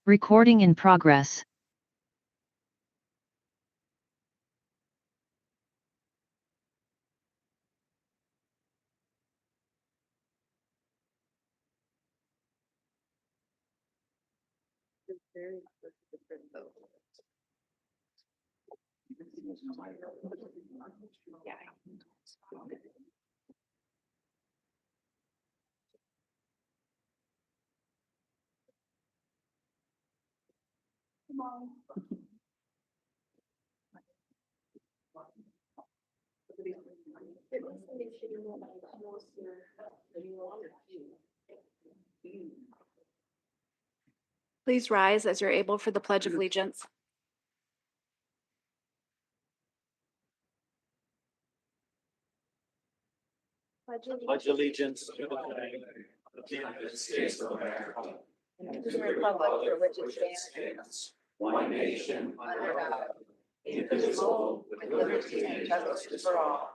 Recording in progress. Please rise as you're able for the Pledge of Allegiance. Pledge allegiance to the flag of the United States of America and to the republic for which it stands, one nation under God, indivisible, with liberty and justice for all.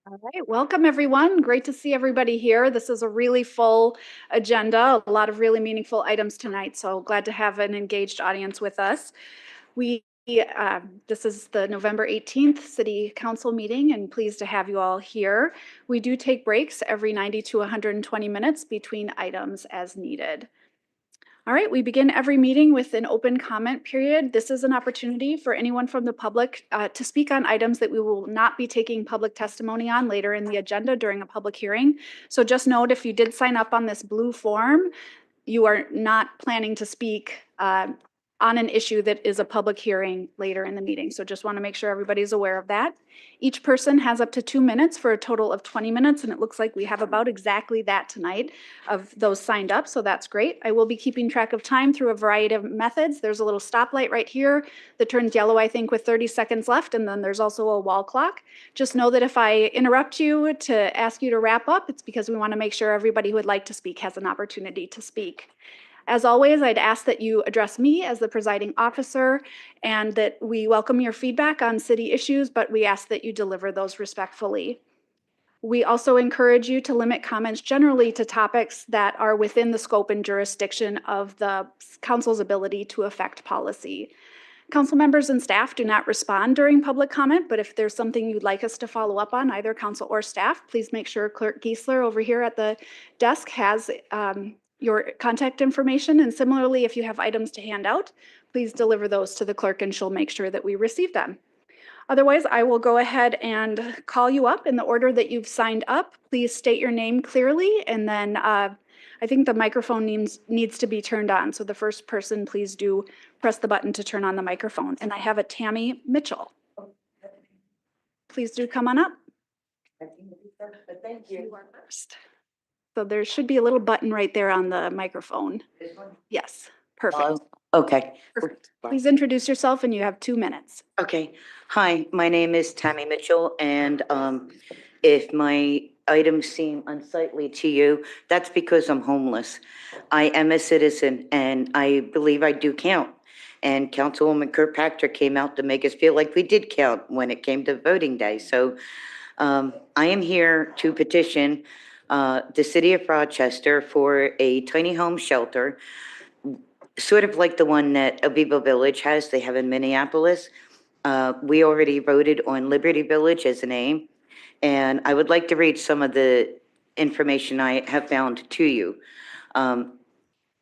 All right, welcome everyone. Great to see everybody here. This is a really full agenda, a lot of really meaningful items tonight, so glad to have an engaged audience with us. This is the November 18th City Council meeting and pleased to have you all here. We do take breaks every 90 to 120 minutes between items as needed. All right, we begin every meeting with an open comment period. This is an opportunity for anyone from the public to speak on items that we will not be taking public testimony on later in the agenda during a public hearing. So just note, if you did sign up on this blue form, you are not planning to speak on an issue that is a public hearing later in the meeting. So just want to make sure everybody's aware of that. Each person has up to 2 minutes for a total of 20 minutes, and it looks like we have about exactly that tonight of those signed up, so that's great. I will be keeping track of time through a variety of methods. There's a little stoplight right here that turns yellow, I think, with 30 seconds left, and then there's also a wall clock. Just know that if I interrupt you to ask you to wrap up, it's because we want to make sure everybody who would like to speak has an opportunity to speak. As always, I'd ask that you address me as the presiding officer and that we welcome your feedback on city issues, but we ask that you deliver those respectfully. We also encourage you to limit comments generally to topics that are within the scope and jurisdiction of the council's ability to affect policy. Council members and staff do not respond during public comment, but if there's something you'd like us to follow up on, either council or staff, please make sure Clerk Giesler over here at the desk has your contact information. And similarly, if you have items to hand out, please deliver those to the clerk and she'll make sure that we receive them. Otherwise, I will go ahead and call you up in the order that you've signed up. Please state your name clearly, and then I think the microphone needs to be turned on. So the first person, please do press the button to turn on the microphone. And I have a Tammy Mitchell. Please do come on up. Thank you. You are first. So there should be a little button right there on the microphone. This one? Yes, perfect. Okay. Perfect. Please introduce yourself and you have 2 minutes. Okay. Hi, my name is Tammy Mitchell, and if my items seem unsightly to you, that's because I'm homeless. I am a citizen, and I believe I do count. And Councilwoman Kirkpatrick came out to make us feel like we did count when it came to voting day. So I am here to petition the city of Rochester for a tiny home shelter, sort of like the one that Aviva Village has, they have in Minneapolis. We already voted on Liberty Village as a name, and I would like to read some of the information I have found to you.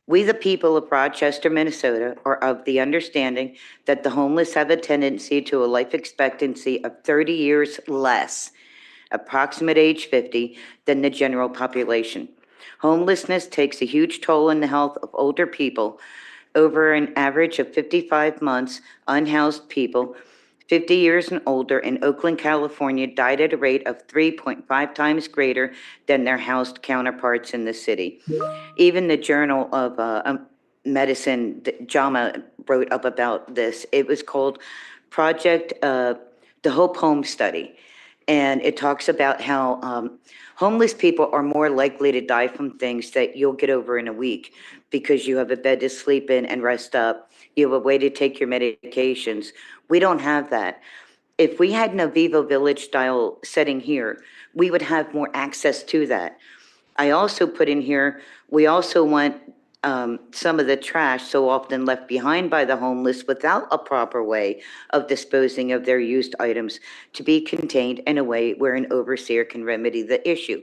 We, the people of Rochester, Minnesota, are of the understanding that the homeless have a tendency to a life expectancy of 30 years less, approximate age 50, than the general population. Homelessness takes a huge toll on the health of older people. Over an average of 55 months, unhoused people 50 years and older in Oakland, California, died at a rate of 3.5 times greater than their housed counterparts in the city. Even the Journal of Medicine, JAMA, wrote up about this. It was called project, the Hope Home Study. And it talks about how homeless people are more likely to die from things that you'll get over in a week because you have a bed to sleep in and rest up. You have a way to take your medications. We don't have that. If we had an Avivo Village style setting here, we would have more access to that. I also put in here, we also want some of the trash so often left behind by the homeless without a proper way of disposing of their used items to be contained in a way where an overseer can remedy the issue.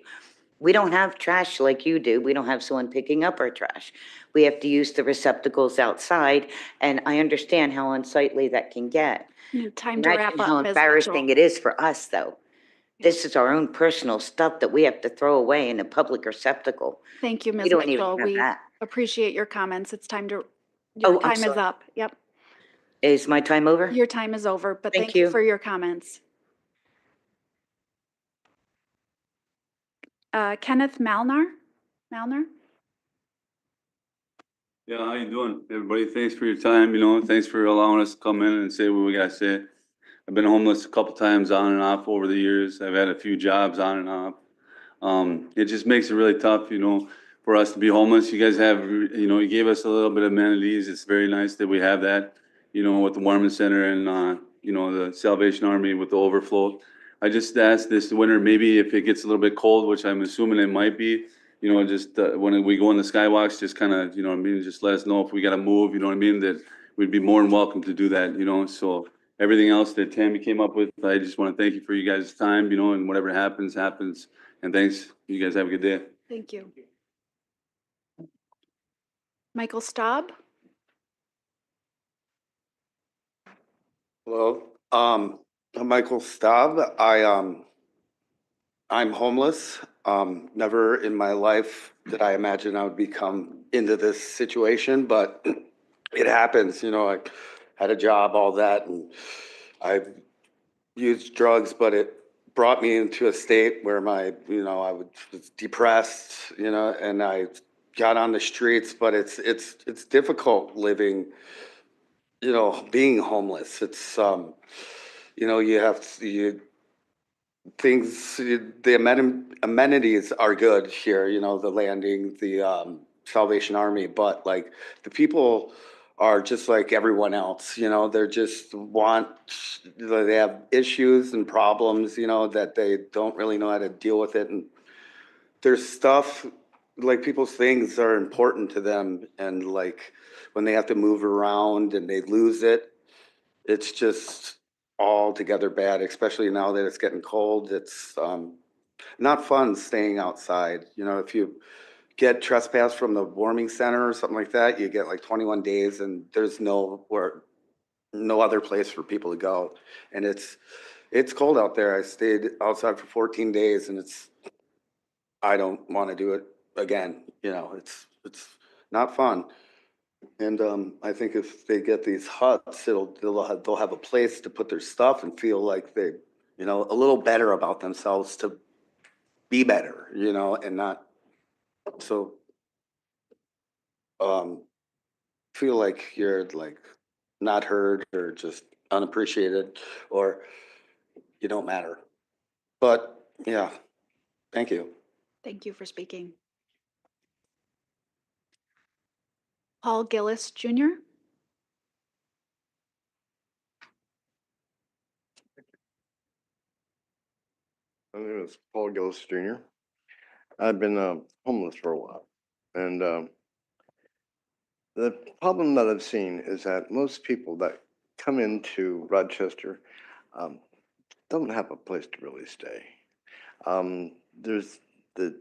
We don't have trash like you do. We don't have someone picking up our trash. We have to use the receptacles outside, and I understand how unsightly that can get. Time to wrap Imagine how up, Ms. embarrassing Mitchell. it is for us, though. This is our own personal stuff that we have to throw away in a public receptacle. Thank you, We Ms. don't even Mitchell. have We that. appreciate your comments. It's time to, Oh, your I'm time is sorry. up. Yep, Is my time over? your time is over, but Thank thank you you. for your comments. Kenneth Malnar? Malnar? Yeah, how you doing, everybody? Thanks for your time, thanks for allowing us to come in and say what we gotta say. I've been homeless a couple times on and off over the years. I've had a few jobs on and off. It just makes it really tough, for us to be homeless. You guys have, you gave us a little bit of amenities. It's very nice that we have that, with the Warman Center and, the Salvation Army with the overflow. I just asked this winter, maybe if it gets a little bit cold, which I'm assuming it might be, just when we go on the skywalks, just kind of, just let us know if we got to move, that we'd be more than welcome to do that, so everything else that Tammy came up with, I just want to thank you for you guys' time, and whatever happens, happens. And thanks. You guys have a good day. Thank you. Michael Staub? Hello, I'm Michael Staub. I'm homeless. Never in my life did I imagine I would become into this situation, but it happens. I had a job, all that, and I've used drugs, but it brought me into a state where I was depressed, and I got on the streets. But it's difficult living, being homeless. It's you have things, the amenities are good here, the landing, the Salvation Army, but like the people are just like everyone else, they're just they have issues and problems, that they don't really know how to deal with it. And there's stuff like people's things are important to them. And like when they have to move around and they lose it, it's just altogether bad, especially now that it's getting cold. It's not fun staying outside. If you get trespassed from the warming center or something like that, you get like 21 days and there's no other place for people to go. And it's cold out there. I stayed outside for 14 days and I don't want to do it again. It's not fun. And I think if they get these huts, they'll have a place to put their stuff and feel like they, a little better about themselves to be better, and not so feel like you're like not heard or just unappreciated or you don't matter. But yeah, thank you. Thank you for speaking. Paul Gillis Jr.? My name is Paul Gillis Jr. I've been homeless for a while. And the problem that I've seen is that most people that come into Rochester don't have a place to really stay. There's this.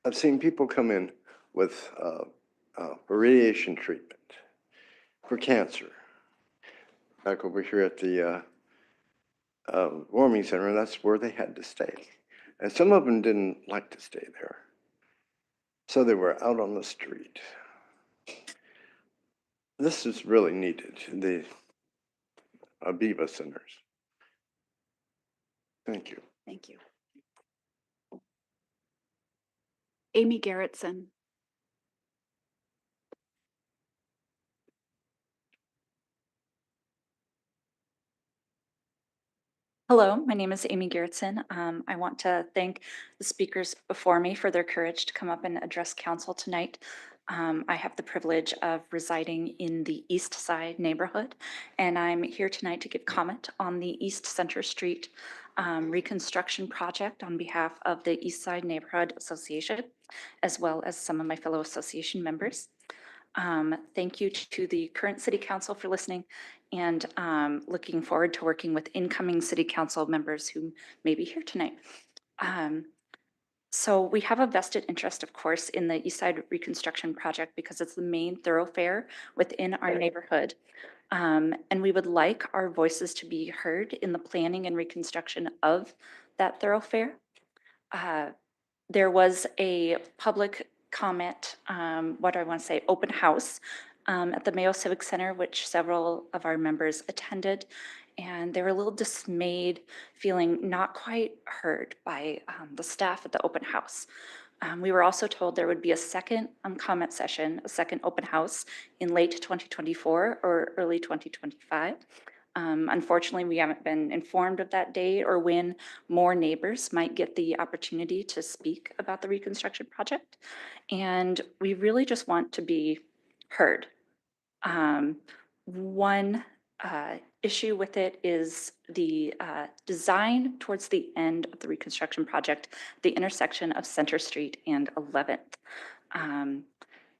I've seen people come in with radiation treatment for cancer. Back over here at the warming center, and that's where they had to stay. And some of them didn't like to stay there. So they were out on the street. This is really needed, the Aviva centers. Thank you. Thank you. Amy Garrettson. Hello, my name is Amy Garrettson. I want to thank the speakers before me for their courage to come up and address council tonight. I have the privilege of residing in the East Side neighborhood, and I'm here tonight to give comment on the East Center Street reconstruction project on behalf of the East Side Neighborhood Association, as well as some of my fellow association members. Thank you to the current city council for listening, and looking forward to working with incoming city council members who may be here tonight. So we have a vested interest, of course, in the East Side Reconstruction Project because it's the main thoroughfare within our neighborhood. And we would like our voices to be heard in the planning and reconstruction of that thoroughfare. There was a public comment, what do I want to say, open house at the Mayo Civic Center, which several of our members attended. And they were a little dismayed, feeling not quite heard by the staff at the open house. We were also told there would be a second comment session, a second open house in late 2024 or early 2025. Unfortunately, we haven't been informed of that date or when more neighbors might get the opportunity to speak about the reconstruction project. And we really just want to be heard. One issue with it is the design towards the end of the reconstruction project, the intersection of Center Street and 11th.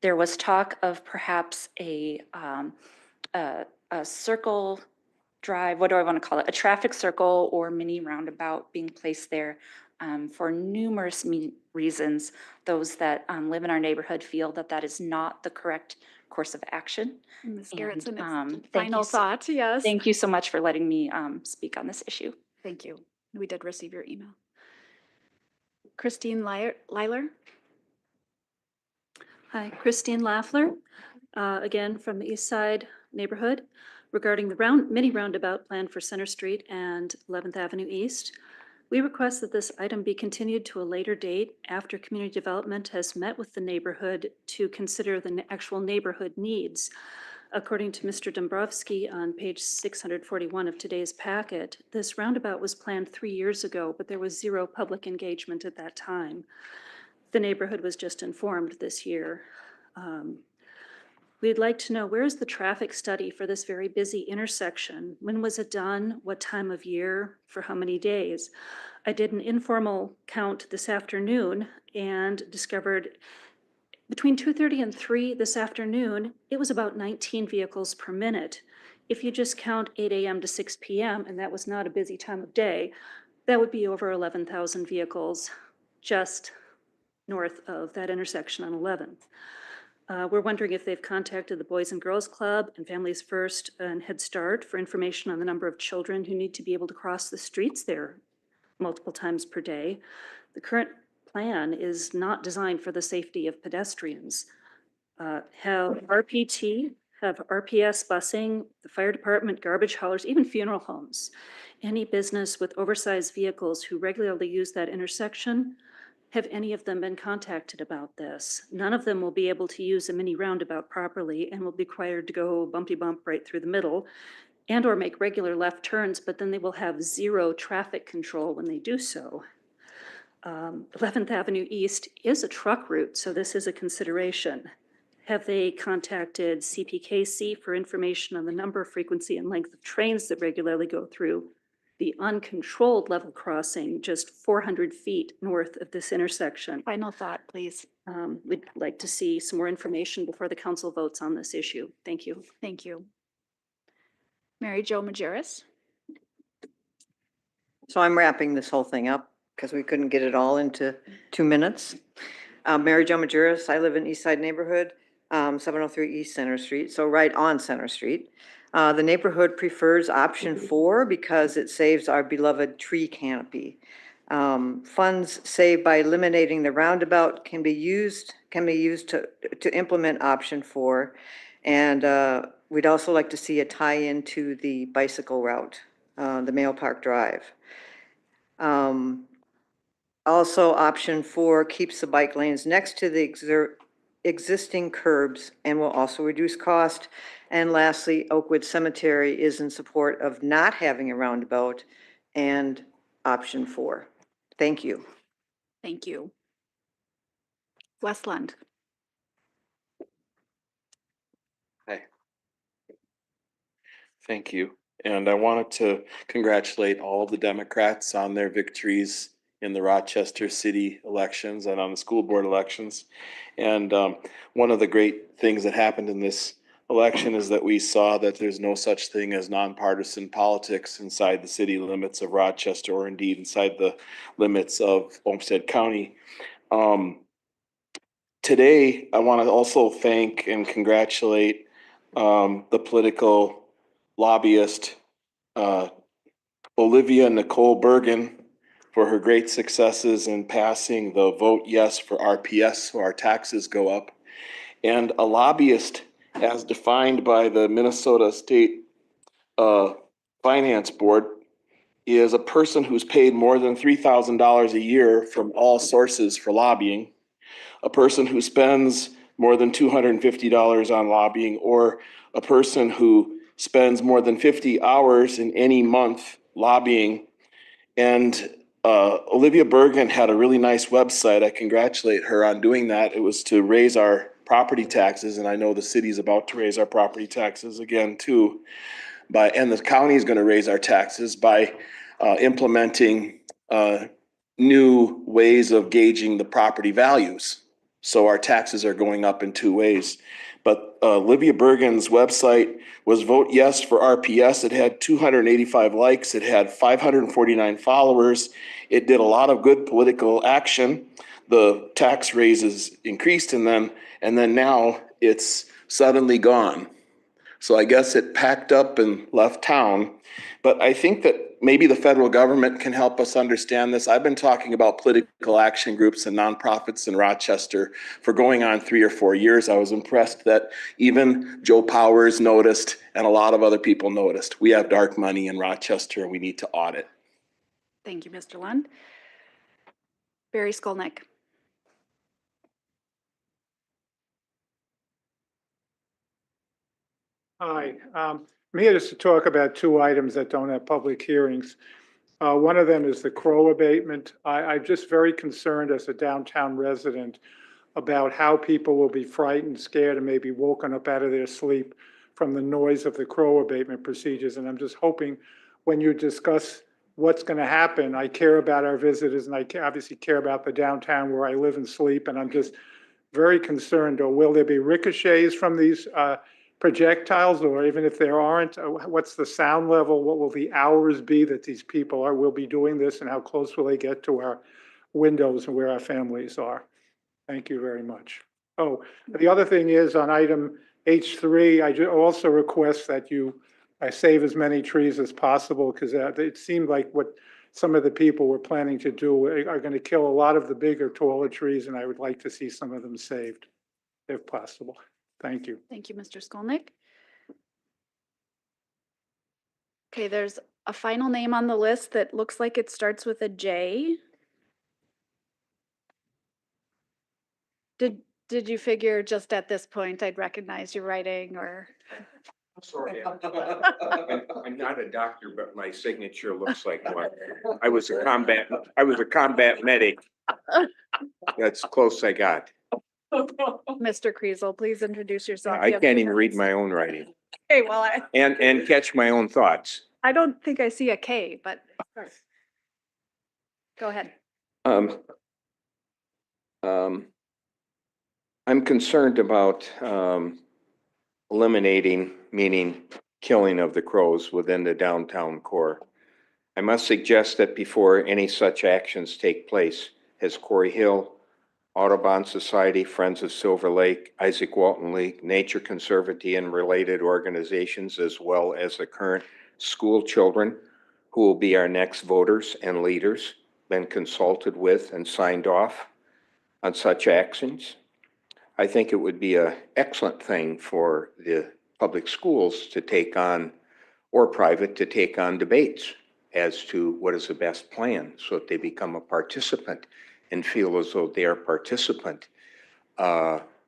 There was talk of perhaps a circle drive, what do I want to call it? A traffic circle or mini roundabout being placed there for numerous reasons. Those that live in our neighborhood feel that that is not the correct course of action. Ms. And, Garrettson, thank you final so- thoughts, yes. Thank you so much for letting me speak on this issue. Thank you. We did receive your email. Christine Lyler. Hi, Christine Laffler, again from the East Side neighborhood, regarding the mini roundabout plan for Center Street and 11th Avenue East. We request that this item be continued to a later date after community development has met with the neighborhood to consider the actual neighborhood needs. According to Mr. Dombrowski on page 641 of today's packet, this roundabout was planned 3 years ago, but there was zero public engagement at that time. The neighborhood was just informed this year. We'd like to know, where's the traffic study for this very busy intersection? When was it done? What time of year? For how many days? I did an informal count this afternoon and discovered between 2:30 and 3 this afternoon, it was about 19 vehicles per minute. If you just count 8 a.m. to 6 p.m., and that was not a busy time of day, that would be over 11,000 vehicles just north of that intersection on 11th. We're wondering if they've contacted the Boys and Girls Club and Families First and Head Start for information on the number of children who need to be able to cross the streets there multiple times per day. The current plan is not designed for the safety of pedestrians. Have RPT, have RPS busing, the fire department, garbage haulers, even funeral homes, any business with oversized vehicles who regularly use that intersection, have any of them been contacted about this? None of them will be able to use a mini roundabout properly and will be required to go bumpy bump right through the middle and or make regular left turns, but then they will have zero traffic control when they do so. 11th Avenue East is a truck route, so this is a consideration. Have they contacted CPKC for information on the number, frequency, and length of trains that regularly go through the uncontrolled level crossing just 400 feet north of this intersection? Final thought, please. We'd like to see some more information before the council votes on this issue. Thank you. Thank you. Mary Jo Majerus. So I'm wrapping this whole thing up because we couldn't get it all into 2 minutes. Mary Jo Majerus, I live in East Side neighborhood, 703 East Center Street, so right on Center Street. The neighborhood prefers option 4 because it saves our beloved tree canopy. Funds saved by eliminating the roundabout can be used to implement option 4. And we'd also like to see a tie-in to the bicycle route, the Mayo Park Drive. Also, option 4 keeps the bike lanes next to the existing curbs and will also reduce cost. And lastly, Oakwood Cemetery is in support of not having a roundabout, and option 4. Thank you. Thank you. Westland. Thank you. And I wanted to congratulate all of the Democrats on their victories in the Rochester city elections and on the school board elections. And one of the great things that happened in this election is that we saw that there's no such thing as nonpartisan politics inside the city limits of Rochester, or indeed inside the limits of Olmsted County. Today, I want to also thank and congratulate the political lobbyist, Olivia Nicole Bergen, for her great successes in passing the vote yes for RPS, so our taxes go up. And a lobbyist, as defined by the Minnesota State Finance Board, is a person who's paid more than $3,000 a year from all sources for lobbying, a person who spends more than $250 on lobbying, or a person who spends more than 50 hours in any month lobbying. And Olivia Bergen had a really nice website. I congratulate her on doing that. It was to raise our property taxes, and I know the city's about to raise our property taxes again too. And the county is going to raise our taxes by implementing new ways of gauging the property values. So our taxes are going up in two ways. But Olivia Bergen's website was Vote Yes for RPS. It had 285 likes. It had 549 followers. It did a lot of good political action. The tax raises increased, and then now it's suddenly gone. So I guess it packed up and left town. But I think that maybe the federal government can help us understand this. I've been talking about political action groups and nonprofits in Rochester for going on 3 or 4 years. I was impressed that even Joe Powers noticed and a lot of other people noticed. We have dark money in Rochester and we need to audit. Thank you, Mr. Lund. Barry Skolnick. Hi, I'm here just to talk about 2 items that don't have public hearings. One of them is the crow abatement. I'm just very concerned as a downtown resident about how people will be frightened, scared, and maybe woken up out of their sleep from the noise of the crow abatement procedures. And I'm just hoping when you discuss what's going to happen, I care about our visitors, and I obviously care about the downtown where I live and sleep. And I'm just very concerned, or will there be ricochets from these projectiles, or even if there aren't, what's the sound level? What will the hours be that these people will be doing this, and how close will they get to our windows and where our families are? Thank you very much. Oh, the other thing is on item H3, I also request that I save as many trees as possible, because it seemed like what some of the people were planning to do are going to kill a lot of the bigger, taller trees, and I would like to see some of them saved if possible. Thank you. Thank you, Mr. Skolnick. Okay, there's a final name on the list that looks like it starts with a J. Did you figure just at this point I'd recognize your writing, or? Sorry, I'm not a doctor, but my signature looks like one. I was a combat medic. That's close I got. Mr. Kriesel, please introduce yourself. I can't even read my own writing. Okay, well, And catch my own thoughts. I don't think I see a K, but go ahead. I'm concerned about eliminating, meaning killing of the crows within the downtown core. I must suggest that before any such actions take place, as Corey Hill, Audubon Society, Friends of Silver Lake, Isaac Walton League, Nature Conservancy, and related organizations, as well as the current school children who will be our next voters and leaders, been consulted with and signed off on such actions. I think it would be an excellent thing for the public schools to take on, or private, to take on debates as to what is the best plan so that they become a participant and feel as though they are participant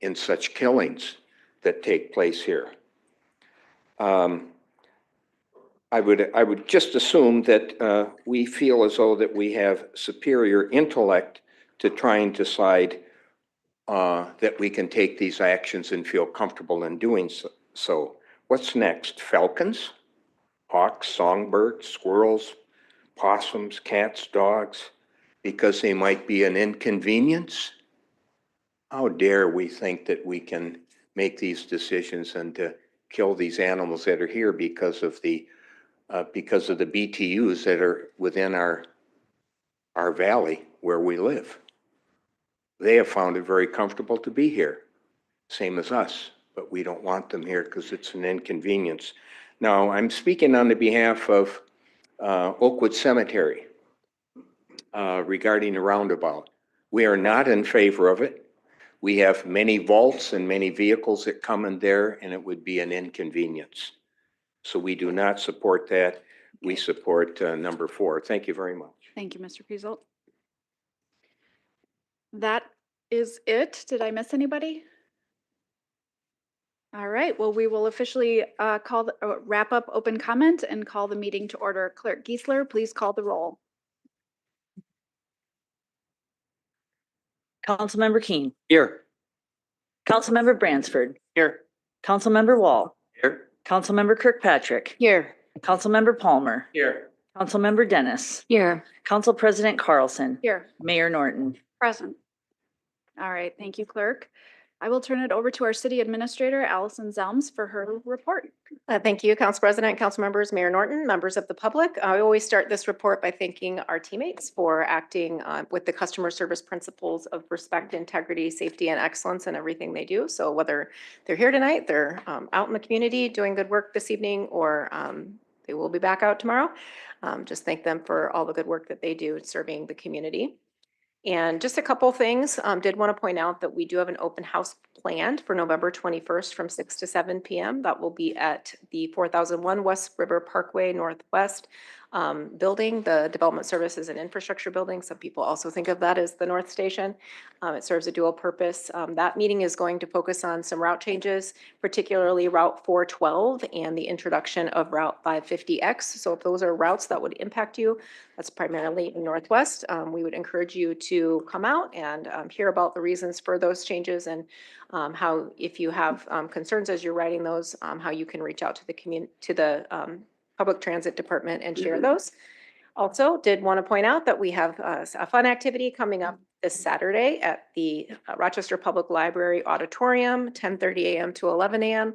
in such killings that take place here. I would just assume that we feel as though that we have superior intellect to try and decide that we can take these actions and feel comfortable in doing so. What's next? Falcons, hawks, songbirds, squirrels, possums, cats, dogs, because they might be an inconvenience? How dare we think that we can make these decisions and to kill these animals that are here because of the BTUs that are within our valley where we live. They have found it very comfortable to be here, same as us, but we don't want them here because it's an inconvenience. Now, I'm speaking on the behalf of Oakwood Cemetery regarding the roundabout. We are not in favor of it. We have many vaults and many vehicles that come in there, and it would be an inconvenience. So we do not support that. We support number 4. Thank you very much. Thank you, Mr. Piesel. That is it. Did I miss anybody? All right, well, we will officially wrap up open comment and call the meeting to order. Clerk Giesler, please call the roll. Councilmember Keen. Here. Councilmember Bransford. Here. Councilmember Wall. Here. Councilmember Kirkpatrick. Here. Councilmember Palmer. Here. Councilmember Dennis. Here. Council President Carlson. Here. Mayor Norton. Present. All right, thank you, Clerk. I will turn it over to our City Administrator, Allison Zelms, for her report. Thank you, Council President, Council members, Mayor Norton, members of the public. I always start this report by thanking our teammates for acting with the customer service principles of respect, integrity, safety, and excellence in everything they do. So whether they're here tonight, they're out in the community doing good work this evening, or they will be back out tomorrow. Just thank them for all the good work that they do serving the community. And just a couple things, did want to point out that we do have an open house planned for November 21st from 6 to 7 p.m. That will be at the 4001 West River Parkway Northwest building, the Development Services and Infrastructure Building. Some people also think of that as the North Station. It serves a dual purpose. That meeting is going to focus on some route changes, particularly Route 412 and the introduction of Route 550X. So if those are routes that would impact you, that's primarily in Northwest, we would encourage you to come out and hear about the reasons for those changes and how, if you have concerns as you're writing those, how you can reach out to the Public Transit Department and share those. Also, did want to point out that we have a fun activity coming up this Saturday at the Rochester Public Library Auditorium, 10:30 a.m. to 11 a.m.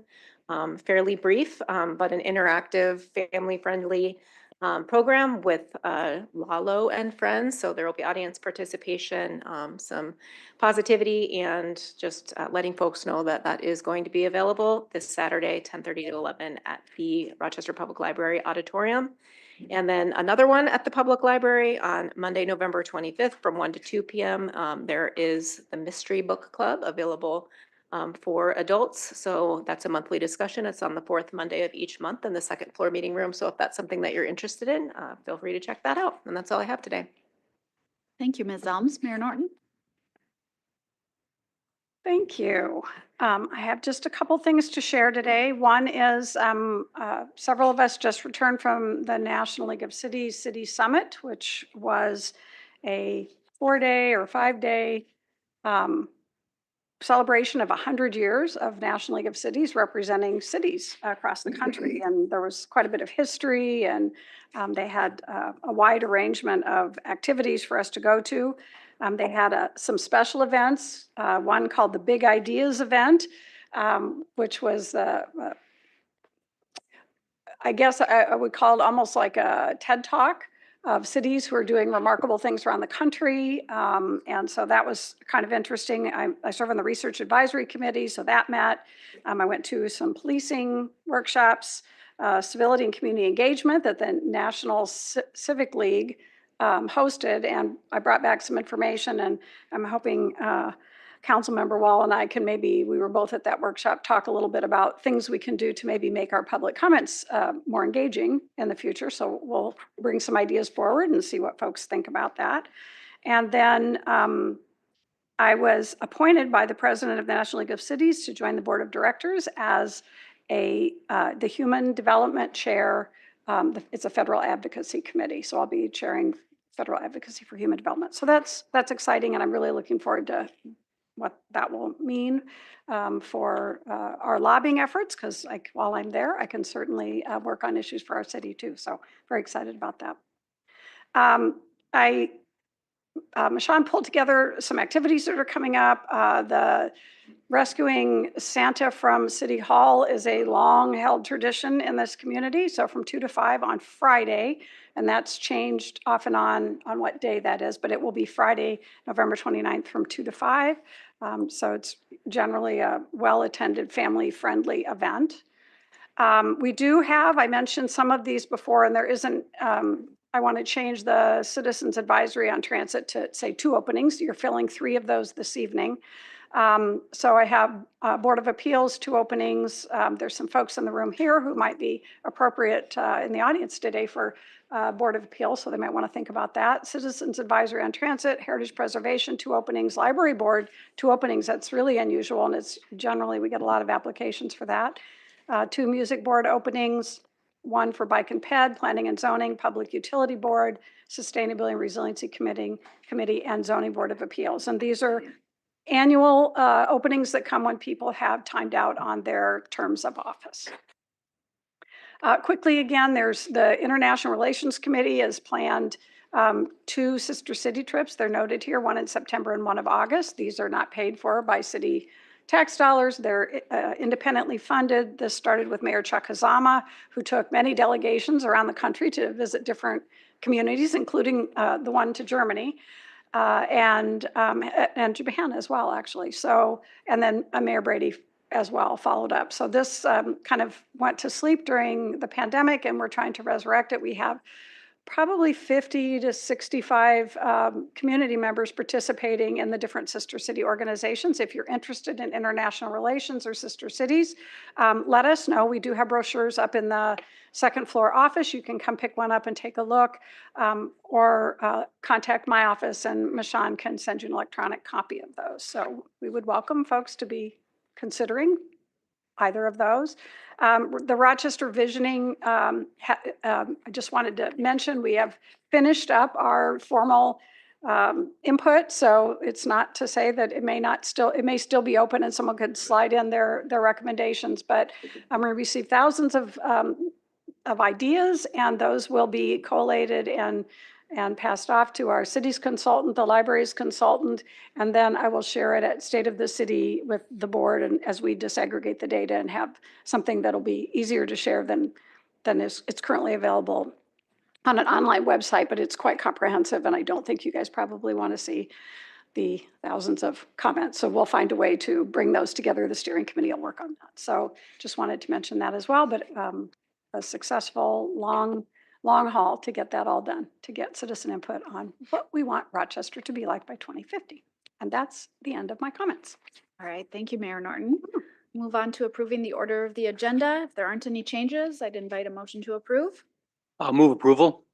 Fairly brief, but an interactive, family-friendly program with Lalo and friends. So there will be audience participation, some positivity, and just letting folks know that that is going to be available this Saturday, 10:30 to 11 at the Rochester Public Library Auditorium. And then another one at the Public Library on Monday, November 25th from 1 to 2 p.m. There is the Mystery Book Club available for adults. So that's a monthly discussion. It's on the 4th Monday of each month in the second floor meeting room. So if that's something that you're interested in, feel free to check that out. And that's all I have today. Thank you, Ms. Zelms. Mayor Norton. Thank you. I have just a couple things to share today. One is several of us just returned from the National League of Cities City Summit, which was a 4-day or 5-day celebration of 100 years of National League of Cities representing cities across the country. And there was quite a bit of history, and they had a wide arrangement of activities for us to go to. They had some special events, one called the Big Ideas event, which was, I guess I would call it almost like a TED Talk of cities who are doing remarkable things around the country. And so that was kind of interesting. I serve on the Research Advisory Committee, so that met. I went to some policing workshops, civility and community engagement that the National Civic League hosted, and I brought back some information, and I'm hoping Councilmember Wall and I can maybe, we were both at that workshop, talk a little bit about things we can do to maybe make our public comments more engaging in the future. So we'll bring some ideas forward and see what folks think about that. And then I was appointed by the president of the National League of Cities to join the board of directors as the Human Development Chair. It's a federal advocacy committee, so I'll be chairing federal advocacy for human development. So that's exciting, and I'm really looking forward to what that will mean for our lobbying efforts, because while I'm there, I can certainly work on issues for our city too. So very excited about that. Michonne pulled together some activities that are coming up. The Rescuing Santa from City Hall is a long-held tradition in this community. So from 2 to 5 on Friday, and that's changed off and on what day that is, but it will be Friday, November 29th from 2 to 5. So it's generally a well-attended, family-friendly event. We do have, I mentioned some of these before, and there isn't, I want to change the Citizens Advisory on Transit to say 2 openings. You're filling 3 of those this evening. So I have Board of Appeals, 2 openings. There's some folks in the room here who might be appropriate in the audience today for Board of Appeals, so they might want to think about that. Citizens Advisory on Transit, Heritage Preservation, 2 openings. Library Board, 2 openings. That's really unusual, and it's generally we get a lot of applications for that. 2 Music Board openings, 1 for Bike and Ped, Planning and Zoning, Public Utility Board, Sustainability and Resiliency Committee, and Zoning Board of Appeals. And these are annual openings that come when people have timed out on their terms of office. Quickly again, there's the International Relations Committee has planned 2 sister city trips. They're noted here, 1 in September and 1 of August. These are not paid for by city tax dollars. They're independently funded. This started with Mayor Chuck Hazama, who took many delegations around the country to visit different communities, including the one to Germany. And Japan as well, actually. So, and then Mayor Brady as well followed up. So this kind of went to sleep during the pandemic, and we're trying to resurrect it. We have probably 50 to 65 community members participating in the different sister city organizations. If you're interested in international relations or sister cities, let us know. We do have brochures up in the 2nd floor office. You can come pick one up and take a look, or contact my office, and Michonne can send you an electronic copy of those. So we would welcome folks to be considering either of those. The Rochester Visioning, I just wanted to mention, we have finished up our formal input. So it's not to say that it may still be open and someone could slide in their recommendations, but I'm going to receive thousands of ideas, and those will be collated and passed off to our city's consultant, the library's consultant, and then I will share it at State of the City with the board, and as we disaggregate the data and have something that'll be easier to share than it's currently available on an online website, but it's quite comprehensive, and I don't think you guys probably want to see the thousands of comments. So we'll find a way to bring those together. The steering committee will work on that. So just wanted to mention that as well, but a successful long haul to get that all done, to get citizen input on what we want Rochester to be like by 2050. And that's the end of my comments. All right, thank you, Mayor Norton. Move on to approving the order of the agenda. If there aren't any changes, I'd invite a motion to approve. I'll move approval.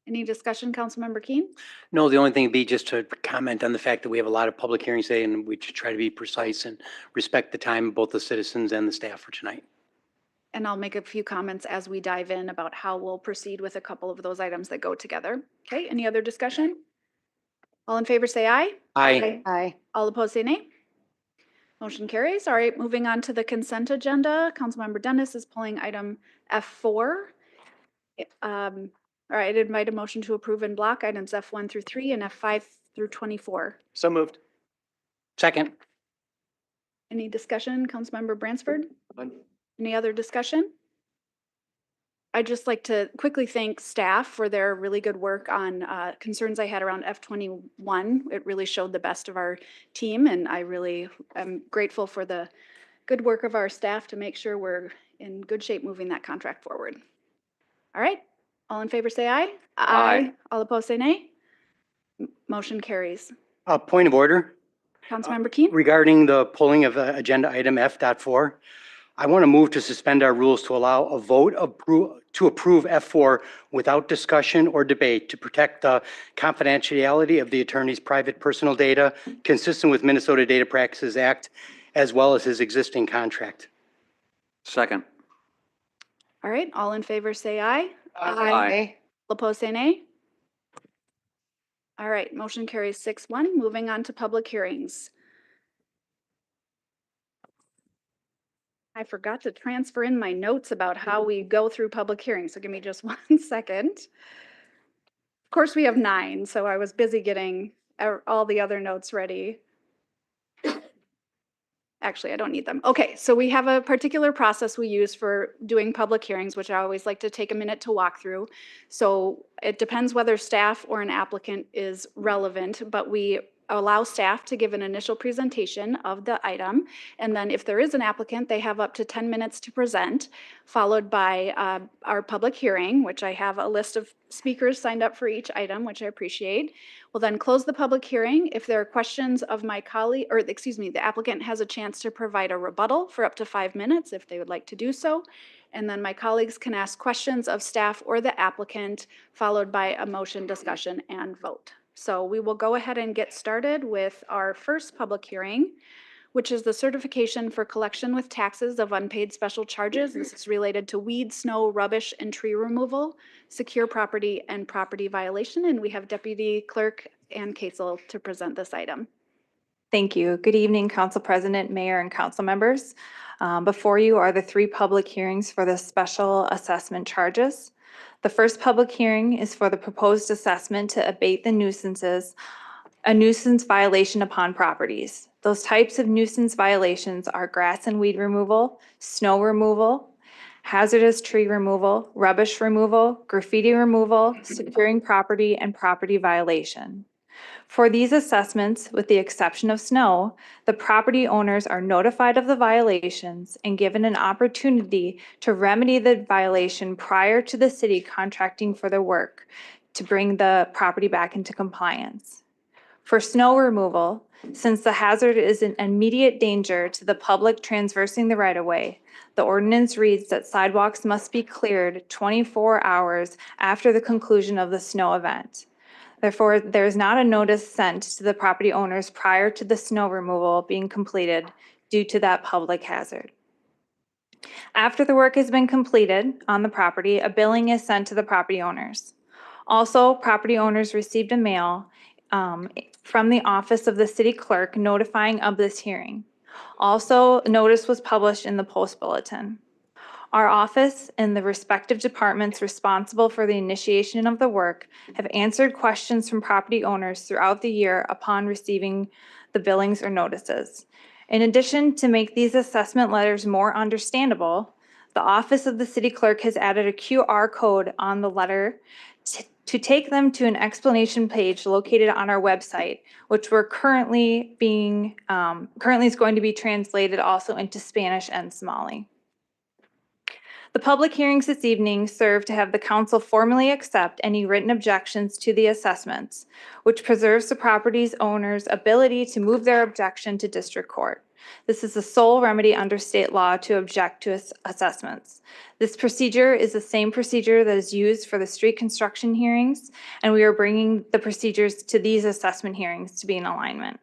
Any discussion, Councilmember Keen? No, the only thing would be just to comment on the fact that we have a lot of public hearings today, and we should try to be precise and respect the time of both the citizens and the staff for tonight. And I'll make a few comments as we dive in about how we'll proceed with a couple of those items that go together. Okay, any other discussion? All in favor say aye. Aye. Aye. All opposed say nay. Motion carries. All right, moving on to the consent agenda. Councilmember Dennis is pulling item F4. All right, I'd invite a motion to approve in block items F1 through 3 and F5 through 24. So moved. Second. Any discussion, Councilmember Bransford? Any other discussion? I'd just like to quickly thank staff for their really good work on concerns I had around F21. It really showed the best of our team, and I really am grateful for the good work of our staff to make sure we're in good shape moving that contract forward. All right, all in favor say aye. Aye. All opposed say nay. Motion carries. Point of order. Councilmember Keen? Regarding the pulling of agenda item F.4, I want to move to suspend our rules to allow a vote to approve F4 without discussion or debate to protect the confidentiality of the attorney's private personal data consistent with Minnesota Data Practices Act, as well as his existing contract. Second. All right, all in favor say aye. Aye. All opposed say nay. All right, motion carries 6-1. Moving on to public hearings. I forgot to transfer in my notes about how we go through public hearings, so give me just 1 second. Of course, we have 9, so I was busy getting all the other notes ready. Actually, I don't need them. Okay, so we have a particular process we use for doing public hearings, which I always like to take a minute to walk through. So it depends whether staff or an applicant is relevant, but we allow staff to give an initial presentation of the item. And then if there is an applicant, they have up to 10 minutes to present, followed by our public hearing, which I have a list of speakers signed up for each item, which I appreciate. We'll then close the public hearing. If there are questions of my colleague, or excuse me, the applicant has a chance to provide a rebuttal for up to 5 minutes if they would like to do so. And then my colleagues can ask questions of staff or the applicant, followed by a motion, discussion, and vote. So we will go ahead and get started with our first public hearing, which is the certification for collection with taxes of unpaid special charges. This is related to weed, snow, rubbish, and tree removal, secure property, and property violation. And we have Deputy Clerk Ann Kasel to present this item. Thank you. Good evening, Council President, Mayor, and council members. Before you are the 3 public hearings for the special assessment charges. The first public hearing is for the proposed assessment to abate the nuisances, a nuisance violation upon properties. Those types of nuisance violations are grass and weed removal, snow removal, hazardous tree removal, rubbish removal, graffiti removal, securing property, and property violation. For these assessments, with the exception of snow, the property owners are notified of the violations and given an opportunity to remedy the violation prior to the city contracting for the work to bring the property back into compliance. For snow removal, since the hazard is an immediate danger to the public traversing the right-of-way, the ordinance reads that sidewalks must be cleared 24 hours after the conclusion of the snow event. Therefore, there is not a notice sent to the property owners prior to the snow removal being completed due to that public hazard. After the work has been completed on the property, a billing is sent to the property owners. Also, property owners received a mail from the office of the city clerk notifying of this hearing. Also, notice was published in the Post Bulletin. Our office and the respective departments responsible for the initiation of the work have answered questions from property owners throughout the year upon receiving the billings or notices. In addition, to make these assessment letters more understandable, the office of the city clerk has added a QR code on the letter to take them to an explanation page located on our website, which we're currently is going to be translated also into Spanish and Somali. The public hearings this evening serve to have the council formally accept any written objections to the assessments, which preserves the property's owner's ability to move their objection to district court. This is the sole remedy under state law to object to assessments. This procedure is the same procedure that is used for the street construction hearings, and we are bringing the procedures to these assessment hearings to be in alignment.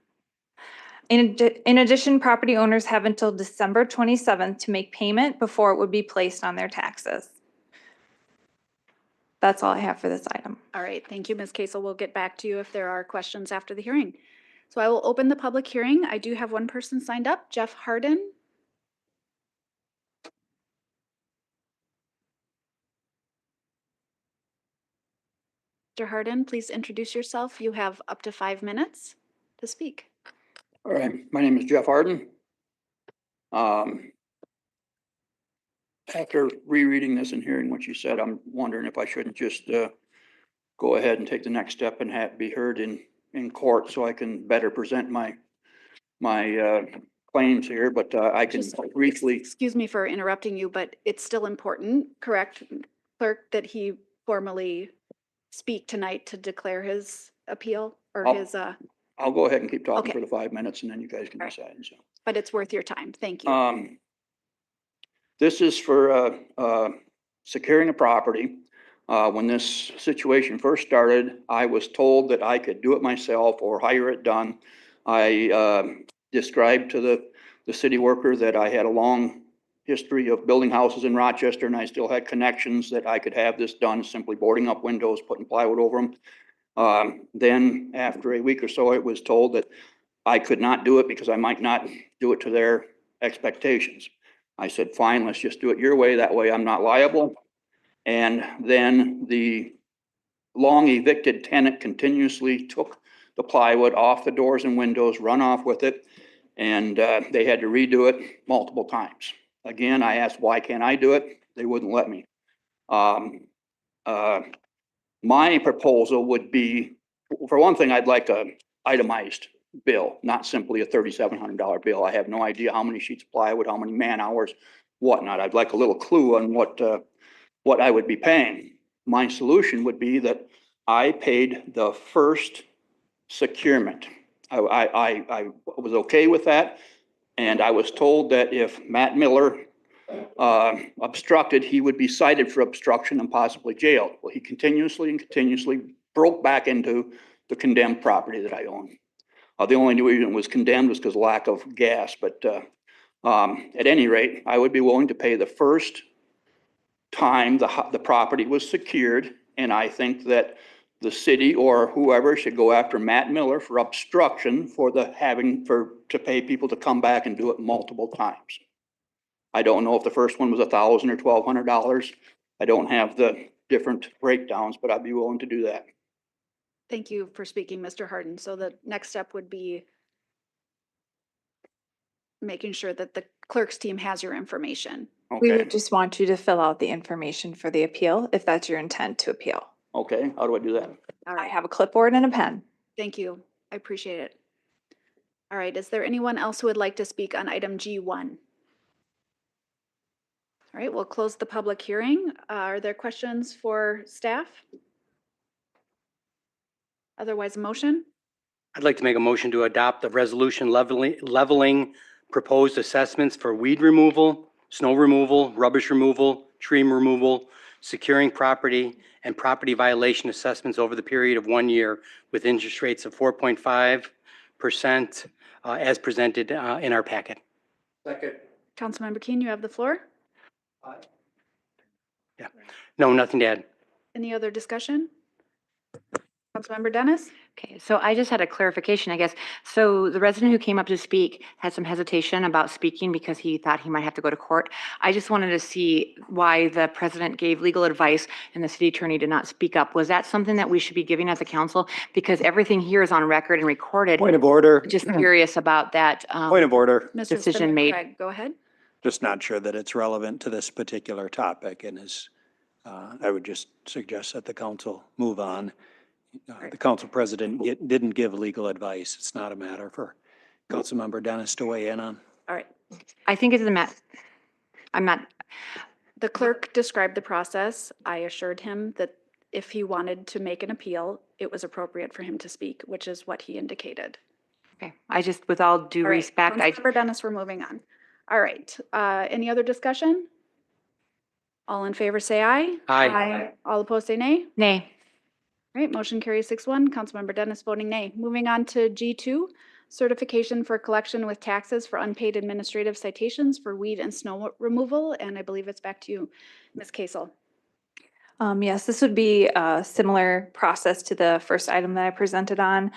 In addition, property owners have until December 27th to make payment before it would be placed on their taxes. That's all I have for this item. All right, thank you, Ms. Kasel. We'll get back to you if there are questions after the hearing. So I will open the public hearing. I do have one person signed up, Jeff Harden. Mr. Harden, please introduce yourself. You have up to 5 minutes to speak. All right, my name is Jeff Harden. After rereading this and hearing what you said, I'm wondering if I shouldn't just go ahead and take the next step and be heard in court so I can better present my claims here, but I can briefly. Excuse me for interrupting you, but it's still important, correct, clerk, that he formally speak tonight to declare his appeal or his I'll go ahead and keep talking Okay. for the 5 minutes and then you guys can All right. decide. So, But it's worth your time. Thank you. this is for, securing a property. When this situation first started, I was told that I could do it myself or hire it done. I, described to the city worker that I had a long history of building houses in Rochester and I still had connections that I could have this done, simply boarding up windows, putting plywood over them. Then after a week or so, it was told that I could not do it because I might not do it to their expectations. I said, fine, let's just do it your way. That way I'm not liable. And then the long evicted tenant continuously took the plywood off the doors and windows, run off with it. And they had to redo it multiple times. Again, I asked, why can't I do it? They wouldn't let me. My proposal would be, for one thing, I'd like a itemized bill, not simply a $3,700 bill. I have no idea how many sheets of plywood, how many man hours, whatnot. I'd like a little clue on what I would be paying. My solution would be that I paid the first securement. I was okay with that. And I was told that if Matt Miller obstructed, he would be cited for obstruction and possibly jailed. Well, he continuously broke back into the condemned property that I own. The only reason it was condemned was because of lack of gas. But at any rate, I would be willing to pay the first time the property was secured. And I think that the city or whoever should go after Matt Miller for obstruction for to pay people to come back and do it multiple times. I don't know if the first one was $1,000 or $1,200. I don't have the different breakdowns, but I'd be willing to do that. Thank you for speaking, Mr. Harden. So the next step would be making sure that the clerk's team has your information. We Okay, would just want you to fill out the information for the appeal, if that's your intent to appeal. okay, how do I do that? All I right, have a clipboard and a pen. thank you. I appreciate it. All right, is there anyone else who would like to speak on item G1? All right, we'll close the public hearing. Are there questions for staff? Otherwise, a motion? I'd like to make a motion to adopt the resolution leveling proposed assessments for weed removal, snow removal, rubbish removal, tree removal, securing property, and property violation assessments over the period of 1 year with interest rates of 4.5% as presented in our packet. Second. Councilmember Keen, you have the floor. Yeah. No, nothing to add. Any other discussion? Councilmember Dennis? Okay, so I just had a clarification, I guess. So the resident who came up to speak had some hesitation about speaking because he thought he might have to go to court. I just wanted to see why the president gave legal advice and the city attorney did not speak up. Was that something that we should be giving as a council? Because everything here is on record and recorded. Point of order. Just curious about that. Point of order. Mr. Decision Spindler made. Craig, go ahead. Just not sure that it's relevant to this particular topic and I would just suggest that the council move on. The council president didn't give legal advice. It's not a matter for Councilmember Dennis to weigh in on. All right. I think it's a matter. I'm not. The clerk described the process. I assured him that if he wanted to make an appeal, it was appropriate for him to speak, which is what he indicated. Okay, I just, with all due All right, respect, Councilmember Dennis, we're moving on. All right, any other discussion? All in favor, say aye. Aye. All opposed, say nay. nay. All right, motion carries 6-1. Councilmember Dennis voting nay. Moving on to G2, certification for collection with taxes for unpaid administrative citations for weed and snow removal. And I believe it's back to you, Ms. Kasel. Yes, this would be a similar process to the first item that I presented on.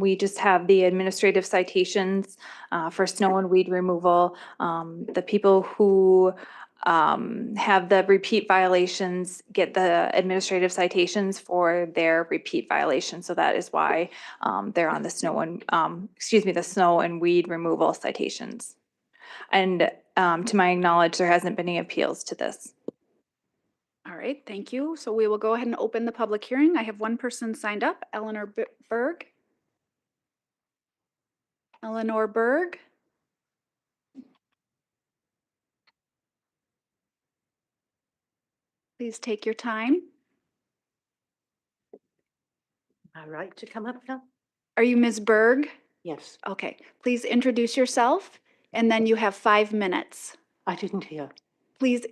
We just have the administrative citations for snow and weed removal. The people who have the repeat violations get the administrative citations for their repeat violations. So that is why they're on the snow and, the snow and weed removal citations. And to my knowledge, there hasn't been any appeals to this. All right, thank you. So we will go ahead and open the public hearing. I have one person signed up, Eleanor Berg. Eleanor Berg. Please take your time. All right, to come up now? Are you Ms. Berg? Yes, Okay, please introduce yourself, and then you have 5 minutes. I didn't hear. Please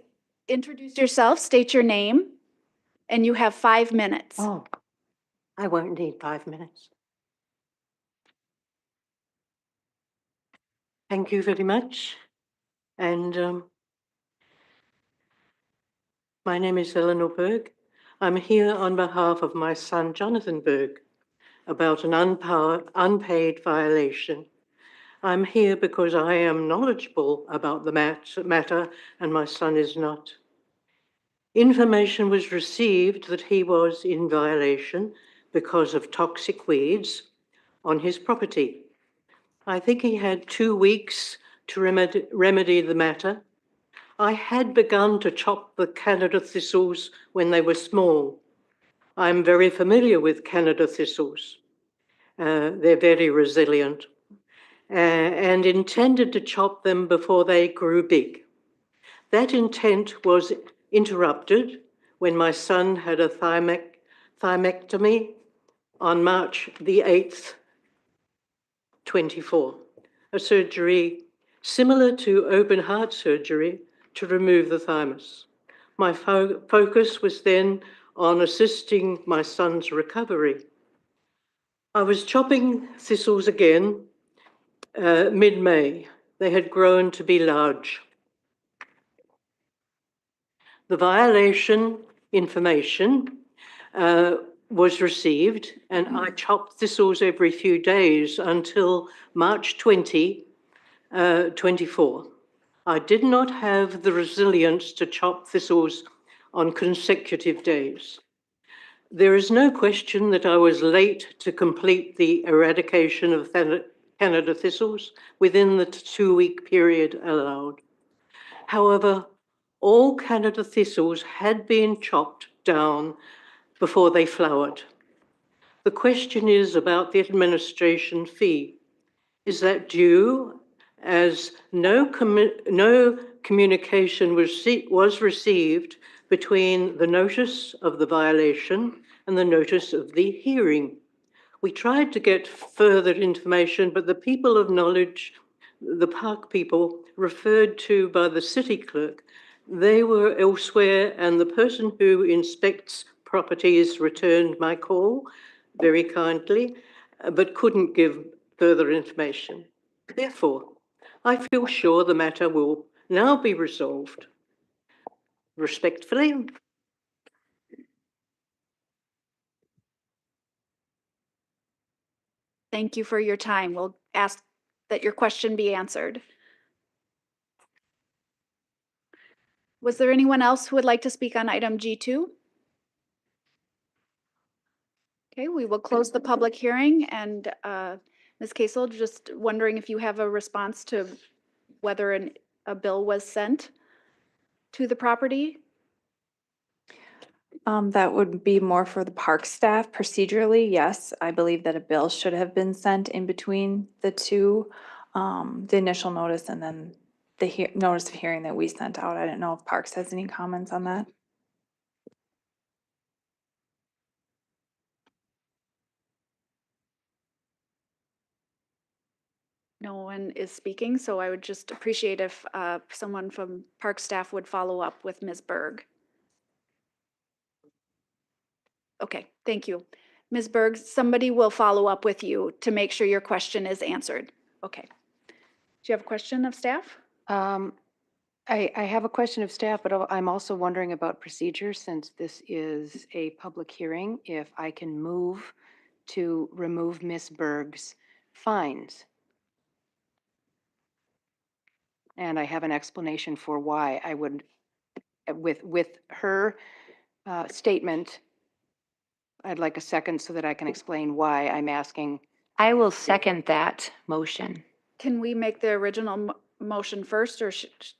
introduce yourself, state your name, and you have 5 minutes. Oh, I won't need 5 minutes. Thank you very much. And my name is Eleanor Berg. I'm here on behalf of my son, Jonathan Berg, about an unpaid violation. I'm here because I am knowledgeable about the matter and my son is not. Information was received that he was in violation because of toxic weeds on his property. I think he had 2 weeks to remedy the matter. I had begun to chop the Canada thistles when they were small. I'm very familiar with Canada thistles. They're very resilient. And intended to chop them before they grew big. That intent was interrupted when my son had a thymectomy on March the 8th, 24, a surgery similar to open heart surgery to remove the thymus. My focus was then on assisting my son's recovery. I was chopping thistles again mid-May. They had grown to be large. The violation information was received, and I chopped thistles every few days until March 2024. I did not have the resilience to chop thistles on consecutive days. There is no question that I was late to complete the eradication of Canada thistles within the 2-week period allowed. However, all Canada thistles had been chopped down before they flowered. The question is about the administration fee. Is that due, as no communication was received between the notice of the violation and the notice of the hearing? We tried to get further information, but the people of knowledge, the park people referred to by the city clerk, they were elsewhere, and the person who inspects properties returned my call very kindly, but couldn't give further information. Therefore, I feel sure the matter will now be resolved. Respectfully, Thank you for your time. We'll ask that your question be answered. Was there anyone else who would like to speak on item G2? Okay, we will close the public hearing, and Ms. Kasel, just wondering if you have a response to whether a bill was sent to the property? That would be more for the park staff. Procedurally, yes, I believe that a bill should have been sent in between the two, the initial notice and then the notice of hearing that we sent out. I don't know if Parks has any comments on that. No one is speaking, so I would just appreciate if someone from park staff would follow up with Ms. Berg. Okay, thank you. Ms. Berg, somebody will follow up with you to make sure your question is answered. Okay. Do you have a question of staff? I have a question of staff, but I'm also wondering about procedure since this is a public hearing, if I can move to remove Ms. Berg's fines. And I have an explanation for why I would, with her statement, I'd like a second so that I can explain why I'm asking. I will second that motion. Can we make the original motion first, or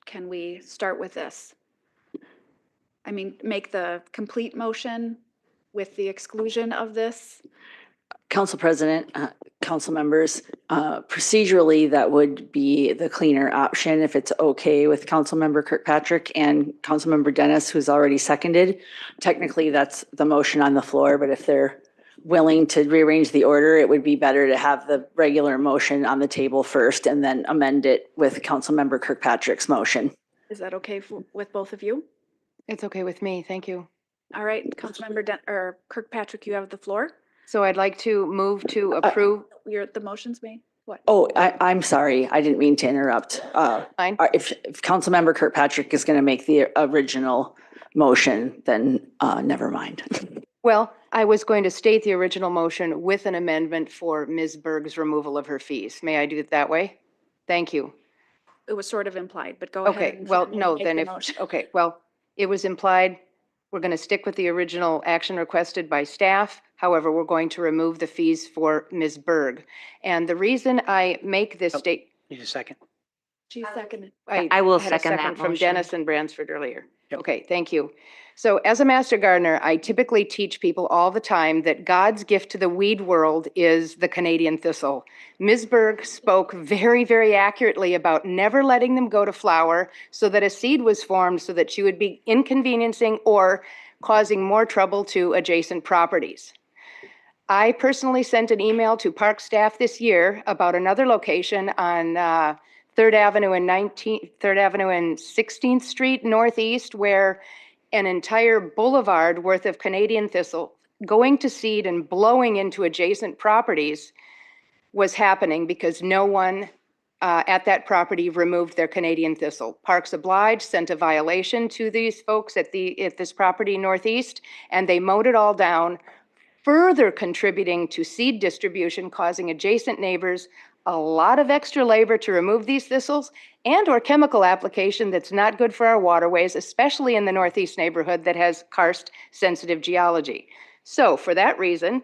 can we start with this? I mean, make the complete motion with the exclusion of this? Council President, council members, procedurally, that would be the cleaner option if it's okay with Councilmember Kirkpatrick and Councilmember Dennis, who's already seconded. Technically, that's the motion on the floor, but if they're willing to rearrange the order, it would be better to have the regular motion on the table first and then amend it with Councilmember Kirkpatrick's motion. Is that okay with both of you? It's okay with me, thank you. All right, Councilmember Kirkpatrick, you have the floor. So I'd like to move to approve. The motion's made. What? Oh, I'm sorry. I didn't mean to interrupt. Fine. If Councilmember Kirkpatrick is going to make the original motion, then never mind. Well, I was going to state the original motion with an amendment for Ms. Berg's removal of her fees. May I do it that way? Thank you. It was sort of implied, but go ahead. Okay, and well, make no, the then motion. okay, well, it was implied. We're going to stick with the original action requested by staff. However, we're going to remove the fees for Ms. Berg. And the reason I make this Need a second. She seconded. I will had a second that from motion. Dennis and Bransford earlier. Okay, thank you. So as a master gardener, I typically teach people all the time that God's gift to the weed world is the Canadian thistle. Ms. Berg spoke very, very accurately about never letting them go to flower so that a seed was formed so that she would be inconveniencing or causing more trouble to adjacent properties. I personally sent an email to park staff this year about another location on 3rd Avenue and 16th Street Northeast, where an entire boulevard worth of Canadian thistle going to seed and blowing into adjacent properties was happening because no one at that property removed their Canadian thistle. Parks Obliged sent a violation to these folks at this property northeast, and they mowed it all down, further contributing to seed distribution, causing adjacent neighbors a lot of extra labor to remove these thistles and or chemical application that's not good for our waterways, especially in the northeast neighborhood that has karst sensitive geology. So for that reason,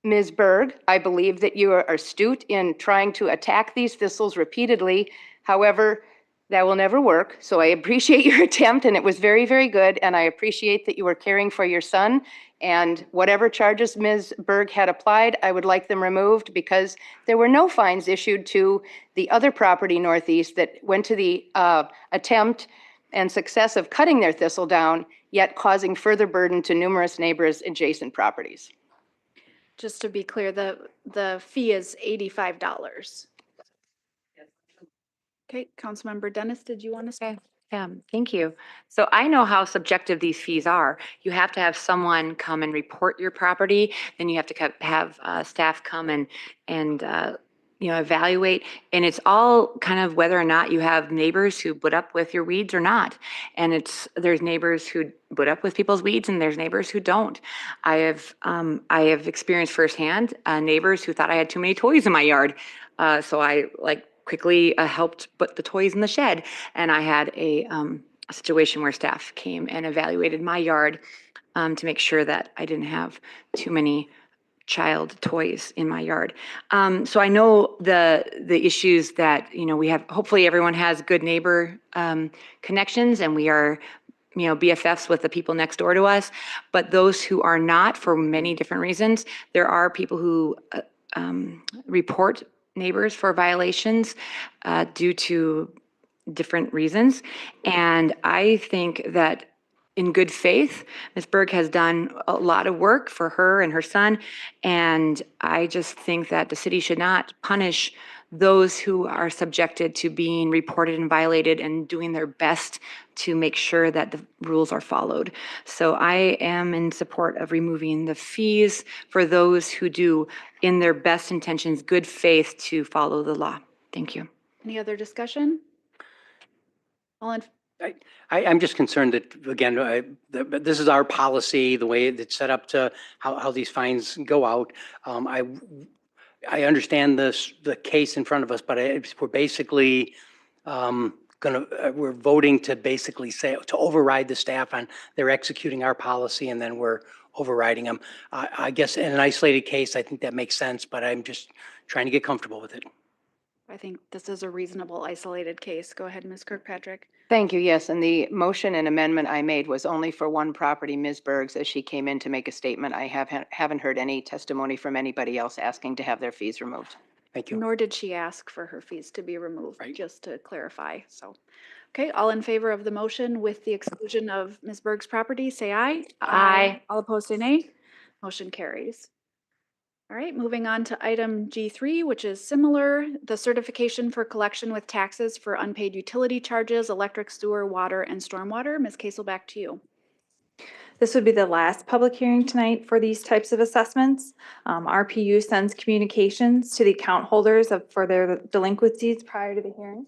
Ms. Berg, I believe that you are astute in trying to attack these thistles repeatedly. However, that will never work. So I appreciate your attempt, and it was very, very good. And I appreciate that you were caring for your son. And whatever charges Ms. Berg had applied, I would like them removed because there were no fines issued to the other property northeast that went to the attempt and success of cutting their thistle down, yet causing further burden to numerous neighbors adjacent properties. Just to be clear, the fee is $85. Okay, Councilmember Dennis, did you want to say? Thank you. So I know how subjective these fees are. You have to have someone come and report your property, then you have to have staff come and evaluate. And it's all kind of whether or not you have neighbors who put up with your weeds or not. And there's neighbors who put up with people's weeds and there's neighbors who don't. I have experienced firsthand neighbors who thought I had too many toys in my yard. So I quickly helped put the toys in the shed. And I had a situation where staff came and evaluated my yard to make sure that I didn't have too many child toys in my yard. So I know the issues that, we have. Hopefully everyone has good neighbor connections and we are BFFs with the people next door to us. But those who are not, for many different reasons, there are people who report neighbors for violations due to different reasons. And I think that in good faith, Ms. Berg has done a lot of work for her and her son. And I just think that the city should not punish those who are subjected to being reported and violated and doing their best to make sure that the rules are followed. So I am in support of removing the fees for those who do, in their best intentions, good faith to follow the law. Thank you. Any other discussion? I'm just concerned that, again, this is our policy, the way it's set up to how these fines go out. I understand the case in front of us, but we're basically we're voting to basically say, to override the staff on they're executing our policy and then we're overriding them. I guess in an isolated case, I think that makes sense, but I'm just trying to get comfortable with it. I think this is a reasonable isolated case. Go ahead, Ms. Kirkpatrick. Thank you. Yes, and the motion and amendment I made was only for one property, Ms. Berg's, as she came in to make a statement. I haven't heard any testimony from anybody else asking to have their fees removed. Thank you. Nor did she ask for her fees to be removed, just to clarify. So, okay, all in favor of the motion with the exclusion of Ms. Berg's property, say aye. Aye. All opposed, say nay. Motion carries. All right, moving on to item G3, which is similar, the certification for collection with taxes for unpaid utility charges, electric, sewer, water, and stormwater. Ms. Kaisel, back to you. This would be the last public hearing tonight for these types of assessments. RPU sends communications to the account holders for their delinquencies prior to the hearing.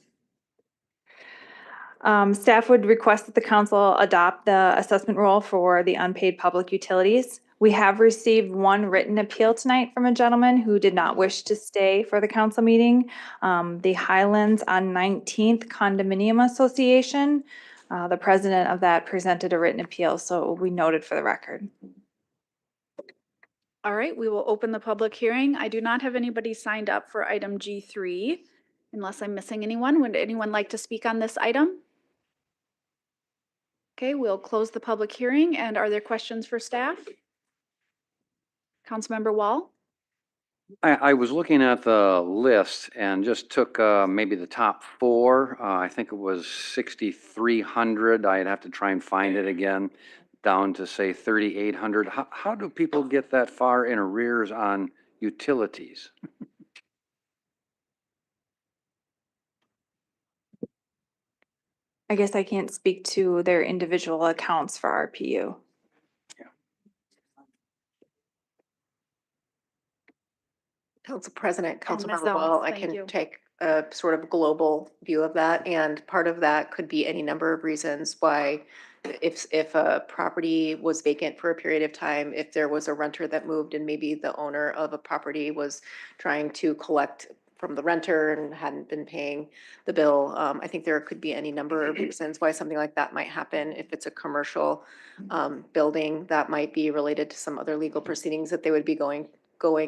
Staff would request that the council adopt the assessment rule for the unpaid public utilities. We have received one written appeal tonight from a gentleman who did not wish to stay for the council meeting. The Highlands on 19th Condominium Association, the president of that presented a written appeal, so it will be noted for the record. All right, we will open the public hearing. I do not have anybody signed up for item G3, unless I'm missing anyone. Would anyone like to speak on this item? Okay, we'll close the public hearing. And are there questions for staff? Councilmember Wall? I was looking at the list and just took maybe the top four. I think it was 6,300. I'd have to try and find it again, down to say 3,800. How do people get that far in arrears on utilities? I guess I can't speak to their individual accounts for RPU. Council President, Ms. Councilmember Ellis, Wall, I thank can you. take a sort of global view of that. And part of that could be any number of reasons why if a property was vacant for a period of time, if there was a renter that moved and maybe the owner of a property was trying to collect from the renter and hadn't been paying the bill. I think there could be any number of reasons why something like that might happen. If it's a commercial building, that might be related to some other legal proceedings that they would be going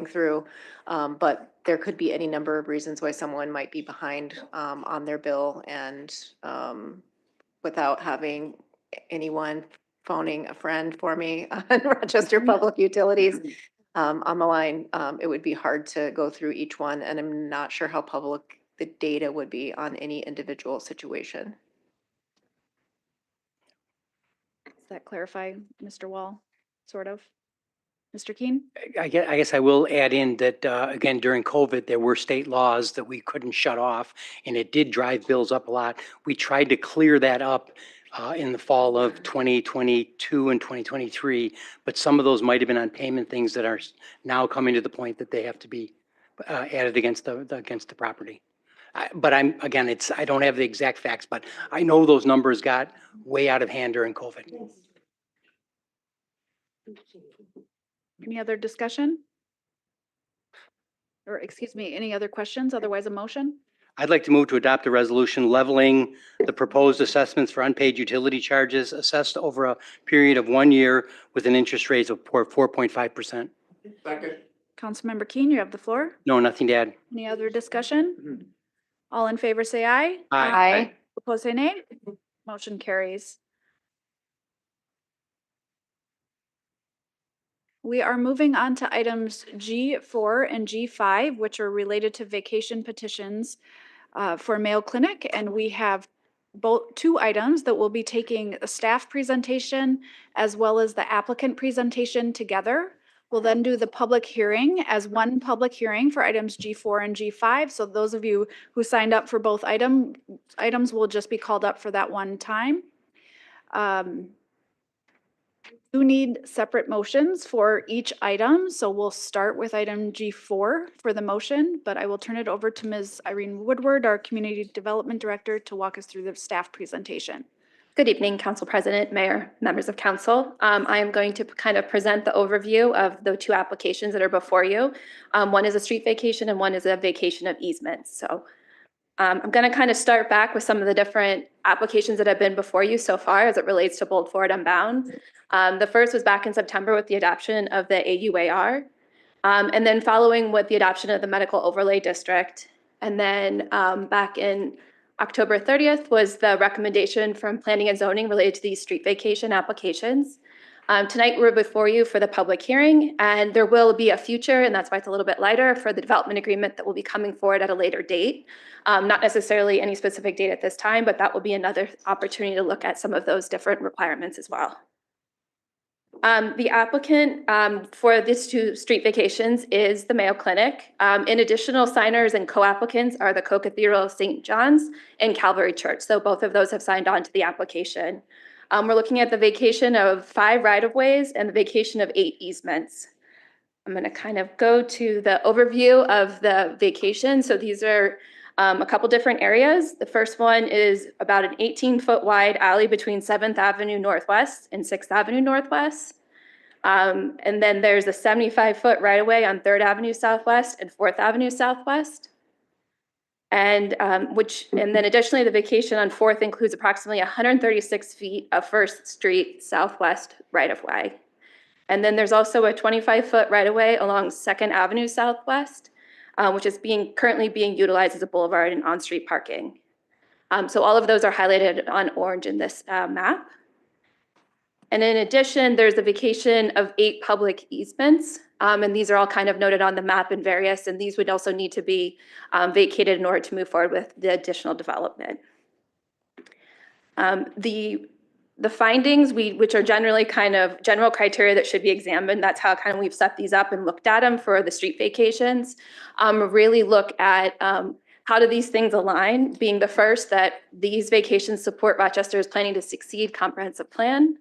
through. But there could be any number of reasons why someone might be behind on their bill and without having anyone phoning a friend for me on Rochester Public Utilities on the line, it would be hard to go through each one, and I'm not sure how public the data would be on any individual situation. Does that clarify, Mr. Wall, sort of? Mr. Keen? I guess I will add in that, again, during COVID, there were state laws that we couldn't shut off, and it did drive bills up a lot. We tried to clear that up in the fall of 2022 and 2023, but some of those might have been on payment things that are now coming to the point that they have to be added against the property. But I don't have the exact facts, but I know those numbers got way out of hand during COVID. Any other discussion? Or excuse me, any other questions? Otherwise a motion? I'd like to move to adopt a resolution leveling the proposed assessments for unpaid utility charges assessed over a period of 1 year with an interest rate of 4.5%. Second. Councilmember Keen, you have the floor. No, nothing to add. Any other discussion? All in favor say aye. Aye. Opposed say nay. Motion carries. We are moving on to items G4 and G5, which are related to vacation petitions for Mayo Clinic. And we have two items that will be taking a staff presentation as well as the applicant presentation together. We'll then do the public hearing as one public hearing for items G4 and G5. So those of you who signed up for both items will just be called up for that one time. You need separate motions for each item. So we'll start with item G4 for the motion, but I will turn it over to Ms. Irene Woodward, our Community Development Director, to walk us through the staff presentation. Good evening, Council President, Mayor, members of Council. I am going to kind of present the overview of the two applications that are before you. One is a street vacation and one is a vacation of easements. So I'm going to kind of start back with some of the different applications that have been before you so far as it relates to Bold Forward Unbound. The first was back in September with the adoption of the AUAR, and then following with the adoption of the Medical Overlay District. And then back in October 30th was the recommendation from Planning and Zoning related to these street vacation applications. Tonight we're before you for the public hearing, and there will be a future, and that's why it's a little bit lighter, for the development agreement that will be coming forward at a later date. Not necessarily any specific date at this time, but that will be another opportunity to look at some of those different requirements as well. The applicant for these two street vacations is the Mayo Clinic. In additional signers and co-applicants are the Co-Cathedral of St. John's and Calvary Church. So both of those have signed on to the application. We're looking at the vacation of 5 right-of-ways and the vacation of 8 easements. I'm going to kind of go to the overview of the vacation. So these are a couple different areas. The first one is about an 18-foot wide alley between 7th Avenue Northwest and 6th Avenue Northwest. And then there's a 75-foot right-of-way on 3rd Avenue Southwest and 4th Avenue Southwest. And then additionally, the vacation on 4th includes approximately 136 feet of 1st Street Southwest right-of-way. And then there's also a 25-foot right-of-way along 2nd Avenue Southwest, which is currently being utilized as a boulevard and on-street parking. So all of those are highlighted on orange in this map. And in addition, there's a vacation of 8 public easements, and these are all kind of noted on the map in various, and these would also need to be vacated in order to move forward with the additional development. The findings, which are generally kind of general criteria that should be examined, that's how kind of we've set these up and looked at them for the street vacations, really look at how do these things align, being the first that these vacations support Rochester's Planning to Succeed comprehensive plan,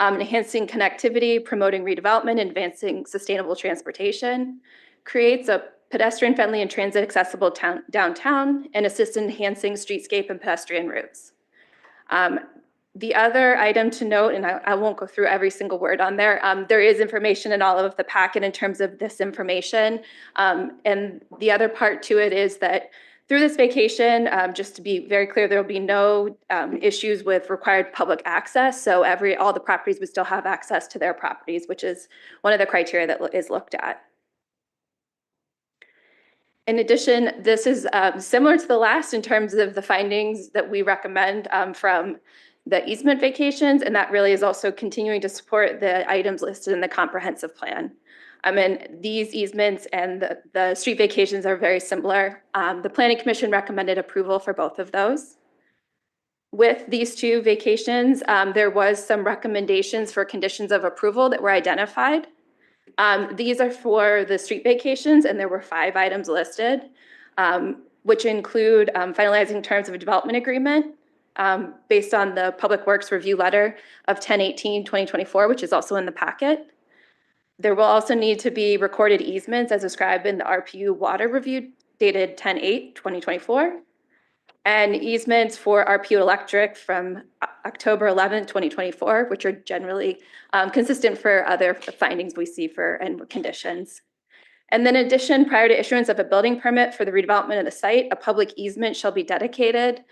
enhancing connectivity, promoting redevelopment, advancing sustainable transportation, creates a pedestrian-friendly and transit-accessible downtown, and assists in enhancing streetscape and pedestrian routes. The other item to note, and I won't go through every single word on there, there is information in all of the packet in terms of this information. And the other part to it is that through this vacation, just to be very clear, there will be no issues with required public access. So all the properties would still have access to their properties, which is one of the criteria that is looked at. In addition, this is similar to the last in terms of the findings that we recommend from the easement vacations, and that really is also continuing to support the items listed in the comprehensive plan. And these easements and the street vacations are very similar. The Planning Commission recommended approval for both of those. With these 2 vacations, there was some recommendations for conditions of approval that were identified. These are for the street vacations, and there were 5 items listed, which include finalizing terms of a development agreement based on the Public Works Review Letter of 10/18/2024, which is also in the packet. There will also need to be recorded easements as described in the RPU Water Review dated 10/8/2024, and easements for RPU Electric from October 11, 2024, which are generally consistent for other findings we see and conditions. And then in addition, prior to issuance of a building permit for the redevelopment of the site, a public easement shall be dedicated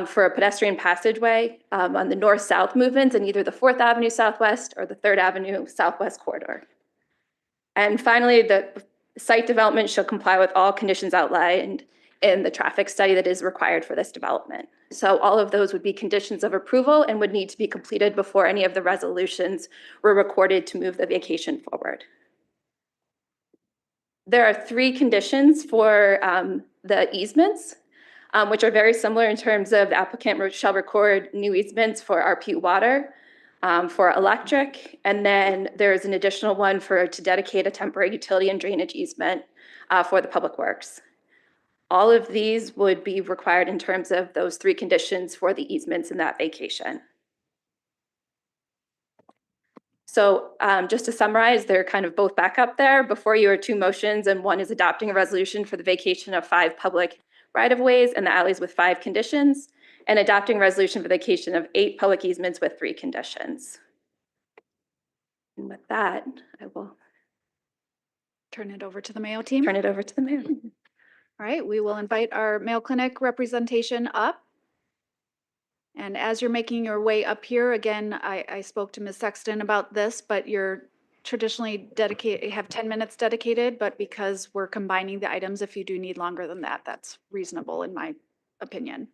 for a pedestrian passageway on the north-south movements in either the 4th Avenue Southwest or the 3rd Avenue Southwest corridor. And finally, the site development shall comply with all conditions outlined in the traffic study that is required for this development. So all of those would be conditions of approval and would need to be completed before any of the resolutions were recorded to move the vacation forward. There are 3 conditions for the easements, which are very similar in terms of the applicant shall record new easements for RPU water, for electric, and then there's an additional one to dedicate a temporary utility and drainage easement for the public works. All of these would be required in terms of those 3 conditions for the easements in that vacation. So just to summarize, they're kind of both back up there. Before you are 2 motions, and one is adopting a resolution for the vacation of 5 public right-of-ways and the alleys with 5 conditions, and adopting a resolution for the vacation of 8 public easements with 3 conditions. And with that, I will turn it over to the Mayo team. turn it over to the mayor. All right, we will invite our Mayo Clinic representation up. And as you're making your way up here, again, I spoke to Ms. Sexton about this, but you're traditionally have 10 minutes dedicated, but because we're combining the items, if you do need longer than that, that's reasonable in my opinion.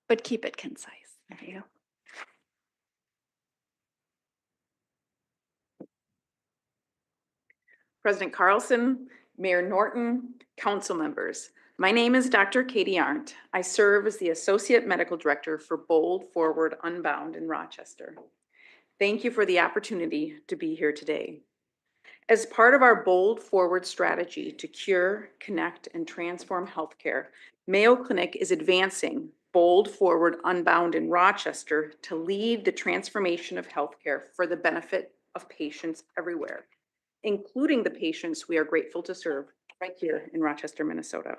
But keep it concise. There you go. President Carlson, Mayor Norton, council members. My name is Dr. Katie Arndt. I serve as the Associate Medical Director for Bold Forward Unbound in Rochester. Thank you for the opportunity to be here today. As part of our bold forward strategy to cure, connect, and transform healthcare, Mayo Clinic is advancing Bold Forward Unbound in Rochester to lead the transformation of healthcare for the benefit of patients everywhere, including the patients we are grateful to serve right here in Rochester, Minnesota.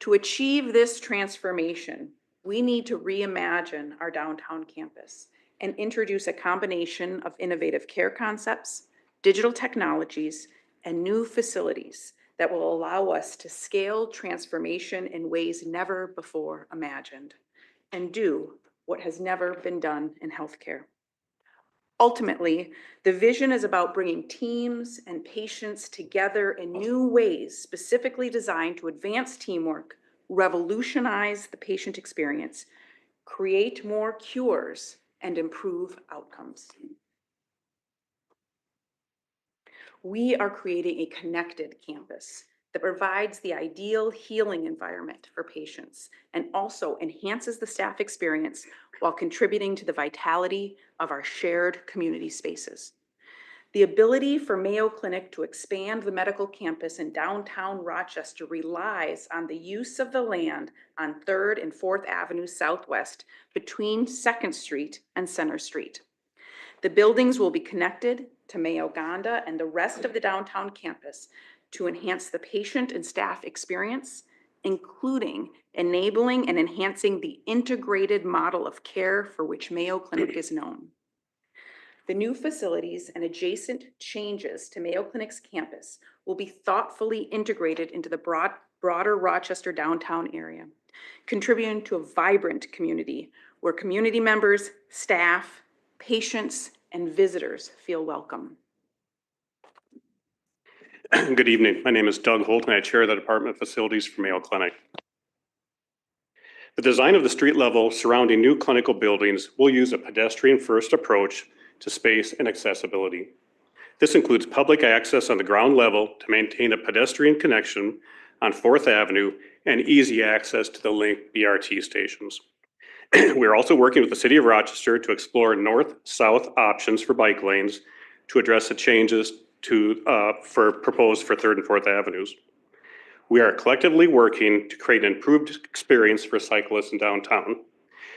To achieve this transformation, we need to reimagine our downtown campus and introduce a combination of innovative care concepts, digital technologies, and new facilities that will allow us to scale transformation in ways never before imagined and do what has never been done in healthcare. Ultimately, the vision is about bringing teams and patients together in new ways specifically designed to advance teamwork, revolutionize the patient experience, create more cures, and improve outcomes. We are creating a connected campus that provides the ideal healing environment for patients and also enhances the staff experience while contributing to the vitality of our shared community spaces. The ability for Mayo Clinic to expand the medical campus in downtown Rochester relies on the use of the land on 3rd and 4th Avenue Southwest between 2nd Street and Center Street. The buildings will be connected to Mayo Gonda and the rest of the downtown campus to enhance the patient and staff experience, including enabling and enhancing the integrated model of care for which Mayo Clinic is known. The new facilities and adjacent changes to Mayo Clinic's campus will be thoughtfully integrated into the broader Rochester downtown area, contributing to a vibrant community where community members, staff, patients, and visitors feel welcome. Good evening. My name is Doug Holt, and I chair the Department of Facilities for Mayo Clinic. The design of the street level surrounding new clinical buildings will use a pedestrian-first approach to space and accessibility. This includes public access on the ground level to maintain a pedestrian connection on 4th Avenue and easy access to the Link BRT stations. We're also working with the City of Rochester to explore north-south options for bike lanes to address the changes proposed for 3rd and 4th Avenues. We are collectively working to create an improved experience for cyclists in downtown.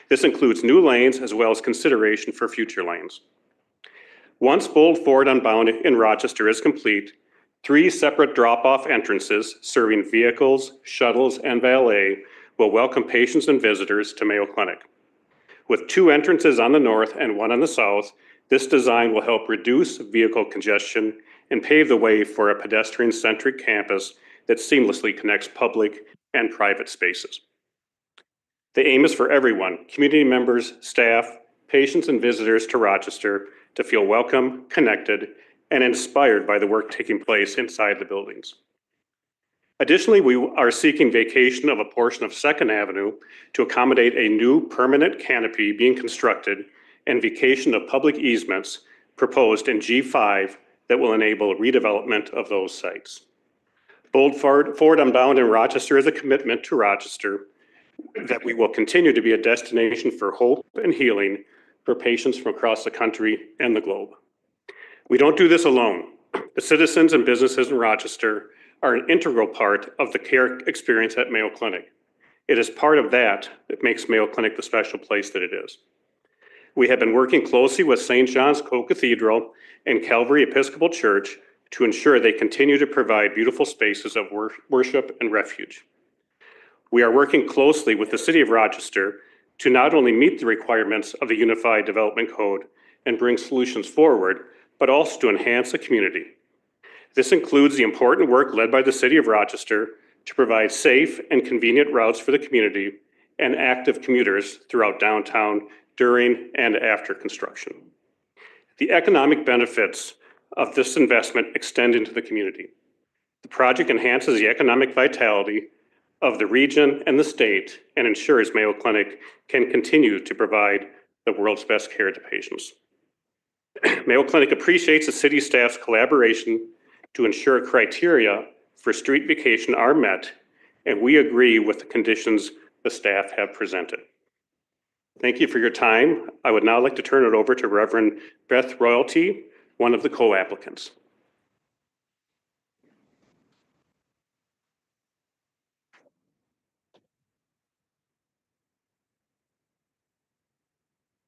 This includes new lanes as well as consideration for future lanes. Once Bold Forward Unbound in Rochester is complete, 3 separate drop-off entrances serving vehicles, shuttles, and valet will welcome patients and visitors to Mayo Clinic. With 2 entrances on the north and 1 on the south, this design will help reduce vehicle congestion and pave the way for a pedestrian-centric campus that seamlessly connects public and private spaces. The aim is for everyone, community members, staff, patients, and visitors to Rochester to feel welcome, connected, and inspired by the work taking place inside the buildings. Additionally, we are seeking vacation of a portion of 2nd Avenue to accommodate a new permanent canopy being constructed and vacation of public easements proposed in G5 that will enable redevelopment of those sites. Bold Forward Unbound in Rochester is a commitment to Rochester that we will continue to be a destination for hope and healing for patients from across the country and the globe. We don't do this alone. The citizens and businesses in Rochester are an integral part of the care experience at Mayo Clinic. It is part of that makes Mayo Clinic the special place that it is. We have been working closely with St. John's Co-Cathedral and Calvary Episcopal Church to ensure they continue to provide beautiful spaces of worship and refuge. We are working closely with the City of Rochester to not only meet the requirements of the Unified Development Code and bring solutions forward, but also to enhance the community. This includes the important work led by the City of Rochester to provide safe and convenient routes for the community and active commuters throughout downtown during and after construction. The economic benefits of this investment extend into the community. The project enhances the economic vitality of the region and the state and ensures Mayo Clinic can continue to provide the world's best care to patients. Mayo Clinic appreciates the city staff's collaboration to ensure criteria for street vacation are met, and we agree with the conditions the staff have presented. Thank you for your time. I would now like to turn it over to Reverend Beth Royalty, one of the co-applicants.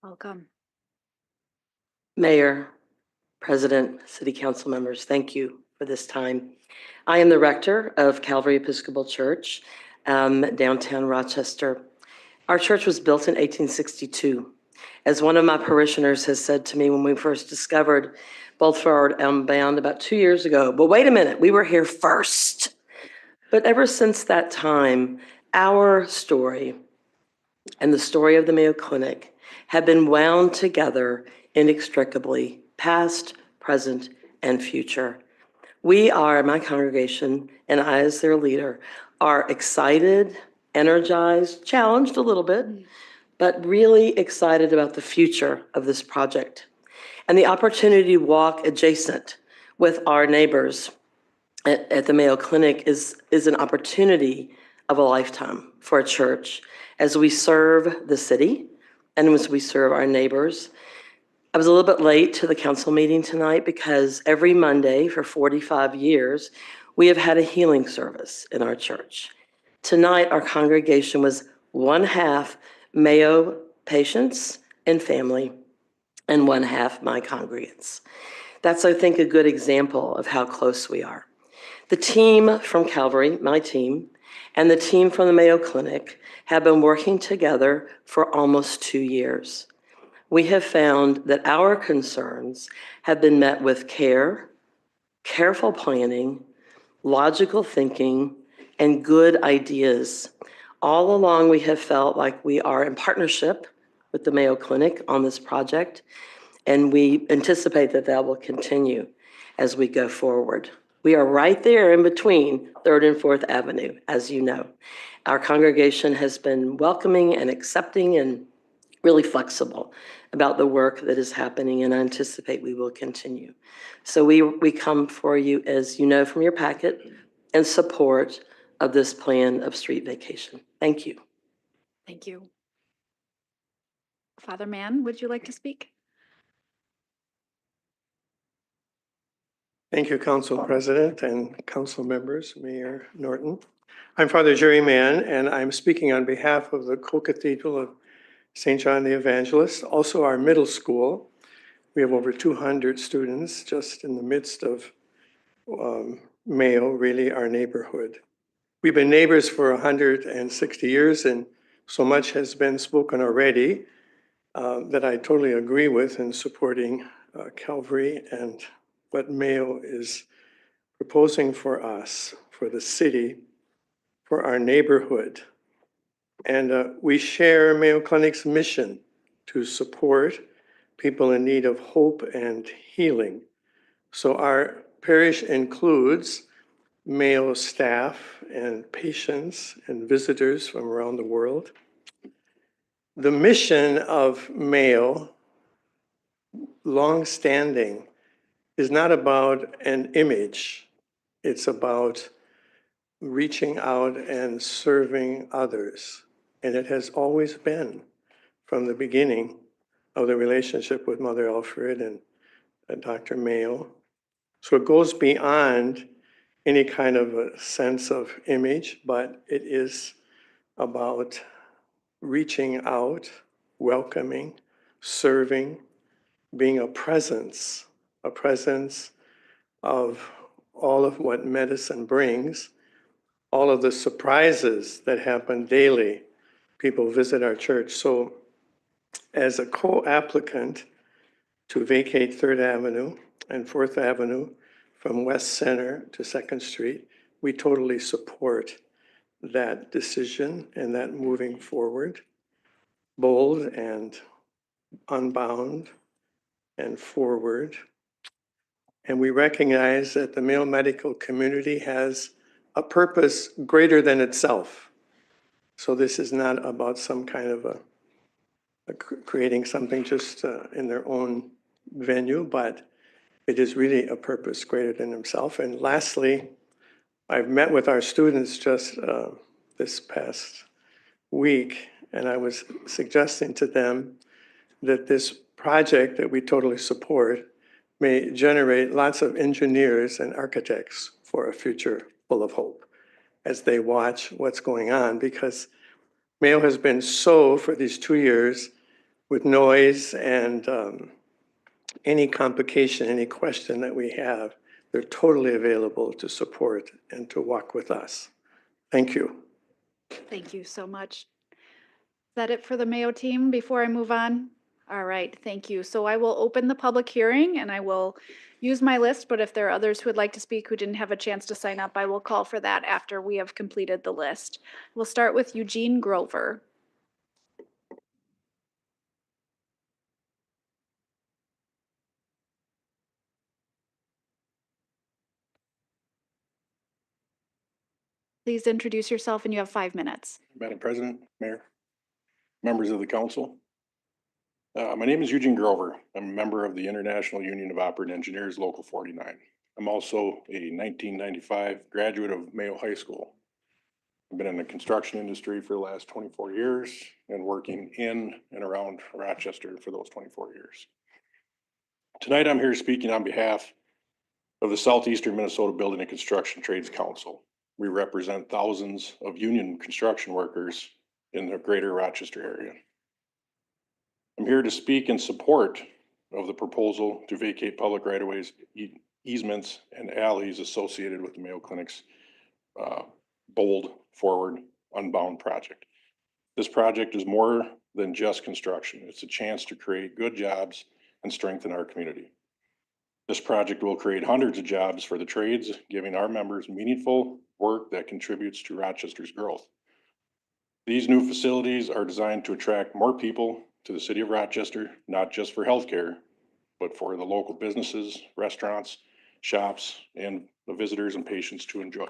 Welcome. Mayor, President, City Council members, thank you for this time. I am the rector of Calvary Episcopal Church, downtown Rochester. Our church was built in 1862. As one of my parishioners has said to me when we first discovered Bold Forward Bound about 2 years ago, but wait a minute, we were here first. But ever since that time, our story and the story of the Mayo Clinic have been wound together inextricably, past, present, and future. We are, my congregation, and I as their leader, are excited, energized, challenged a little bit, but really excited about the future of this project and the opportunity to walk adjacent with our neighbors at the Mayo Clinic is an opportunity of a lifetime for a church as we serve the city and as we serve our neighbors. I was a little bit late to the council meeting tonight because every Monday for 45 years, we have had a healing service in our church. Tonight, our congregation was 1/2 Mayo patients and family and 1/2 my congregants. That's, I think, a good example of how close we are. The team from Calvary, my team, and the team from the Mayo Clinic have been working together for almost 2 years. We have found that our concerns have been met with care, careful planning, logical thinking, and good ideas. All along, we have felt like we are in partnership with the Mayo Clinic on this project, and we anticipate that that will continue as we go forward. We are right there in between 3rd and 4th Avenue, as you know. Our congregation has been welcoming and accepting and really flexible about the work that is happening, and I anticipate we will continue. So we come for you, as you know from your packet, in support of this plan of street vacation. Thank you. Thank you. Father Mann, would you like to speak? Thank you, Council President and Council members, Mayor Norton. I'm Father Jerry Mann, and I'm speaking on behalf of the Co-Cathedral of St. John the Evangelist, also our middle school. We have over 200 students just in the midst of Mayo, really our neighborhood. We've been neighbors for 160 years, and so much has been spoken already that I totally agree with in supporting Calvary and what Mayo is proposing for us, for the city, for our neighborhood. And we share Mayo Clinic's mission to support people in need of hope and healing. So our parish includes Mayo staff and patients and visitors from around the world. The mission of Mayo, long-standing, is not about an image. It's about reaching out and serving others. And it has always been from the beginning of the relationship with Mother Alfred and Dr. Mayo. So it goes beyond any kind of a sense of image, but it is about reaching out, welcoming, serving, being a presence of all of what medicine brings, all of the surprises that happen daily. People visit our church. So as a co-applicant to vacate 3rd Avenue and 4th Avenue from West Center to 2nd Street, we totally support that decision and that moving forward, bold and unbound and forward. And we recognize that the Mayo medical community has a purpose greater than itself. So this is not about some kind of creating something just in their own venue, but it is really a purpose greater than himself. And lastly, I've met with our students just this past week, And I was suggesting to them that this project that we totally support may generate lots of engineers and architects for a future full of hope as they watch what's going on, because Mayo has been so for these 2 years with noise and any complication, any question that we have, they're totally available to support and to walk with us. Thank you. Thank you so much. Is that it for the Mayo team before I move on? All right, thank you. So I will open the public hearing and I will use my list, but if there are others who would like to speak who didn't have a chance to sign up, I will call for that after we have completed the list. We'll start with Eugene Grover. Please introduce yourself and you have 5 minutes. Madam President, Mayor, members of the council. My name is Eugene Grover. I'm a member of the International Union of Operating Engineers, Local 49. I'm also a 1995 graduate of Mayo High School. I've been in the construction industry for the last 24 years and working in and around Rochester for those 24 years. Tonight, I'm here speaking on behalf of the Southeastern Minnesota Building and Construction Trades Council. We represent thousands of union construction workers in the greater Rochester area. I'm here to speak in support of the proposal to vacate public right-of-ways, easements, and alleys associated with the Mayo Clinic's bold, forward, unbound project. This project is more than just construction. It's a chance to create good jobs and strengthen our community. This project will create hundreds of jobs for the trades, giving our members meaningful work that contributes to Rochester's growth. These new facilities are designed to attract more people to the city of Rochester, not just for healthcare, but for the local businesses, restaurants, shops, and the visitors and patients to enjoy.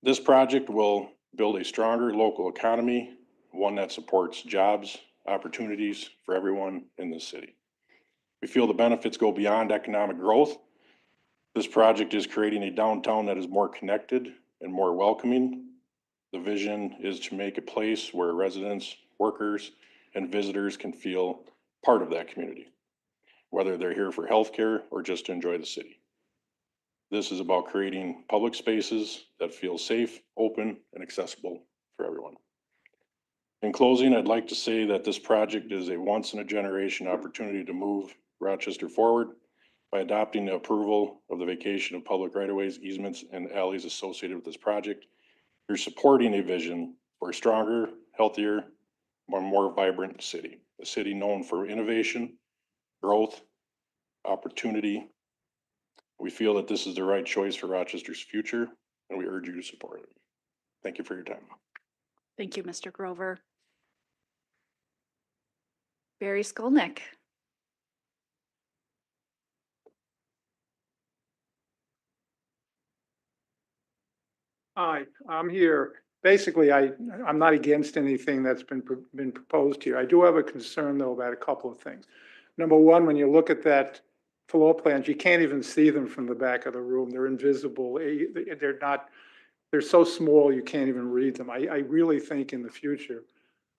This project will build a stronger local economy, one that supports jobs, opportunities for everyone in the city. We feel the benefits go beyond economic growth. This project is creating a downtown that is more connected and more welcoming. The vision is to make a place where residents, workers, and visitors can feel part of that community, whether they're here for healthcare or just to enjoy the city. This is about creating public spaces that feel safe, open, and accessible for everyone. In closing, I'd like to say that this project is a once-in-a-generation opportunity to move Rochester forward by adopting the approval of the vacation of public right-of-ways, easements, and alleys associated with this project. You're supporting a vision for a stronger, healthier, more vibrant city, a city known for innovation, growth, opportunity. We feel that this is the right choice for Rochester's future, and we urge you to support it. Thank you for your time. Thank you, Mr. Grover. Barry Skolnick. Hi, I'm here. Basically, I'm not against anything that's been proposed here. I do have a concern, though, about a couple of things. Number one, when you look at that floor plans, you can't even see them from the back of the room. They're invisible. They're so small you can't even read them. I really think in the future,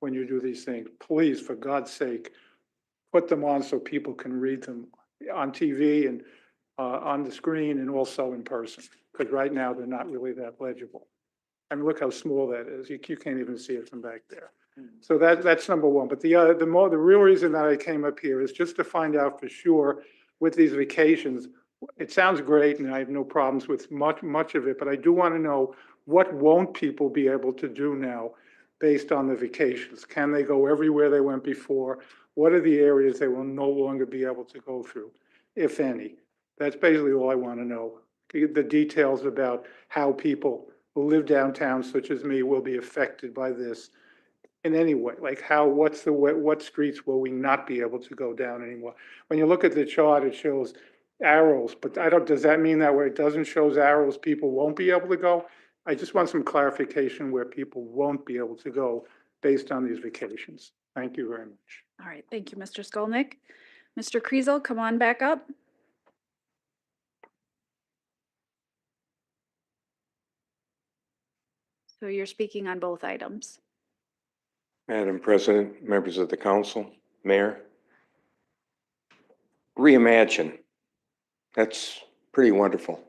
when you do these things, please, for God's sake, put them on so people can read them on TV and on the screen and also in person, because right now they're not really that legible. I mean, look how small that is. You can't even see it from back there. So that's number one. But the real reason that I came up here is just to find out for sure with these vacations. It sounds great, and I have no problems with much of it. But I do want to know, what won't people be able to do now based on the vacations? Can they go everywhere they went before? What are the areas they will no longer be able to go through, if any? That's basically all I want to know. The details about how people who live downtown, such as me, will be affected by this in any way. Like what streets will we not be able to go down anymore? When you look at the chart, it shows arrows, but does that mean that where it doesn't show arrows, people won't be able to go? I just want some clarification where people won't be able to go based on these vacations. Thank you very much. All right, thank you, Mr. Skolnick. Mr. Kriesel, come on back up. So you're speaking on both items. Madam President, members of the council, mayor. Reimagine. That's pretty wonderful.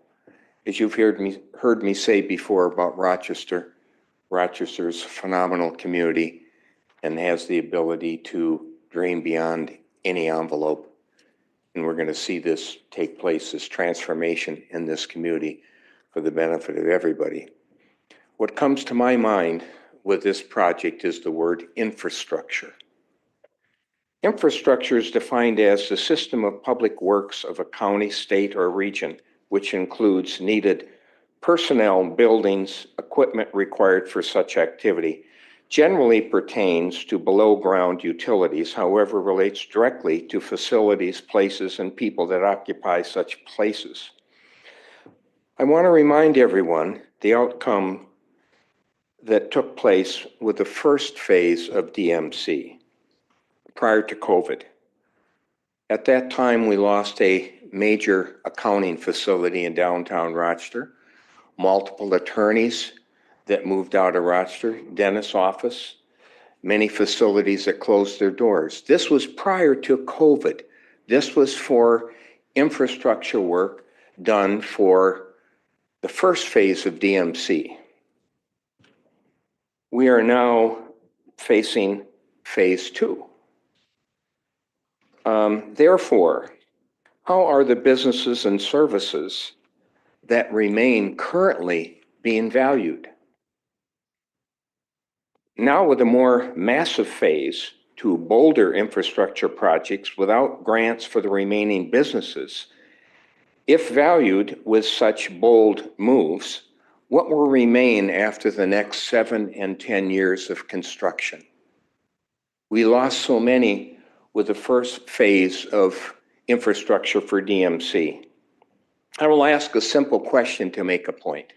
As you've heard me say before about Rochester, Rochester's a phenomenal community and has the ability to dream beyond any envelope. And we're going to see this take place, this transformation in this community for the benefit of everybody. What comes to my mind with this project is the word infrastructure. Infrastructure is defined as the system of public works of a county, state, or region, which includes needed personnel, buildings, equipment required for such activity. Generally pertains to below-ground utilities, however, relates directly to facilities, places, and people that occupy such places. I want to remind everyone the outcome that took place with the first phase of DMC prior to COVID. At that time, we lost a major accounting facility in downtown Rochester, multiple attorneys that moved out of Rochester, dentist's office, many facilities that closed their doors. This was prior to COVID. This was for infrastructure work done for the first phase of DMC. We are now facing phase two. Therefore, how are the businesses and services that remain currently being valued? Now with a more massive phase to bolder infrastructure projects without grants for the remaining businesses, if valued with such bold moves, what will remain after the next 7 and 10 years of construction? We lost so many with the first phase of infrastructure for DMC. I will ask a simple question to make a point.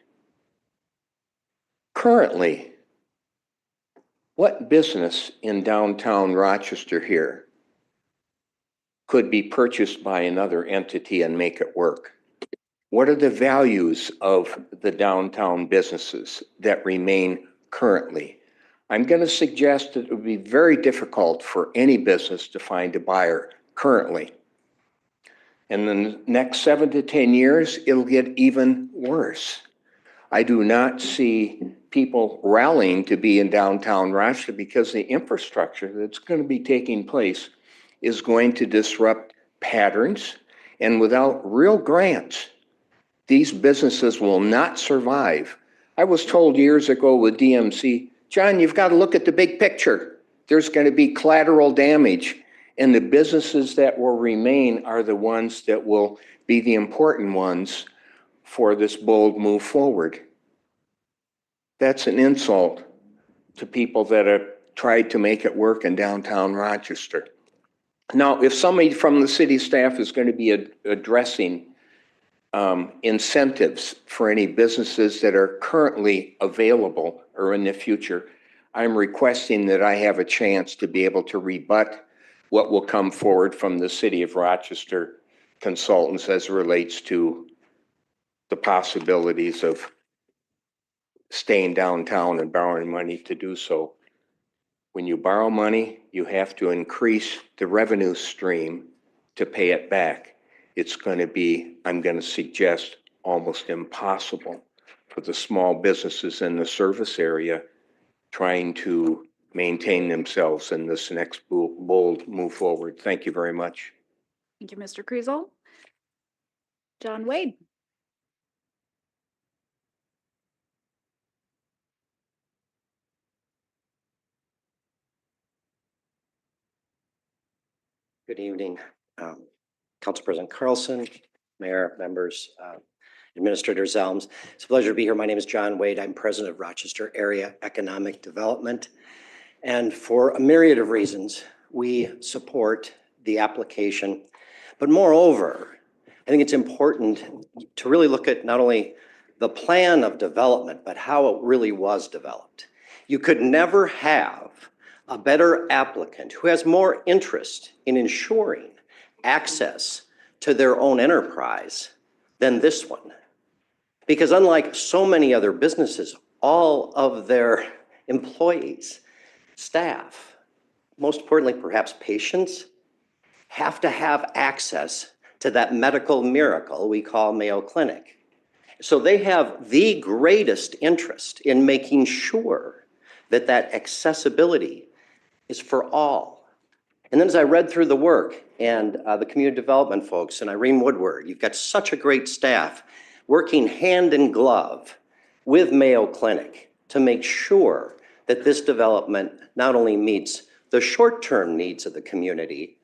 Currently, what business in downtown Rochester here could be purchased by another entity and make it work? What are the values of the downtown businesses that remain currently? I'm going to suggest that it would be very difficult for any business to find a buyer currently. In the next 7 to 10 years, it'll get even worse. I do not see people rallying to be in downtown Rochester because the infrastructure that's going to be taking place is going to disrupt patterns, and without real grants, these businesses will not survive. I was told years ago with DMC, John, you've got to look at the big picture. There's going to be collateral damage, and the businesses that will remain are the ones that will be the important ones for this bold move forward. That's an insult to people that have tried to make it work in downtown Rochester. Now, if somebody from the city staff is going to be addressing incentives for any businesses that are currently available or in the future, I'm requesting that I have a chance to be able to rebut what will come forward from the City of Rochester consultants as it relates to the possibilities of staying downtown and borrowing money to do so. When you borrow money, you have to increase the revenue stream to pay it back. It's going to be, I'm going to suggest, almost impossible for the small businesses in the service area trying to maintain themselves in this next bold move forward. Thank you very much. Thank you, Mr. Kriesel. John Wade. Good evening, Council President Carlson, Mayor, members, Administrator Zelms. It's a pleasure to be here. My name is John Wade. I'm President of Rochester Area Economic Development. And for a myriad of reasons, we support the application. But moreover, I think it's important to really look at not only the plan of development, but how it really was developed. You could never have a better applicant who has more interest in ensuring access to their own enterprise than this one. Because unlike so many other businesses, all of their employees staff, most importantly, perhaps patients, have to have access to that medical miracle we call Mayo Clinic. So they have the greatest interest in making sure that that accessibility is for all. And then as I read through the work and the community development folks and Irene Woodward, you've got such a great staff working hand in glove with Mayo Clinic to make sure that this development not only meets the short-term needs of the community,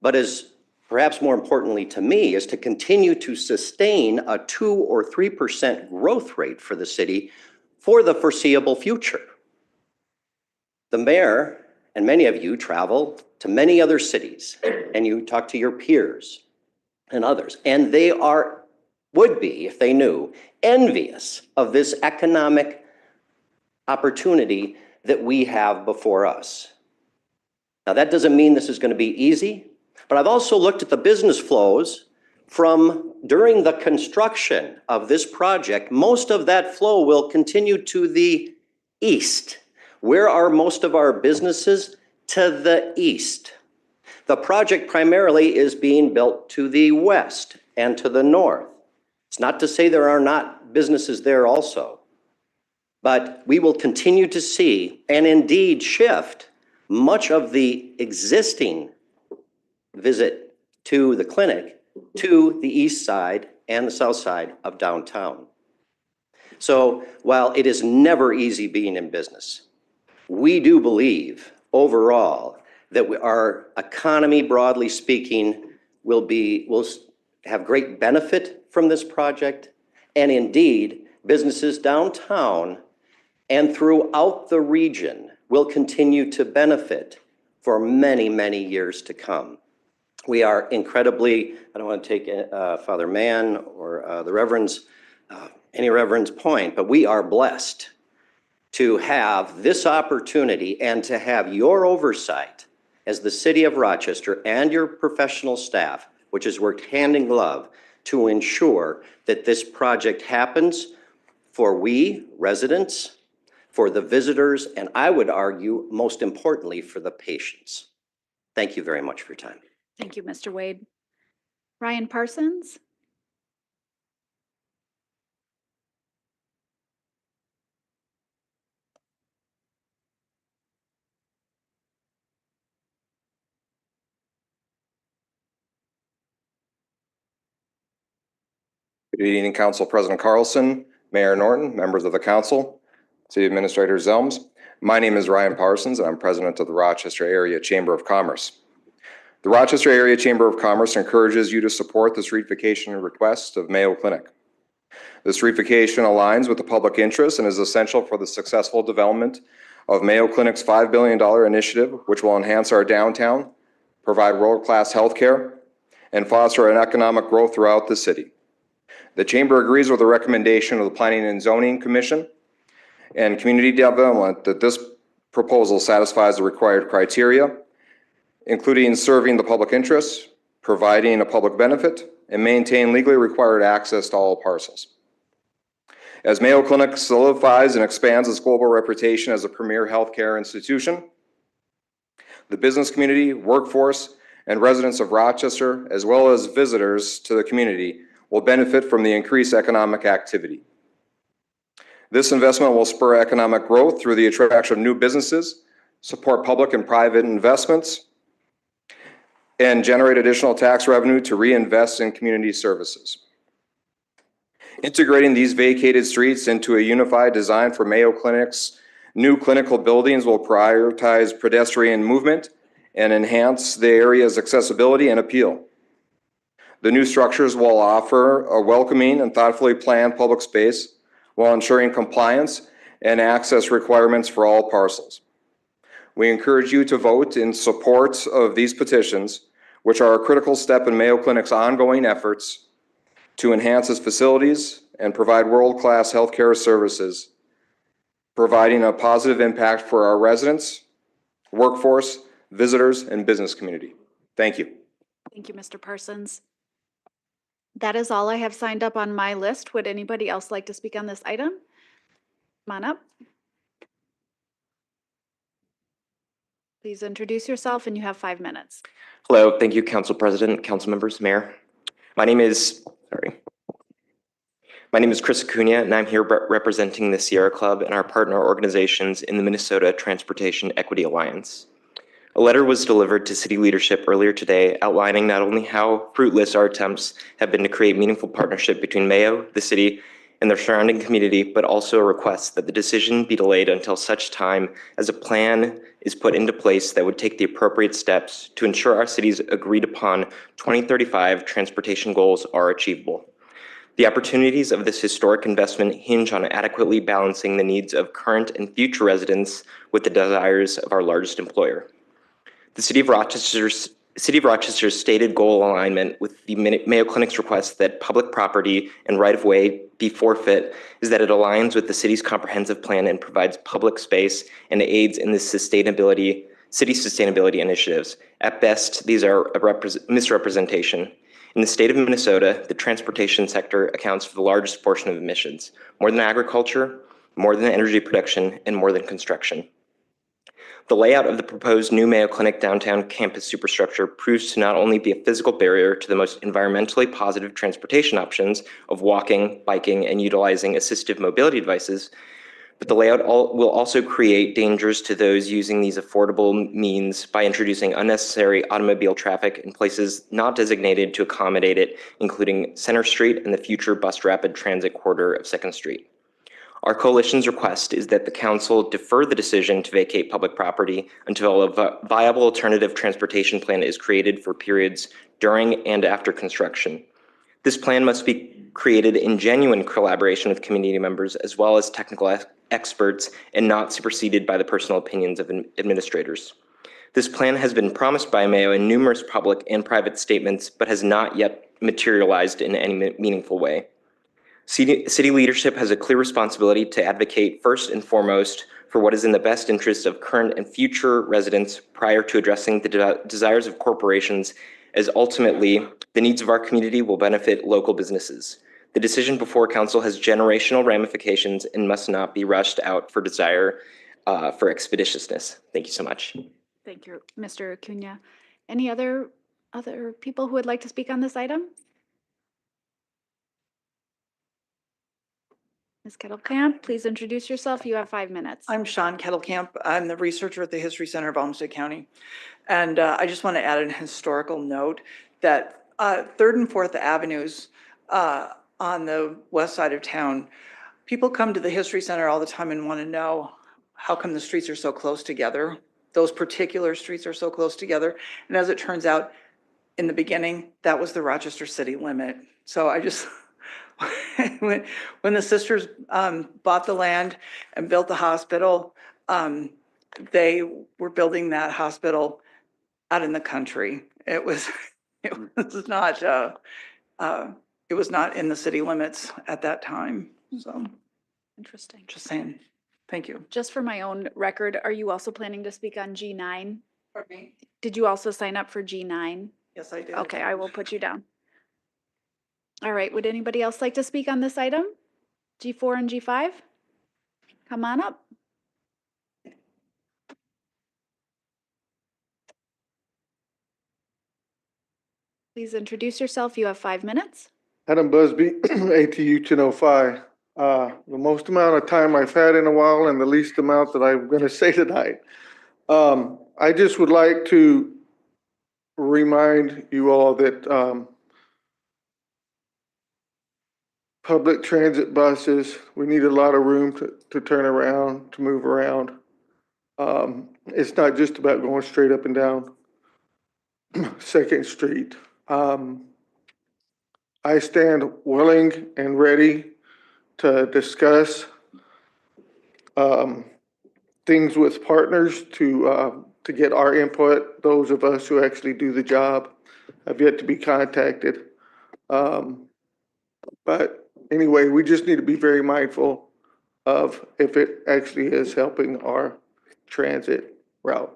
but is perhaps more importantly to me, is to continue to sustain a 2 or 3% growth rate for the city for the foreseeable future. The mayor and many of you travel to many other cities and you talk to your peers and others, and they would be, if they knew, envious of this economic opportunity that we have before us. Now, that doesn't mean this is going to be easy, but I've also looked at the business flows from during the construction of this project. Most of that flow will continue to the east. Where are most of our businesses? To the east. The project primarily is being built to the west and to the north. It's not to say there are not businesses there also, but we will continue to see and indeed shift much of the existing visit to the clinic to the east side and the south side of downtown. So while it is never easy being in business, we do believe overall that our economy, broadly speaking, will have great benefit from this project, and indeed businesses downtown and throughout the region will continue to benefit for many, many years to come. We are incredibly, I don't want to take Father Mann or the Reverend's, any Reverend's point, but we are blessed to have this opportunity and to have your oversight as the City of Rochester and your professional staff, which has worked hand in glove to ensure that this project happens for we, residents, for the visitors, and I would argue, most importantly, for the patients. Thank you very much for your time. Thank you, Mr. Wade. Ryan Parsons? Good evening, Council President Carlson, Mayor Norton, members of the council, City Administrator Zelms. My name is Ryan Parsons, and I'm president of the Rochester Area Chamber of Commerce. The Rochester Area Chamber of Commerce encourages you to support the streetification request of Mayo Clinic. The streetification aligns with the public interest and is essential for the successful development of Mayo Clinic's $5 billion initiative, which will enhance our downtown, provide world-class healthcare, and foster an economic growth throughout the city. The Chamber agrees with the recommendation of the Planning and Zoning Commission and Community Development that this proposal satisfies the required criteria, including serving the public interest, providing a public benefit, and maintain legally required access to all parcels. As Mayo Clinic solidifies and expands its global reputation as a premier healthcare institution, the business community, workforce, and residents of Rochester, as well as visitors to the community, will benefit from the increased economic activity. This investment will spur economic growth through the attraction of new businesses, support public and private investments, and generate additional tax revenue to reinvest in community services. Integrating these vacated streets into a unified design for Mayo Clinic's new clinical buildings will prioritize pedestrian movement and enhance the area's accessibility and appeal. The new structures will offer a welcoming and thoughtfully planned public space while ensuring compliance and access requirements for all parcels. We encourage you to vote in support of these petitions, which are a critical step in Mayo Clinic's ongoing efforts to enhance its facilities and provide world-class healthcare services, providing a positive impact for our residents, workforce, visitors, and business community. Thank you. Thank you, Mr. Parsons. That is all I have signed up on my list. Would anybody else like to speak on this item? Come on up. Please introduce yourself and you have 5 minutes. Hello, thank you, Council President, Council members, Mayor. My name is Chris Acuna, and I'm here representing the Sierra Club and our partner organizations in the Minnesota Transportation Equity Alliance. A letter was delivered to city leadership earlier today outlining not only how fruitless our attempts have been to create meaningful partnership between Mayo, the city, and their surrounding community, but also a request that the decision be delayed until such time as a plan is put into place that would take the appropriate steps to ensure our city's agreed upon 2035 transportation goals are achievable. The opportunities of this historic investment hinge on adequately balancing the needs of current and future residents with the desires of our largest employer. The City of Rochester's stated goal alignment with the Mayo Clinic's request that public property and right-of-way be forfeit is that it aligns with the city's comprehensive plan and provides public space and aids in the city sustainability initiatives. At best, these are a misrepresentation. In the state of Minnesota, the transportation sector accounts for the largest portion of emissions, more than agriculture, more than energy production, and more than construction. The layout of the proposed new Mayo Clinic downtown campus superstructure proves to not only be a physical barrier to the most environmentally positive transportation options of walking, biking, and utilizing assistive mobility devices, but the layout will also create dangers to those using these affordable means by introducing unnecessary automobile traffic in places not designated to accommodate it, including Center Street and the future bus rapid transit corridor of 2nd Street. Our coalition's request is that the council defer the decision to vacate public property until a viable alternative transportation plan is created for periods during and after construction. This plan must be created in genuine collaboration with community members as well as technical experts and not superseded by the personal opinions of administrators. This plan has been promised by Mayo in numerous public and private statements, but has not yet materialized in any meaningful way. City leadership has a clear responsibility to advocate first and foremost for what is in the best interest of current and future residents prior to addressing the desires of corporations, as ultimately the needs of our community will benefit local businesses. The decision before council has generational ramifications and must not be rushed out for desire for expeditiousness. Thank you so much. Thank you, Mr. Acuna. Any other people who would like to speak on this item? Ms. Kettlecamp, please introduce yourself. You have 5 minutes. I'm Sean Kettlecamp. I'm the researcher at the History Center of Olmsted County. And I just want to add an historical note that 3rd and 4th Avenues on the west side of town, people come to the History Center all the time and want to know how come the streets are so close together. Those particular streets are so close together. And as it turns out, in the beginning, that was the Rochester city limit. So I just... when the sisters bought the land and built the hospital, they were building that hospital out in the country. It was not in the city limits at that time. So interesting. Just saying. Thank you. Just for my own record, are you also planning to speak on G9? Pardon me? Did you also sign up for G9? Yes, I did. Okay, I will put you down. All right, would anybody else like to speak on this item? G4 and G5? Come on up. Please introduce yourself. You have 5 minutes. Adam Busby, ATU 1005. The most amount of time I've had in a while and the least amount that I'm going to say tonight. I just would like to remind you all that public transit buses, we need a lot of room to turn around, to move around. It's not just about going straight up and down 2nd Street. I stand willing and ready to discuss things with partners to get our input. Those of us who actually do the job have yet to be contacted. But anyway, we just need to be very mindful of if it actually is helping our transit route.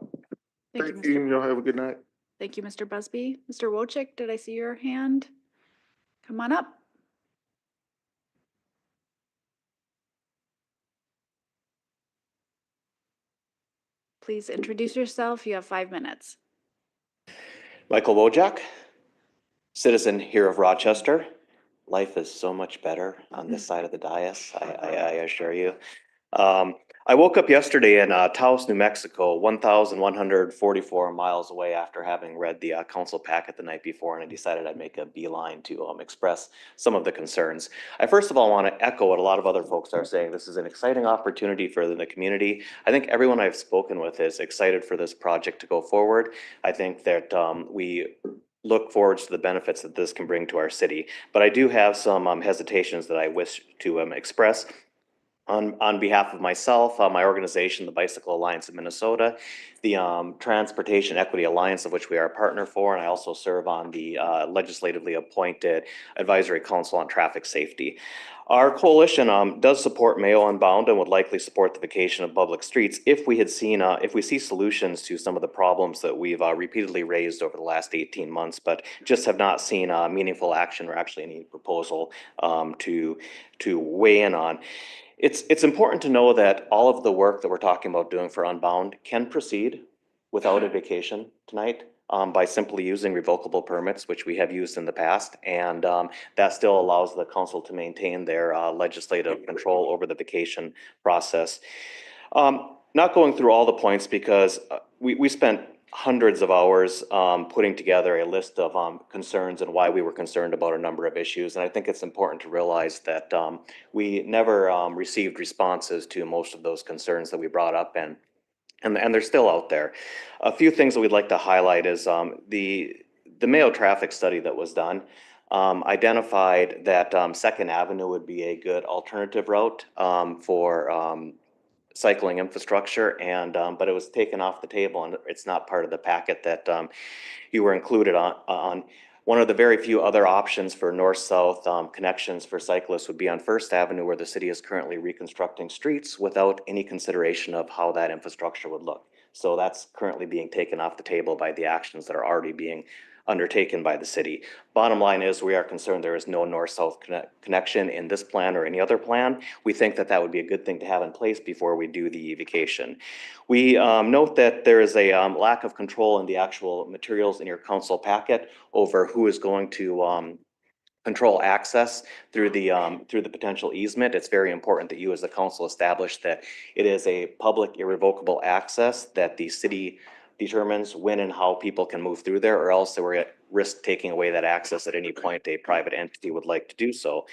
Thank you, and y'all have a good night. Thank you, Mr. Busby. Mr. Wojcik, did I see your hand? Come on up. please introduce yourself. You have 5 minutes. Michael Wojak, citizen here of Rochester. Life is so much better on this side of the dais, I assure you. I woke up yesterday in Taos, New Mexico, 1,144 miles away after having read the council packet the night before, and I decided I'd make a beeline to express some of the concerns. I first of all want to echo what a lot of other folks are saying. This is an exciting opportunity for the community. I think everyone I've spoken with is excited for this project to go forward. I think that we look forward to the benefits that this can bring to our city. But I do have some hesitations that I wish to express. On behalf of myself, my organization, the Bicycle Alliance of Minnesota, the Transportation Equity Alliance, of which we are a partner for, and I also serve on the legislatively appointed Advisory Council on Traffic Safety. Our coalition does support Mayo Unbound and would likely support the vacation of public streets if we had seen, if we see solutions to some of the problems that we've repeatedly raised over the last 18 months, but just have not seen meaningful action or actually any proposal to weigh in on. It's important to know that all of the work that we're talking about doing for Unbound can proceed without a vacation tonight by simply using revocable permits, which we have used in the past. And that still allows the council to maintain their legislative control over the vacation process. Not going through all the points because we spent hundreds of hours putting together a list of concerns and why we were concerned about a number of issues. And I think it's important to realize that we never received responses to most of those concerns that we brought up, and they're still out there. A few things that we'd like to highlight is the Mayo traffic study that was done identified that 2nd Avenue would be a good alternative route for cycling infrastructure, and but it was taken off the table, and it's not part of the packet that you were included on. One of the very few other options for north-south connections for cyclists would be on 1st Avenue, where the city is currently reconstructing streets without any consideration of how that infrastructure would look. So that's currently being taken off the table by the actions that are already being undertaken by the city. Bottom line is, we are concerned there is no north-south connection in this plan or any other plan. We think that that would be a good thing to have in place before we do the vacation. We note that there is a lack of control in the actual materials in your council packet over who is going to control access through the potential easement. It's very important that you as the council establish that it is a public irrevocable access, that the city determines when and how people can move through there, or else we're at risk taking away that access at any point a private entity would like to do so.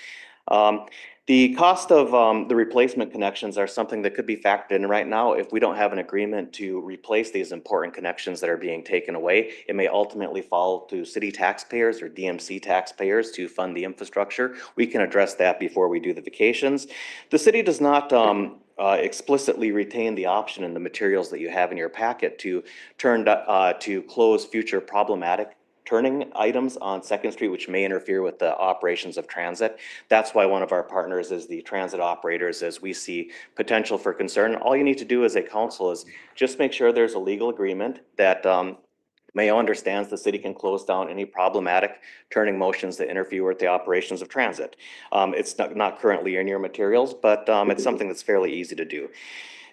The cost of the replacement connections are something that could be factored in right now. If we don't have an agreement to replace these important connections that are being taken away, it may ultimately fall to city taxpayers or DMC taxpayers to fund the infrastructure. We can address that before we do the vacations. The city does not explicitly retain the option in the materials that you have in your packet to to close future problematic turning items on 2nd Street, which may interfere with the operations of transit. That's why one of our partners is the transit operators, as we see potential for concern. All you need to do as a council is just make sure there's a legal agreement that Mayo understands the city can close down any problematic turning motions that interfere with the operations of transit. It's not currently in your materials, but it's something that's fairly easy to do.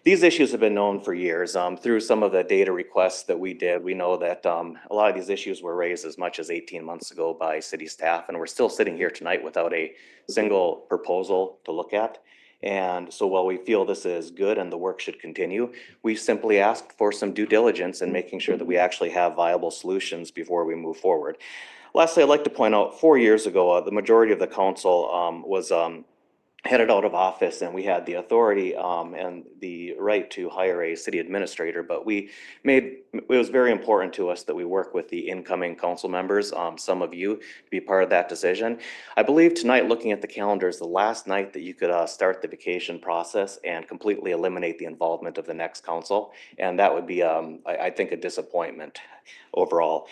These issues have been known for years. Through some of the data requests that we did, we know that a lot of these issues were raised as much as 18 months ago by city staff, and we're still sitting here tonight without a single proposal to look at. And so while we feel this is good and the work should continue, we simply asked for some due diligence in making sure that we actually have viable solutions before we move forward. Lastly, I'd like to point out 4 years ago, the majority of the council was headed out of office, and we had the authority and the right to hire a city administrator, but it was very important to us that we work with the incoming council members, some of you, to be part of that decision. I believe tonight, looking at the calendar, is the last night that you could start the vacation process and completely eliminate the involvement of the next council, and that would be, I think, a disappointment overall.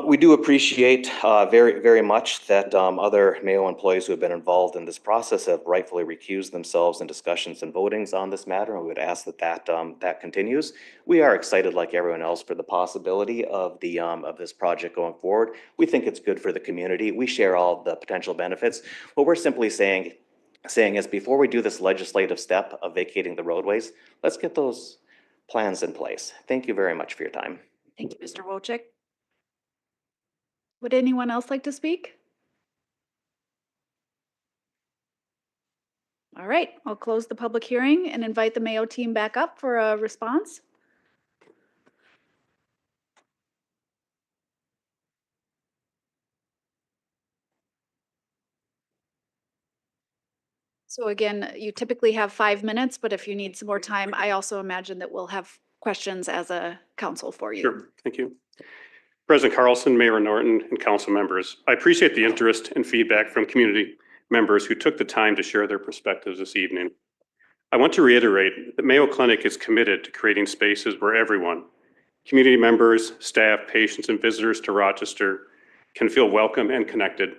We do appreciate very, very much that other Mayo employees who have been involved in this process have rightfully recused themselves in discussions and votings on this matter, and we would ask that that continues. We are excited, like everyone else, for the possibility of this project going forward. We think it's good for the community. We share all the potential benefits. What we're simply saying is, before we do this legislative step of vacating the roadways, let's get those plans in place. Thank you very much for your time. Thank you, Mr. Wojcik. Would anyone else like to speak? All right, I'll close the public hearing and invite the Mayo team back up for a response. So again, you typically have 5 minutes, but if you need some more time, I also imagine that we'll have questions as a council for you. Sure, thank you. President Carlson, Mayor Norton, and council members, I appreciate the interest and feedback from community members who took the time to share their perspectives this evening. I want to reiterate that Mayo Clinic is committed to creating spaces where everyone, community members, staff, patients, and visitors to Rochester can feel welcome and connected,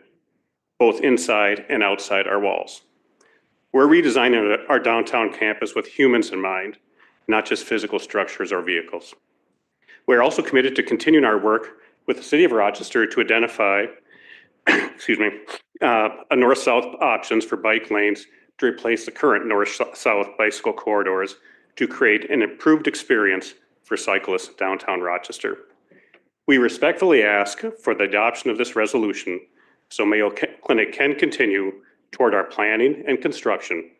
both inside and outside our walls. We're redesigning our downtown campus with humans in mind, not just physical structures or vehicles. We're also committed to continuing our work with the City of Rochester to identify, north-south options for bike lanes to replace the current north-south bicycle corridors to create an improved experience for cyclists in downtown Rochester. We respectfully ask for the adoption of this resolution so Mayo Clinic can continue toward our planning and construction,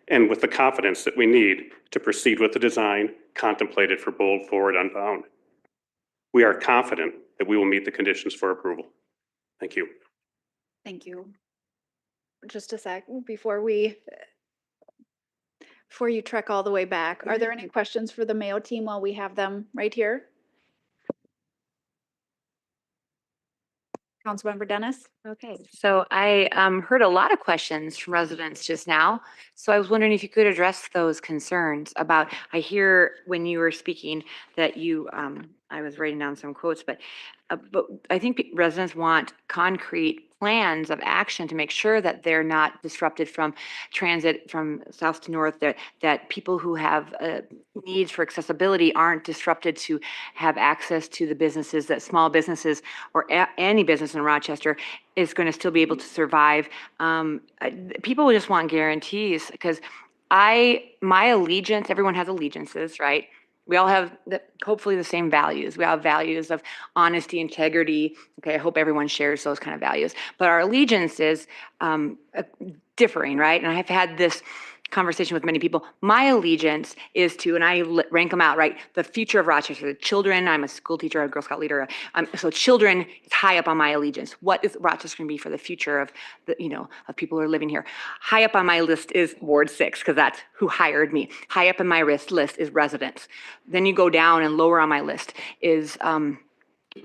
and with the confidence that we need to proceed with the design contemplated for Bold Forward Unbound. We are confident that we will meet the conditions for approval. Thank you. Thank you. Just a sec before you trek all the way back. Are there any questions for the Mayo team while we have them right here? Councilmember Dennis? Okay, so I heard a lot of questions from residents just now. So I was wondering if you could address those concerns about, I hear when you were speaking that you, I was writing down some quotes, but I think residents want concrete plans of action to make sure that they're not disrupted from transit from south to north, that people who have needs for accessibility aren't disrupted to have access to the businesses, that small businesses or any business in Rochester is going to still be able to survive. People just want guarantees because my allegiance, everyone has allegiances, right? We all have hopefully the same values. We have values of honesty, integrity. Okay, I hope everyone shares those kind of values. But our allegiance is differing, right? And I've had this conversation with many people. My allegiance is to, and I rank them out, right? The future of Rochester, the children. I'm a school teacher, a Girl Scout leader. So children is high up on my allegiance. What is Rochester going to be for the future of of people who are living here? High up on my list is Ward 6 because that's who hired me. High up on my list is residents. Then you go down and lower on my list is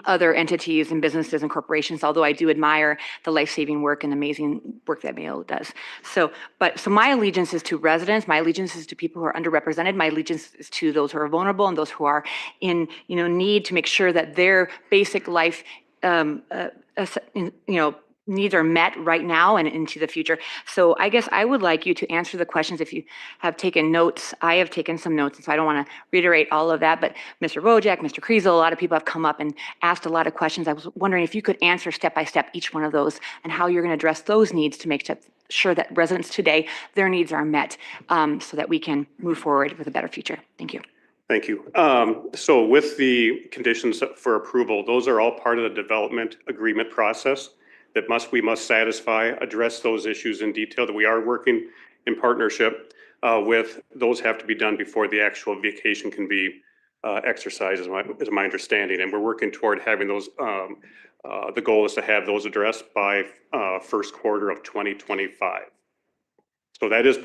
other entities and businesses and corporations, although I do admire the life-saving work and amazing work that Mayo does. So my allegiance is to residents, my allegiance is to people who are underrepresented, my allegiance is to those who are vulnerable and those who are in need to make sure that their basic life needs are met right now and into the future. So I guess I would like you to answer the questions if you have taken notes. I have taken some notes, and so I don't want to reiterate all of that, but Mr. Wojcik, Mr. Kriesel, a lot of people have come up and asked a lot of questions. I was wondering if you could answer step by step each one of those and how you're going to address those needs to make sure that residents today, their needs are met so that we can move forward with a better future. Thank you. Thank you. So with the conditions for approval, those are all part of the development agreement process that we must satisfy, address those issues in detail that we are working in partnership with. Those have to be done before the actual vacation can be exercised, is my understanding. And we're working toward having those, the goal is to have those addressed by first quarter of 2025. So that is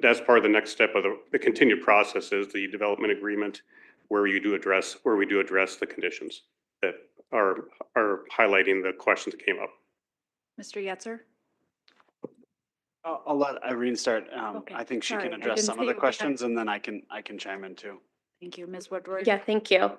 that's part of the next step of the continued process is the development agreement where we do address the conditions that are highlighting the questions that came up. Mr. Yetzer? I'll let Irene start. Okay. I think she Sorry, can I address didn't some see of the you. questions and then I can chime in too. Thank you. Ms. Woodward? Yeah, thank you.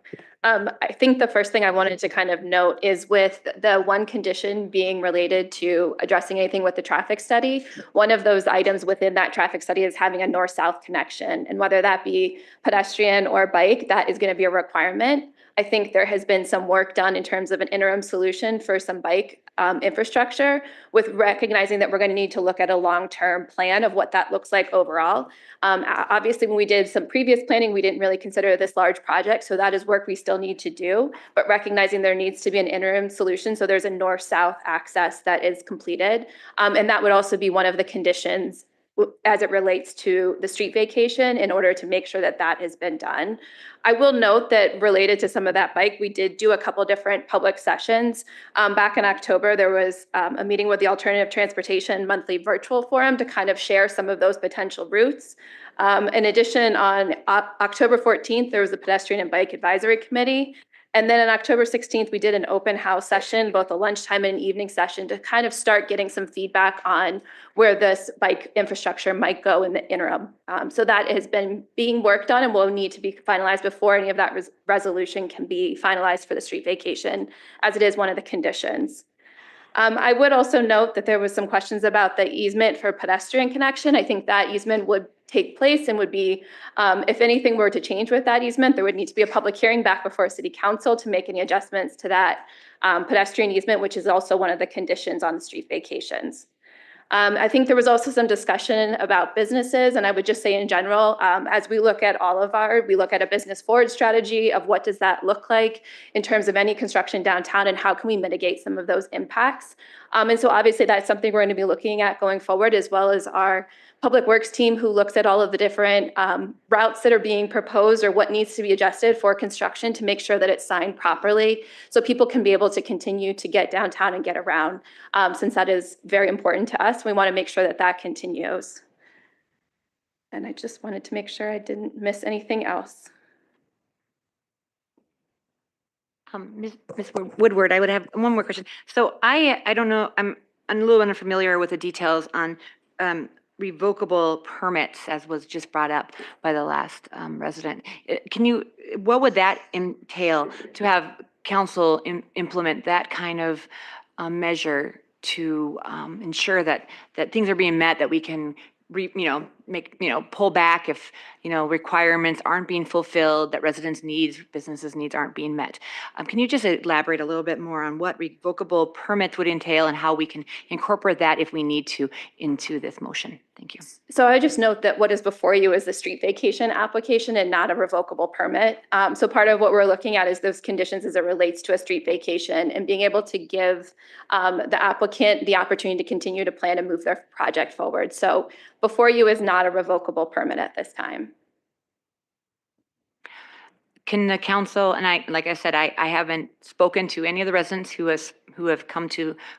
I think the first thing I wanted to kind of note is with the one condition being related to addressing anything with the traffic study, one of those items within that traffic study is having a north-south connection. And whether that be pedestrian or bike, that is going to be a requirement. I think there has been some work done in terms of an interim solution for some bike infrastructure, with recognizing that we're going to need to look at a long-term plan of what that looks like overall. Obviously, when we did some previous planning, we didn't really consider this large project, so that is work we still need to do, but recognizing there needs to be an interim solution, so there's a north-south access that is completed. And that would also be one of the conditions as it relates to the street vacation, in order to make sure that that has been done. I will note that related to some of that bike, we did do a couple different public sessions. Back in October, there was a meeting with the Alternative Transportation Monthly Virtual Forum to kind of share some of those potential routes. In addition, on October 14th, there was a Pedestrian and Bike Advisory Committee. And then on October 16th, we did an open house session, both a lunchtime and an evening session, to kind of start getting some feedback on where this bike infrastructure might go in the interim. So that has been being worked on and will need to be finalized before any of that resolution can be finalized for the street vacation, as it is one of the conditions. I would also note that there was some questions about the easement for pedestrian connection. I think that easement would take place and would be, if anything were to change with that easement, there would need to be a public hearing back before City Council to make any adjustments to that pedestrian easement, which is also one of the conditions on the street vacations. I think there was also some discussion about businesses, and I would just say in general, as we look at we look at a business forward strategy of what does that look like in terms of any construction downtown, and how can we mitigate some of those impacts. And so obviously that's something we're going to be looking at going forward, as well as our Public Works team, who looks at all of the different routes that are being proposed or what needs to be adjusted for construction to make sure that it's signed properly, so people can be able to continue to get downtown and get around, since that is very important to us. We want to make sure that that continues. And I just wanted to make sure I didn't miss anything else. Ms. Woodward, I would have one more question. So I don't know, I'm a little unfamiliar with the details on revocable permits, as was just brought up by the last resident. What would that entail to have council implement that kind of measure to ensure that things are being met, that we can pull back if, requirements aren't being fulfilled, that residents' needs, businesses' needs aren't being met. Can you just elaborate a little bit more on what revocable permits would entail and how we can incorporate that, if we need to, into this motion? Thank you. So I just note that what is before you is the street vacation application and not a revocable permit. So part of what we're looking at is those conditions as it relates to a street vacation, and being able to give the applicant the opportunity to continue to plan and move their project forward. So before you is not a revocable permit at this time. Can the council, and like I said, I haven't spoken to any of the residents who have come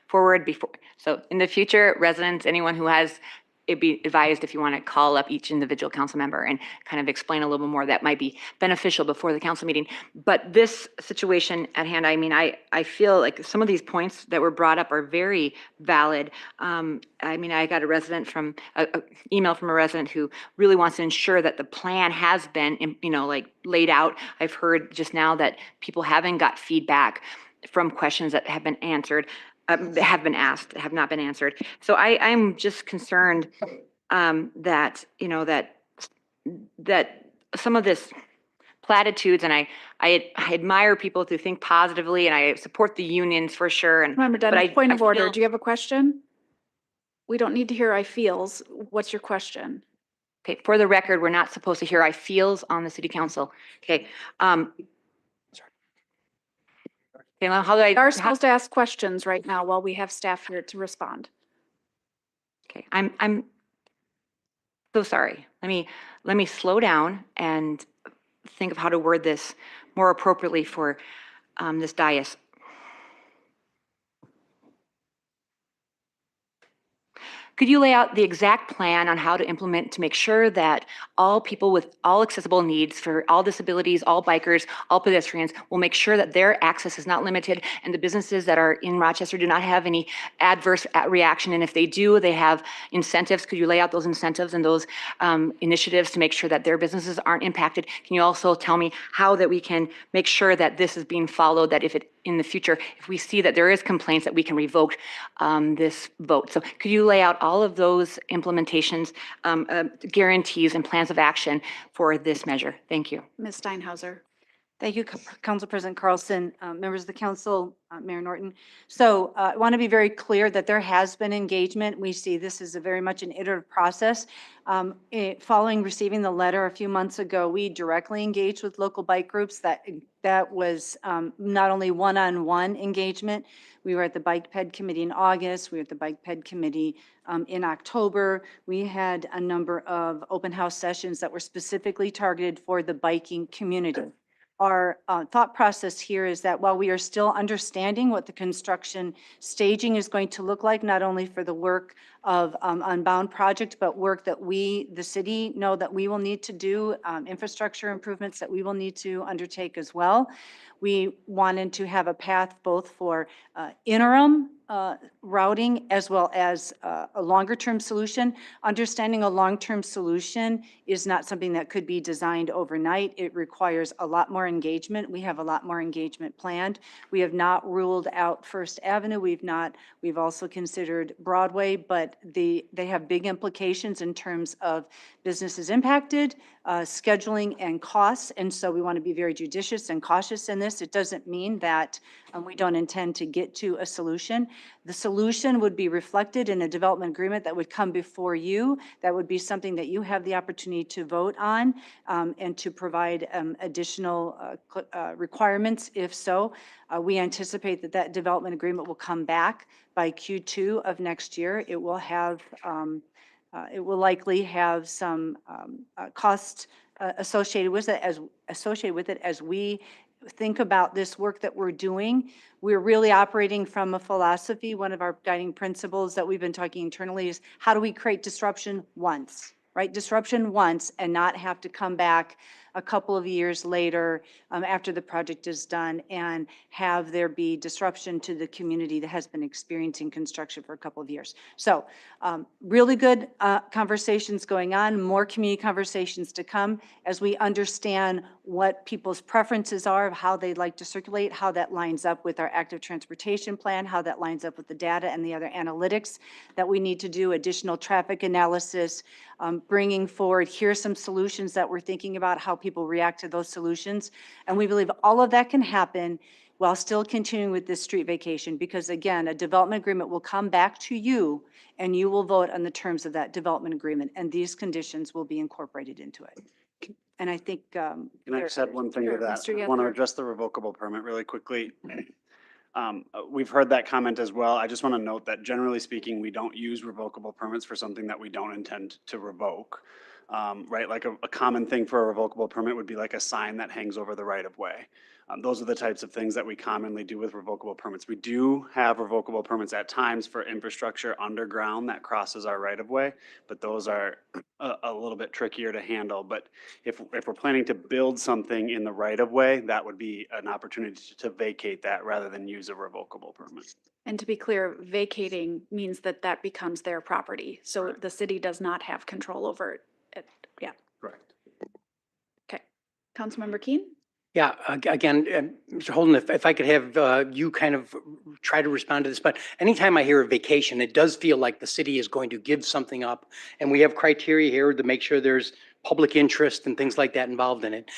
forward before. So in the future, residents, anyone who has, it'd be advised if you want to call up each individual council member and kind of explain a little more, that might be beneficial before the council meeting. But this situation at hand, I feel like some of these points that were brought up are very valid. I got an email from a resident who really wants to ensure that the plan has been, laid out. I've heard just now that people haven't got feedback from questions that have been answered. Have been asked, have not been answered. So I'm just concerned that some of this platitudes, and I admire people to think positively, and I support the unions for sure. And Member Dennis, point of order. Do you have a question? We don't need to hear I feels. What's your question? Okay, for the record, we're not supposed to hear I feels on the city council. Okay. Okay, well, We are supposed to ask questions right now while we have staff here to respond. Okay, I'm so sorry. Let me slow down and think of how to word this more appropriately for this dais. Could you lay out the exact plan on how to implement to make sure that all people with all accessible needs, for all disabilities, all bikers, all pedestrians, will make sure that their access is not limited, and the businesses that are in Rochester do not have any adverse reaction? And if they do, they have incentives. Could you lay out those incentives and those initiatives to make sure that their businesses aren't impacted? Can you also tell me how that we can make sure that this is being followed, that in the future, if we see that there is complaints, that we can revoke this vote? So could you lay out all of those implementations, guarantees, and plans of action for this measure? Thank you. Ms. Steinhauser. Thank you, Council President Carlson, members of the council, Mayor Norton. So I want to be very clear that there has been engagement. We see this as a very much an iterative process. Following receiving the letter a few months ago, we directly engaged with local bike groups. That was not only one-on-one engagement. We were at the Bike Ped Committee in August. We were at the Bike Ped Committee in October. We had a number of open house sessions that were specifically targeted for the biking community. Our thought process here is that while we are still understanding what the construction staging is going to look like, not only for the work of Unbound project, but work that we, the city, know that we will need to do, infrastructure improvements that we will need to undertake as well. We wanted to have a path both for interim routing as well as a longer-term solution. Understanding a long-term solution is not something that could be designed overnight. It requires a lot more engagement. We have a lot more engagement planned. We have not ruled out First Avenue. We've also considered Broadway, but they have big implications in terms of businesses impacted, scheduling and costs. And so we want to be very judicious and cautious in this. It doesn't mean that we don't intend to get to a solution. The solution would be reflected in a development agreement that would come before you. That would be something that you have the opportunity to vote on and to provide additional requirements if so. We anticipate that that development agreement will come back by Q2 of next year. It will have it will likely have some cost associated with it as we think about this work that we're doing. We're really operating from a philosophy. One of our guiding principles that we've been talking internally is how do we create disruption once, right? Disruption once and not have to come back a couple of years later after the project is done and have there be disruption to the community that has been experiencing construction for a couple of years. So really good conversations going on, more community conversations to come as we understand what people's preferences are of how they'd like to circulate, how that lines up with our active transportation plan, how that lines up with the data and the other analytics that we need to do, additional traffic analysis, bringing forward, here's some solutions that we're thinking about, how people react to those solutions. And we believe all of that can happen while still continuing with this street vacation, because again, a development agreement will come back to you and you will vote on the terms of that development agreement, and these conditions will be incorporated into it. And I think. Can I just add one thing to that? I want to address the revocable permit really quickly. We've heard that comment as well. I just want to note that generally speaking, we don't use revocable permits for something that we don't intend to revoke. Right, like a common thing for a revocable permit would be like a sign that hangs over the right of way. Those are the types of things that we commonly do with revocable permits. We do have revocable permits at times for infrastructure underground that crosses our right of way, but those are a little bit trickier to handle. But if we're planning to build something in the right of way, that would be an opportunity to vacate that rather than use a revocable permit. And to be clear, vacating means that that becomes their property. So the city does not have control over it. Yeah. Correct. Okay. Councilmember Keen? Yeah, again, Mr. Holden, if I could have you kind of try to respond to this, but anytime I hear a vacation, it does feel like the city is going to give something up. And we have criteria here to make sure there's public interest and things like that involved in it.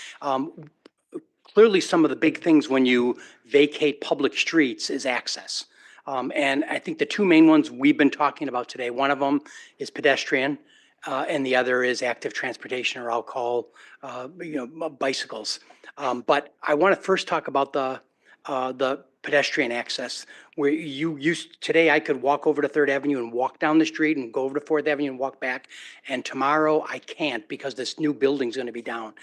Clearly, some of the big things when you vacate public streets is access. And I think the two main ones we've been talking about today, one of them is pedestrian. And the other is active transportation, or I'll call, bicycles. But I want to first talk about the pedestrian access, where today I could walk over to 3rd Avenue and walk down the street and go over to 4th Avenue and walk back. And tomorrow I can't because this new building's going to be down.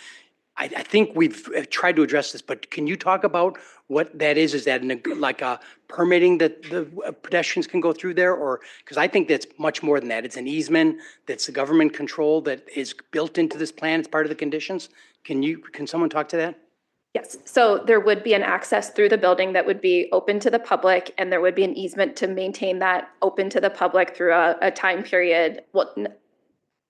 I think we've tried to address this, but can you talk about what that is? Is that like a permitting that the pedestrians can go through there? Or, because I think that's much more than that. It's an easement that's the government control that is built into this plan. It's part of the conditions. Can someone talk to that? Yes, so there would be an access through the building that would be open to the public, and there would be an easement to maintain that open to the public through a time period. Well,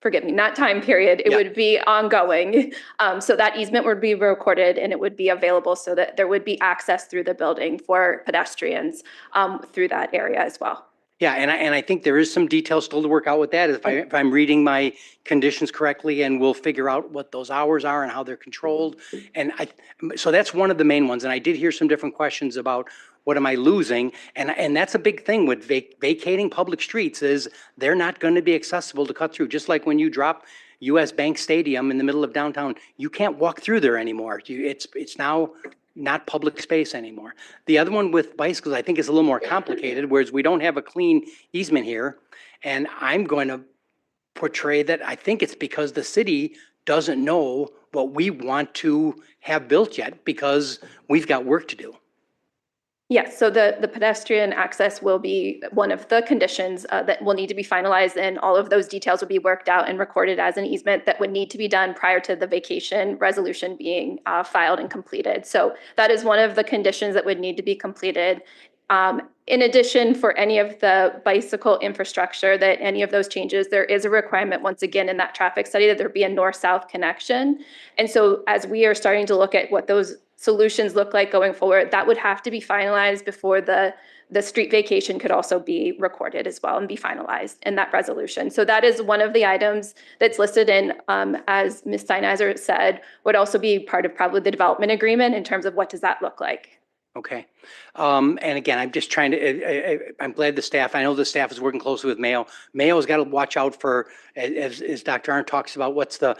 forgive me, not time period, it would be ongoing. So that easement would be recorded and it would be available so that there would be access through the building for pedestrians through that area as well. Yeah, and I think there is some details still to work out with that, if I'm reading my conditions correctly, and we'll figure out what those hours are and how they're controlled. And so that's one of the main ones, and I did hear some different questions about what am I losing? And that's a big thing with vacating public streets, is they're not going to be accessible to cut through. Just like when you drop US Bank Stadium in the middle of downtown, you can't walk through there anymore. It's now not public space anymore. The other one with bicycles, I think, is a little more complicated, whereas we don't have a clean easement here. And I'm going to portray that I think it's because the city doesn't know what we want to have built yet, because we've got work to do. Yes, so the pedestrian access will be one of the conditions that will need to be finalized, and all of those details will be worked out and recorded as an easement that would need to be done prior to the vacation resolution being filed and completed. So that is one of the conditions that would need to be completed. In addition, for any of the bicycle infrastructure, that any of those changes, there is a requirement, once again, in that traffic study, that there be a north-south connection. And so as we are starting to look at what those solutions look like going forward, that would have to be finalized before the street vacation could also be recorded as well and be finalized in that resolution. So that is one of the items that's listed in, as Ms. Steinheiser said, would also be part of probably the development agreement in terms of what does that look like. Okay. And again, I'm just trying to, I'm glad the staff, I know the staff is working closely with Mayo. Mayo's got to watch out for, as Dr. Arndt talks about, what's the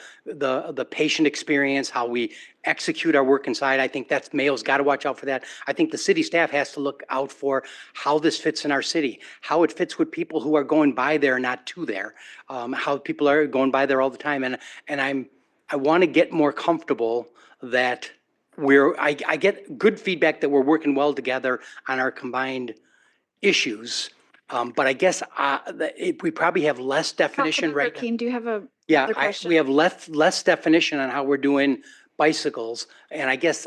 patient experience, how we execute our work inside. I think that's, Mayo's got to watch out for that. I think the city staff has to look out for how this fits in our city, how it fits with people who are going by there, not to there, how people are going by there all the time. And I want to get more comfortable that I get good feedback that we're working well together on our combined issues. But I guess we probably have less definition right now. Keen, do you have a Yeah, question? we have less definition on how we're doing bicycles. And I guess,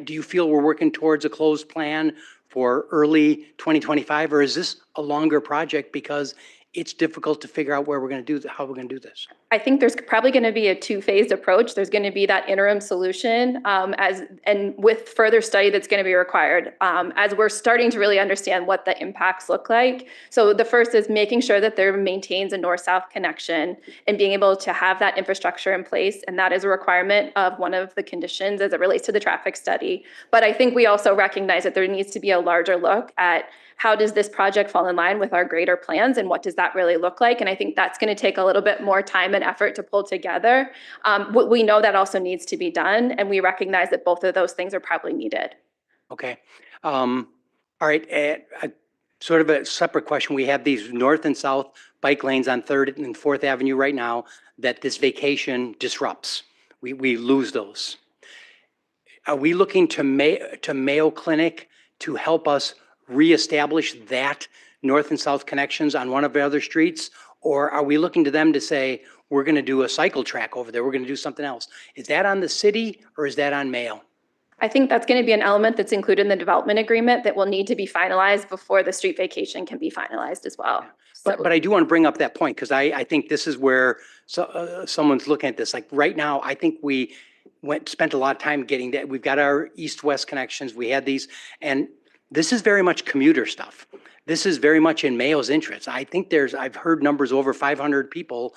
do you feel we're working towards a closed plan for early 2025? Or is this a longer project because it's difficult to figure out where we're going to do, how we're going to do this? I think there's probably going to be a two-phased approach. There's going to be that interim solution and with further study that's going to be required as we're starting to really understand what the impacts look like. So the first is making sure that there maintains a north-south connection and being able to have that infrastructure in place. And that is a requirement of one of the conditions as it relates to the traffic study. But I think we also recognize that there needs to be a larger look at how does this project fall in line with our greater plans and what does that really look like? And I think that's going to take a little bit more time and effort to pull together. We know that also needs to be done, and we recognize that both of those things are probably needed. Okay. All right. Sort of a separate question. We have these north and south bike lanes on 3rd and 4th Avenue right now that this vacation disrupts. We lose those. Are we looking to Mayo Clinic to help us reestablish that north and south connections on one of the other streets? Or are we looking to them to say, we're going to do a cycle track over there, we're going to do something else? Is that on the city or is that on Mayo? I think that's going to be an element that's included in the development agreement that will need to be finalized before the street vacation can be finalized as well. But I do want to bring up that point, because I think this is where someone's looking at this. Like right now, I think we spent a lot of time getting that. We've got our east-west connections. We had these, and this is very much commuter stuff. This is very much in Mayo's interest. I think I've heard numbers over 500 people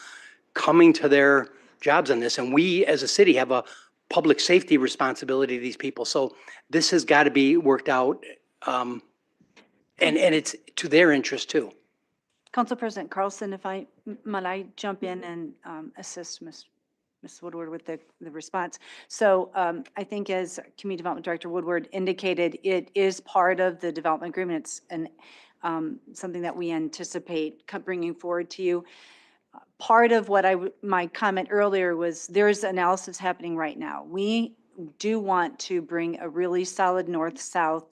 coming to their jobs on this. And we as a city have a public safety responsibility to these people. So this has got to be worked out. And it's to their interest too. Council President Carlson, might I jump in and assist Ms. Woodward with the response. So I think as Community Development Director Woodward indicated, it is part of the development agreement. It's something that we anticipate bringing forward to you. Part of what my comment earlier was there's analysis happening right now. We do want to bring a really solid north-south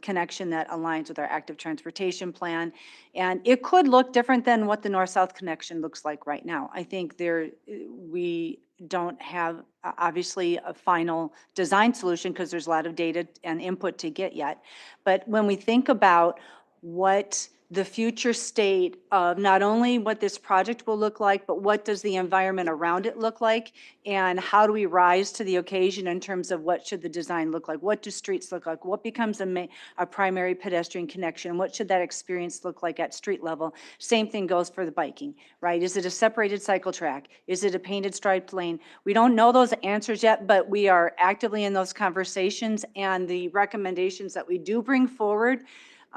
connection that aligns with our active transportation plan. And it could look different than what the north-south connection looks like right now. I think we don't have obviously a final design solution because there's a lot of data and input to get yet. But when we think about what the future state of not only what this project will look like, but what does the environment around it look like? And how do we rise to the occasion in terms of what should the design look like? What do streets look like? What becomes a primary pedestrian connection? What should that experience look like at street level? Same thing goes for the biking, right? Is it a separated cycle track? Is it a painted striped lane? We don't know those answers yet, but we are actively in those conversations, and the recommendations that we do bring forward,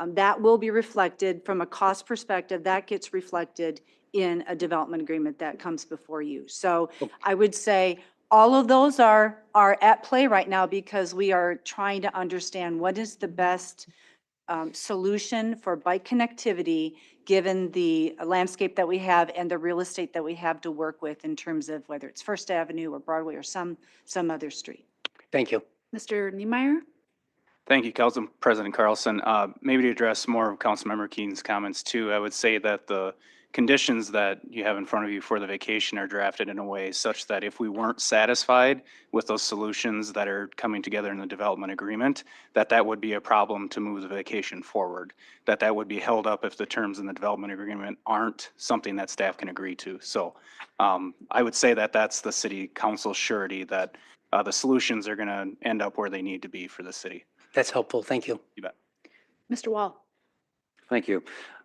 that will be reflected from a cost perspective. That gets reflected in a development agreement that comes before you. So I would say all of those are at play right now because we are trying to understand what is the best solution for bike connectivity given the landscape that we have and the real estate that we have to work with in terms of whether it's First Avenue or Broadway or some other street. Thank you. Mr. Niemeyer? Thank you, Council President Carlson. Maybe to address more of Councilmember Keene's comments too, I would say that the conditions that you have in front of you for the vacation are drafted in a way such that if we weren't satisfied with those solutions that are coming together in the development agreement, that would be a problem to move the vacation forward, that would be held up if the terms in the development agreement aren't something that staff can agree to. So I would say that that's the city council's surety that the solutions are going to end up where they need to be for the city. That's helpful. Thank you. You bet. Mr. Wall? Thank you.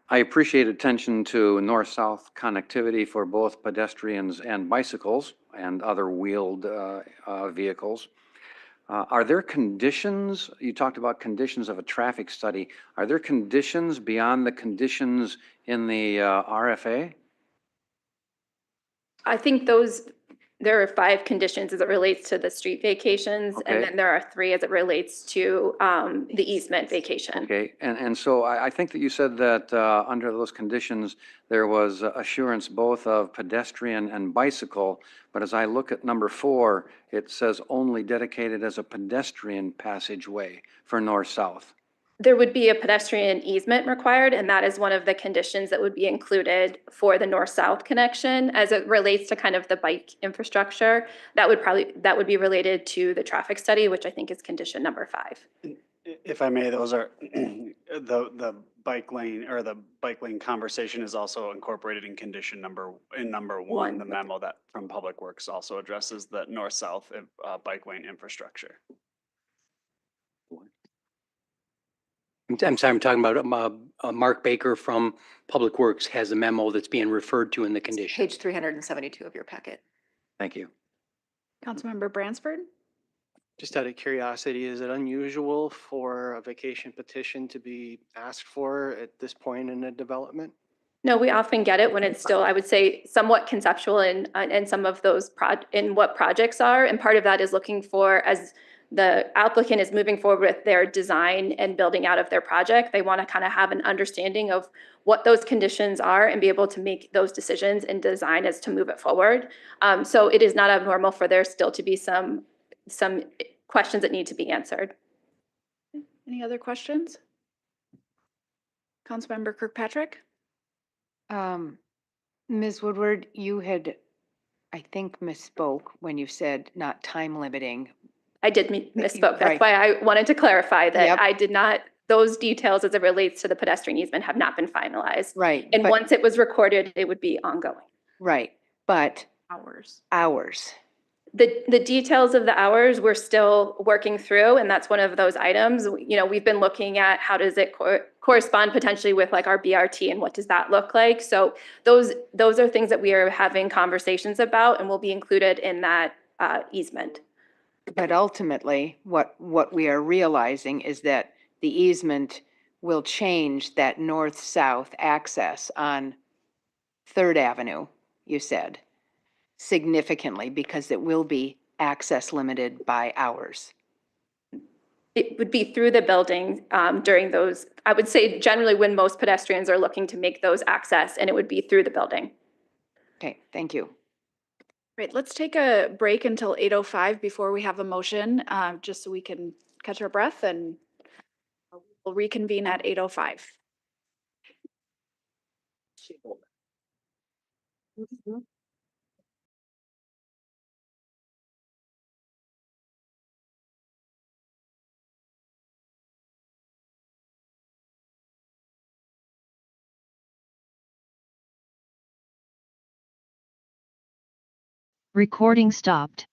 I appreciate attention to north-south connectivity for both pedestrians and bicycles and other wheeled vehicles. Are there conditions, you talked about conditions of a traffic study, are there conditions beyond the conditions in the RFA? I think there are 5 conditions as it relates to the street vacations, and Okay. then there are 3 as it relates to the easement vacation. Okay, and so I think that you said that under those conditions, there was assurance both of pedestrian and bicycle, but as I look at number 4, it says only dedicated as a pedestrian passageway for north-south. There would be a pedestrian easement required, and that is one of the conditions that would be included for the north-south connection as it relates to kind of the bike infrastructure. That would be related to the traffic study, which I think is condition number 5. If I may, those are the bike lane or the bike lane conversation is also incorporated in condition number 1. The memo that from Public Works also addresses the north-south bike lane infrastructure. I'm sorry, I'm talking about Mark Baker from Public Works has a memo that's being referred to in the condition. Page 372 of your packet. Thank you. Councilmember Bransford? Just out of curiosity, is it unusual for a vacation petition to be asked for at this point in the development? No, we often get it when it's still, I would say, somewhat conceptual in some of those in what projects are. And part of that is looking for, as the applicant is moving forward with their design and building out of their project, they want to kind of have an understanding of what those conditions are and be able to make those decisions and design as to move it forward. So it is not abnormal for there still to be some questions that need to be answered. Any other questions? Councilmember Kirkpatrick? Ms. Woodward, you had, I think, misspoke when you said not time limiting. I did misspoke. That's Right. why I wanted to clarify that Yep. I did not, those details as it relates to the pedestrian easement have not been finalized. Right. And but- once it was recorded, it would be ongoing. Right, but Hours. The details of the hours we're still working through, and that's one of those items. You know, we've been looking at how does it correspond potentially with like our BRT and what does that look like? So those are things that we are having conversations about and will be included in that easement. But ultimately, what we are realizing is that the easement will change that north-south access on Third Avenue, you said, significantly because it will be access limited by hours. It would be through the building during those, I would say generally when most pedestrians are looking to make those access, and it would be through the building. Okay, thank you. Great, let's take a break until 8:05 before we have a motion, just so we can catch our breath, and we'll reconvene at 8:05. Recording stopped.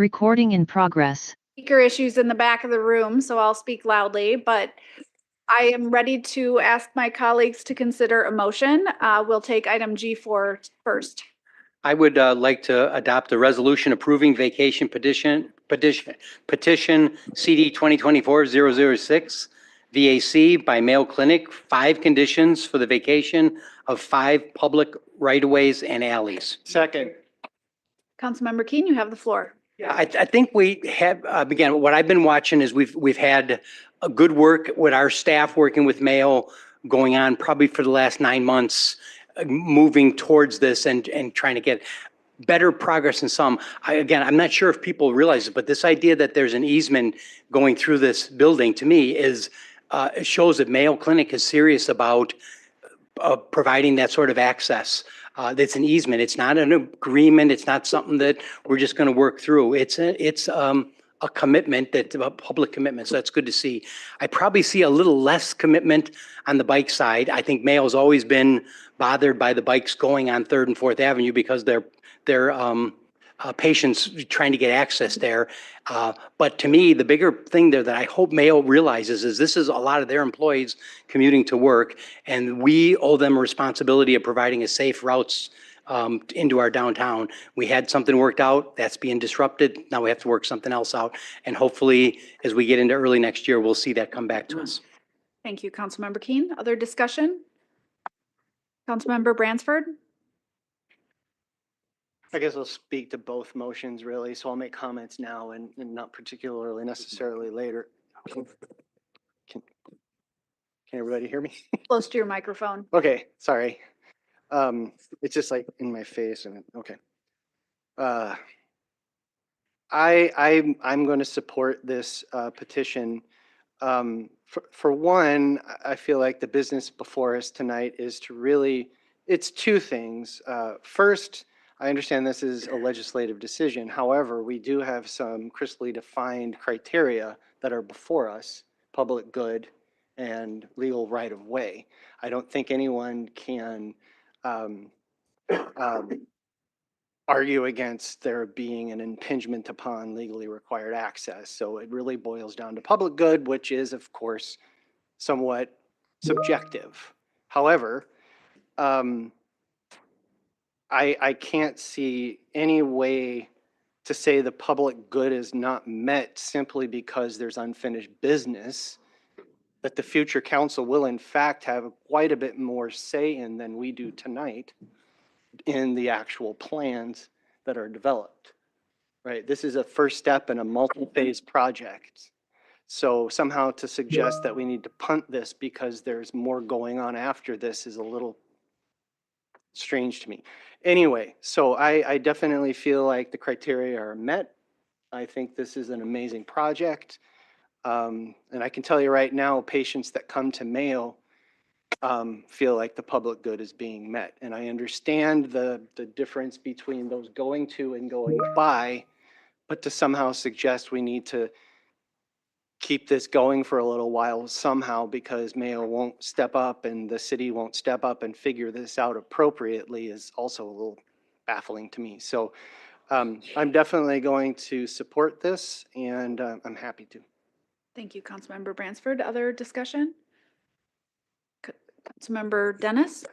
Recording in progress. Speaker issues in the back of the room, so I'll speak loudly, but I am ready to ask my colleagues to consider a motion. We'll take item G4 first. I would like to adopt a resolution approving vacation petition CD 2024-006 VAC by Mayo Clinic, 5 conditions for the vacation of 5 public right-of-ways and alleys. Second. Councilmember Keen, you have the floor. Yeah, I think we have, again, what I've been watching is we've had a good work with our staff working with Mayo going on probably for the last 9 months, moving towards this and trying to get better progress in some. Again, I'm not sure if people realize it, but this idea that there's an easement going through this building to me is, it shows that Mayo Clinic is serious about providing that sort of access. That's an easement. It's not an agreement. It's not something that we're just going to work through. It's a commitment, that a public commitment. So that's good to see. I probably see a little less commitment on the bike side. I think Mayo's always been bothered by the bikes going on 3rd and 4th Avenue because they're patients trying to get access there. But to me, the bigger thing there that I hope Mayo realizes is this is a lot of their employees commuting to work, and we owe them a responsibility of providing a safe routes into our downtown. We had something worked out, that's being disrupted. Now we have to work something else out. And hopefully, as we get into early next year, we'll see that come back to us. Thank you, Councilmember Keen. Other discussion? Councilmember Bransford? I guess I'll speak to both motions really, so I'll make comments now and not particularly necessarily later. Can everybody hear me? Close to your microphone. Okay, sorry. It's just like in my face and okay. I'm going to support this petition. For one, I feel like the business before us tonight is to really, it's 2 things. First, I understand this is a legislative decision. However, we do have some crisply defined criteria that are before us: public good and legal right of way. I don't think anyone can argue against there being an impingement upon legally required access. So it really boils down to public good, which is, of course, somewhat subjective. However, I can't see any way to say the public good is not met simply because there's unfinished business that the future council will in fact have quite a bit more say in than we do tonight in the actual plans that are developed, right? This is a first step in a multi-phase project. So somehow to suggest that we need to punt this because there's more going on after this is a little strange to me. Anyway, so I definitely feel like the criteria are met. I think this is an amazing project. And I can tell you right now, patients that come to Mayo feel like the public good is being met. And I understand the difference between those going to and going by, but to somehow suggest we need to keep this going for a little while somehow because Mayo won't step up and the city won't step up and figure this out appropriately is also a little baffling to me. So I'm definitely going to support this and I'm happy to. Thank you, Councilmember Bransford. Other discussion? Councilmember Dennis?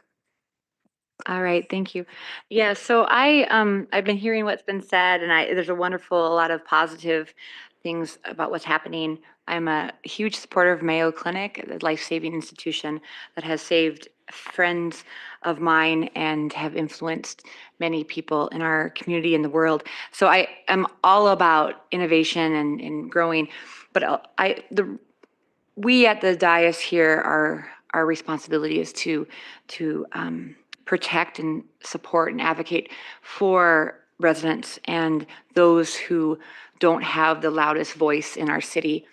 All right, thank you. Yeah, so I've been hearing what's been said, and there's a lot of positive things about what's happening. I'm a huge supporter of Mayo Clinic, a life-saving institution that has saved friends of mine and have influenced many people in our community and the world. So I am all about innovation and growing, but we at the dais here, our responsibility is to protect and support and advocate for residents and those who don't have the loudest voice in our city.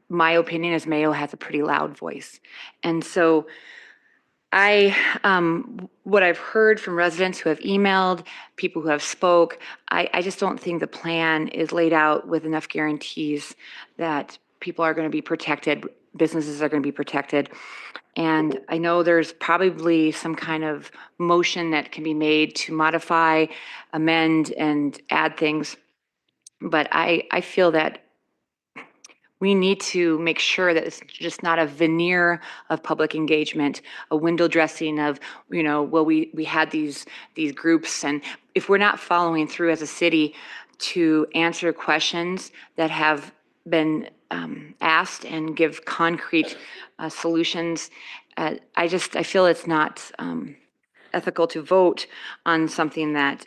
My opinion is Mayo has a pretty loud voice. And so what I've heard from residents who have emailed, people who have spoke, I just don't think the plan is laid out with enough guarantees that people are going to be protected, businesses are going to be protected. And I know there's probably some kind of motion that can be made to modify, amend, and add things. But I feel that we need to make sure that it's just not a veneer of public engagement, a window dressing of, well, we had these groups. And if we're not following through as a city to answer questions that have been asked and give concrete solutions, I feel it's not ethical to vote on something that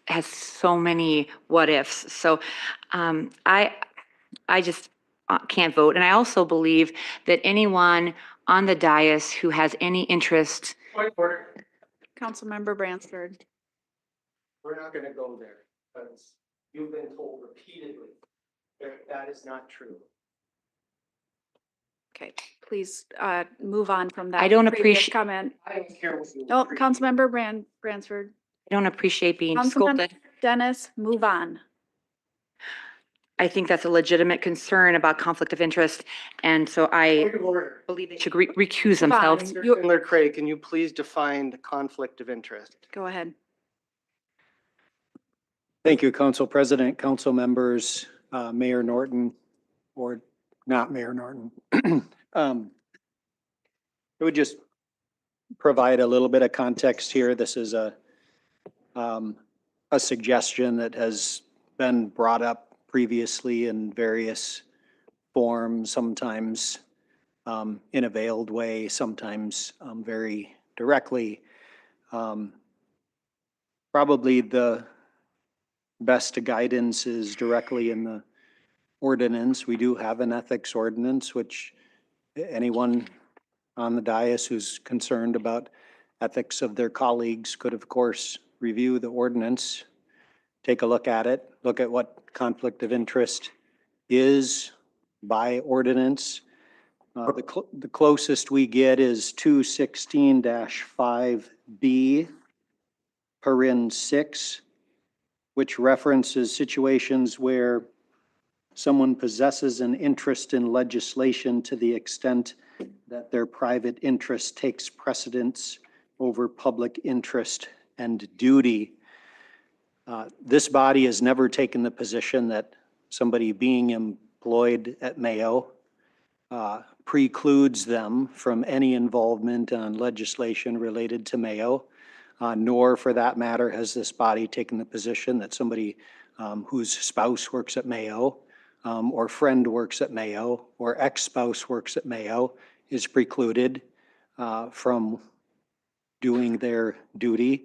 has so many what ifs. So I just can't vote. And I also believe that anyone on the dais who has any interest. Point of order. Councilmember Bransford. We're not going to go there because you've been told repeatedly that is not true. Okay, please move on from that. I don't previous appreciate. comment. I don't care what you. Oh, Councilmember Bransford. I don't appreciate being Councilman scolded. Dennis, move on. I think that's a legitimate concern about conflict of interest, and so I Point of order. believe they should recuse Move on. themselves. Mr. Schindler Craig, can you please define the conflict of interest? Go ahead. Thank you, Council President, council members, Mayor Norton, or not Mayor Norton. It would just provide a little bit of context here. This is a suggestion that has been brought up previously in various forms, sometimes in a veiled way, sometimes very directly. Probably the best guidance is directly in the ordinance. We do have an ethics ordinance, which anyone on the dais who's concerned about ethics of their colleagues could, of course, review the ordinance, take a look at it, look at what conflict of interest is by ordinance. The closest we get is 216-5B, paren 6, which references situations where someone possesses an interest in legislation to the extent that their private interest takes precedence over public interest and duty. This body has never taken the position that somebody being employed at Mayo precludes them from any involvement on legislation related to Mayo, nor for that matter has this body taken the position that somebody whose spouse works at Mayo or friend works at Mayo or ex-spouse works at Mayo is precluded from doing their duty.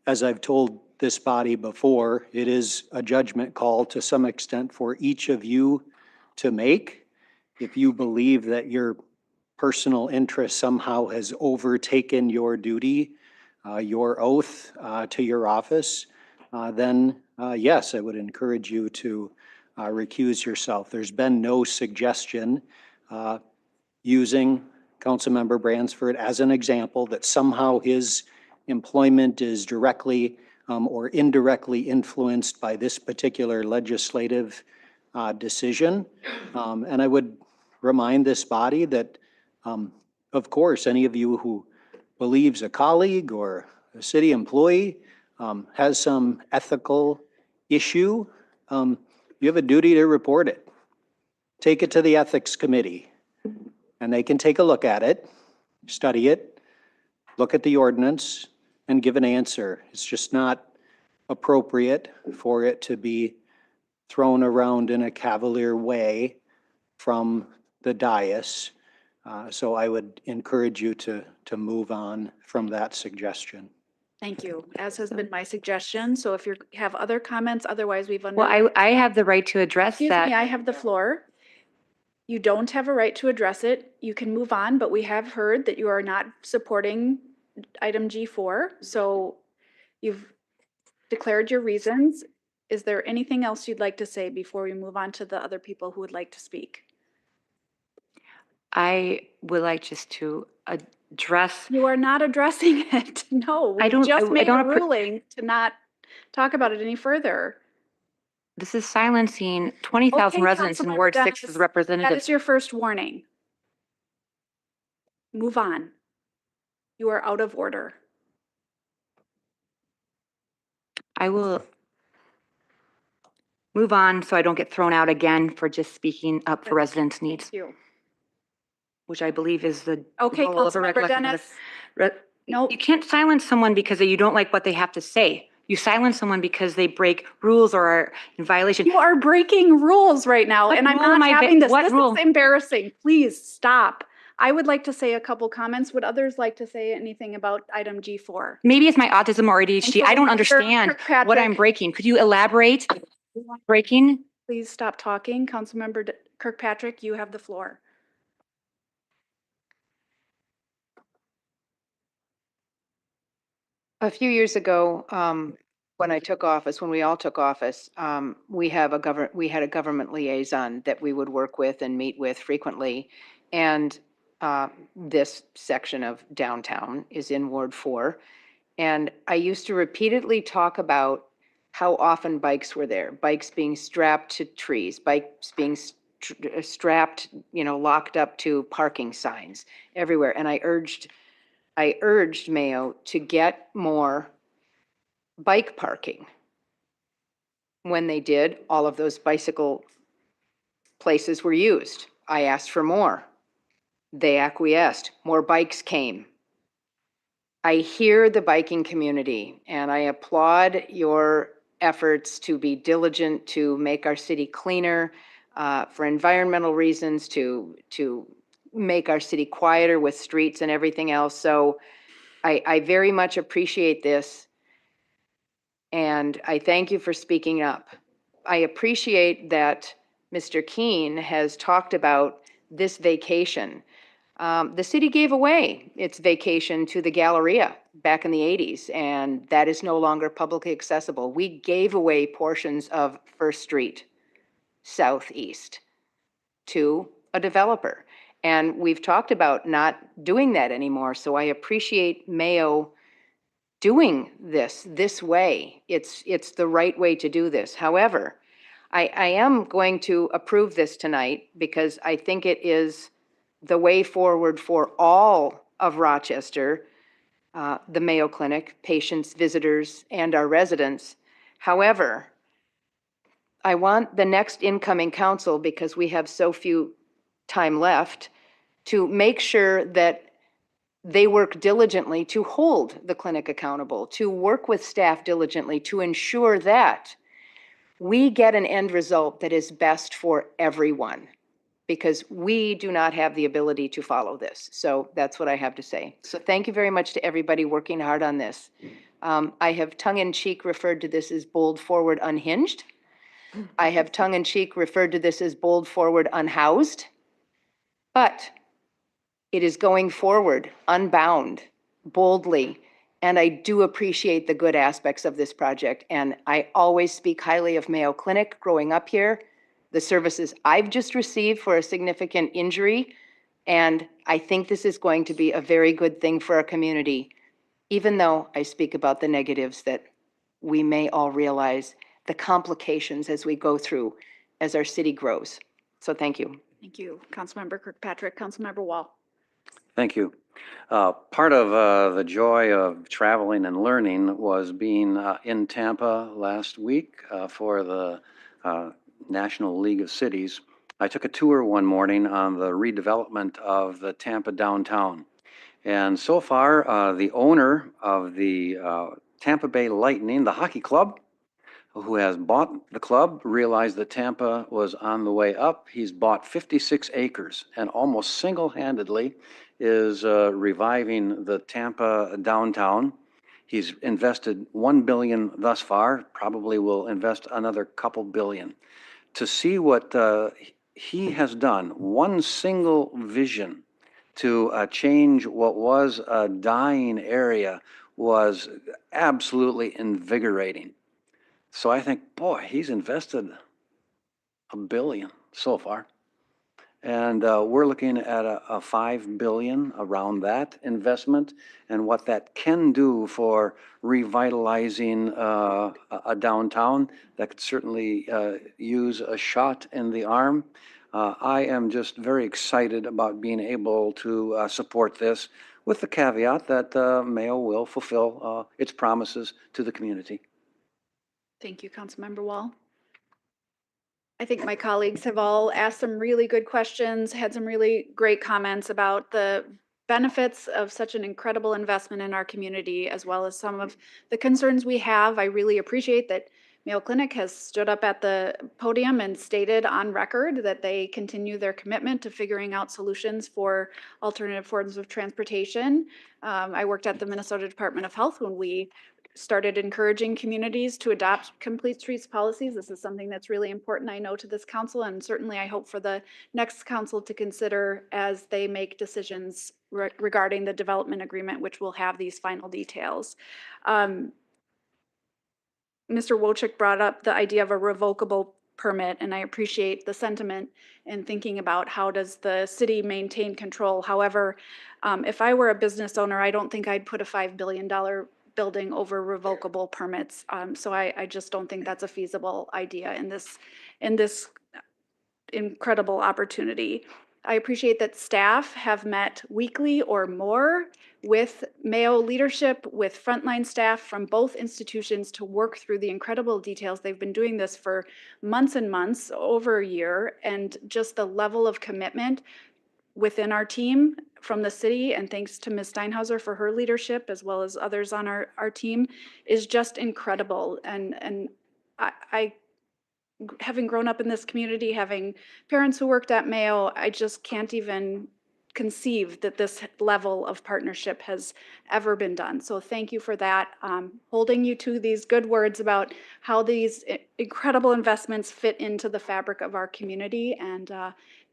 As I've told this body before, it is a judgment call to some extent for each of you to make. If you believe that your personal interest somehow has overtaken your duty, your oath to your office, then yes, I would encourage you to recuse yourself. There's been no suggestion using Councilmember Bransford as an example that somehow his employment is directly or indirectly influenced by this particular legislative decision. And I would remind this body that, of course, any of you who believes a colleague or a city employee has some ethical issue, you have a duty to report it. Take it to the ethics committee and they can take a look at it, study it, look at the ordinance and give an answer. It's just not appropriate for it to be thrown around in a cavalier way from the dais. So I would encourage you to move on from that suggestion. Thank you, as has been my suggestion. So if you have other comments, otherwise we've. Well, I have the right to address Excuse that. me, I have the floor. You don't have a right to address it. You can move on, but we have heard that you are not supporting item G4. So you've declared your reasons. Is there anything else you'd like to say before we move on to the other people who would like to speak? I would like just to address. You are not addressing it. No, we just made a ruling to not talk about it any further. This is silencing 20,000 residents in Ward 6's representatives. That is your first warning. Move on. You are out of order. I will move on so I don't get thrown out again for just speaking up for residents' needs, Thank you. which I believe is the Okay, role of a Councilmember recollection. Dennis. No, you can't silence someone because you don't like what they have to say. You silence someone because they break rules or are in violation. You are breaking rules right now, What and I'm rule am not I ba- having this. what This rule? is embarrassing. Please stop. I would like to say a couple comments. Would others like to say anything about item G4? Maybe it's my autism or ADHD. I don't Councilmember understand what Kirkpatrick. I'm breaking. Could you elaborate? Breaking? Please stop talking. Councilmember Kirkpatrick, you have the floor. A few years ago, when I took office, when we all took office, we had a government liaison that we would work with and meet with frequently. And this section of downtown is in Ward 4. And I used to repeatedly talk about how often bikes were there, bikes being strapped to trees, bikes being strapped, locked up to parking signs everywhere. And I urged Mayo to get more bike parking. When they did, all of those bicycle places were used. I asked for more. They acquiesced. More bikes came. I hear the biking community, and I applaud your efforts to be diligent to make our city cleaner, for environmental reasons, to make our city quieter with streets and everything else. So I very much appreciate this, and I thank you for speaking up. I appreciate that Mr. Keene has talked about this vacation. The city gave away its vacation to the Galleria back in the 80s, and that is no longer publicly accessible. We gave away portions of First Street Southeast to a developer. And we've talked about not doing that anymore, so I appreciate Mayo doing this way. It's the right way to do this. However, I am going to approve this tonight because I think it is the way forward for all of Rochester, the Mayo Clinic, patients, visitors, and our residents. However, I want the next incoming council, because we have so few time left, to make sure that they work diligently to hold the clinic accountable, to work with staff diligently to ensure that we get an end result that is best for everyone, because we do not have the ability to follow this. So that's what I have to say. So thank you very much to everybody working hard on this. I have tongue-in-cheek referred to this as bold forward unhinged. I have tongue-in-cheek referred to this as bold forward unhoused. But it is going forward, unbound, boldly, and I do appreciate the good aspects of this project. And I always speak highly of Mayo Clinic growing up here, the services I've just received for a significant injury, and I think this is going to be a very good thing for our community, even though I speak about the negatives that we may all realize, the complications as we go through, as our city grows. So thank you. Thank you, Councilmember Kirkpatrick. Councilmember Wall. Thank you. Part of the joy of traveling and learning was being in Tampa last week for the National League of Cities. I took a tour one morning on the redevelopment of the Tampa downtown. And so far, the owner of the Tampa Bay Lightning, the hockey club, who has bought the club, realized that Tampa was on the way up. He's bought 56 acres and almost single-handedly is reviving the Tampa downtown. He's invested $1 billion thus far, probably will invest another couple billion. To see what he has done, one single vision to change what was a dying area was absolutely invigorating. So I think, boy, he's invested $1 billion so far. And we're looking at a $5 billion around that investment and what that can do for revitalizing a downtown that could certainly use a shot in the arm. I am just very excited about being able to support this with the caveat that Mayo will fulfill its promises to the community. Thank you, Councilmember Wall. I think my colleagues have all asked some really good questions, had some really great comments about the benefits of such an incredible investment in our community, as well as some of the concerns we have. I really appreciate that Mayo Clinic has stood up at the podium and stated on record that they continue their commitment to figuring out solutions for alternative forms of transportation. I worked at the Minnesota Department of Health when we started encouraging communities to adopt complete streets policies. This is something that's really important, I know, to this council, and certainly I hope for the next council to consider as they make decisions regarding the development agreement, which will have these final details. Mr. Wojcik brought up the idea of a revocable permit, and I appreciate the sentiment in thinking about how does the city maintain control. However, if I were a business owner, I don't think I'd put a $5 billion building over revocable permits. So I just don't think that's a feasible idea in this incredible opportunity. I appreciate that staff have met weekly or more with Mayo leadership, with frontline staff from both institutions to work through the incredible details. They've been doing this for months and months, over a year, and just the level of commitment within our team from the city, and thanks to Ms. Steinhauser for her leadership, as well as others on our team, is just incredible. And I having grown up in this community, having parents who worked at Mayo, I just can't even conceive that this level of partnership has ever been done. So thank you for that. Holding you to these good words about how these incredible investments fit into the fabric of our community. And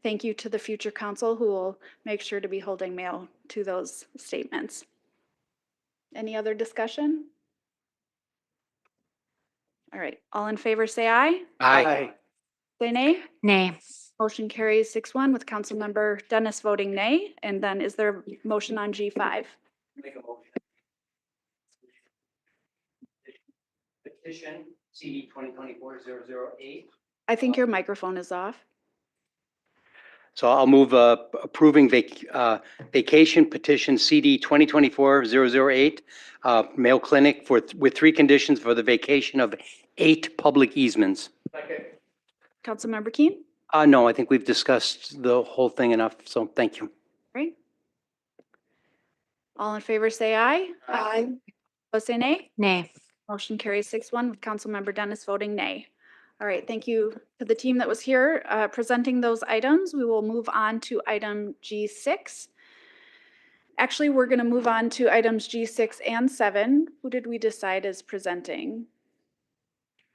thank you to the future council who will make sure to be holding Mayo to those statements. Any other discussion? All right, all in favor say aye. Aye. Say nay. Nay. Motion carries 6-1 with Councilmember Dennis voting nay. And then is there a motion on G5? Make a motion. Petition CD 2024-008. I think your microphone is off. So I'll move approving vacation petition CD 2024-008, Mayo Clinic with 3 conditions for the vacation of 8 public easements. Councilmember Keen? No, I think we've discussed the whole thing enough, so thank you. Right. All in favor say aye. Aye. Opposed say nay. Nay. Motion carries 6-1 with Councilmember Dennis voting nay. All right, thank you to the team that was here presenting those items. We will move on to item G6. Actually, we're going to move on to items G6 and 7. Who did we decide is presenting?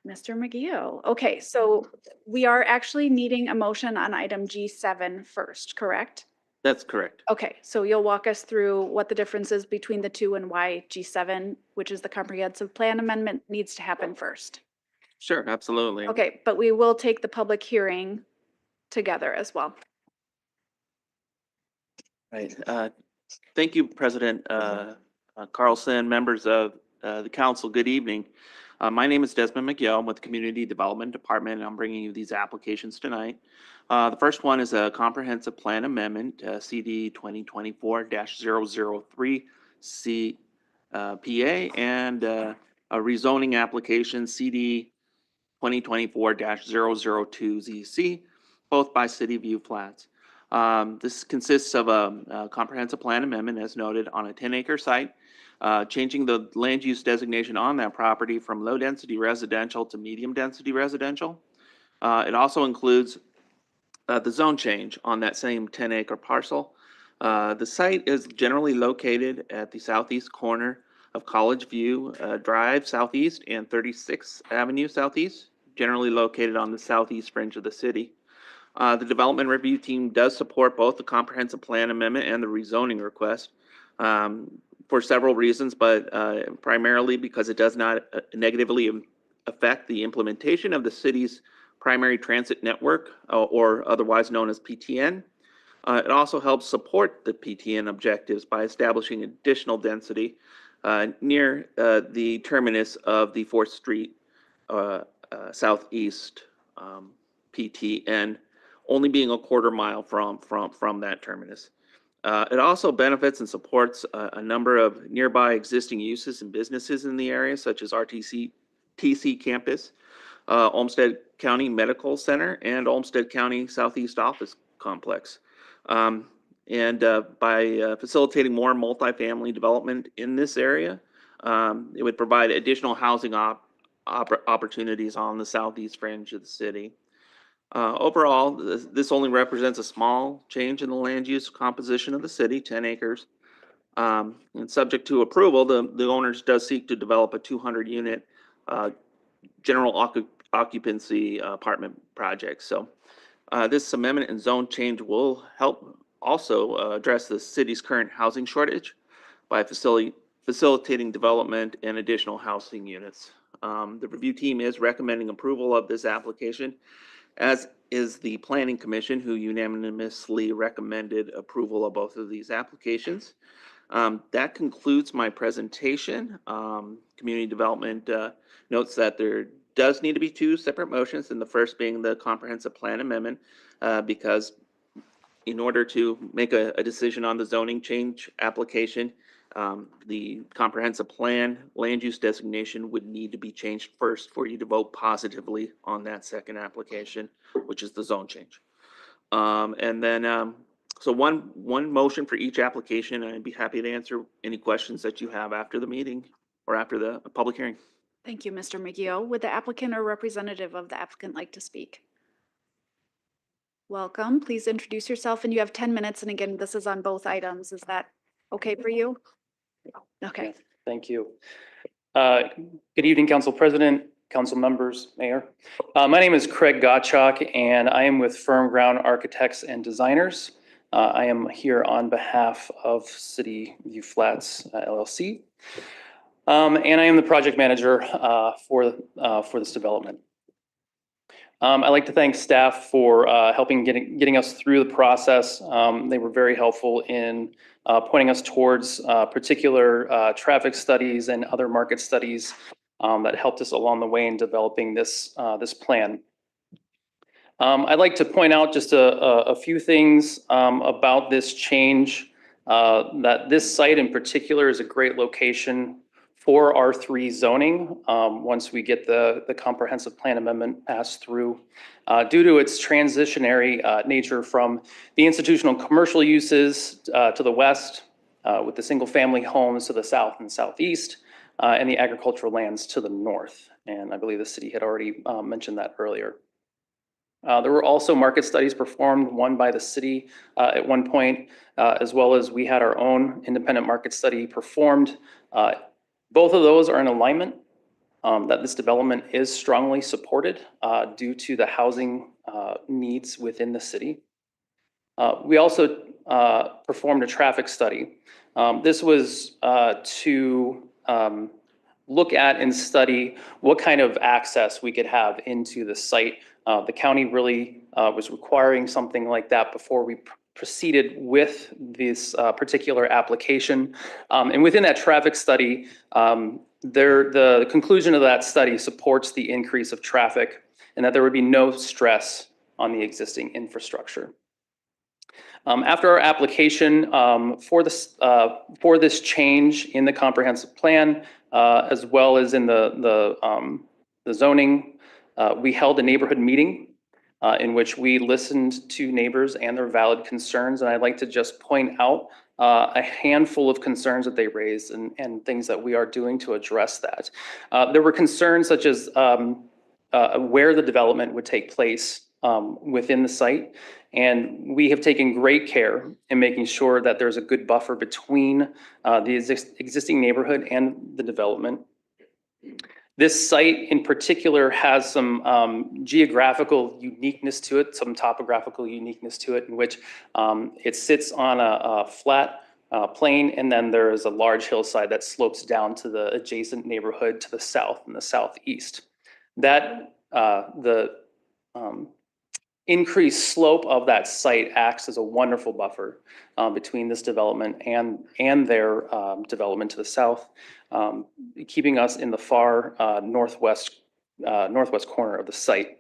Mr. McGee. Okay, so we are actually needing a motion on item G7 first, correct? That's correct. Okay, so you'll walk us through what the difference is between the two and why G7, which is the comprehensive plan amendment, needs to happen first. Sure, absolutely. Okay, but we will take the public hearing together as well. Right. Thank you, President Carlson, members of the council. Good evening. My name is Desmond McGill. I'm with the Community Development Department, and I'm bringing you these applications tonight. The first one is a comprehensive plan amendment, CD 2024-003 CPA, and a rezoning application, CD 2024-002 ZC, both by City View Flats. This consists of a comprehensive plan amendment, as noted, on a 10-acre site, changing the land use designation on that property from low-density residential to medium-density residential. It also includes the zone change on that same 10-acre parcel. The site is generally located at the southeast corner of College View Drive Southeast and 36th Avenue Southeast, generally located on the southeast fringe of the city. The development review team does support both the comprehensive plan amendment and the rezoning request for several reasons, but primarily because it does not negatively affect the implementation of the city's primary transit network, or otherwise known as PTN. It also helps support the PTN objectives by establishing additional density near the terminus of the 4th Street Southeast PTN, only being a quarter mile from that terminus. It also benefits and supports a number of nearby existing uses and businesses in the area, such as TC Campus, Olmsted County Medical Center and Olmsted County Southeast Office Complex. By facilitating more multifamily development in this area, it would provide additional housing opportunities on the southeast fringe of the city. Overall, this only represents a small change in the land use composition of the city, 10 acres. And subject to approval, the owners does seek to develop a 200-unit general occupancy apartment project. So this amendment and zone change will help also address the city's current housing shortage by facilitating development and additional housing units. The review team is recommending approval of this application, as is the Planning Commission, who unanimously recommended approval of both of these applications. That concludes my presentation. Community Development notes that there does need to be two separate motions, and the first being the comprehensive plan amendment, because in order to make a decision on the zoning change application, the comprehensive plan land use designation would need to be changed first for you to vote positively on that second application, which is the zone change. So one motion for each application, and I'd be happy to answer any questions that you have after the meeting or after the public hearing. Thank you, Mr. McGee. Would the applicant or representative of the applicant like to speak? Welcome. Please introduce yourself, and you have 10 minutes. And again, this is on both items. Is that okay for you? Okay. Thank you. Good evening, Council President, Council members, Mayor. My name is Craig Gottschalk, and I am with Firm Ground Architects and Designers. I am here on behalf of City View Flats LLC. And I am the project manager for this development. I'd like to thank staff for helping getting us through the process. They were very helpful in pointing us towards particular traffic studies and other market studies that helped us along the way in developing this plan. I'd like to point out just a few things about this change, that this site in particular is a great location for R3 zoning once we get the comprehensive plan amendment passed through, due to its transitionary nature from the institutional commercial uses to the west, with the single family homes to the south and southeast, and the agricultural lands to the north. And I believe the city had already mentioned that earlier. There were also market studies performed, one by the city at one point, as well as we had our own independent market study performed. Both of those are in alignment, that this development is strongly supported due to the housing needs within the city. We also performed a traffic study. This was to look at and study what kind of access we could have into the site. The county really was requiring something like that before we proceeded with this particular application. And within that traffic study, the conclusion of that study supports the increase of traffic and that there would be no stress on the existing infrastructure. After our application for this change in the comprehensive plan, as well as in the zoning, we held a neighborhood meeting in which we listened to neighbors and their valid concerns. And I'd like to just point out a handful of concerns that they raised and things that we are doing to address that. There were concerns such as where the development would take place within the site. And we have taken great care in making sure that there's a good buffer between the existing neighborhood and the development. This site in particular has some geographical uniqueness to it, some topographical uniqueness to it, in which it sits on a flat plain, and then there is a large hillside that slopes down to the adjacent neighborhood to the south and the southeast. That the increased slope of that site acts as a wonderful buffer between this development and their development to the south, keeping us in the far northwest corner of the site.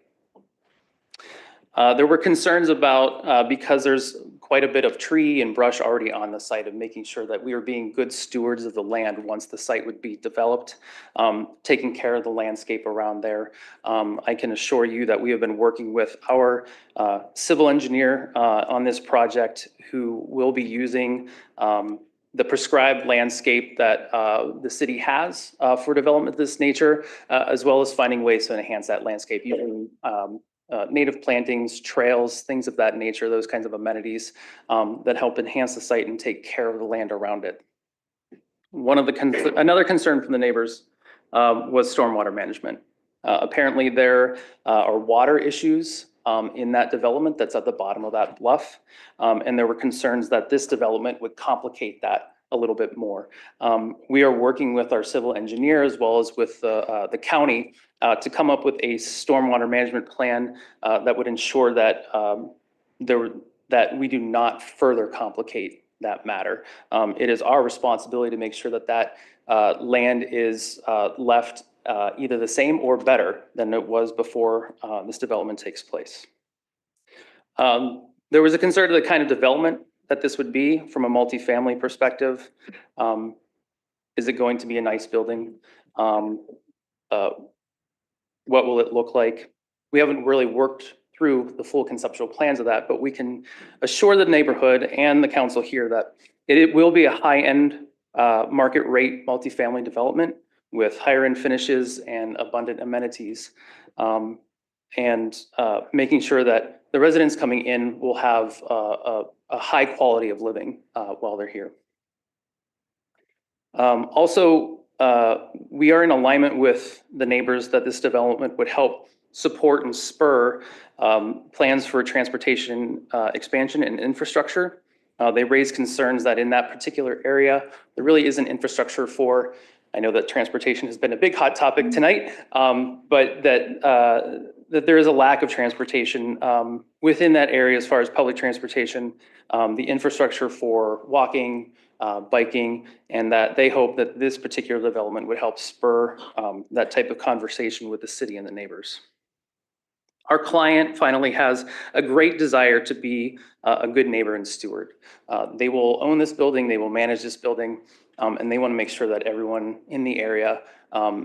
There were concerns about, because there's quite a bit of tree and brush already on the site, of making sure that we are being good stewards of the land once the site would be developed, taking care of the landscape around there. I can assure you that we have been working with our civil engineer on this project, who will be using the prescribed landscape that the city has for development of this nature, as well as finding ways to enhance that landscape using native plantings, trails, things of that nature, those kinds of amenities that help enhance the site and take care of the land around it. Another concern from the neighbors was stormwater management. Apparently there are water issues in that development that's at the bottom of that bluff. And there were concerns that this development would complicate that a little bit more. We are working with our civil engineer as well as with the county to come up with a stormwater management plan that would ensure that that we do not further complicate that matter. It is our responsibility to make sure that that land is left either the same or better than it was before this development takes place. There was a concern of the kind of development that this would be from a multifamily perspective. Is it going to be a nice building? What will it look like? We haven't really worked through the full conceptual plans of that, but we can assure the neighborhood and the council here that it will be a high-end market rate multifamily development with higher end finishes and abundant amenities, and making sure that the residents coming in will have a high quality of living while they're here. Also, we are in alignment with the neighbors that this development would help support and spur plans for transportation expansion and infrastructure. They raise concerns that in that particular area, there really isn't infrastructure for, I know that transportation has been a big hot topic tonight, but that there is a lack of transportation within that area as far as public transportation, the infrastructure for walking, biking, and that they hope that this particular development would help spur that type of conversation with the city and the neighbors. Our client finally has a great desire to be a good neighbor and steward. They will own this building, they will manage this building, and they want to make sure that everyone in the area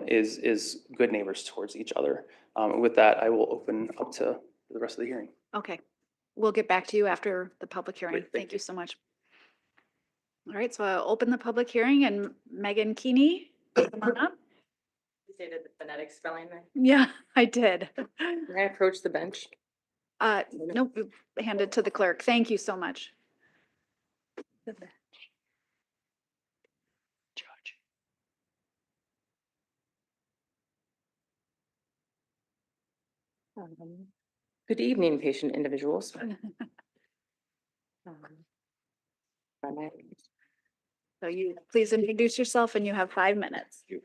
is good neighbors towards each other. With that, I will open up to the rest of the hearing. Okay, we'll get back to you after the public hearing. Great, thank Thank you so much. All right, so I'll open the public hearing, and Megan Keeney, come on up. You stated the phonetic spelling there. Yeah, I did. Can I approach the bench? Nope, hand it to the clerk. Thank you so much. Good evening, patient individuals. So you please introduce yourself, and you have 5 minutes. Okay.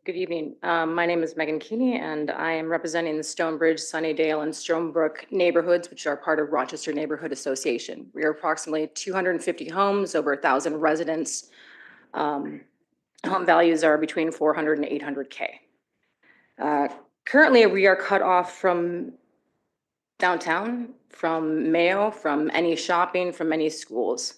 Good evening. My name is Megan Keeney, and I am representing the Stonebridge, Sunnydale, and Stonebrook neighborhoods, which are part of Rochester Neighborhood Association. We are approximately 250 homes, over 1,000 residents. Home values are between 400 and 800K. Currently, we are cut off from downtown, from Mayo, from any shopping, from any schools.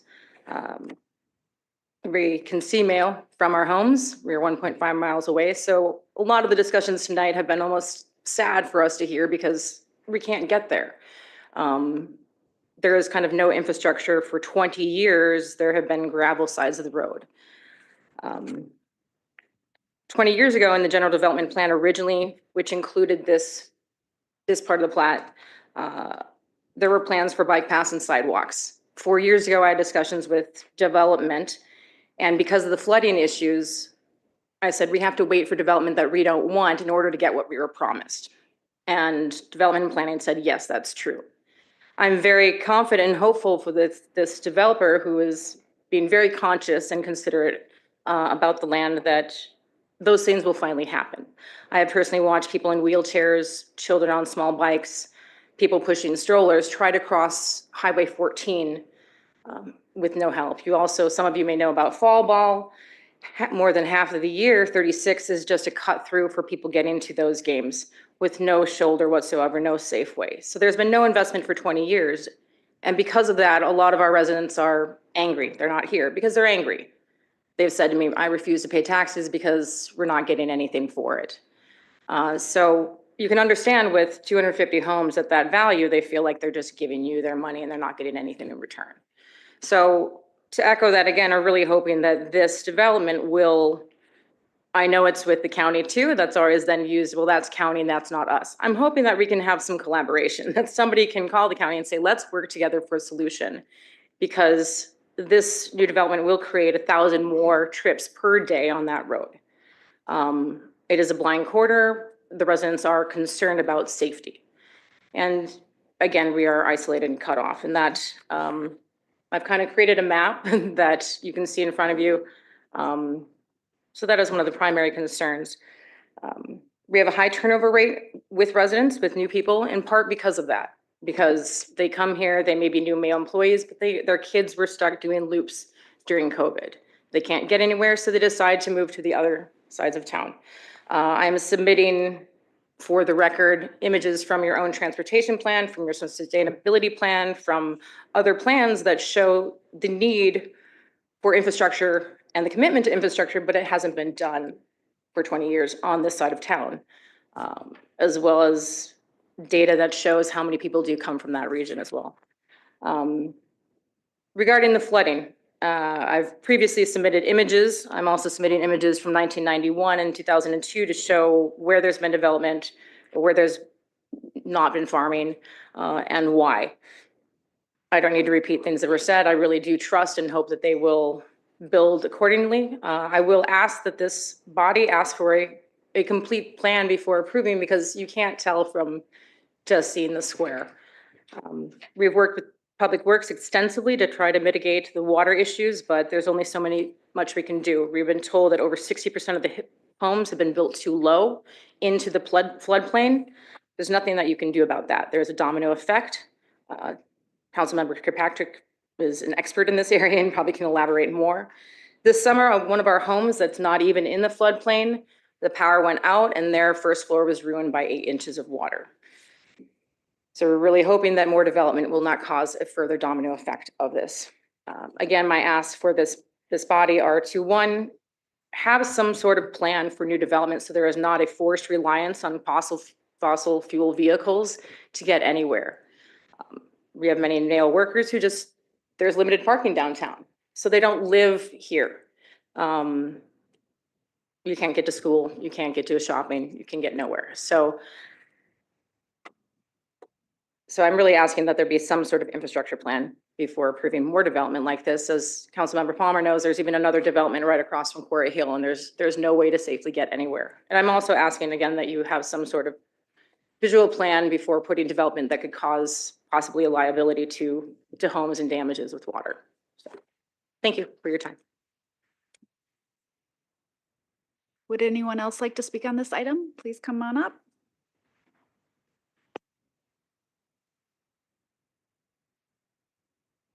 We can see Mayo from our homes. We're 1.5 miles away. So a lot of the discussions tonight have been almost sad for us to hear because we can't get there. There is kind of no infrastructure. For 20 years, there have been gravel sides of the road. 20 years ago in the general development plan originally, which included this part of the plat, there were plans for bike paths and sidewalks. 4 years ago, I had discussions with development, and because of the flooding issues, I said, we have to wait for development that we don't want in order to get what we were promised. And development and planning said, yes, that's true. I'm very confident and hopeful for this developer who is being very conscious and considerate about the land that those things will finally happen. I have personally watched people in wheelchairs, children on small bikes, people pushing strollers try to cross Highway 14 with no help. You also, some of you may know about fall ball. More than half of the year, 36 is just a cut through for people getting to those games with no shoulder whatsoever, no safe way. So there's been no investment for 20 years. And because of that, a lot of our residents are angry. They're not here because they're angry. They've said to me, I refuse to pay taxes because we're not getting anything for it. So you can understand with 250 homes at that value, they feel like they're just giving you their money and they're not getting anything in return. So to echo that again, I'm really hoping that this development will, I know it's with the county too, that's always then used, well, that's county and that's not us. I'm hoping that we can have some collaboration, that somebody can call the county and say, let's work together for a solution, because this new development will create 1,000 more trips per day on that road. It is a blind corridor. The residents are concerned about safety. And again, we are isolated and cut off, and that I've kind of created a map that you can see in front of you. So that is one of the primary concerns. We have a high turnover rate with residents, with new people, in part because of that. Because they come here, they may be new Mayo employees, but their kids were stuck doing loops during COVID. They can't get anywhere, so they decide to move to the other sides of town. I'm submitting, for the record, images from your own transportation plan, from your sustainability plan, from other plans that show the need for infrastructure and the commitment to infrastructure, but it hasn't been done for 20 years on this side of town, as well as data that shows how many people do come from that region as well. Regarding the flooding, I've previously submitted images. I'm also submitting images from 1991 and 2002 to show where there's been development, or where there's not been farming, and why. I don't need to repeat things that were said. I really do trust and hope that they will build accordingly. I will ask that this body ask for a complete plan before approving, because you can't tell from just seeing the square. We've worked with Public Works extensively to try to mitigate the water issues, but there's only so much we can do. We've been told that over 60% of the homes have been built too low into the floodplain. There's nothing that you can do about that. There's a domino effect. Councilmember Kirkpatrick is an expert in this area and probably can elaborate more. This summer, one of our homes that's not even in the floodplain, the power went out and their first floor was ruined by 8 inches of water. So we're really hoping that more development will not cause a further domino effect of this. Again, my asks for this body are to, one, have some sort of plan for new development so there is not a forced reliance on fossil fuel vehicles to get anywhere. We have many nail workers who there's limited parking downtown, so they don't live here. You can't get to school, you can't get to a shopping, you can get nowhere. So I'm really asking that there be some sort of infrastructure plan before approving more development like this. As Councilmember Palmer knows, there's even another development right across from Quarry Hill, and there's no way to safely get anywhere. And I'm also asking again that you have some sort of visual plan before putting development that could cause possibly a liability to homes and damages with water. So, thank you for your time. Would anyone else like to speak on this item? Please come on up.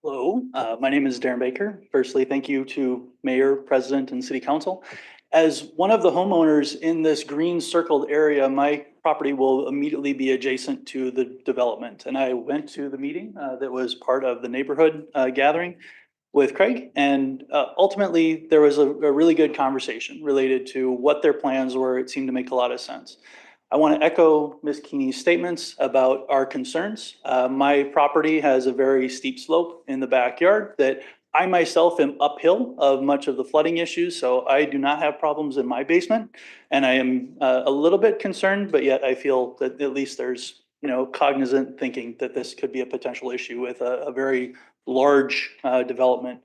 Hello, my name is Darren Baker. Firstly, thank you to Mayor, President, and City Council. As one of the homeowners in this green circled area, my property will immediately be adjacent to the development. And I went to the meeting that was part of the neighborhood gathering with Craig. And ultimately, there was a really good conversation related to what their plans were. It seemed to make a lot of sense. I want to echo Ms. Keeney's statements about our concerns. My property has a very steep slope in the backyard that I myself am uphill of much of the flooding issues, so I do not have problems in my basement. And I am a little bit concerned, but yet I feel that at least there's cognizant thinking that this could be a potential issue with a very large development.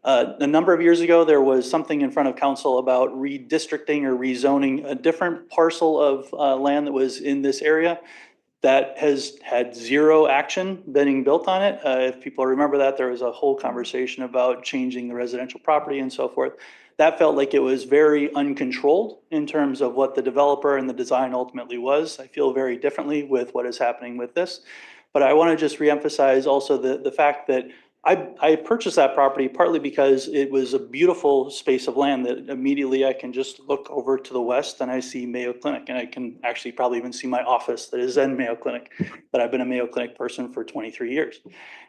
A number of years ago, there was something in front of council about redistricting or rezoning a different parcel of land that was in this area that has had zero action being built on it. If people remember that, there was a whole conversation about changing the residential property and so forth. that felt like it was very uncontrolled in terms of what the developer and the design ultimately was. I feel very differently with what is happening with this. But I want to just reemphasize also the fact that I purchased that property partly because it was a beautiful space of land that immediately I can just look over to the west and I see Mayo Clinic, and I can actually probably even see my office that is in Mayo Clinic, but I've been a Mayo Clinic person for 23 years.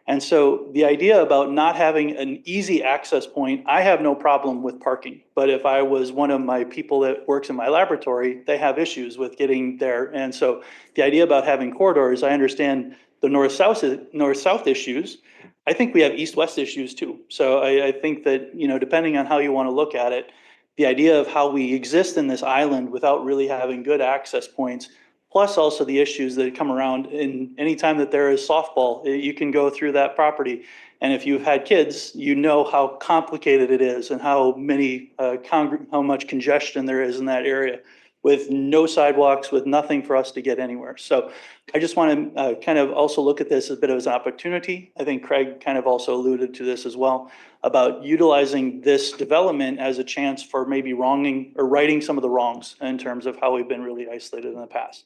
And so the idea about not having an easy access point, I have no problem with parking. But if I was one of my people that works in my laboratory, they have issues with getting there. And so the idea about having corridors, I understand the north-south issues. I think we have east-west issues too. So I think that, you know, depending on how you want to look at it, the idea of how we exist in this island without really having good access points, plus also the issues that come around in any time that there is softball, you can go through that property. And if you've had kids, you know how complicated it is and how many, how much congestion there is in that area with no sidewalks, with nothing for us to get anywhere. So I just want to kind of also look at this as a bit of an opportunity. I think Craig kind of also alluded to this as well, about utilizing this development as a chance for maybe wronging or righting some of the wrongs in terms of how we've been really isolated in the past.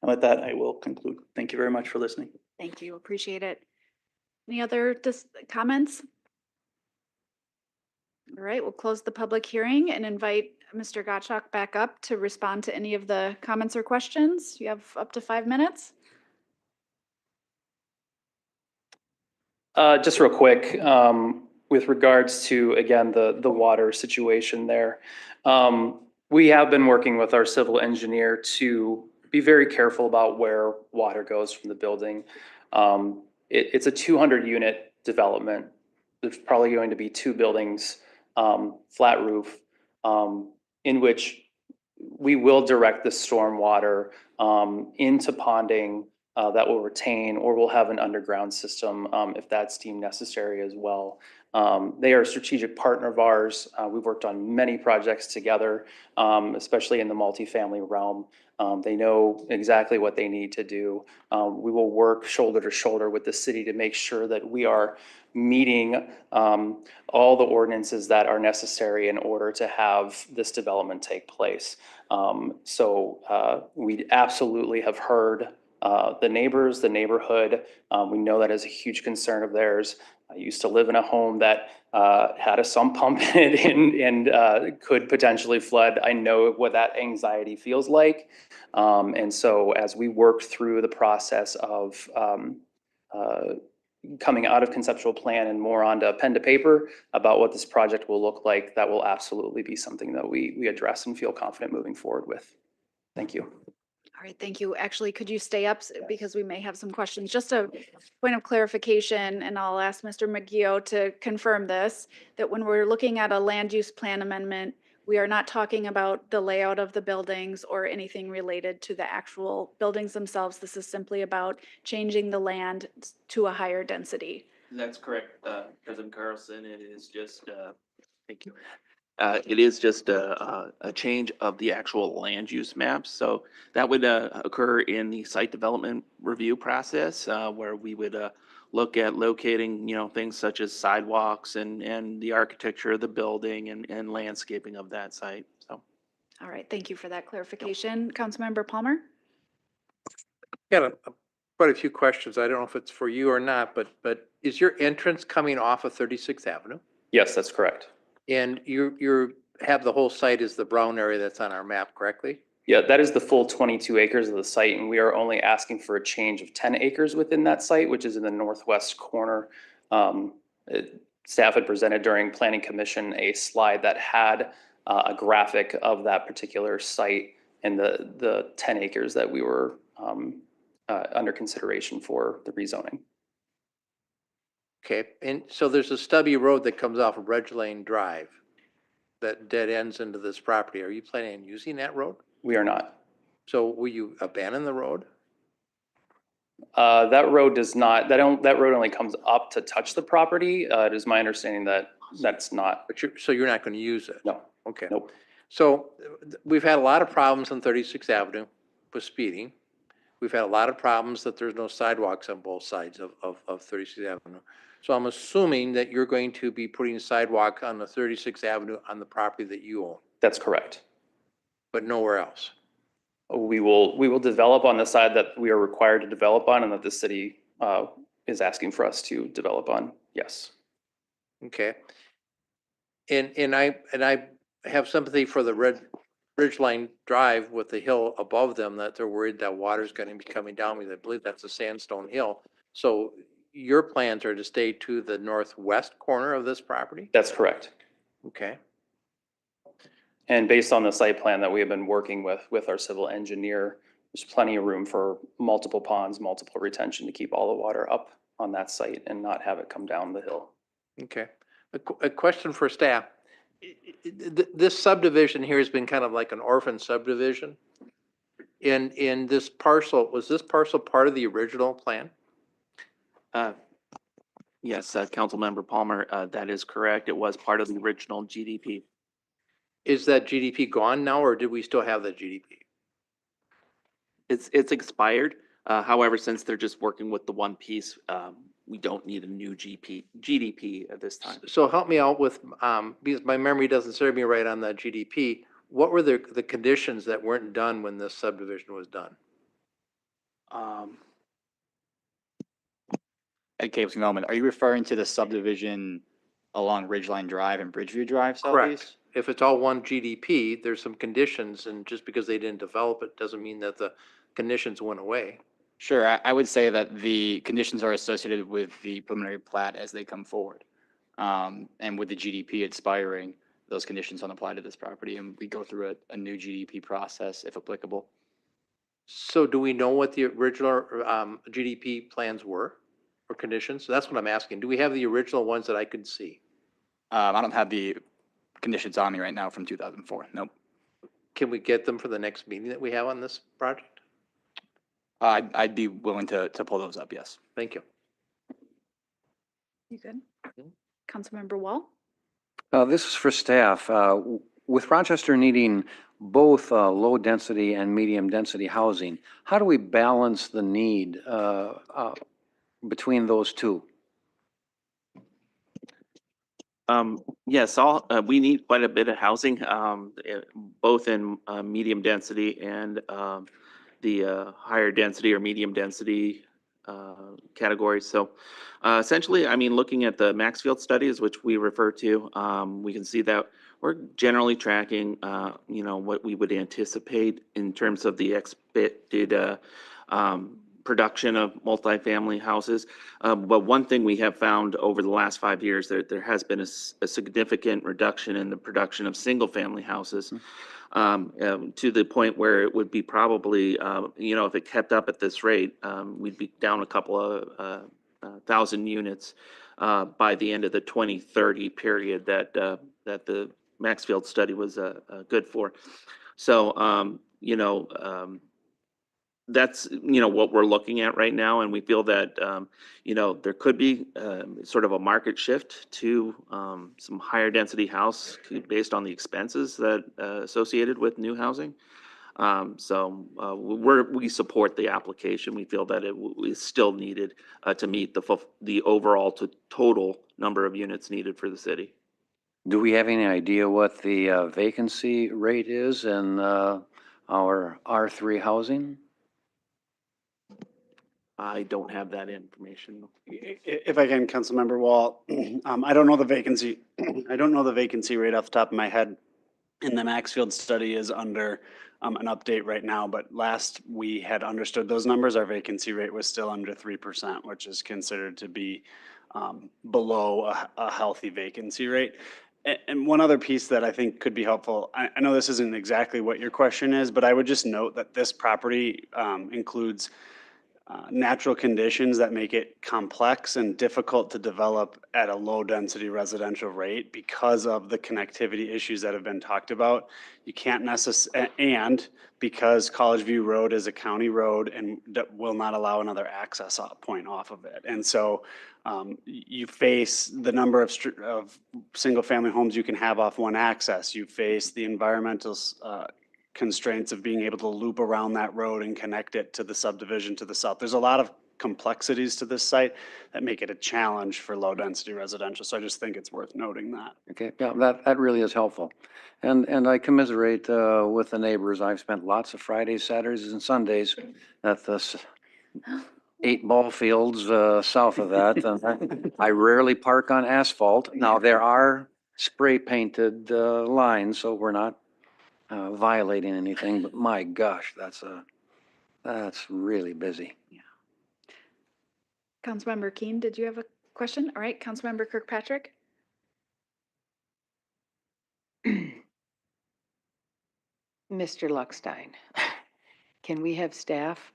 And with that, I will conclude. Thank you very much for listening. Thank you. Appreciate it. Any other comments? All right, we'll close the public hearing and invite Mr. Gottschalk back up to respond to any of the comments or questions. You have up to 5 minutes. Just real quick, with regards to, again, the water situation there. We have been working with our civil engineer to be very careful about where water goes from the building. It's a 200-unit development. There's probably going to be 2 buildings, flat roof, in which we will direct the stormwater into ponding that will retain, or we'll have an underground system if that's deemed necessary as well. They are a strategic partner of ours. We've worked on many projects together, especially in the multifamily realm. They know exactly what they need to do. We will work shoulder to shoulder with the city to make sure that we are meeting all the ordinances that are necessary in order to have this development take place. So we absolutely have heard the neighbors, the neighborhood. We know that is a huge concern of theirs. I used to live in a home that had a sump pump in it and could potentially flood. I know what that anxiety feels like. And so as we work through the process of coming out of conceptual plan and more onto pen to paper about what this project will look like, that will absolutely be something that we address and feel confident moving forward with. Thank you. All right, thank you. Actually, could you stay up because we may have some questions? Just a point of clarification, and I'll ask Mr. McGeough to confirm this, that when we're looking at a land use plan amendment, we are not talking about the layout of the buildings or anything related to the actual buildings themselves. This is simply about changing the land to a higher density. That's correct, President Carlson. It is just, thank you. It is just a change of the actual land use maps. So that would occur in the site development review process, where we would look at locating, you know, things such as sidewalks and the architecture of the building and landscaping of that site. So. All right, thank you for that clarification. Councilmember Palmer? Got quite a few questions. I don't know if it's for you or not, but is your entrance coming off of 36th Avenue? Yes, that's correct. And you have the whole site is the brown area that's on our map, correctly? Yeah, that is the full 22 acres of the site, and we are only asking for a change of 10 acres within that site, which is in the northwest corner. Staff had presented during Planning Commission a slide that had a graphic of that particular site and the 10 acres that we were under consideration for the rezoning. Okay, and so there's a stubby road that comes off of Red Lane Drive that dead ends into this property. Are you planning on using that road? We are not. So will you abandon the road? That road does not, that road only comes up to touch the property. It is my understanding that that's not. But so you're not going to use it? No. Okay. Nope. So we've had a lot of problems on 36th Avenue with speeding. We've had a lot of problems that there's no sidewalks on both sides of 36th Avenue. So I'm assuming that you're going to be putting sidewalk on the 36th Avenue on the property that you own, That's correct. but nowhere else. We will develop on the side that we are required to develop on and that the city is asking for us to develop on. Yes. Okay. And I have sympathy for the Ridgeline Drive with the hill above them, that they're worried that water's going to be coming down, because I believe that's a sandstone hill. So your plans are to stay to the northwest corner of this property? That's correct. Okay. And based on the site plan that we have been working with our civil engineer, there's plenty of room for multiple ponds, multiple retention to keep all the water up on that site and not have it come down the hill. Okay. A question for staff. This subdivision here has been kind of like an orphan subdivision. In this parcel, was this parcel part of the original plan? Yes, Councilmember Palmer, that is correct. It was part of the original GDP. Is that GDP gone now, or do we still have that GDP? It's expired. However, since they're just working with the one piece, we don't need a new GDP at this time. So help me out with, because my memory doesn't serve me right on the GDP. What were the conditions that weren't done when this subdivision was done? Educational development, are you referring to the subdivision along Ridgeline Drive and Bridgeview Drive southeast? Correct. If it's all one GDP, there's some conditions, and just because they didn't develop it doesn't mean that the conditions went away. Sure, I would say that the conditions are associated with the preliminary plat as they come forward. And with the GDP expiring, those conditions don't apply to this property, and we go through a new GDP process if applicable. So do we know what the original GDP plans were or conditions? That's what I'm asking. Do we have the original ones that I could see? I don't have the conditions on me right now from 2004. Nope. Can we get them for the next meeting that we have on this project? I'd be willing to pull those up, yes. Thank you. You good? Councilmember Wall? This is for staff. With Rochester needing both low-density and medium-density housing, how do we balance the need between those two? Yes, we need quite a bit of housing, both in medium density and the higher density or medium density categories. So essentially, I mean, looking at the Maxfield studies, which we refer to, we can see that we're generally tracking, what we would anticipate in terms of the expected production of multifamily houses. But one thing we have found over the last 5 years, there has been a significant reduction in the production of single-family houses. To the point where it would be probably, if it kept up at this rate, we'd be down a couple of thousand units by the end of the 2030 period that the Maxfield study was good for. So, that's, what we're looking at right now. And we feel that, there could be sort of a market shift to some higher density house based on the expenses that associated with new housing. So we support the application. We feel that it is still needed to meet the overall total number of units needed for the city. Do we have any idea what the vacancy rate is in our R3 housing? I don't have that information. If I can, Councilmember Wall, I don't know the vacancy. I don't know the vacancy rate off the top of my head. And the Maxfield study is under an update right now, but last we had understood those numbers, our vacancy rate was still under 3%, which is considered to be below a healthy vacancy rate. And one other piece that I think could be helpful, I know this isn't exactly what your question is, but I would just note that this property includes natural conditions that make it complex and difficult to develop at a low density residential rate because of the connectivity issues that have been talked about. You can't and because College View Road is a county road and that will not allow another access point off of it. And so you face the number of single family homes you can have off one access. You face the environmental constraints of being able to loop around that road and connect it to the subdivision to the south. There's a lot of complexities to this site that make it a challenge for low-density residential. So I just think it's worth noting that. Okay, yeah, that really is helpful. And I commiserate with the neighbors. I've spent lots of Fridays, Saturdays, and Sundays at the 8 ball fields south of that. And I rarely park on asphalt. Now, there are spray painted lines, so we're not violating anything, but my gosh, that's really busy. Councilmember Keen, did you have a question? All right, Councilmember Kirkpatrick? Mr. Luckstein, can we have staff?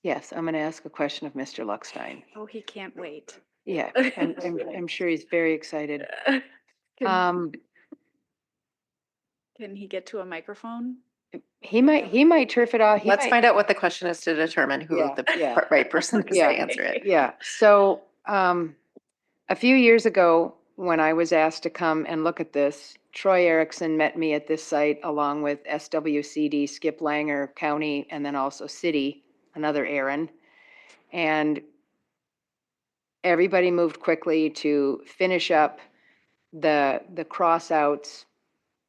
Yes, I'm going to ask a question of Mr. Luckstein. Oh, he can't wait. Yeah, I'm sure he's very excited. Can he get to a microphone? He might turf it off. Let's find out what the question is to determine who Yeah, the yeah. right person is to answer it. Yeah, so a few years ago, when I was asked to come and look at this, Troy Erickson met me at this site along with SWCD, Skip Langer County, and then also City, another Aaron. And everybody moved quickly to finish up the crossouts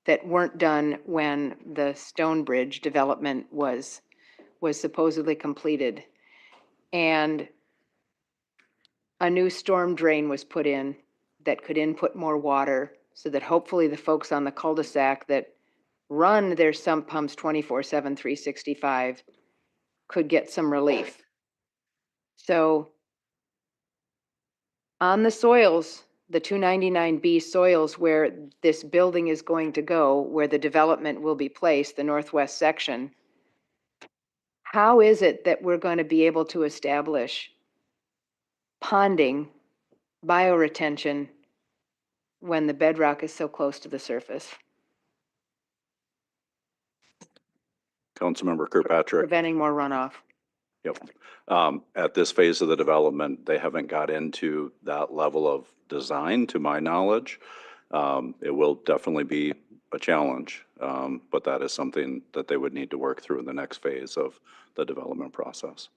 that weren't done when the Stonebridge development was supposedly completed. And a new storm drain was put in that could input more water so that hopefully the folks on the cul-de-sac that run their sump pumps 24/7, 365 could get some relief. So on the soils, the 299B soils where this building is going to go, where the development will be placed, the northwest section, how is it that we're going to be able to establish ponding, bioretention, when the bedrock is so close to the surface? Councilmember Kirkpatrick. Preventing more runoff. Yep. At this phase of the development, they haven't got into that level of design, to my knowledge. It will definitely be a challenge, but that is something that they would need to work through in the next phase of the development process.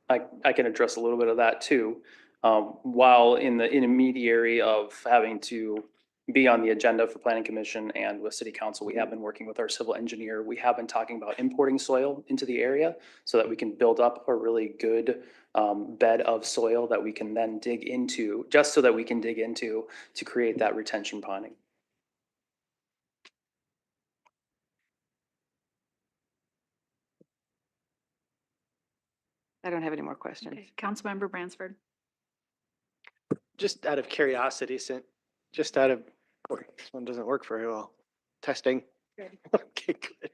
I can address a little bit of that too. While in the intermediary of having to be on the agenda for planning commission and with city council, we have been working with our civil engineer. We have been talking about importing soil into the area so that we can build up a really good bed of soil that we can then dig into, just so that we can dig into to create that retention ponding. I don't have any more questions. Okay. Councilmember Bransford. Just out of curiosity, this one doesn't work very well. Testing. Good. Okay, good.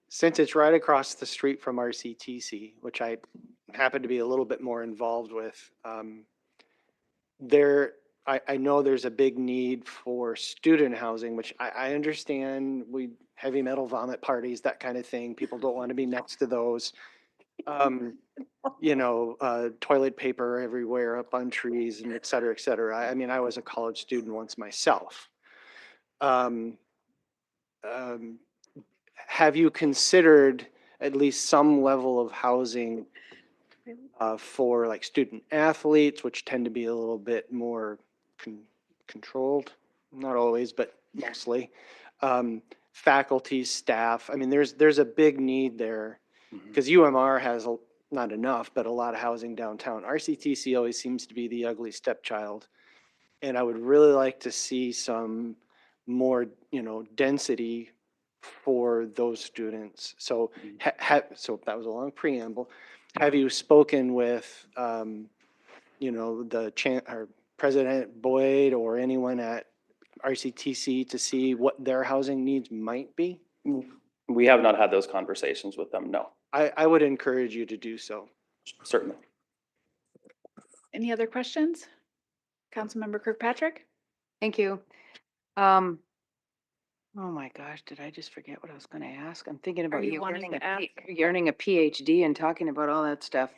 Since it's right across the street from RCTC, which I happen to be a little bit more involved with, I know there's a big need for student housing, which I understand. Heavy metal vomit parties, that kind of thing. People don't want to be next to those. Toilet paper everywhere up on trees and et cetera, et cetera. I mean, I was a college student once myself. Have you considered at least some level of housing for like student athletes, which tend to be a little bit more controlled? Not always, but mostly. Faculty, staff. I mean, there's a big need there. Because UMR has not enough, but a lot of housing downtown. RCTC always seems to be the ugly stepchild. And I would really like to see some more, density for those students. So, so that was a long preamble. Have you spoken with, or President Boyd or anyone at RCTC to see what their housing needs might be? We have not had those conversations with them, no. I would encourage you to do so. Certainly. Any other questions? Councilmember Kirkpatrick? Thank you. Oh my gosh, did I just forget what I was going to ask? I'm thinking about you you wanting to ask? earning a PhD and talking about all that stuff.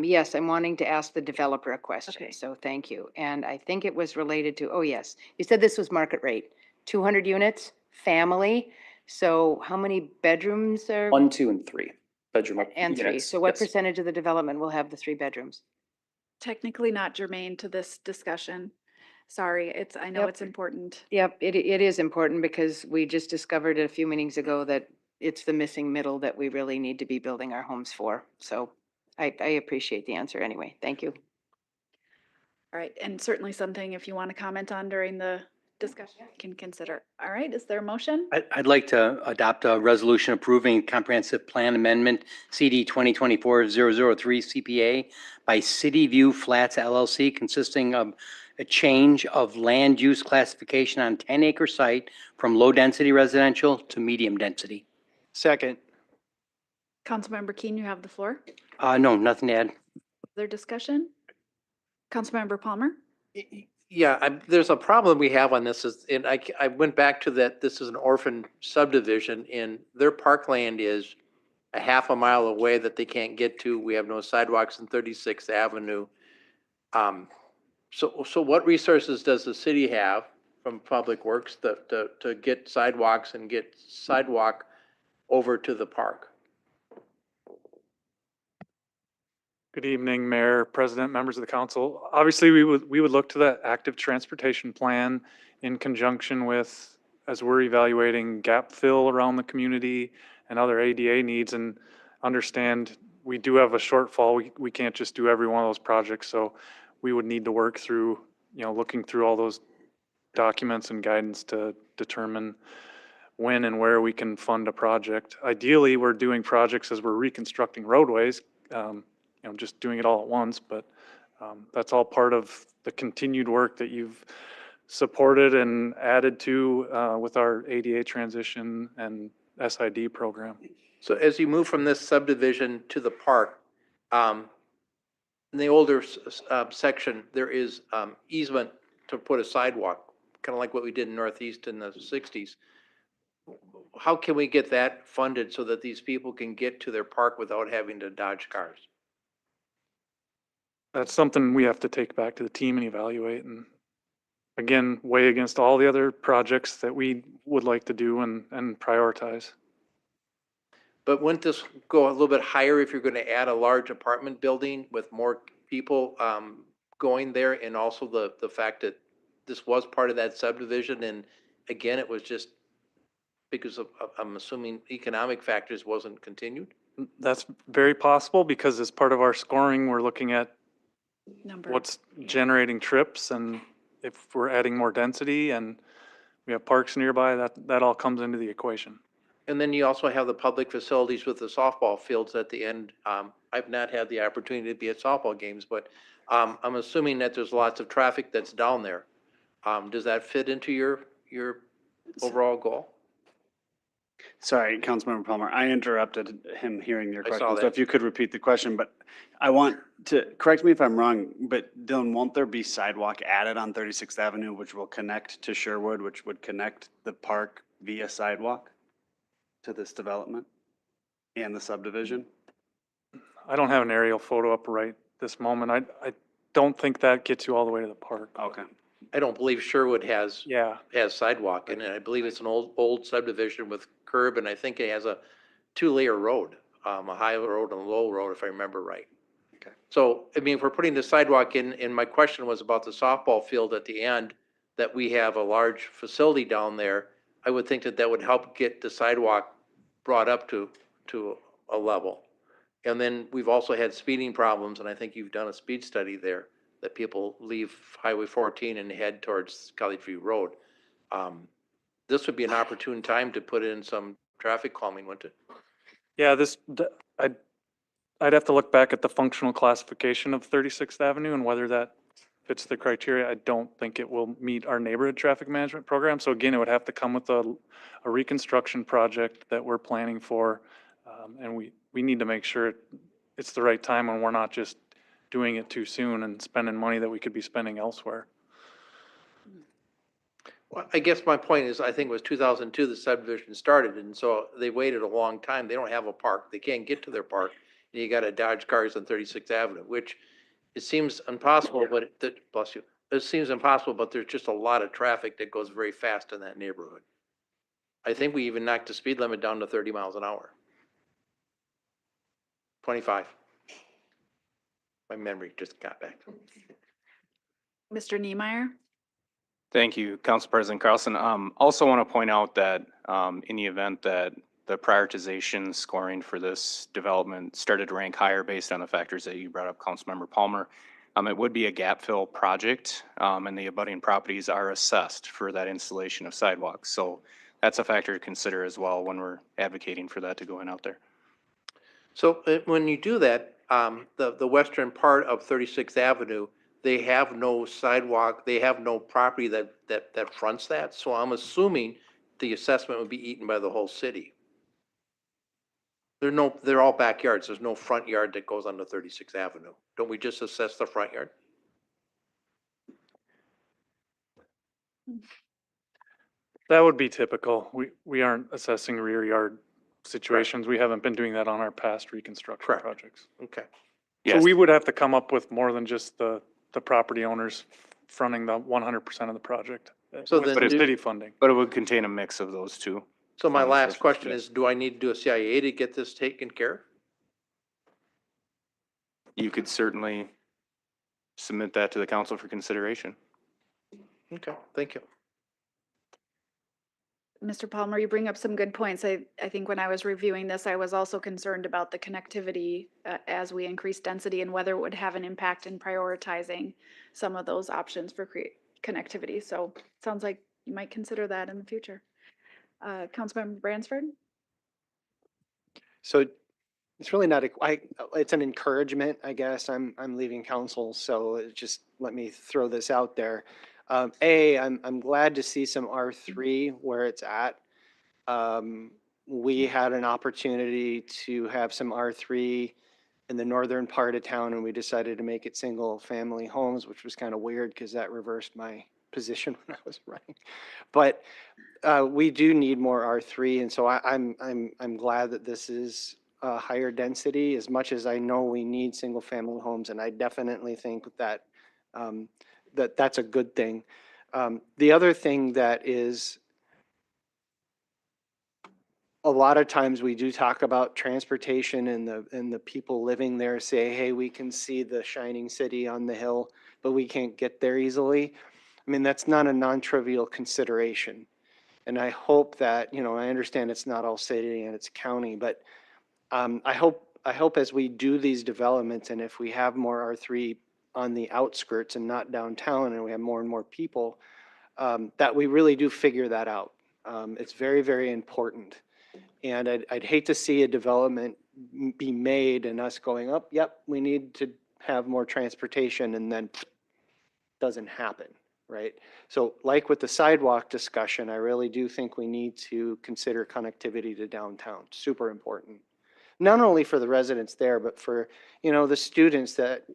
Yes, I'm wanting to ask the developer a question, Okay. so thank you. And I think it was related to, oh yes, you said this was market rate, 200 units, family. So how many bedrooms are? 1, 2, and 3 bedroom And three. units. So what Yes. percentage of the development will have the 3 bedrooms? Technically not germane to this discussion. Sorry, I know Yep. it's important. Yep, it is important because we just discovered a few meetings ago that it's the missing middle that we really need to be building our homes for. So I appreciate the answer anyway. Thank you. All right, and certainly something if you want to comment on during the discussion, you can consider. All right, is there a motion? I'd like to adopt a resolution approving comprehensive plan amendment CD 2024-003 CPA by City View Flats LLC consisting of a change of land use classification on 10-acre site from low-density residential to medium-density. Second. Councilmember Keen, you have the floor. No, nothing to add. Other discussion? Councilmember Palmer? Yeah, there's a problem we have on this is, and I went back to that, this is an orphan subdivision and their parkland is a half a mile away that they can't get to. We have no sidewalks in 36th Avenue. So what resources does the city have from Public Works to get sidewalks and get sidewalk over to the park? Good evening, Mayor, President, members of the council. Obviously, we would look to the active transportation plan in conjunction with, as we're evaluating gap fill around the community and other ADA needs, and understand we do have a shortfall. We can't just do every one of those projects, so we would need to work through, looking through all those documents and guidance to determine when and where we can fund a project. Ideally, we're doing projects as we're reconstructing roadways, just doing it all at once, but that's all part of the continued work that you've supported and added to with our ADA transition and SID program. So as you move from this subdivision to the park, in the older section, there is easement to put a sidewalk, kind of like what we did in Northeast in the 60s. How can we get that funded so that these people can get to their park without having to dodge cars? That's something we have to take back to the team and evaluate, and again, weigh against all the other projects that we would like to do and prioritize. But wouldn't this go a little bit higher if you're going to add a large apartment building with more people going there, and also the fact that this was part of that subdivision, and again, it was just because of, I'm assuming, economic factors wasn't continued? That's very possible, because as part of our scoring, we're looking at what's generating trips, and if we're adding more density and we have parks nearby, that all comes into the equation. And then you also have the public facilities with the softball fields at the end. I've not had the opportunity to be at softball games, but I'm assuming that there's lots of traffic that's down there. Does that fit into your overall goal? Sorry, Councilmember Palmer, I interrupted him hearing your I saw question. So that. if you could repeat the question, but I want to, correct me if I'm wrong, but Dylan, won't there be sidewalk added on 36th Avenue, which will connect to Sherwood, which would connect the park via sidewalk to this development and the subdivision? I don't have an aerial photo up right this moment. I don't think that gets you all the way to the park. Okay. I don't believe Sherwood has sidewalk in it. I believe it's an old subdivision with curb, and I think it has a 2-layer road, a high road and a low road, if I remember right. Okay. So, I mean, if we're putting the sidewalk in, and my question was about the softball field at the end, that we have a large facility down there, I would think that would help get the sidewalk brought up to a level. And then we've also had speeding problems, and I think you've done a speed study there, that people leave Highway 14 and head towards College View Road. This would be an opportune time to put in some traffic calming, wouldn't it? Yeah, I'd have to look back at the functional classification of 36th Avenue and whether that fits the criteria. I don't think it will meet our neighborhood traffic management program. So again, it would have to come with a reconstruction project that we're planning for. And we need to make sure it's the right time, and we're not just doing it too soon and spending money that we could be spending elsewhere. Well, I guess my point is, I think it was 2002 the subdivision started, and so they waited a long time. They don't have a park. They can't get to their park. And you got to dodge cars on 36th Avenue, which it seems impossible, but bless you. It seems impossible, but there's just a lot of traffic that goes very fast in that neighborhood. I think we even knocked the speed limit down to 30 miles an hour. 25. My memory just got back. Mr. Niemeyer? Thank you, Council President Carlson. Also want to point out that in the event that the prioritization scoring for this development started to rank higher based on the factors that you brought up, Councilmember Palmer, it would be a gap fill project, and the abutting properties are assessed for that installation of sidewalks. So that's a factor to consider as well when we're advocating for that to go in out there. So when you do that, the western part of 36th Avenue, they have no sidewalk, they have no property that fronts that. So I'm assuming the assessment would be eaten by the whole city. They're all backyards. There's no front yard that goes onto 36th Avenue. Don't we just assess the front yard? That would be typical. We aren't assessing rear yard situations. We haven't been doing that on our past reconstruction Correct. projects. Okay. So we would have to come up with more than just the property owners fronting the 100% of the project. So with then the city funding. But it would contain a mix of those two. So my funding last sources, question yes. is, do I need to do a CIA to get this taken care of? You could certainly submit that to the council for consideration. Okay, thank you. Mr. Palmer, you bring up some good points. I think when I was reviewing this, I was also concerned about the connectivity as we increase density and whether it would have an impact in prioritizing some of those options for connectivity. So it sounds like you might consider that in the future. Councilmember Bransford? So it's really not, it's an encouragement, I guess. I'm leaving council, so just let me throw this out there. I'm glad to see some R3 where it's at. We had an opportunity to have some R3 in the northern part of town, and we decided to make it single family homes, which was kind of weird because that reversed my position when I was running. But we do need more R3, and so I'm glad that this is higher density, as much as I know we need single family homes, and I definitely think that that's a good thing. The other thing that is, a lot of times we do talk about transportation and the people living there say, hey, we can see the shining city on the hill, but we can't get there easily. I mean, that's not a non-trivial consideration. And I hope that, I understand it's not all city and it's county, but I hope as we do these developments, and if we have more R3 on the outskirts and not downtown, and we have more and more people, that we really do figure that out. It's very, very important. And I'd hate to see a development be made and us going up, yep, we need to have more transportation, and then doesn't happen, right? So like with the sidewalk discussion, I really do think we need to consider connectivity to downtown. Super important. Not only for the residents there, but for, the students that,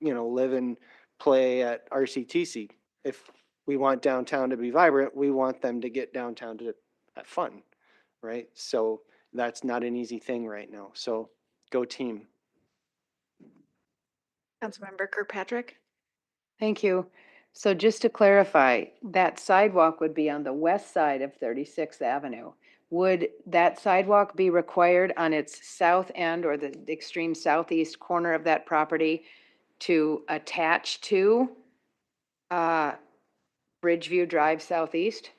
live and play at RCTC. If we want downtown to be vibrant, we want them to get downtown to have fun, right? So that's not an easy thing right now. So go team. Councilmember Kirkpatrick? Thank you. So just to clarify, that sidewalk would be on the west side of 36th Avenue. Would that sidewalk be required on its south end or the extreme southeast corner of that property to attach to Bridgeview Drive Southeast?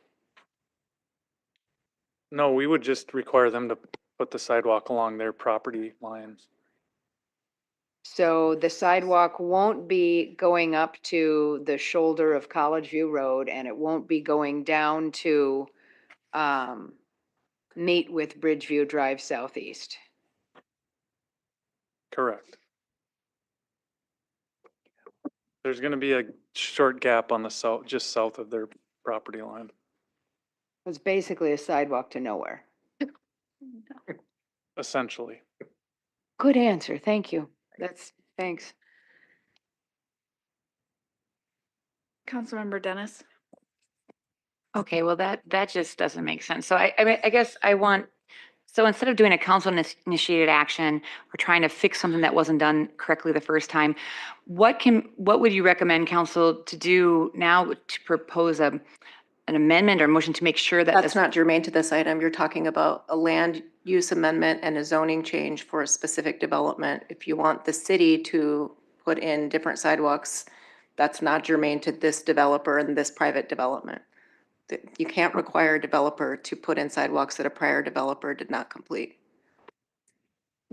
No, we would just require them to put the sidewalk along their property lines. So the sidewalk won't be going up to the shoulder of College View Road, and it won't be going down to meet with Bridgeview Drive Southeast. Correct. There's going to be a short gap on the south, just south of their property line. It's basically a sidewalk to nowhere. Essentially. Good answer. Thank you. Thanks. Councilmember Dennis? Okay, well, that just doesn't make sense. So I mean, I guess so instead of doing a council initiated action or trying to fix something that wasn't done correctly the first time, what would you recommend council to do now to propose an amendment or motion to make sure that That's not germane to this item. You're talking about a land use amendment and a zoning change for a specific development. If you want the city to put in different sidewalks, that's not germane to this developer and this private development. You can't require a developer to put in sidewalks that a prior developer did not complete.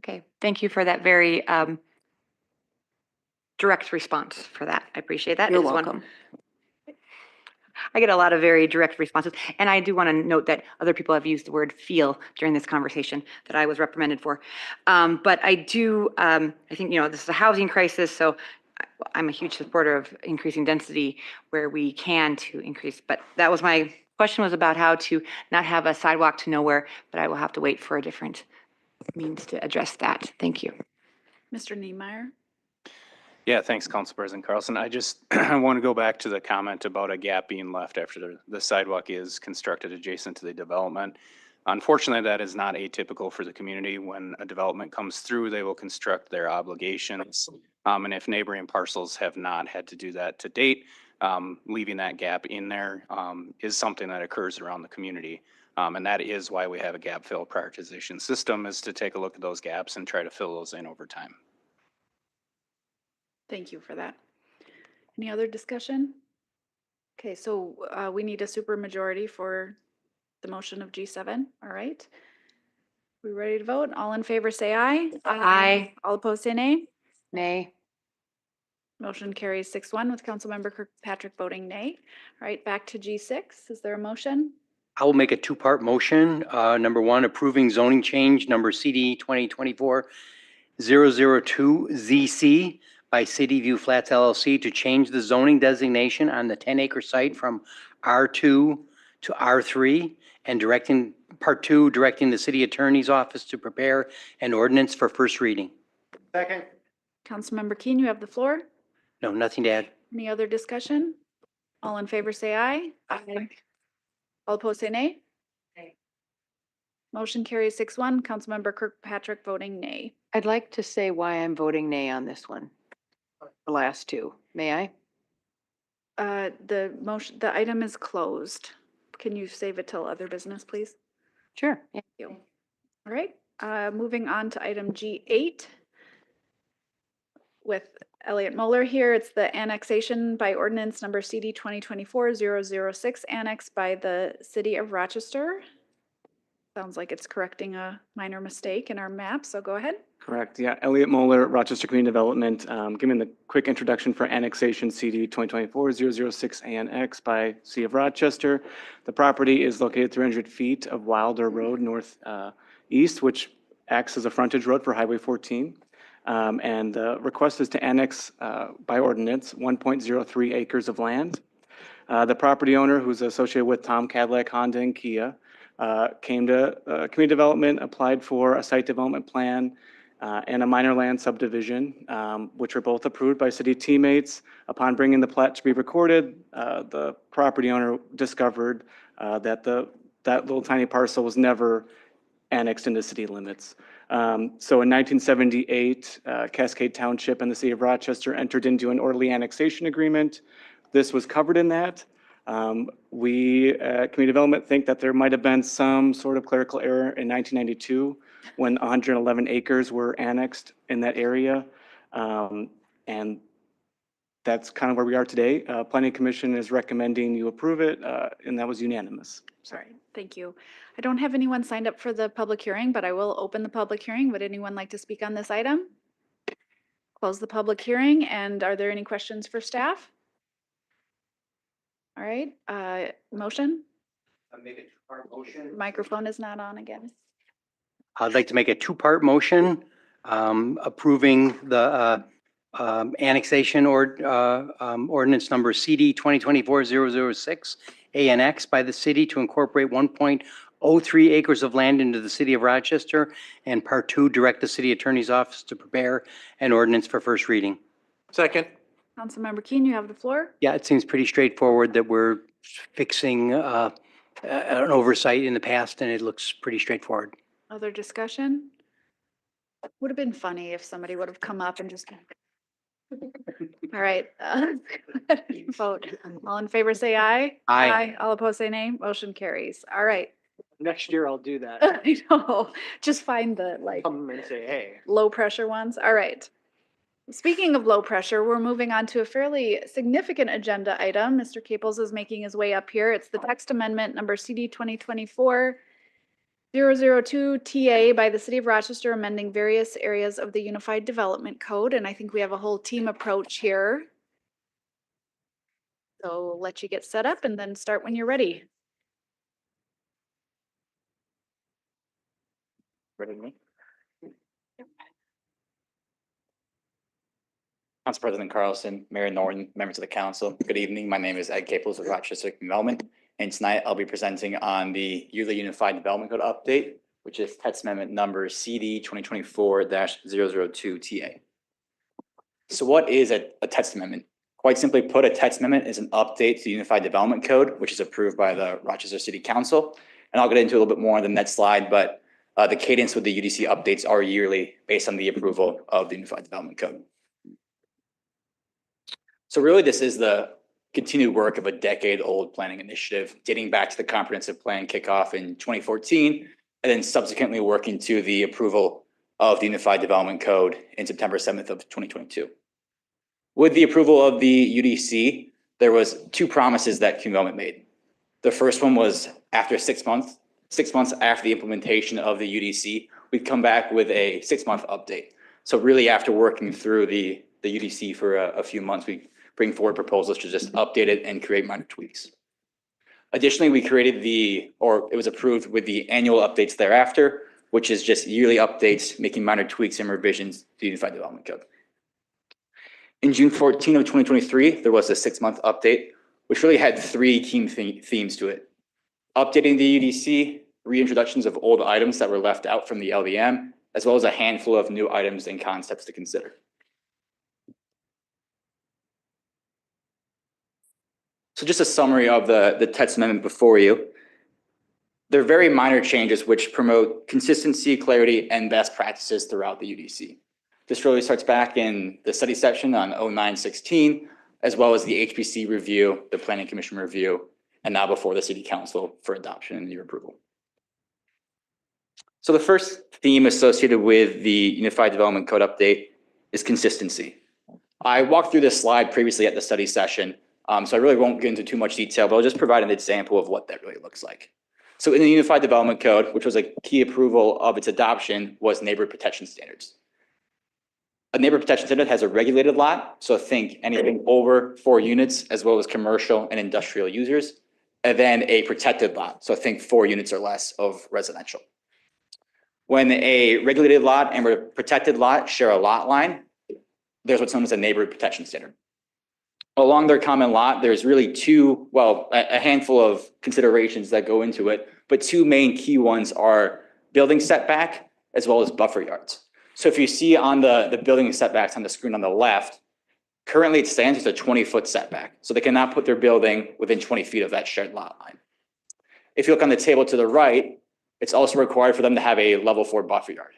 Okay, thank you for that very direct response for that. I appreciate that. You're It's one- welcome. I get a lot of very direct responses, and I do want to note that other people have used the word feel during this conversation that I was reprimanded for. But I do, I think, this is a housing crisis, so I'm a huge supporter of increasing density where we can to increase. But that was my question, was about how to not have a sidewalk to nowhere, but I will have to wait for a different means to address that. Thank you. Mr. Niemeyer? Yeah, thanks, Council President Carlson. I want to go back to the comment about a gap being left after the sidewalk is constructed adjacent to the development. Unfortunately, that is not atypical for the community. When a development comes through, they will construct their obligations. And if neighboring parcels have not had to do that to date, leaving that gap in there is something that occurs around the community. And that is why we have a gap fill prioritization system, is to take a look at those gaps and try to fill those in over time. Thank you for that. Any other discussion? Okay, so we need a supermajority for the motion of G7. All right. We ready to vote? All in favor, say aye. Aye. All opposed, say nay. Nay. Motion carries 6-1 with Councilmember Kirkpatrick voting nay. All right, back to G6. Is there a motion? I will make a two-part motion. Number one, approving zoning change number CD 2024-002ZC by City View Flats LLC to change the zoning designation on the 10-acre site from R2 to R3, and part two, directing the city attorney's office to prepare an ordinance for first reading. Second. Councilmember Keen, you have the floor. No, nothing to add. Any other discussion? All in favor, say aye. Aye. All opposed, say nay. Nay. Motion carries 6-1. Councilmember Kirkpatrick voting nay. I'd like to say why I'm voting nay on this one. The last two. May I? The item is closed. Can you save it till other business, please? Sure. Thank you. All right, moving on to item G8. With Elliot Mueller here, it's the annexation by ordinance number CD 2024-006, annexed by the city of Rochester. Sounds like it's correcting a minor mistake in our map, so go ahead. Correct, yeah. Elliot Moeller, Rochester Community Development. Giving the quick introduction for annexation CD 2024-006 ANX by City of Rochester. The property is located 300 feet of Wilder Road northeast, which acts as a frontage road for Highway 14. And the request is to annex by ordinance 1.03 acres of land. The property owner, who's associated with Tom Cadillac, Honda, and Kia, came to community development, applied for a site development plan and a minor land subdivision, which were both approved by city teammates. Upon bringing the plat to be recorded, the property owner discovered that that little tiny parcel was never annexed into city limits. So in 1978, Cascade Township and the city of Rochester entered into an orderly annexation agreement. This was covered in that. We at Community Development think that there might have been some sort of clerical error in 1992 when 111 acres were annexed in that area. And that's kind of where we are today. Planning Commission is recommending you approve it, and that was unanimous. Sorry, thank you. I don't have anyone signed up for the public hearing, but I will open the public hearing. Would anyone like to speak on this item? Close the public hearing, and are there any questions for staff? All right, motion? I'll make a two-part motion. Microphone is not on again. I'd like to make a two-part motion approving the annexation ordinance number CD 2024-006 ANX by the city to incorporate 1.03 acres of land into the city of Rochester, and part two, direct the city attorney's office to prepare an ordinance for first reading. Second. Councilmember Keen, you have the floor. Yeah, it seems pretty straightforward that we're fixing an oversight in the past, and it looks pretty straightforward. Other discussion? Would have been funny if somebody would have come up and just. All right, vote. All in favor, say aye. Aye. All opposed, say nay. Motion carries. All right. Next year I'll do that. I know, just find the like Come and say, hey. low pressure ones. All right. Speaking of low pressure, we're moving on to a fairly significant agenda item. Mr. Caples is making his way up here. It's the text amendment number CD 2024-002 TA by the City of Rochester, amending various areas of the Unified Development Code. And I think we have a whole team approach here. So we'll let you get set up and then start when you're ready. Ready to me? Council President Carlson, Mayor Norton, members of the council, good evening. My name is Ed Caples with Rochester Development, and tonight I'll be presenting on the yearly Unified Development Code update, which is text amendment number CD 2024-002 TA. So what is a text amendment? Quite simply put, a text amendment is an update to the Unified Development Code, which is approved by the Rochester City Council. And I'll get into a little bit more on the next slide, but the cadence with the UDC updates are yearly based on the approval of the Unified Development Code. So really, this is the continued work of a decade-old planning initiative dating back to the comprehensive plan kickoff in 2014, and then subsequently working to the approval of the Unified Development Code in September 7th of 2022. With the approval of the UDC, there was two promises that community development made. The first one was after 6 months after the implementation of the UDC, we'd come back with a 6-month update. So really, after working through the UDC for a few months, we bring forward proposals to just update it and create minor tweaks. Additionally, we created it was approved with the annual updates thereafter, which is just yearly updates, making minor tweaks and revisions to the Unified Development Code. In June 14 of 2023, there was a 6-month update, which really had three key themes to it. Updating the UDC, reintroductions of old items that were left out from the LDM, as well as a handful of new items and concepts to consider. So just a summary of the text amendment before you. They're very minor changes which promote consistency, clarity, and best practices throughout the UDC. This really starts back in the study section on 0916, as well as the HPC review, the Planning Commission review, and now before the City Council for adoption and your approval. So the first theme associated with the Unified Development Code update is consistency. I walked through this slide previously at the study session, so I really won't get into too much detail, but I'll just provide an example of what that really looks like. So in the Unified Development Code, which was a key approval of its adoption, was neighborhood protection standards. A neighborhood protection standard has a regulated lot, so think anything over 4 units, as well as commercial and industrial users, and then a protected lot, so think 4 units or less of residential. When a regulated lot and a protected lot share a lot line, there's what's known as a neighborhood protection standard. Along their common lot, there's really a handful of considerations that go into it, but 2 main key ones are building setback as well as buffer yards. So if you see on the building setbacks on the screen on the left, currently it stands as a 20-foot setback. So they cannot put their building within 20 feet of that shared lot line. If you look on the table to the right, it's also required for them to have a level 4 buffer yard.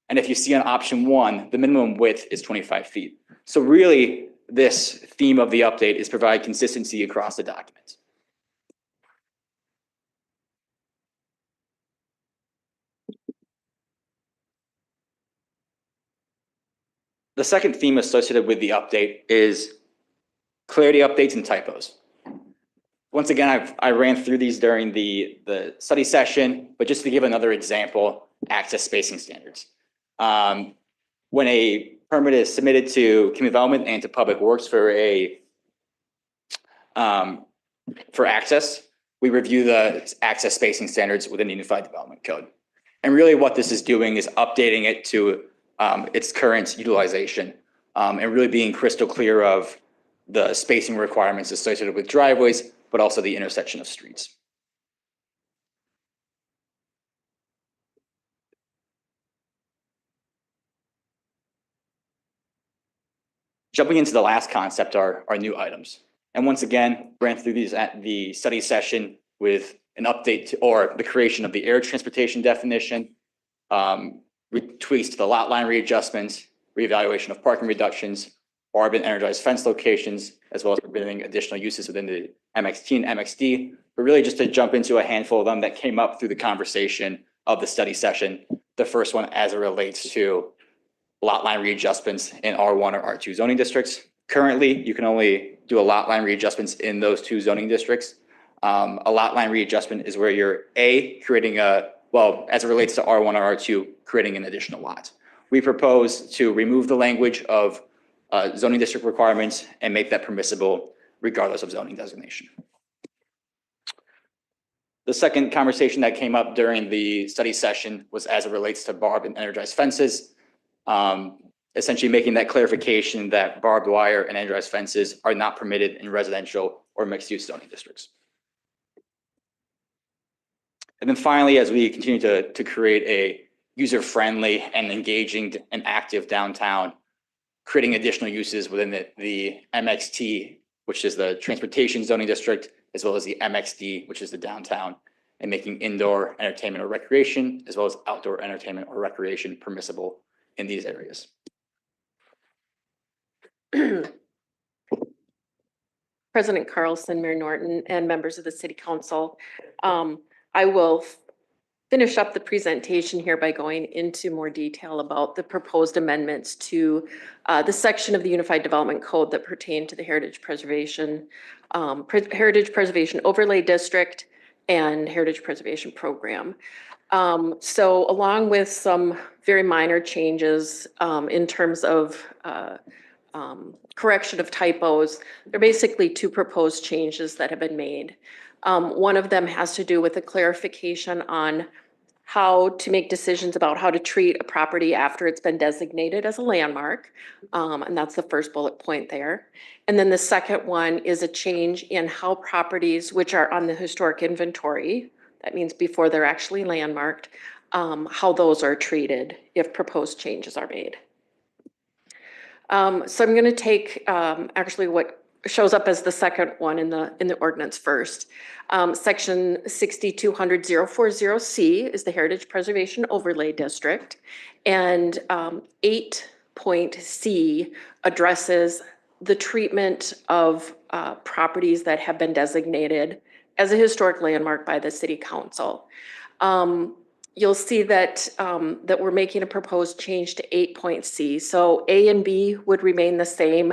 And if you see on option 1, the minimum width is 25 feet. So really, this theme of the update is provide consistency across the document. The second theme associated with the update is clarity updates and typos. Once again, I ran through these during the study session, but just to give another example, access spacing standards. When a permit is submitted to community development and to public works for access, we review the access spacing standards within the Unified Development Code. And really what this is doing is updating it to its current utilization and really being crystal clear of the spacing requirements associated with driveways, but also the intersection of streets. Jumping into the last concept are new items. And once again, ran through these at the study session with an update or the creation of the air transportation definition, tweaks to the lot line readjustments, reevaluation of parking reductions, urban energized fence locations, as well as permitting additional uses within the MXT and MXD, but really just to jump into a handful of them that came up through the conversation of the study session. The first one as it relates to lot line readjustments in R1 or R2 zoning districts. Currently, you can only do a lot line readjustments in those two zoning districts. A lot line readjustment is where you're creating as it relates to R1 or R2, creating an additional lot. We propose to remove the language of zoning district requirements and make that permissible regardless of zoning designation. The second conversation that came up during the study session was as it relates to barbed and energized fences. Essentially making that clarification that barbed wire and energized fences are not permitted in residential or mixed-use zoning districts. And then finally, as we continue to create a user-friendly and engaging and active downtown, creating additional uses within the MXT, which is the transportation zoning district, as well as the MXD, which is the downtown, and making indoor entertainment or recreation, as well as outdoor entertainment or recreation permissible in these areas. President Carlson, Mayor Norton, and members of the City Council. I will finish up the presentation here by going into more detail about the proposed amendments to the section of the Unified Development Code that pertain to the Heritage Preservation Overlay District and Heritage Preservation Program. So along with some very minor changes in terms of correction of typos, there are basically two proposed changes that have been made. One of them has to do with a clarification on how to make decisions about how to treat a property after it's been designated as a landmark. And that's the first bullet point there. And then the second one is a change in how properties which are on the historic inventory, that means before they're actually landmarked, how those are treated if proposed changes are made. So I'm going to take actually what shows up as the second one in the ordinance first. Section 6200040C is the Heritage Preservation Overlay District, and 8.C addresses the treatment of properties that have been designated as a historic landmark by the City Council. You'll see that that we're making a proposed change to 8.C. So A and B would remain the same,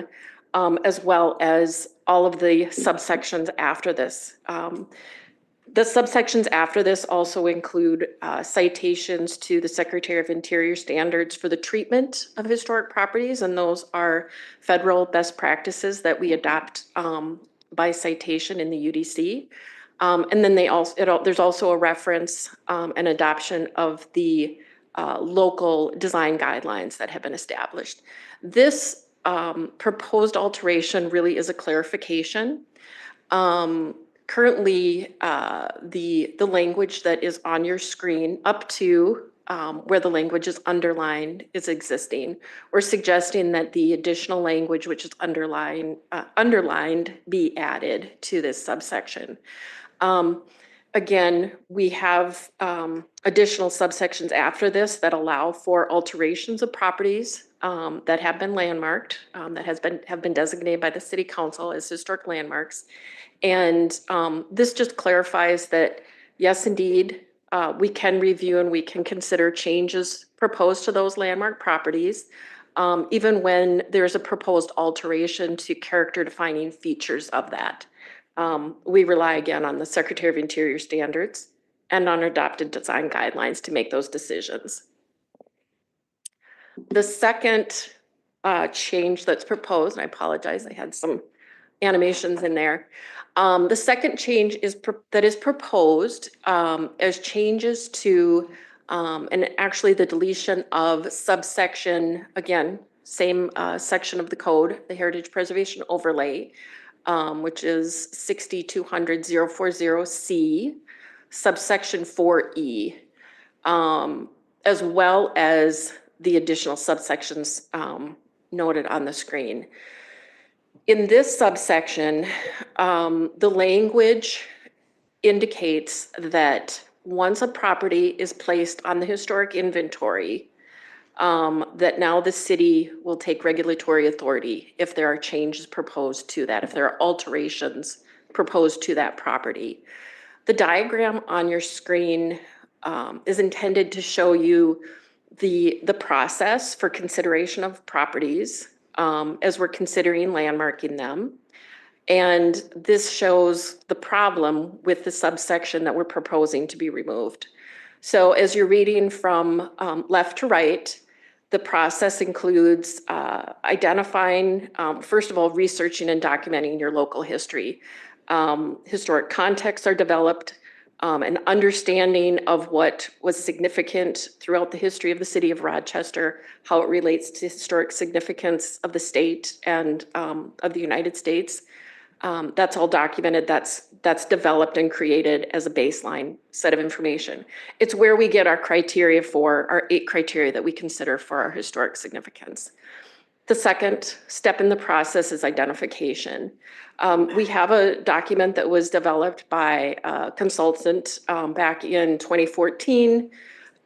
as well as all of the subsections after this. The subsections after this also include citations to the Secretary of Interior standards for the treatment of historic properties, and those are federal best practices that we adopt by citation in the UDC. And then there's also a reference and adoption of the local design guidelines that have been established. This proposed alteration really is a clarification. Currently, the language that is on your screen up to where the language is underlined is existing. We're suggesting that the additional language which is underlined be added to this subsection. Again, we have additional subsections after this that allow for alterations of properties that have been landmarked, that have been designated by the City Council as historic landmarks. And this just clarifies that, yes, indeed, we can review and we can consider changes proposed to those landmark properties, even when there's a proposed alteration to character defining features of that. We rely again on the Secretary of Interior standards and on adopted design guidelines to make those decisions. The second change that's proposed, and I apologize, I had some animations in there. The second change that is proposed as changes to, and actually the deletion of subsection, again, same section of the code, the Heritage Preservation Overlay, which is 6200040C, subsection 4E, as well as the additional subsections noted on the screen. In this subsection, the language indicates that once a property is placed on the historic inventory, that now the city will take regulatory authority if there are changes proposed to that, if there are alterations proposed to that property. The diagram on your screen is intended to show you the process for consideration of properties as we're considering landmarking them. And this shows the problem with the subsection that we're proposing to be removed. So as you're reading from left to right, the process includes identifying, first of all, researching and documenting your local history. Historic contexts are developed, an understanding of what was significant throughout the history of the city of Rochester, how it relates to historic significance of the state and of the United States. That's all documented. That's developed and created as a baseline set of information. It's where we get our criteria for our 8 criteria that we consider for our historic significance. The second step in the process is identification. We have a document that was developed by a consultant back in 2014,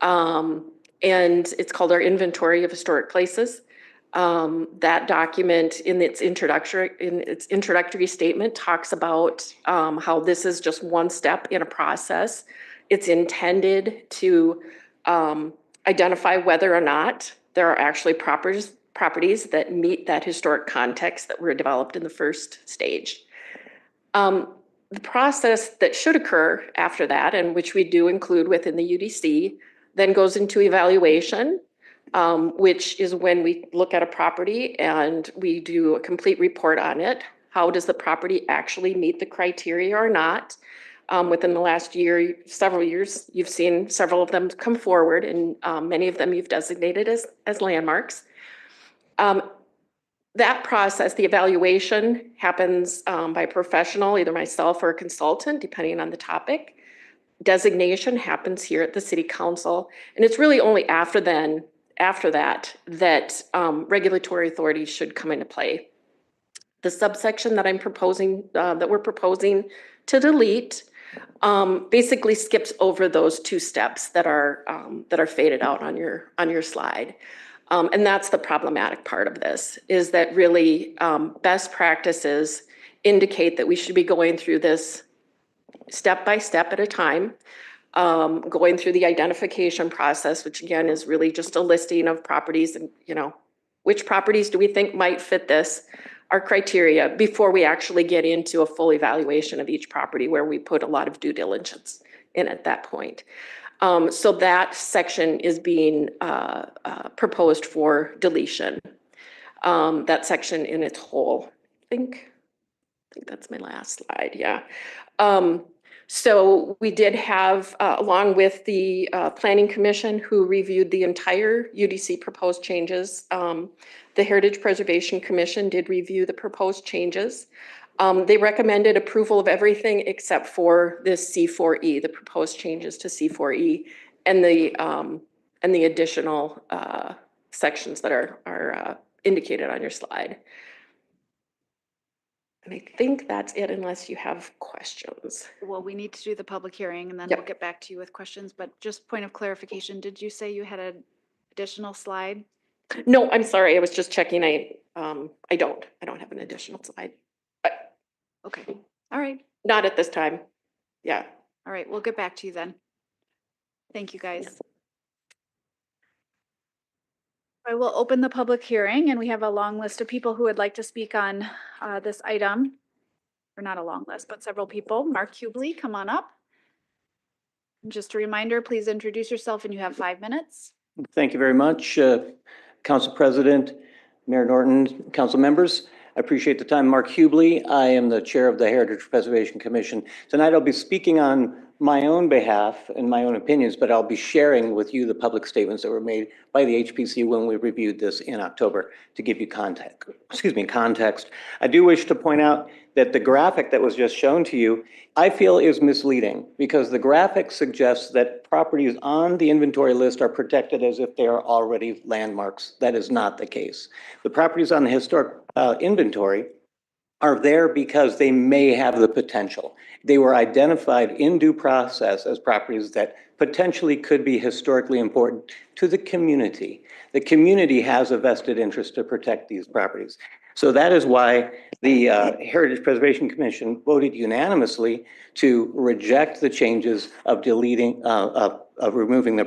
and it's called our Inventory of Historic Places. That document in its introductory statement talks about how this is just one step in a process. It's intended to identify whether or not there are actually properties that meet that historic context that were developed in the first stage. The process that should occur after that, and which we do include within the UDC, then goes into evaluation, which is when we look at a property and we do a complete report on it. How does the property actually meet the criteria or not? Within the last year, several years, you've seen several of them come forward, and many of them you've designated as landmarks. That process, the evaluation, happens by a professional, either myself or a consultant, depending on the topic. Designation happens here at the City Council, and it's really only after that regulatory authorities should come into play. The subsection that we're proposing to delete basically skips over those 2 steps that are faded out on your slide. And that's the problematic part of this, is that really best practices indicate that we should be going through this step by step at a time, going through the identification process, which again is really just a listing of properties and, which properties do we think might fit our criteria, before we actually get into a full evaluation of each property, where we put a lot of due diligence in at that point. So that section is being proposed for deletion. That section in its whole. I think that's my last slide. Yeah. So we did have, along with the Planning Commission, who reviewed the entire UDC proposed changes, the Heritage Preservation Commission did review the proposed changes. They recommended approval of everything except for this C4E, the proposed changes to C4E, and the additional sections that are indicated on your slide. And I think that's it, unless you have questions. Well, we need to do the public hearing, and then Yep. we'll get back to you with questions, but just point of clarification, did you say you had an additional slide? No, I'm sorry, I was just checking. I don't have an additional slide. Okay, all right. Not at this time. Yeah. All right, we'll get back to you then. Thank you, guys. I will open the public hearing, and we have a long list of people who would like to speak on this item. Or not a long list, but several people. Mark Hubley, come on up. And just a reminder, please introduce yourself, and you have 5 minutes. Thank you very much, Council President, Mayor Norton, council members. I appreciate the time. Mark Hubley. I am the chair of the Heritage Preservation Commission. Tonight I'll be speaking on my own behalf and my own opinions, but I'll be sharing with you the public statements that were made by the HPC when we reviewed this in October to give you context. I do wish to point out that the graphic that was just shown to you, I feel is misleading, because the graphic suggests that properties on the inventory list are protected as if they are already landmarks. That is not the case. The properties on the historic inventory are there because they may have the potential. They were identified in due process as properties that potentially could be historically important to the community. The community has a vested interest to protect these properties. So that is why the Heritage Preservation Commission voted unanimously to reject the changes of deleting, of removing the,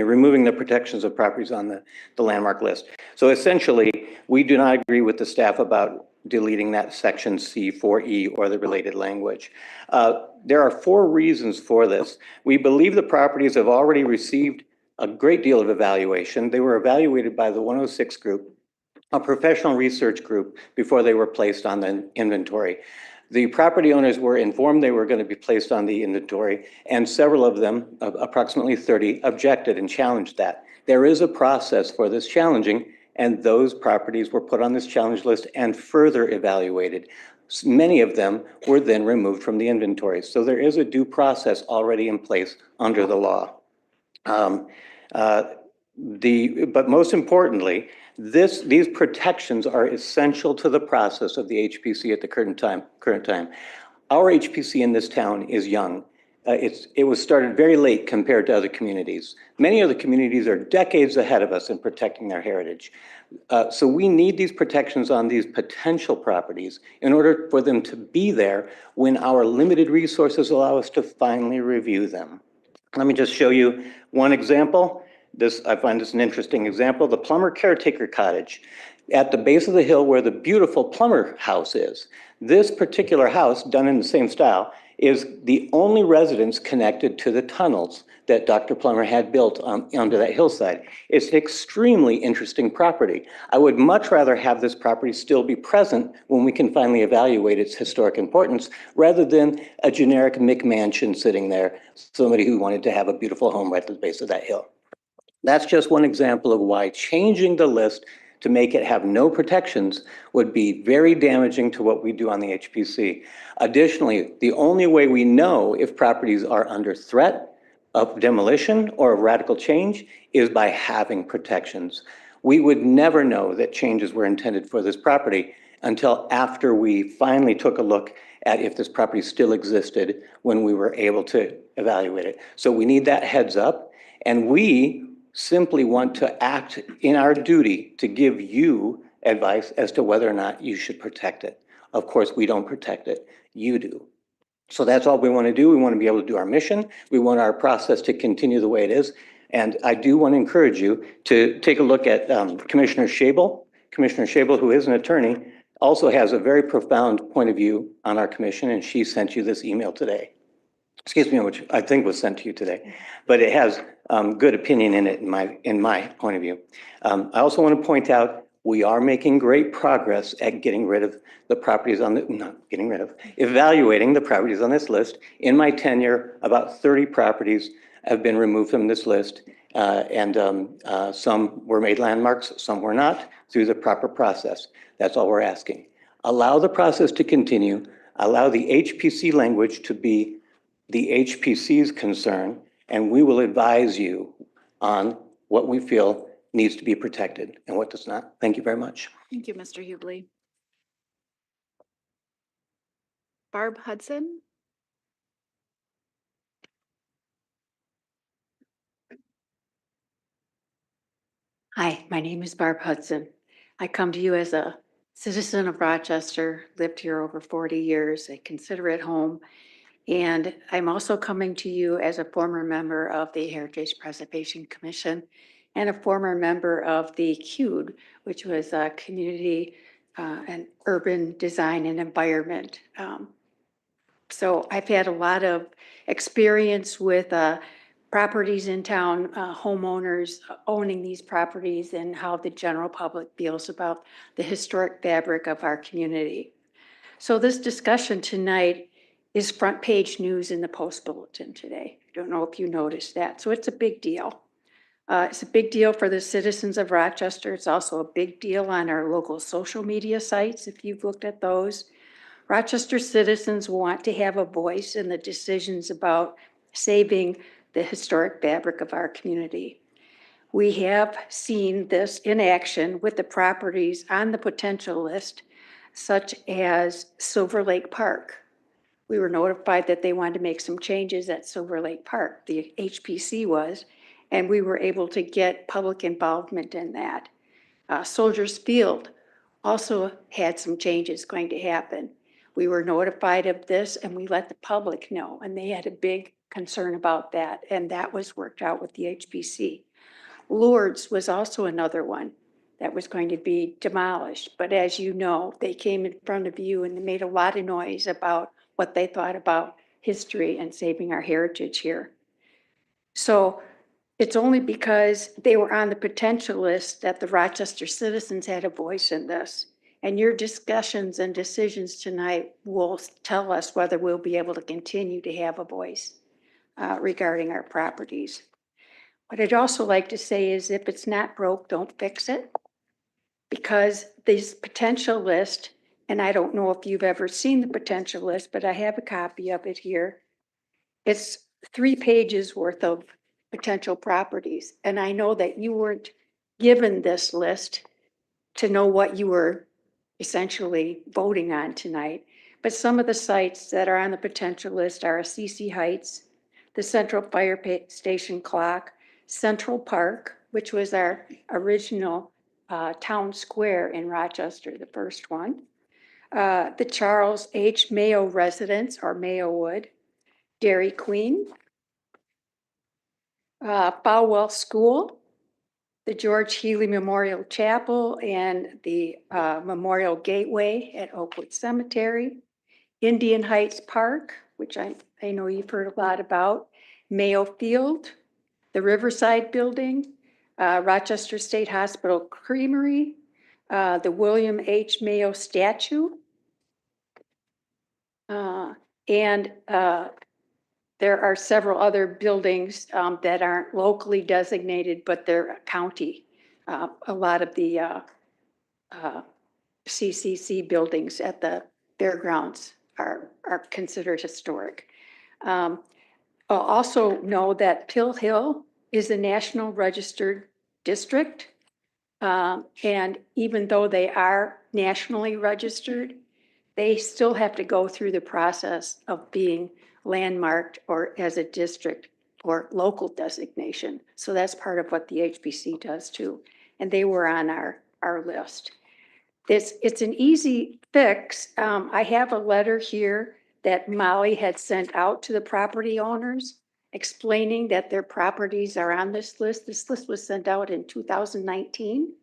removing the protections of properties on the landmark list. So essentially, we do not agree with the staff about deleting that section C4E or the related language. There are 4 reasons for this. We believe the properties have already received a great deal of evaluation. They were evaluated by the 106 group, a professional research group, before they were placed on the inventory. The property owners were informed they were going to be placed on the inventory, and several of them, approximately 30, objected and challenged that. There is a process for this challenging, and those properties were put on this challenge list and further evaluated. Many of them were then removed from the inventory. So there is a due process already in place under the law. But most importantly, these protections are essential to the process of the HPC at the current time. Our HPC in this town is young. It was started very late compared to other communities. Many other communities are decades ahead of us in protecting their heritage. So we need these protections on these potential properties in order for them to be there when our limited resources allow us to finally review them. Let me just show you one example. I find this an interesting example. The Plumber Caretaker Cottage at the base of the hill where the beautiful Plumber house is. This particular house, done in the same style, is the only residence connected to the tunnels that Dr. Plummer had built onto that hillside. It's an extremely interesting property. I would much rather have this property still be present when we can finally evaluate its historic importance, rather than a generic McMansion sitting there, somebody who wanted to have a beautiful home right at the base of that hill. That's just one example of why changing the list to make it have no protections would be very damaging to what we do on the HPC. Additionally, the only way we know if properties are under threat of demolition or of radical change is by having protections. We would never know that changes were intended for this property until after we finally took a look at if this property still existed when we were able to evaluate it. So we need that heads up, and we simply want to act in our duty to give you advice as to whether or not you should protect it. Of course, we don't protect it, you do. So that's all we want to do. We want to be able to do our mission. We want our process to continue the way it is. And I do want to encourage you to take a look at Commissioner Schabel. Commissioner Schabel, who is an attorney, also has a very profound point of view on our commission, and she sent you this email today. Excuse me, which I think was sent to you today, but it has good opinion in it in my point of view. I also want to point out we are making great progress at getting rid of the properties on evaluating the properties on this list. In my tenure, about 30 properties have been removed from this list, and some were made landmarks, some were not, through the proper process. That's all we're asking. Allow the process to continue, allow the HPC language to be the HPC's concern, and we will advise you on what we feel needs to be protected and what does not. Thank you very much. Thank you, Mr. Hubley. Barb Hudson. Hi, my name is Barb Hudson. I come to you as a citizen of Rochester, lived here over 40 years, I consider it home. And I'm also coming to you as a former member of the Heritage Preservation Commission and a former member of the CUDE, which was a Community and Urban Design and Environment. So I've had a lot of experience with properties in town, homeowners owning these properties, and how the general public feels about the historic fabric of our community. So this discussion tonight is front page news in the Post Bulletin today. I don't know if you noticed that. So it's a big deal. It's a big deal for the citizens of Rochester. It's also a big deal on our local social media sites, if you've looked at those. Rochester citizens want to have a voice in the decisions about saving the historic fabric of our community. We have seen this in action with the properties on the potential list, such as Silver Lake Park. We were notified that they wanted to make some changes at Silver Lake Park, the HPC was, and we were able to get public involvement in that. Soldiers Field also had some changes going to happen. We were notified of this and we let the public know, and they had a big concern about that, and that was worked out with the HPC. Lourdes was also another one that was going to be demolished, but as you know, they came in front of you and they made a lot of noise about what they thought about history and saving our heritage here. So it's only because they were on the potential list that the Rochester citizens had a voice in this. And your discussions and decisions tonight will tell us whether we'll be able to continue to have a voice regarding our properties. What I'd also like to say is if it's not broke, don't fix it. Because this potential list, and I don't know if you've ever seen the potential list, but I have a copy of it here. It's 3 pages worth of potential properties. And I know that you weren't given this list to know what you were essentially voting on tonight. But some of the sites that are on the potential list are CC Heights, the Central Fire Station clock, Central Park, which was our original town square in Rochester, the first one. The Charles H. Mayo Residence or Mayowood, Dairy Queen, Falwell School, the George Healy Memorial Chapel and the Memorial Gateway at Oakwood Cemetery, Indian Heights Park, which I know you've heard a lot about, Mayo Field, the Riverside Building, Rochester State Hospital Creamery, the William H. Mayo statue, and there are several other buildings that aren't locally designated, but they're county. A lot of the CCC buildings at the fairgrounds are considered historic. Also know that Pill Hill is a national registered district. And even though they are nationally registered, they still have to go through the process of being landmarked or as a district or local designation. So that's part of what the HPC does too. And they were on our list. It's an easy fix. I have a letter here that Molly had sent out to the property owners explaining that their properties are on this list. This list was sent out in 2019.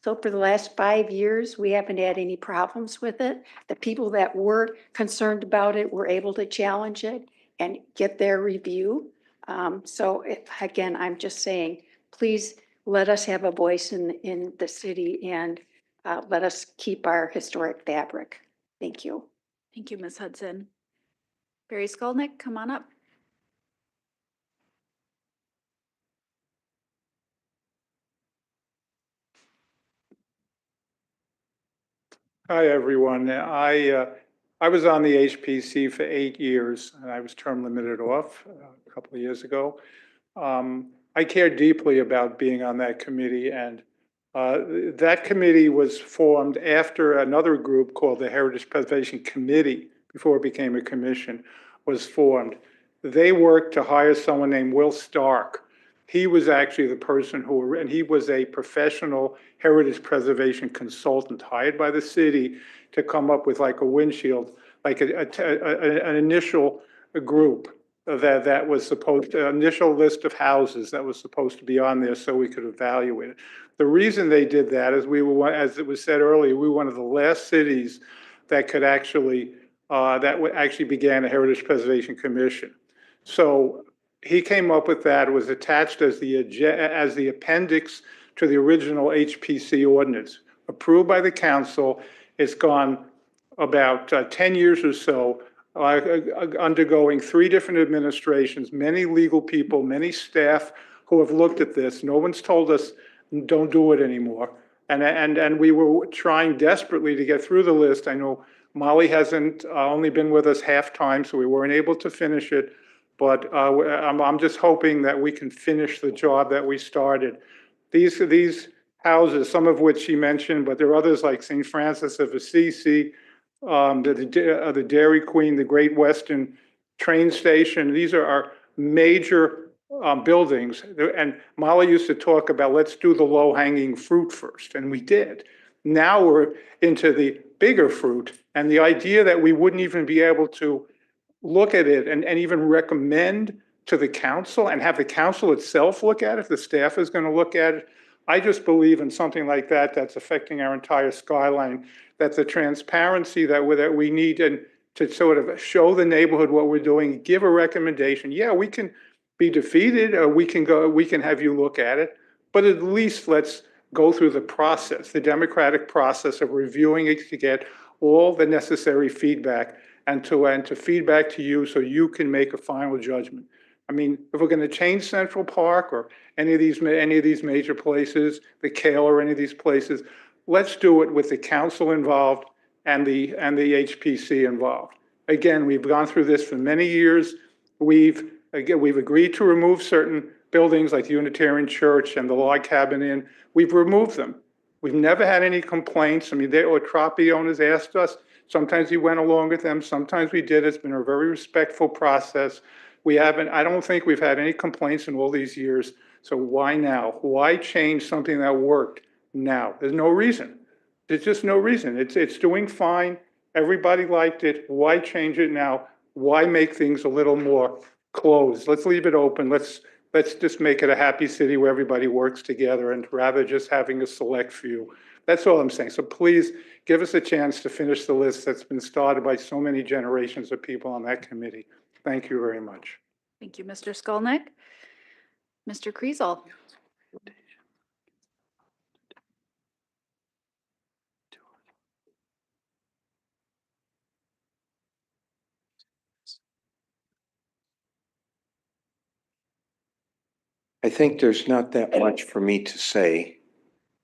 So for the last 5 years, we haven't had any problems with it. The people that were concerned about it were able to challenge it and get their review. Again, I'm just saying, please let us have a voice in the city and let us keep our historic fabric. Thank you. Thank you, Ms. Hudson. Barry Skolnick, come on up. Hi, everyone. I was on the HPC for 8 years, and I was term limited off a couple of years ago. I care deeply about being on that committee, and that committee was formed after another group called the Heritage Preservation Committee, before it became a commission, was formed. They worked to hire someone named Will Stark. He was actually the person and he was a professional heritage preservation consultant hired by the city to come up with like a windshield, like an initial group that was supposed to, initial list of houses that was supposed to be on there so we could evaluate it. The reason they did that is we were, as it was said earlier, we were one of the last cities that could actually, actually began a Heritage Preservation Commission. So he came up with that. It was attached as the appendix to the original HPC ordinance, approved by the council. It's gone about 10 years or so, undergoing 3 different administrations, many legal people, many staff who have looked at this. No one's told us, don't do it anymore. And we were trying desperately to get through the list. I know Molly hasn't only been with us half time, so we weren't able to finish it. But I'm just hoping that we can finish the job that we started. These houses, some of which she mentioned, but there are others like St. Francis of Assisi, the Dairy Queen, the Great Western train station. These are our major buildings. And Molly used to talk about, let's do the low-hanging fruit first, and we did. Now we're into the bigger fruit, and the idea that we wouldn't even be able to look at it and even recommend to the council and have the council itself look at it, the staff is going to look at it. I just believe in something like that that's affecting our entire skyline, that the transparency that we need and to sort of show the neighborhood what we're doing, give a recommendation. Yeah, we can be defeated, or we can have you look at it, but at least let's go through the process, the democratic process of reviewing it to get all the necessary feedback and to feedback to you so you can make a final judgment. I mean, if we're going to change Central Park or any of these major places, the Kale or any of these places, let's do it with the council involved and the HPC involved. Again, we've gone through this for many years. We've agreed to remove certain buildings like the Unitarian Church and the Log Cabin Inn. We've removed them. We've never had any complaints. I mean, Trapi owners asked us. Sometimes we went along with them. Sometimes we did. It's been a very respectful process. I don't think we've had any complaints in all these years. So why now? Why change something that worked now? There's no reason. There's just no reason. It's doing fine. Everybody liked it. Why change it now? Why make things a little more closed? Let's leave it open. Let's just make it a happy city where everybody works together, and rather just having a select few. That's all I'm saying. So please give us a chance to finish the list that's been started by so many generations of people on that committee. Thank you very much. Thank you, Mr. Skolnick. Mr. Kriesel. I think there's not that much for me to say.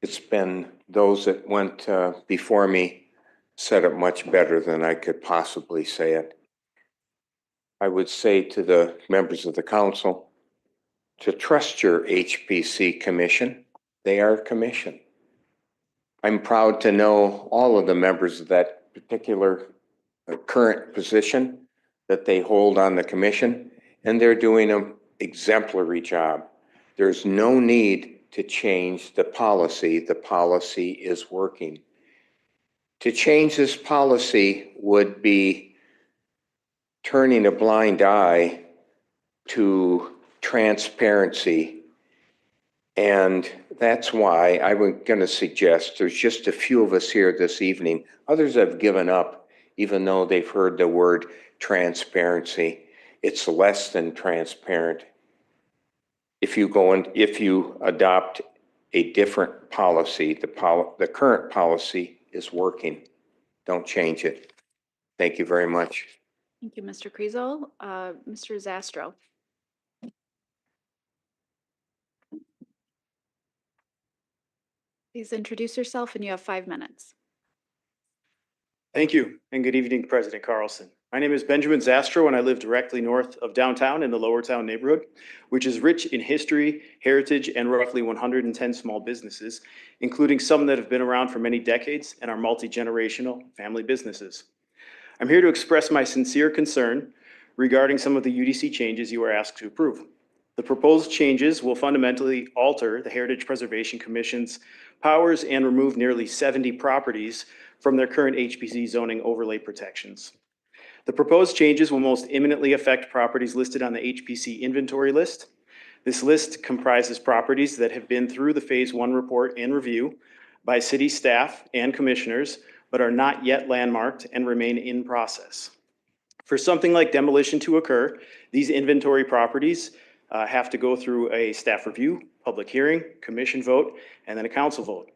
It's been those that went before me said it much better than I could possibly say it. I would say to the members of the council to trust your HPC commission. They are a commission. I'm proud to know all of the members of that particular current position that they hold on the commission, and they're doing an exemplary job. There's no need to change the policy. The policy is working. To change this policy would be turning a blind eye to transparency. And that's why I was going to suggest there's just a few of us here this evening. Others have given up, even though they've heard the word transparency. It's less than transparent. If you adopt a different policy, the current policy is working. Don't change it. Thank you very much. Thank you, Mr. Kriesel. Mr. Zastro. Please introduce yourself, and you have 5 minutes. Thank you, and good evening, President Carlson. My name is Benjamin Zastro, and I live directly north of downtown in the Lower Town neighborhood, which is rich in history, heritage, and roughly 110 small businesses, including some that have been around for many decades and are multi-generational family businesses. I'm here to express my sincere concern regarding some of the UDC changes you are asked to approve. The proposed changes will fundamentally alter the Heritage Preservation Commission's powers and remove nearly 70 properties from their current HPC zoning overlay protections. The proposed changes will most imminently affect properties listed on the HPC inventory list. This list comprises properties that have been through the Phase 1 report and review by city staff and commissioners, but are not yet landmarked and remain in process. For something like demolition to occur, these inventory properties have to go through a staff review, public hearing, commission vote, and then a council vote.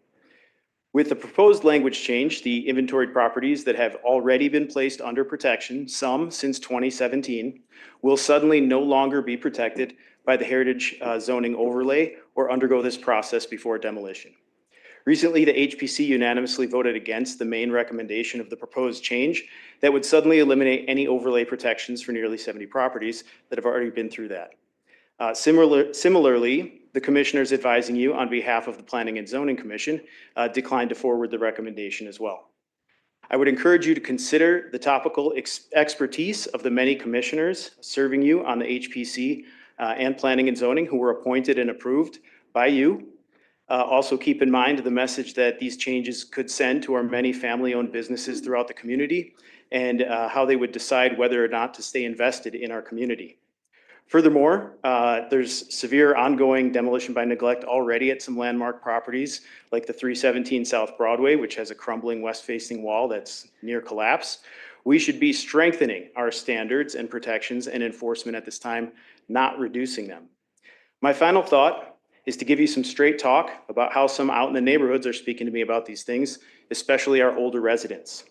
With the proposed language change, the inventoried properties that have already been placed under protection, some since 2017, will suddenly no longer be protected by the heritage zoning overlay or undergo this process before demolition. Recently, the HPC unanimously voted against the main recommendation of the proposed change that would suddenly eliminate any overlay protections for nearly 70 properties that have already been through that. Similarly, the commissioners advising you on behalf of the Planning and Zoning Commission declined to forward the recommendation as well. I would encourage you to consider the topical expertise of the many commissioners serving you on the HPC and Planning and Zoning who were appointed and approved by you Also keep in mind the message that these changes could send to our many family-owned businesses throughout the community and how they would decide whether or not to stay invested in our community. Furthermore, there's severe ongoing demolition by neglect already at some landmark properties like the 317 South Broadway, which has a crumbling west-facing wall that's near collapse. We should be strengthening our standards and protections and enforcement at this time, not reducing them. My final thought is to give you some straight talk about how some out in the neighborhoods are speaking to me about these things, especially our older residents.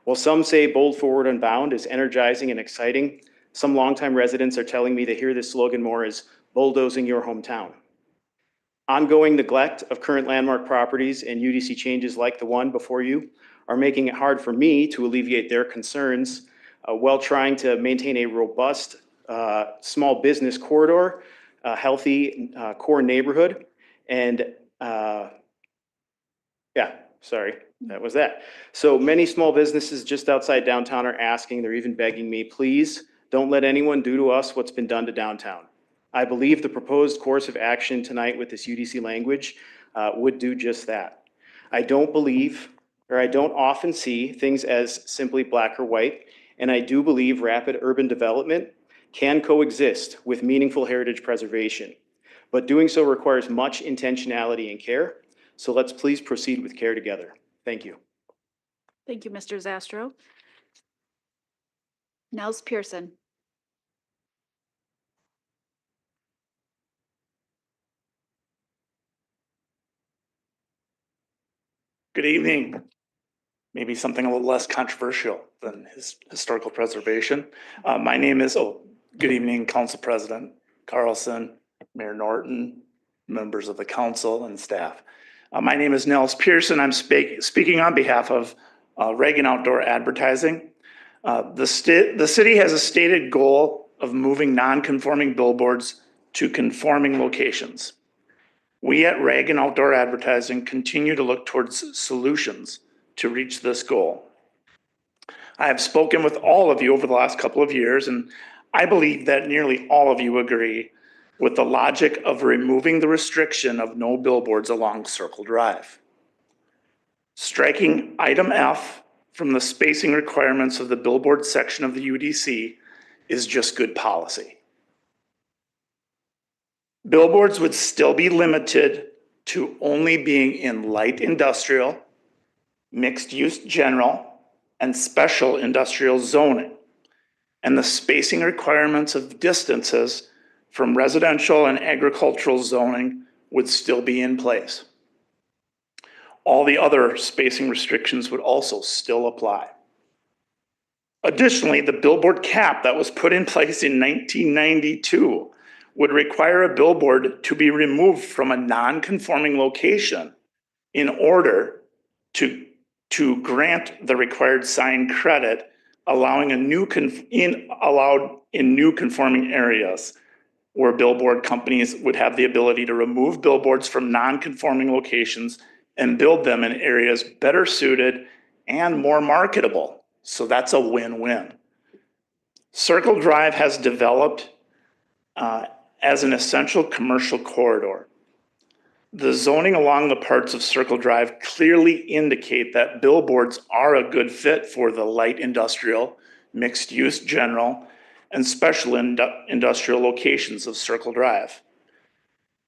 While some say Bold Forward Unbound is energizing and exciting, some longtime residents are telling me they hear this slogan more as bulldozing your hometown. Ongoing neglect of current landmark properties and UDC changes like the one before you are making it hard for me to alleviate their concerns while trying to maintain a robust small business corridor, a healthy core neighborhood, and that was that. So many small businesses just outside downtown are asking, they're even begging me, please don't let anyone do to us what's been done to downtown. I believe the proposed course of action tonight with this UDC language would do just that. I don't often see things as simply black or white, and I do believe rapid urban development can coexist with meaningful heritage preservation. But doing so requires much intentionality and care. So let's please proceed with care together. Thank you. Thank you, Mr. Zastro. Nels Pearson. Good evening. Maybe something a little less controversial than historical preservation. My name is, good evening, Council President Carlson, Mayor Norton, members of the council and staff. My name is Nels Pearson. I'm speaking on behalf of Reagan Outdoor Advertising. The city has a stated goal of moving non-conforming billboards to conforming locations. We at Reagan Outdoor Advertising continue to look towards solutions to reach this goal. I have spoken with all of you over the last couple of years, and I believe that nearly all of you agree with the logic of removing the restriction of no billboards along Circle Drive. Striking item F from the spacing requirements of the billboard section of the UDC is just good policy. Billboards would still be limited to only being in light industrial, mixed use general, and special industrial zoning. And the spacing requirements of distances from residential and agricultural zoning would still be in place. All the other spacing restrictions would also still apply. Additionally, the billboard cap that was put in place in 1992 would require a billboard to be removed from a non-conforming location in order to grant the required sign credit, allowing allowed in new conforming areas where billboard companies would have the ability to remove billboards from non-conforming locations and build them in areas better suited and more marketable. So that's a win-win. Circle Drive has developed as an essential commercial corridor. The zoning along the parts of Circle Drive clearly indicate that billboards are a good fit for the light industrial, mixed use general, and special industrial locations of Circle Drive.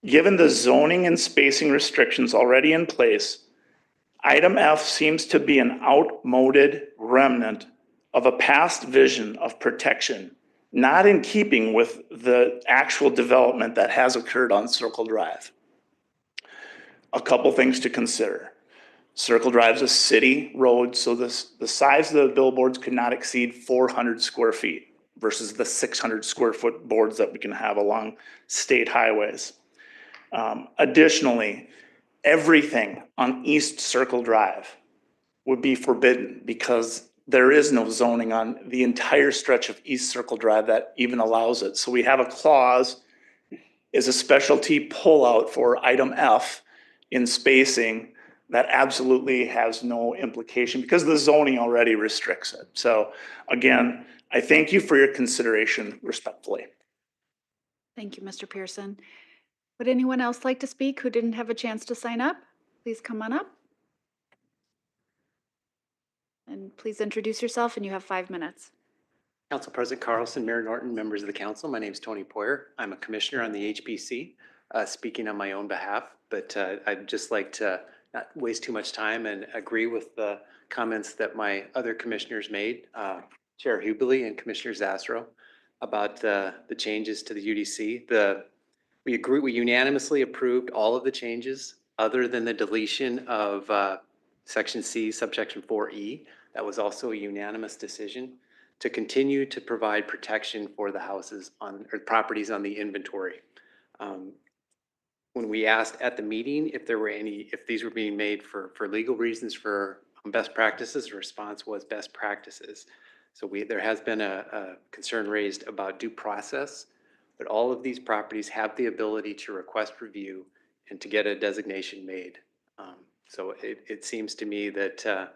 Given the zoning and spacing restrictions already in place, item F seems to be an outmoded remnant of a past vision of protection, not in keeping with the actual development that has occurred on Circle Drive. A couple things to consider. Circle Drive is a city road, so the size of the billboards could not exceed 400 square feet versus the 600 square foot boards that we can have along state highways. Additionally, everything on East Circle Drive would be forbidden because there is no zoning on the entire stretch of East Circle Drive that even allows it. So we have a clause is a specialty pullout for item F in spacing that absolutely has no implication because the zoning already restricts it. So again, I thank you for your consideration respectfully. Thank you, Mr. Pearson. Would anyone else like to speak who didn't have a chance to sign up? Please come on up. And please introduce yourself, and you have 5 minutes. Council President Carlson, Mayor Norton, members of the council, my name is Tony Poyer. I'm a commissioner on the HPC, speaking on my own behalf, but I'd just like to not waste too much time and agree with the comments that my other commissioners made, Chair Hubley and Commissioner Zastrow, about the changes to the UDC. We unanimously approved all of the changes other than the deletion of Section C, subsection 4E. That was also a unanimous decision to continue to provide protection for the houses on, or properties on the inventory. When we asked at the meeting if there were if these were being made for legal reasons for best practices, the response was best practices. So there has been a concern raised about due process, but all of these properties have the ability to request review and to get a designation made. So it seems to me that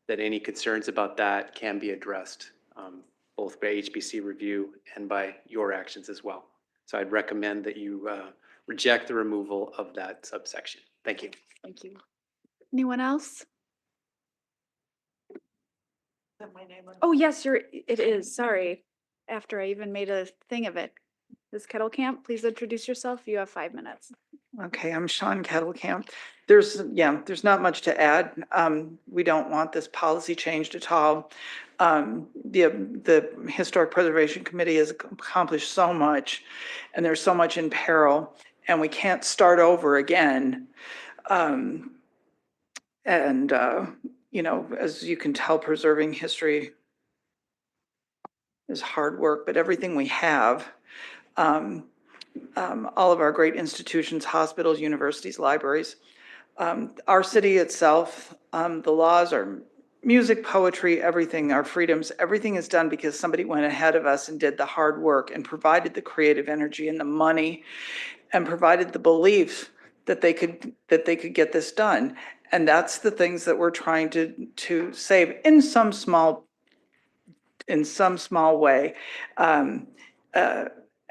any concerns about that can be addressed both by HPC review and by your actions as well. So I'd recommend that you reject the removal of that subsection. Thank you. Thank you. Anyone else? Oh, yes, it is. Sorry. After I even made a thing of it. Ms. Kettlecamp, please introduce yourself. You have 5 minutes. Okay, I'm Sean Kettlecamp. There's not much to add. We don't want this policy changed at all. The Historic Preservation Committee has accomplished so much, and there's so much in peril, and we can't start over again. As you can tell, preserving history is hard work, but everything we have, all of our great institutions, hospitals, universities, libraries, our city itself, the laws, our music, poetry, everything, our freedoms, everything is done because somebody went ahead of us and did the hard work and provided the creative energy and the money and provided the belief that they could get this done. And that's the things that we're trying to save in some small way.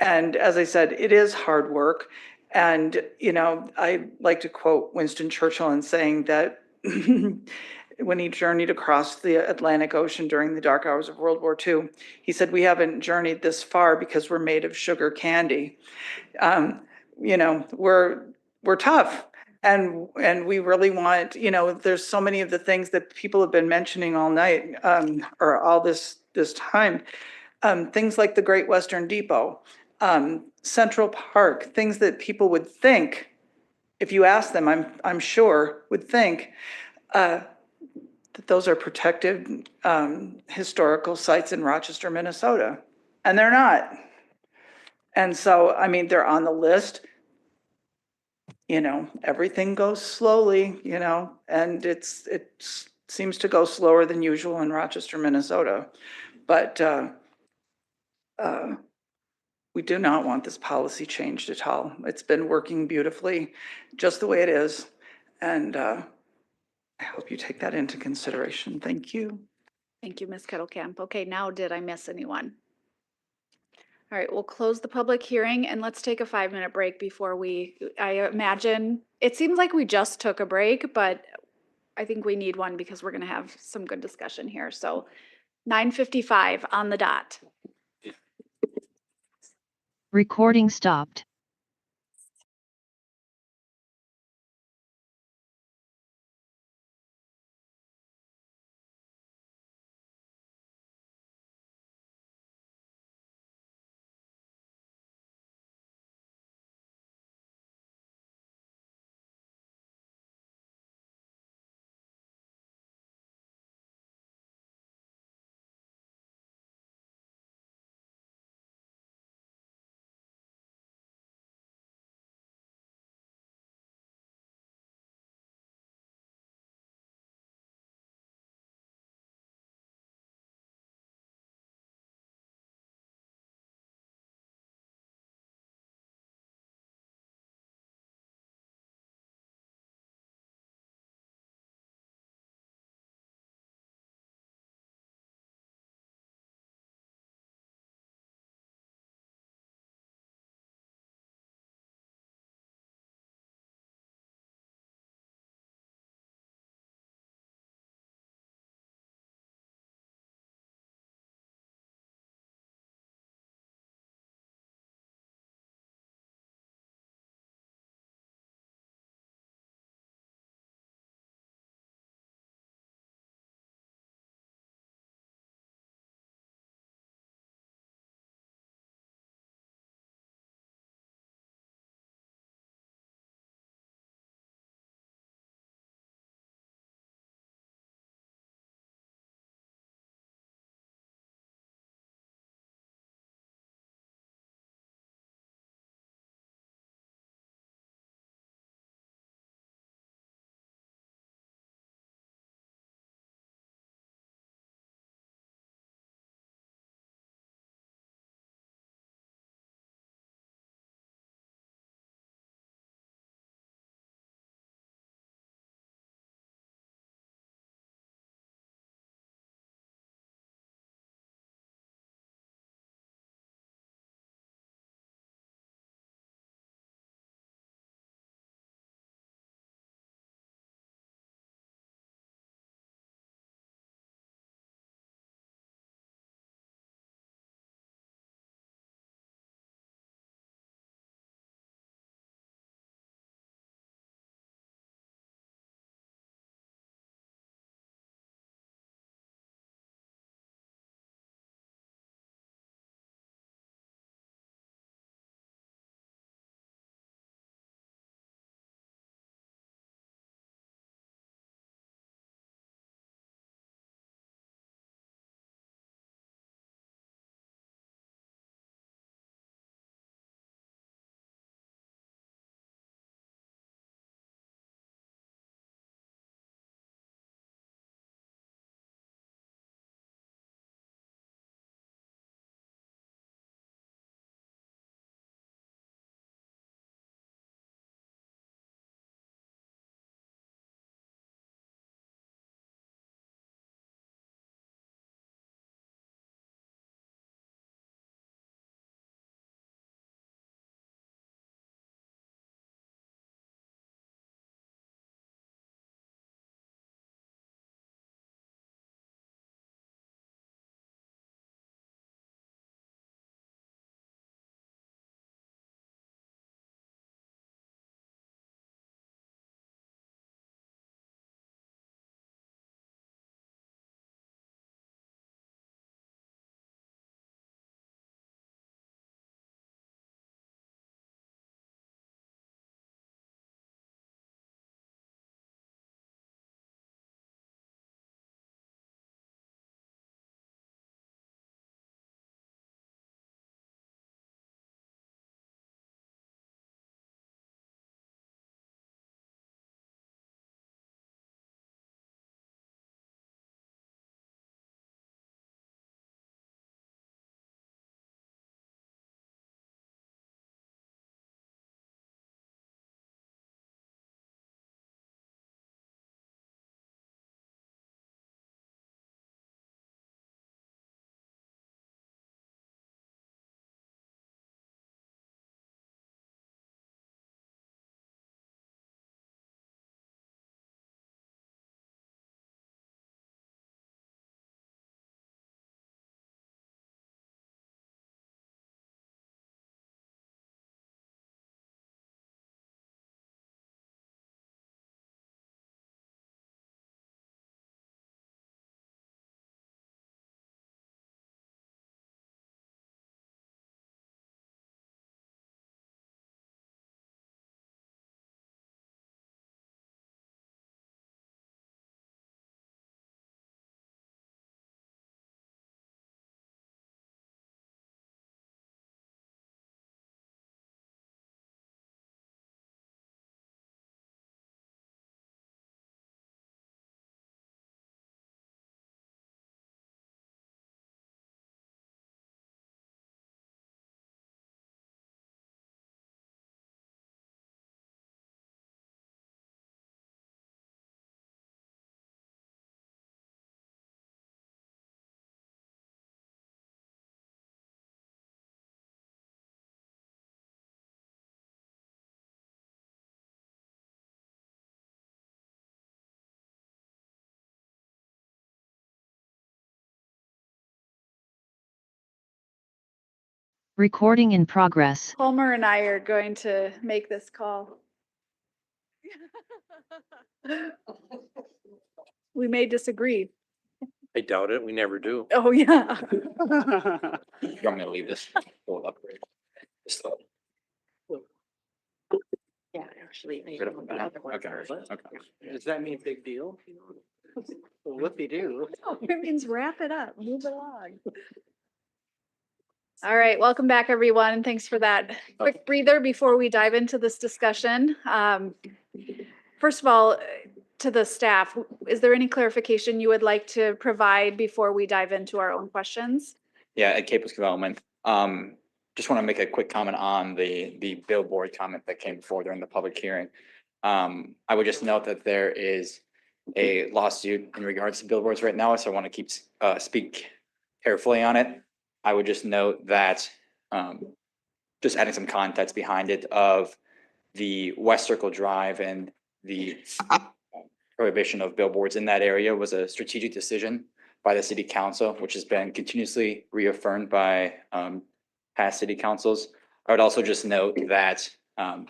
And as I said, it is hard work. And, I like to quote Winston Churchill in saying that when he journeyed across the Atlantic Ocean during the dark hours of World War II, he said, "We haven't journeyed this far because we're made of sugar candy." We're tough. And we really want, there's so many of the things that people have been mentioning all night, or all this time, things like the Great Western Depot, Central Park, things that people would think, if you ask them, I'm sure, would think that those are protected historical sites in Rochester, Minnesota, and they're not. And so, they're on the list. Everything goes slowly, and it seems to go slower than usual in Rochester, Minnesota. But we do not want this policy changed at all. It's been working beautifully, just the way it is. And I hope you take that into consideration. Thank you. Thank you, Ms. Kettlecamp. Okay, now did I miss anyone? All right, we'll close the public hearing and let's take a 5-minute break before I imagine, it seems like we just took a break, but I think we need one because we're gonna have some good discussion here. So 9:55 on the dot. Recording stopped. Recording in progress. Palmer and I are going to make this call. We may disagree. I doubt it. We never do. Oh, yeah. You want me to leave this? Hold up. Just so- Yeah, actually. Get up and back. Okay. Okay. Does that mean big deal? Whoopie-doo. Oh, it means wrap it up, move along. All right, welcome back, everyone. Thanks for that quick breather before we dive into this discussion. First of all, to the staff, is there any clarification you would like to provide before we dive into our own questions? Yeah, at Capos Development, just want to make a quick comment on the billboard comment that came before during the public hearing. I would just note that there is a lawsuit in regards to billboards right now, so I want to speak carefully on it. I would just note that, just adding some context behind it of the West Circle Drive and the prohibition of billboards in that area was a strategic decision by the city council, which has been continuously reaffirmed by past city councils. I would also just note that the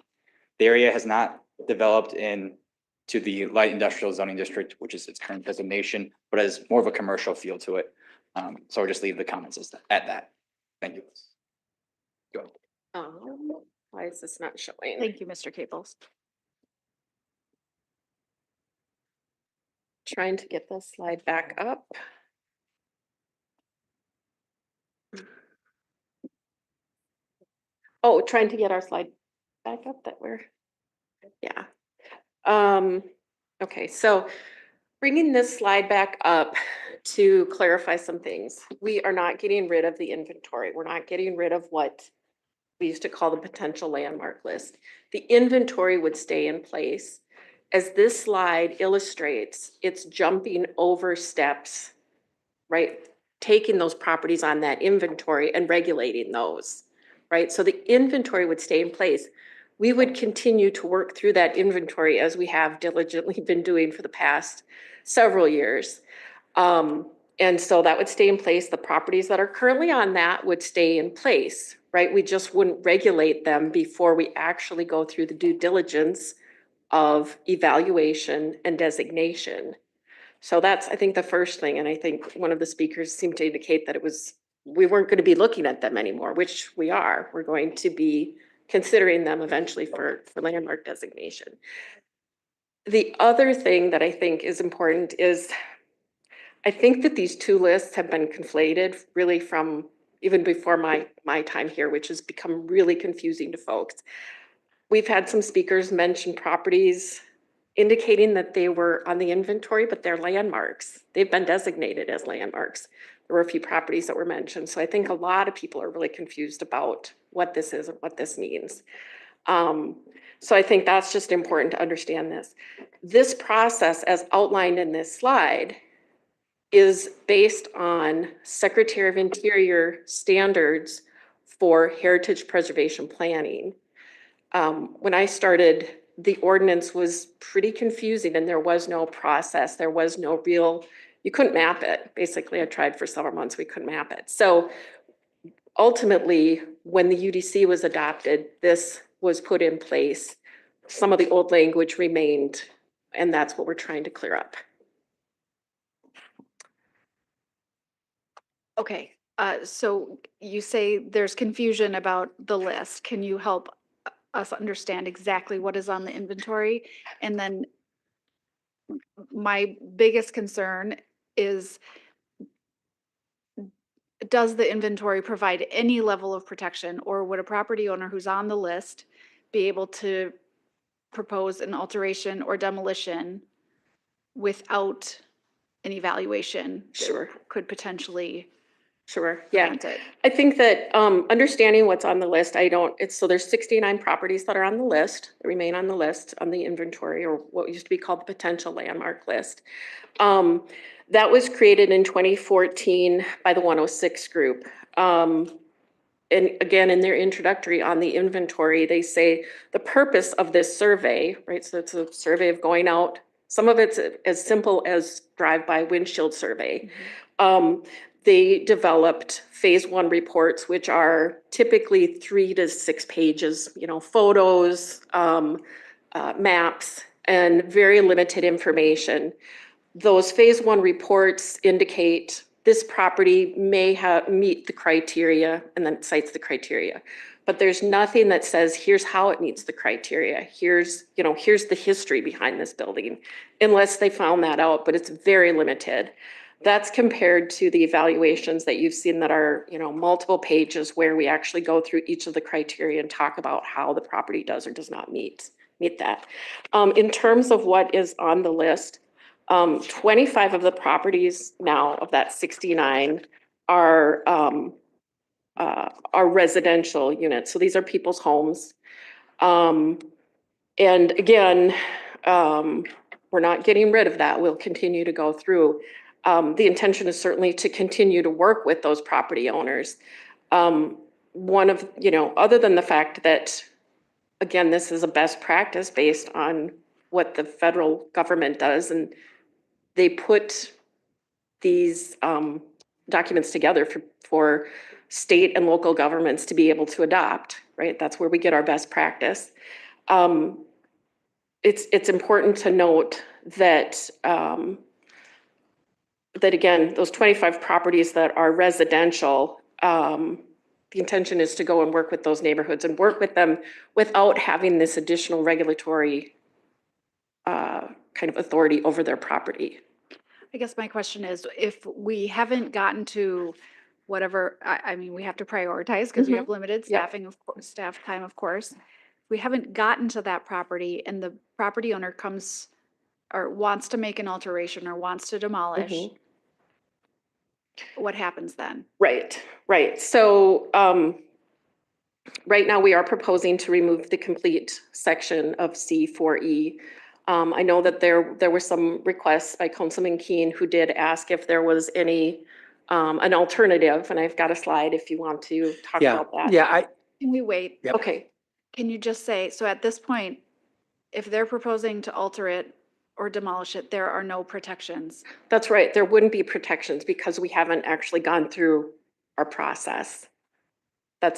area has not developed to the light industrial zoning district, which is its current designation, but has more of a commercial feel to it. So I'll just leave the comments at that. Thank you. Go ahead. Why is this not showing? Thank you, Mr. Caples. Trying to get this slide back up. Oh, trying to get our slide back up that we're, yeah. Okay, so bringing this slide back up to clarify some things. We are not getting rid of the inventory. We're not getting rid of what we used to call the potential landmark list. The inventory would stay in place. As this slide illustrates, it's jumping over steps, right? Taking those properties on that inventory and regulating those, right? So the inventory would stay in place. We would continue to work through that inventory as we have diligently been doing for the past several years. And so that would stay in place. The properties that are currently on that would stay in place, right? We just wouldn't regulate them before we actually go through the due diligence of evaluation and designation. So that's, I think, the first thing. And I think one of the speakers seemed to indicate that we weren't going to be looking at them anymore, which we are. We're going to be considering them eventually for landmark designation. The other thing that I think is important is I think that these two lists have been conflated really from even before my time here, which has become really confusing to folks. We've had some speakers mention properties indicating that they were on the inventory, but they're landmarks. They've been designated as landmarks. There were a few properties that were mentioned. So I think a lot of people are really confused about what this is and what this means. So I think that's just important to understand this. This process, as outlined in this slide, is based on Secretary of Interior standards for heritage preservation planning. When I started, the ordinance was pretty confusing and there was no process. There was no you couldn't map it. Basically, I tried for several months, we couldn't map it. So ultimately, when the UDC was adopted, this was put in place. Some of the old language remained, and that's what we're trying to clear up. Okay, so you say there's confusion about the list. Can you help us understand exactly what is on the inventory? And then my biggest concern is, does the inventory provide any level of protection, or would a property owner who's on the list be able to propose an alteration or demolition without an evaluation? Sure. Could potentially Sure, yeah. prevent it? I think that understanding what's on the list, so there's 69 properties that are on the list, that remain on the list, on the inventory, or what used to be called the potential landmark list. That was created in 2014 by the 106 group. And again, in their introductory on the inventory, they say the purpose of this survey, right? So it's a survey of going out. Some of it's as simple as drive-by windshield survey. they developed phase one reports, which are typically 3 to 6 pages, photos, maps, and very limited information. Those phase one reports indicate this property may meet the criteria, and then it cites the criteria. But there's nothing that says, here's how it meets the criteria. Here's the history behind this building, unless they found that out, but it's very limited. That's compared to the evaluations that you've seen that are, multiple pages where we actually go through each of the criteria and talk about how the property does or does not meet that. In terms of what is on the list, 25 of the properties now of that 69 are residential units. So these are people's homes. And again, we're not getting rid of that. We'll continue to go through. The intention is certainly to continue to work with those property owners. Other than the fact that, again, this is a best practice based on what the federal government does, and they put these documents together for state and local governments to be able to adopt, right? That's where we get our best practice. It's important to note that that again, those 25 properties that are residential, the intention is to go and work with those neighborhoods and work with them without having this additional regulatory kind of authority over their property. I guess my question is, if we haven't gotten to whatever, I mean, we have to prioritize because we have limited staffing, staff time, of course. If we haven't gotten to that property and the property owner comes or wants to make an alteration or wants to demolish, what happens then? Right. So right now we are proposing to remove the complete section of C4E. I know that there were some requests by Councilman Keene who did ask if there was any an alternative, and I've got a slide if you want to talk about that. Can we wait? Yep. Okay. Can you just say, so at this point, if they're proposing to alter it or demolish it, there are no protections? That's right. There wouldn't be protections because we haven't actually gone through our process. That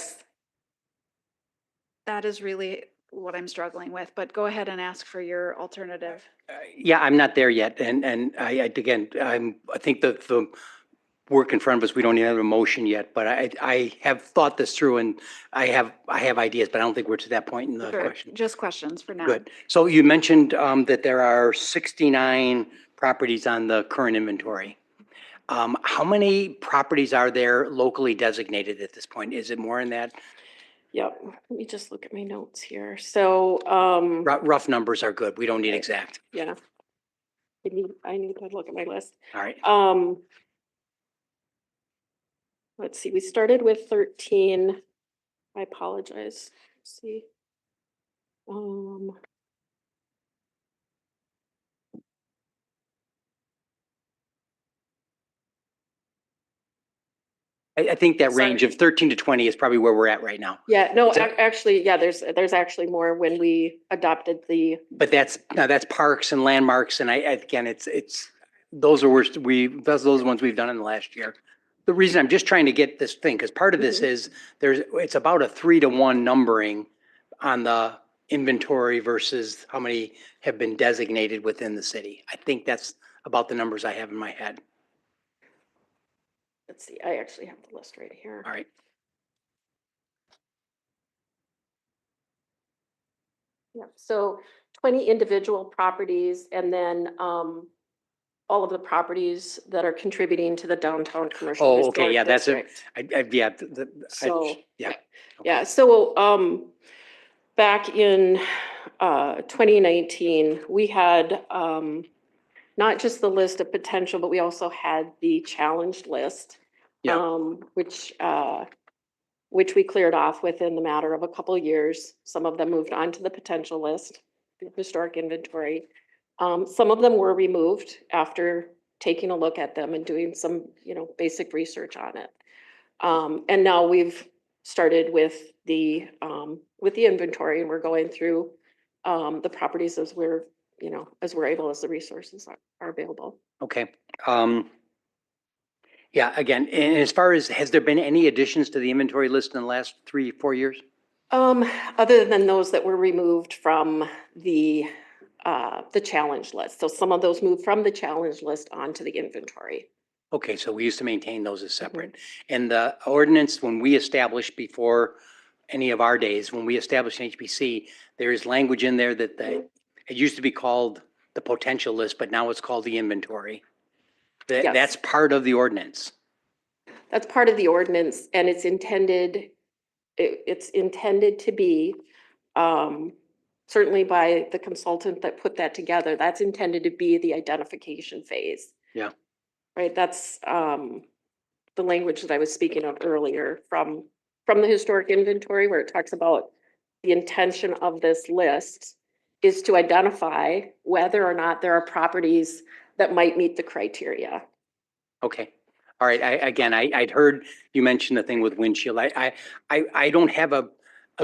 is really what I'm struggling with, but go ahead and ask for your alternative. Yeah, I'm not there yet. And I think that the work in front of us, we don't even have a motion yet, but I have thought this through and I have ideas, but I don't think we're to that point in the question. Just questions for now. Good. So you mentioned that there are 69 properties on the current inventory. How many properties are there locally designated at this point? Is it more in that? Yep. Let me just look at my notes here. So rough numbers are good. We don't need exact. Yeah. I need to look at my list. All right. Let's see. We started with 13. I apologize. Let's see. I think that range of 13 to 20 is probably where we're at right now. Yeah, no, actually, yeah, there's actually more when we adopted the. But that's parks and landmarks, and those are those ones we've done in the last year. The reason I'm just trying to get this thing, because part of this is it's about a 3-to-1 numbering on the inventory versus how many have been designated within the city. I think that's about the numbers I have in my head. Let's see, I actually have the list right here. All right. Yeah, so 20 individual properties and then all of the properties that are contributing to the downtown commercial. Oh, okay, yeah, that's it. Yeah. So back in 2019, we had not just the list of potential, but we also had the challenged list, which we cleared off within the matter of a couple of years. Some of them moved on to the potential list, the historic inventory. Some of them were removed after taking a look at them and doing some, basic research on it. And now we've started with the inventory, and we're going through the properties as we're able, as the resources are available. Okay. Yeah, again, and as far as, has there been any additions to the inventory list in the last 3, 4 years? Other than those that were removed from the challenge list. So some of those moved from the challenge list onto the inventory. Okay, so we used to maintain those as separate. And the ordinance, when we established before any of our days, when we established an HPC, there is language in there that it used to be called the potential list, but now it's called the inventory. Yes. That's part of the ordinance. That's part of the ordinance, and it's intended to be, certainly by the consultant that put that together, that's intended to be the identification phase. Yeah. Right, that's the language that I was speaking of earlier from the historic inventory, where it talks about the intention of this list is to identify whether or not there are properties that might meet the criteria. Okay. All right. I'd heard you mention the thing with windshield. I don't have a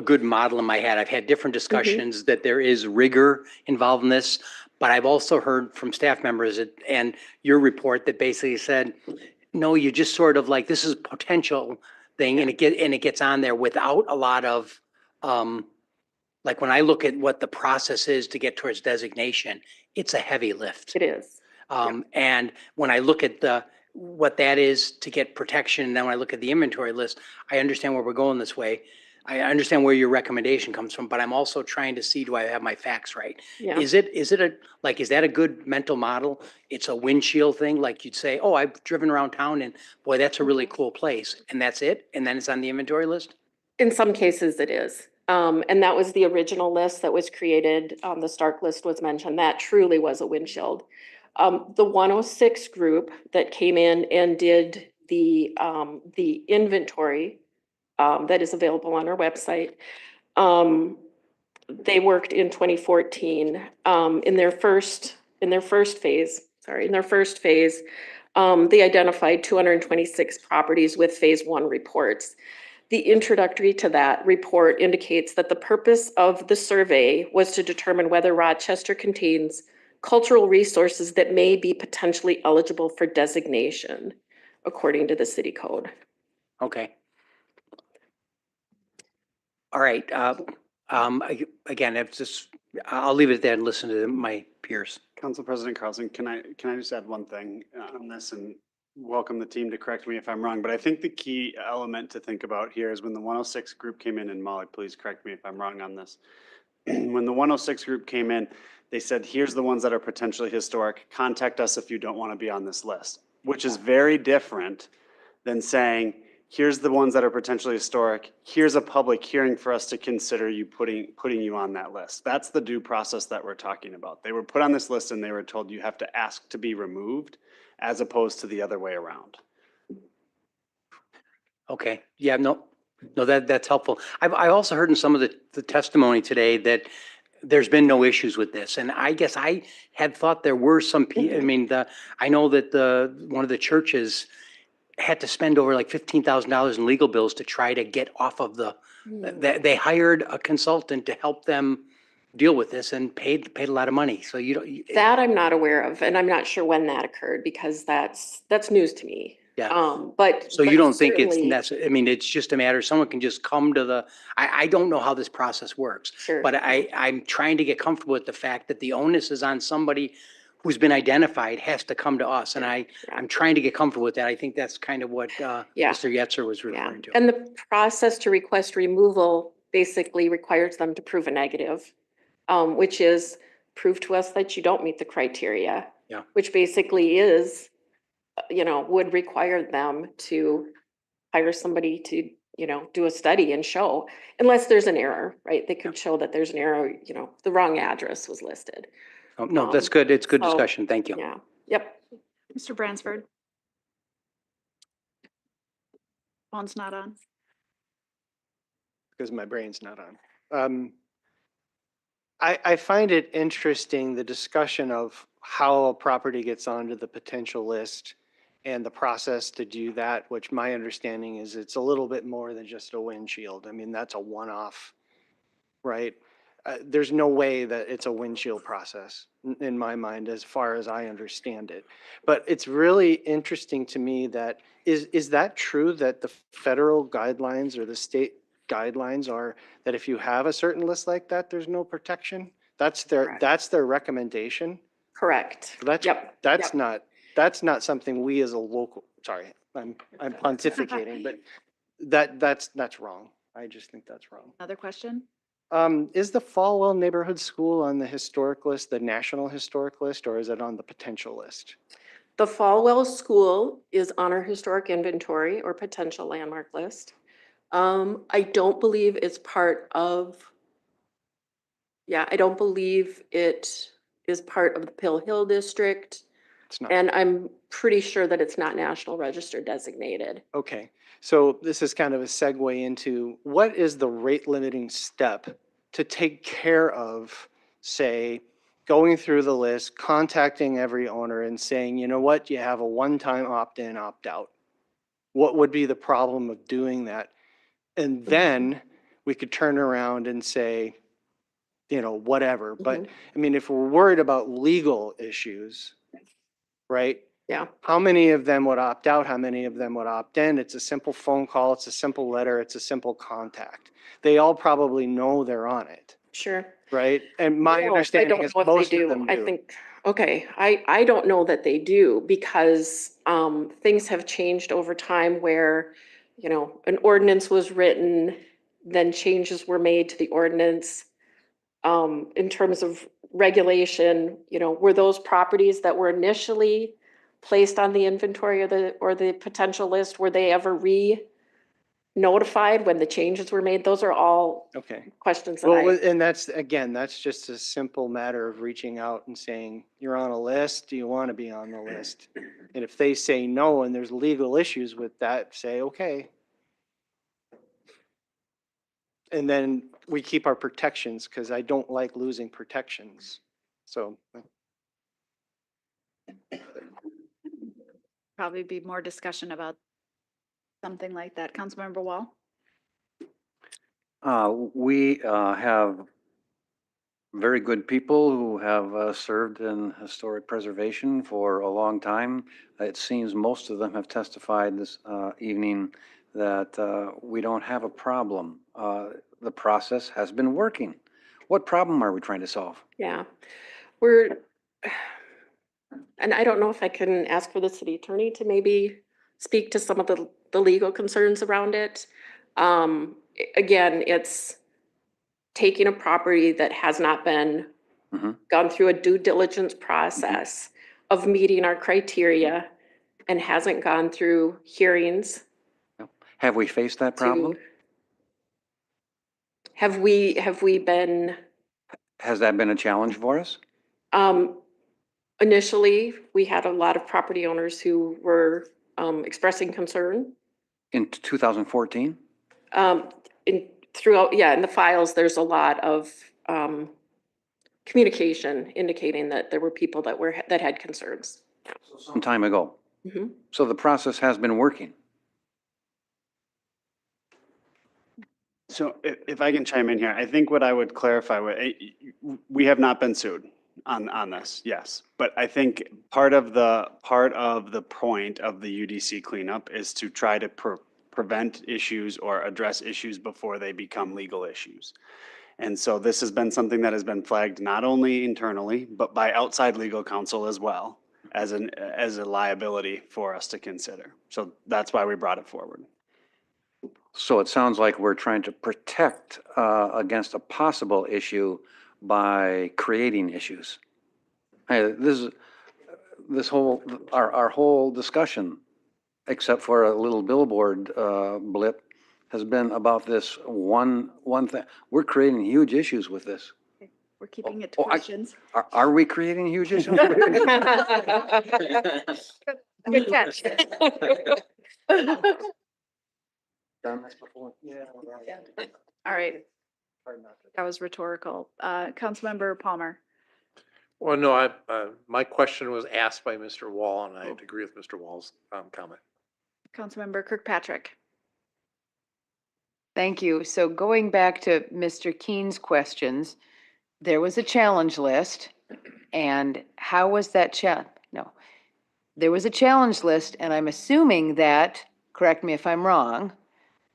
good model in my head. I've had different discussions that there is rigor involved in this, but I've also heard from staff members and your report that basically said, no, you just sort of like, this is potential thing, and it gets on there without a lot of, like when I look at what the process is to get towards designation, it's a heavy lift. It is. And when I look at what that is to get protection, and then when I look at the inventory list, I understand where we're going this way. I understand where your recommendation comes from, but I'm also trying to see, do I have my facts right? Yeah. Is that a good mental model? It's a windshield thing, like you'd say, oh, I've driven around town and boy, that's a really cool place. And that's it? And then it's on the inventory list? In some cases it is. And that was the original list that was created. The Stark list was mentioned. That truly was a windshield. The 106 group that came in and did the inventory that is available on our website, they worked in 2014. In their first phase, they identified 226 properties with phase 1 reports. The introductory to that report indicates that the purpose of the survey was to determine whether Rochester contains cultural resources that may be potentially eligible for designation, according to the city code. Okay. All right. Again, I'll leave it there and listen to my peers. Council President Carlson, can I just add one thing on this, and welcome the team to correct me if I'm wrong, but I think the key element to think about here is when the 106 group came in, and Molly, please correct me if I'm wrong on this. When the 106 group came in, they said, here's the ones that are potentially historic. Contact us if you don't want to be on this list, which is very different than saying, here's the ones that are potentially historic. Here's a public hearing for us to consider you putting you on that list. That's the due process that we're talking about. They were put on this list and they were told you have to ask to be removed, as opposed to the other way around. Okay. Yeah, no, that's helpful. I also heard in some of the testimony today that there's been no issues with this. And I guess I had thought there were some people, I mean, I know that one of the churches had to spend over like $15,000 in legal bills to try to get off of they hired a consultant to help them deal with this and paid a lot of money. So that I'm not aware of, and I'm not sure when that occurred because that's news to me. Yeah. But so you don't think it's certainly- necessary? I mean, it's just a matter, someone can just come to I don't know how this process works. Sure. But I'm trying to get comfortable with the fact that the onus is on somebody who's been identified has to come to us. And I'm trying to get comfortable with that. I think that's kind of what Mr. Yetzer was referring to. And the process to request removal basically requires them to prove a negative, which is prove to us that you don't meet the criteria. Yeah. Which basically is, would require them to hire somebody to, do a study and show, unless there's an error, right? They could show that there's an error, the wrong address was listed. Oh, no, that's good. It's good discussion. Thank you. Yeah. Yep. Mr. Bransford. Phone's not on. Because my brain's not on. I find it interesting, the discussion of how a property gets onto the potential list and the process to do that, which my understanding is it's a little bit more than just a windshield. I mean, that's a one-off, right? there's no way that it's a windshield process in my mind, as far as I understand it. But it's really interesting to me that, is that true that the federal guidelines or the state guidelines are that if you have a certain list like that, there's no protection? That's their recommendation? Correct. That's, Yep. that's not something we as a local, sorry, I'm pontificating, but that's wrong. I just think that's wrong. Another question? Is the Falwell Neighborhood School on the historic list, the national historic list, or is it on the potential list? The Falwell School is on our historic inventory or potential landmark list. I don't believe it's part of, I don't believe it is part of the Pill Hill District. It's not. And I'm pretty sure that it's not National Register designated. Okay, so this is kind of a segue into what is the rate limiting step to take care of, say, going through the list, contacting every owner and saying, you know what, you have a one-time opt-in, opt-out. What would be the problem of doing that? And then we could turn around and say, you know, whatever. But I mean, if we're worried about legal issues, right? Yeah. How many of them would opt out? How many of them would opt in? It's a simple phone call. It's a simple letter. It's a simple contact. They all probably know they're on it, Sure. right? And my understanding is most of them do. I think, okay, I don't know that they do because things have changed over time where, you know, an ordinance was written, then changes were made to the ordinance. In terms of regulation, you know, were those properties that were initially placed on the inventory or the potential list, were they ever notified when the changes were made? Those are all Okay. questions that Well, and that's, again, that's just a simple matter of reaching out and saying, you're on a list. Do you want to be on the list? And if they say no, and there's legal issues with that, say, okay. And then we keep our protections because I don't like losing protections. So. Probably be more discussion about something like that. Councilmember Wall? We have very good people who have served in historic preservation for a long time. It seems most of them have testified this evening that we don't have a problem. The process has been working. What problem are we trying to solve? Yeah, and I don't know if I can ask for the city attorney to maybe speak to some of the legal concerns around it. Again, it's taking a property that has not been gone through a due diligence process of meeting our criteria and hasn't gone through hearings. Have we faced that problem? Have we been? Has that been a challenge for us? Initially, we had a lot of property owners who were expressing concern. In 2014? In the files, there's a lot of communication indicating that there were people that had concerns. Some time ago. So the process has been working. So if I can chime in here, I think what I would clarify, we have not been sued on this, yes. But I think part of the point of the UDC cleanup is to try to prevent issues or address issues before they become legal issues. And so this has been something that has been flagged not only internally, but by outside legal counsel as well as a liability for us to consider. So that's why we brought it forward. So it sounds like we're trying to protect against a possible issue by creating issues. Hey, our whole discussion, except for a little billboard blip, has been about this one thing. We're creating huge issues with this. We're keeping it to questions. Are we creating huge issues? Good catch. Done this before? Yeah. All right. That was rhetorical. Councilmember Palmer. Well, no, my question was asked by Mr. Wall, and I agree with Mr. Wall's comment. Councilmember Kirkpatrick. Thank you. So going back to Mr. Keene's questions, there was a challenge list. And how was that no. There was a challenge list, and I'm assuming that, correct me if I'm wrong,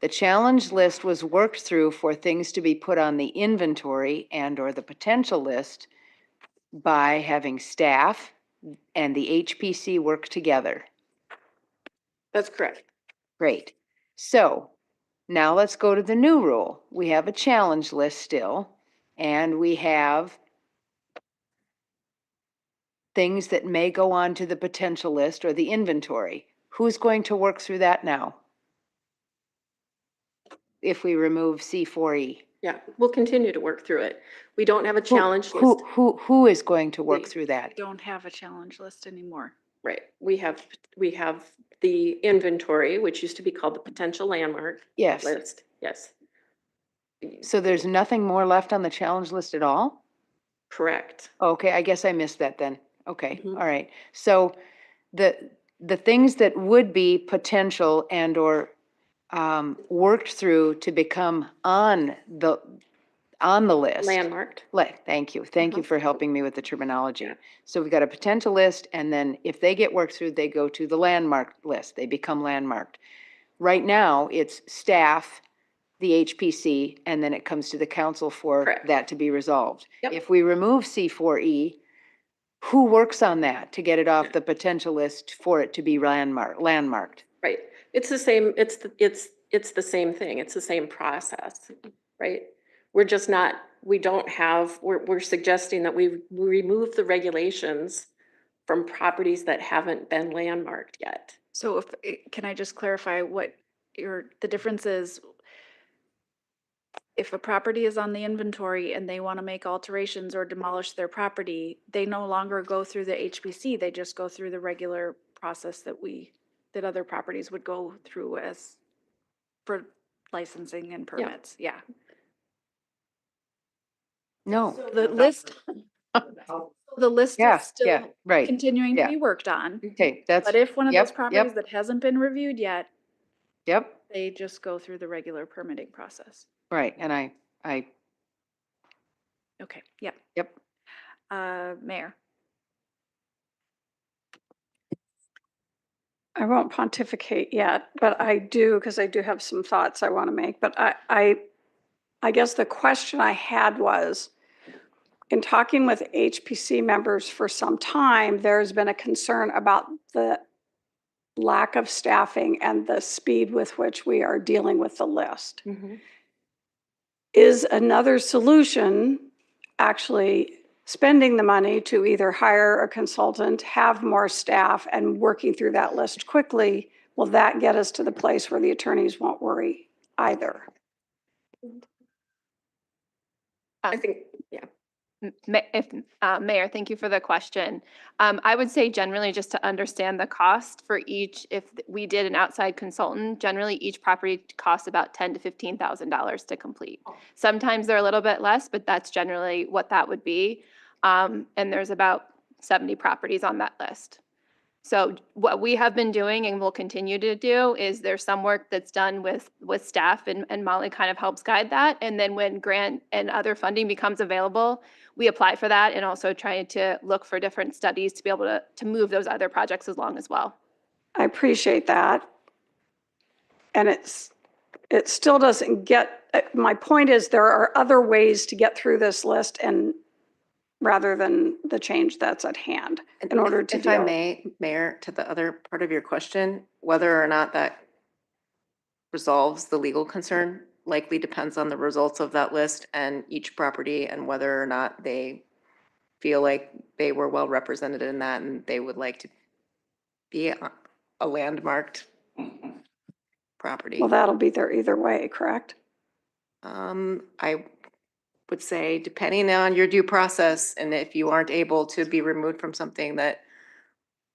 the challenge list was worked through for things to be put on the inventory and or the potential list by having staff and the HPC work together. That's correct. Great. So now let's go to the new rule. We have a challenge list still, and we have things that may go on to the potential list or the inventory. Who's going to work through that now? If we remove C4E? Yeah, we'll continue to work through it. We don't have a challenge list. Who is going to work through We that? don't have a challenge list anymore. Right. We have the inventory, which used to be called the potential landmark Yes. list. Yes, So there's nothing more left on the challenge list at all? correct. Okay, I guess I missed that then. Okay, Mhm. all right. So the things that would be potential and or worked through to become on the list. Landmarked. Thank you. Thank you for helping me with the terminology. So we've got a potential list, and then if they get worked through, they go to the landmark list. They become landmarked. Right now, it's staff, the HPC, and then it comes to the council for Correct. that to be resolved. Yep. If we remove C4E, who works on that to get it off the potential list for it to be landmarked? Right. It's the same, it's the same thing. It's the same process, right? We're just not, we don't have, we're suggesting that we remove the regulations from properties that haven't been landmarked yet. So can I just clarify what the difference is? If a property is on the inventory and they want to make alterations or demolish their property, they no longer go through the HPC, they just go through the regular process that other properties would go through for licensing and permits, yeah. No. The list Yeah, is still yeah, right. continuing to Yeah. be worked on. Okay, that's. But if one of those yep, properties yep, that hasn't been reviewed yet, Yep, they just go through the regular permitting process. right, and I, Okay, yep. yep. Mayor. I won't pontificate yet, but I do, because I do have some thoughts I want to make. But I guess the question I had was, in talking with HPC members for some time, there's been a concern about the lack of staffing and the speed with which we are dealing with the list. Mm-hmm. Is another solution actually spending the money to either hire a consultant, have more staff, and working through that list quickly? Will that get us to the place where the attorneys won't worry either? I think, yeah. Mayor, thank you for the question. I would say generally just to understand the cost for each, if we did an outside consultant, generally each property costs about $10,000 to $15,000 to complete. Sometimes they're a little bit less, but that's generally what that would be. And there's about 70 properties on that list. So what we have been doing and will continue to do is there's some work that's done with staff, and Molly kind of helps guide that. And then when grant and other funding becomes available, we apply for that and also try to look for different studies to be able to move those other projects along as well. I appreciate that. And it still doesn't get, my point is there are other ways to get through this list and rather than the change that's at hand in order to If I may, Mayor, to the other part of your question, whether or not that resolves the legal concern likely depends on the results of that list and each property and whether or not they feel like they were well represented in that and they would like to be a landmarked property. Well, that'll be there either way, correct? I would say, depending on your due process, and if you aren't able to be removed from something that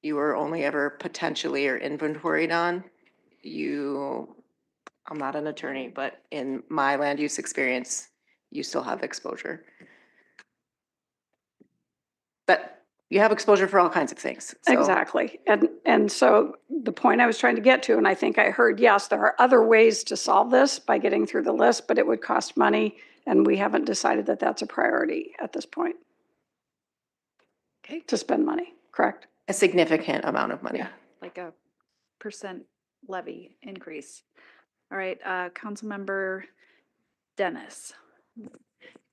you were only ever potentially or inventoried on, I'm not an attorney, but in my land use experience, you still have exposure. But You have exposure for all kinds of things. So. Exactly. And so the point I was trying to get to, and I think I heard, yes, there are other ways to solve this by getting through the list, but it would cost money. And we haven't decided that that's a priority at this point. Okay. To spend money, correct? A significant amount of money. Yeah, like a % levy increase. All right, Councilmember Dennis.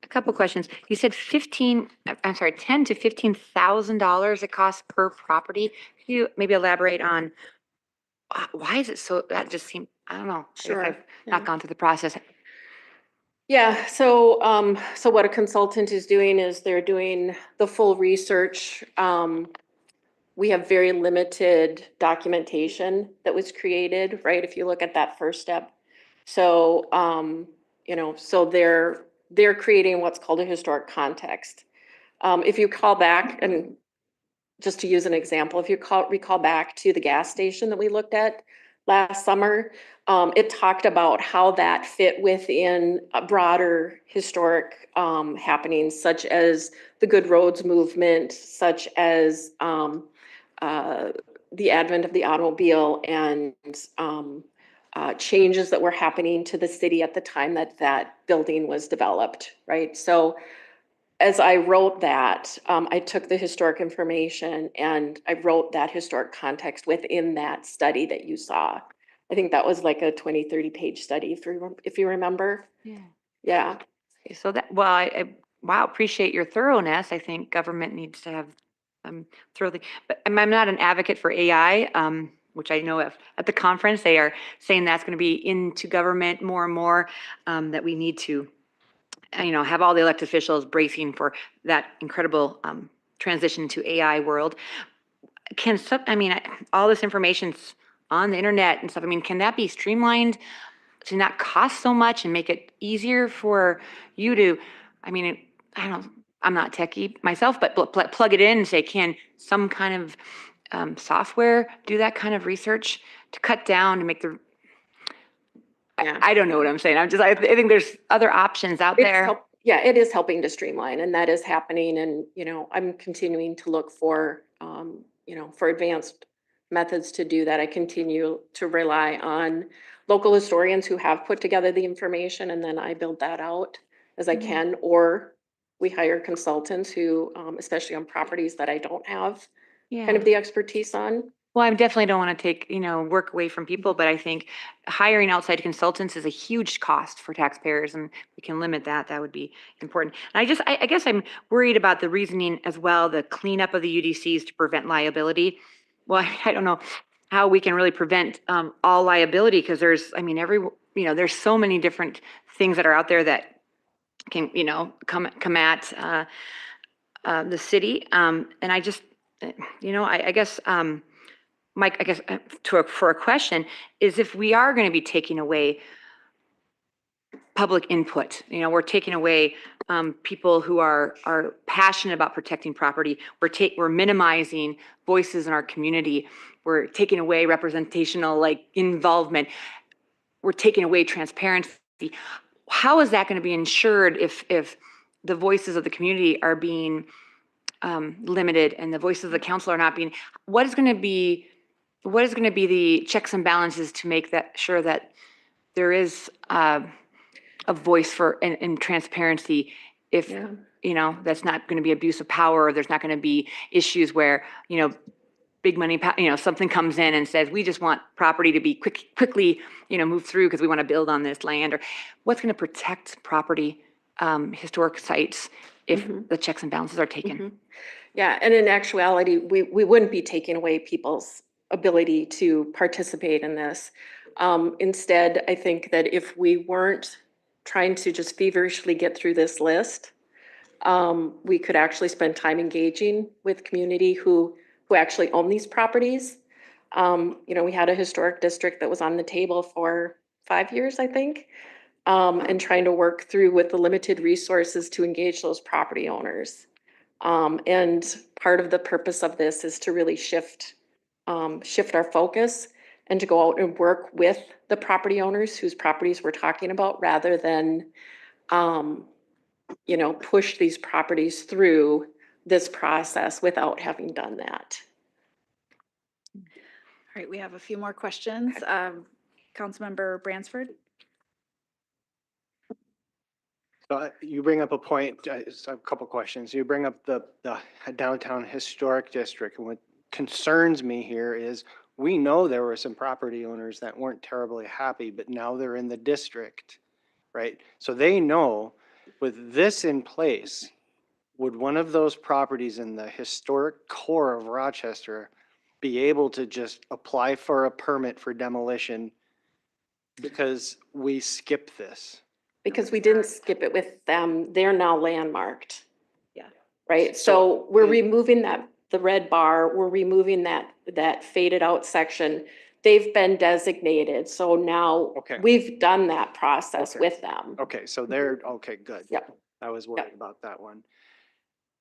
A couple questions. You said 15, I'm sorry, 10 to $15,000 it costs per property. Could you maybe elaborate on why is it so, that just seemed, I don't know. Sure, I've yeah. not gone through the process. Yeah, so so what a consultant is doing is they're doing the full research. We have very limited documentation that was created, right? If you look at that first step. So, so they're creating what's called a historic context. If you call back, and just to use an example, if you recall back to the gas station that we looked at last summer, it talked about how that fit within a broader historic happenings, such as the Good Roads movement, such as the advent of the automobile and changes that were happening to the city at the time that that building was developed, right? So as I wrote that, I took the historic information and I wrote that historic context within that study that you saw. I think that was like a 20, 30-page study, if you remember. Yeah. Yeah. So that, well, wow, appreciate your thoroughness. I think government needs to have thoroughly, but I'm not an advocate for AI, which I know at the conference, they are saying that's going to be into government more and more, that we need to, have all the elected officials bracing for that incredible transition to AI world. All this information's on the internet and stuff. Can that be streamlined to not cost so much and make it easier for you to, I don't know, I'm not techie myself, but plug it in and say, can some kind of software do that kind of research to cut down and make the, Yeah. I don't know what I'm saying. I think there's other options out there. Yeah, it is helping to streamline, and that is happening. And, I'm continuing to look for, for advanced methods to do that. I continue to rely on local historians who have put together the information, and then I build that out as I can, or we hire consultants who, especially on properties that I don't have kind of the expertise on. Well, I definitely don't want to take, work away from people, but I think hiring outside consultants is a huge cost for taxpayers, and we can limit that. That would be important. And I guess I'm worried about the reasoning as well, the cleanup of the UDCs to prevent liability. Well, I don't know how we can really prevent all liability, because there's, there's so many different things that are out there that can, come at the city. And I just, I guess, Mike, I guess for a question is, if we are going to be taking away public input, we're taking away people who are passionate about protecting property. We're minimizing voices in our community. We're taking away representational involvement. We're taking away transparency. How is that going to be ensured if the voices of the community are being limited and the voices of the council are not being? What is going to be the checks and balances to make that sure that there is a voice for and transparency, if that's not going to be abuse of power, or there's not going to be issues where big money, something comes in and says, we just want property to be quickly move through because we want to build on this land? Or what's going to protect property, historic sites, if the checks and balances are taken? Yeah, and in actuality, we wouldn't be taking away people's ability to participate in this. Instead, I think that if we weren't trying to just feverishly get through this list, we could actually spend time engaging with community who actually own these properties. We had a historic district that was on the table for 5 years, I think, and trying to work through with the limited resources to engage those property owners. And part of the purpose of this is to really shift our focus and to go out and work with the property owners whose properties we're talking about, rather than, push these properties through this process without having done that. All right, we have a few more questions. Councilmember Bransford? So you bring up a point, a couple questions. You bring up the downtown historic district. And what concerns me here is we know there were some property owners that weren't terribly happy, but now they're in the district, right? So they know with this in place, would one of those properties in the historic core of Rochester be able to just apply for a permit for demolition because we skip this? Because we didn't skip it with them, they're now landmarked. Yeah. Right, So so we're removing that, the red bar, we're removing that faded out section. They've been designated, so now Okay. we've done that process Okay. with them. Okay, so they're, okay, good. Yep. I was worried about that one.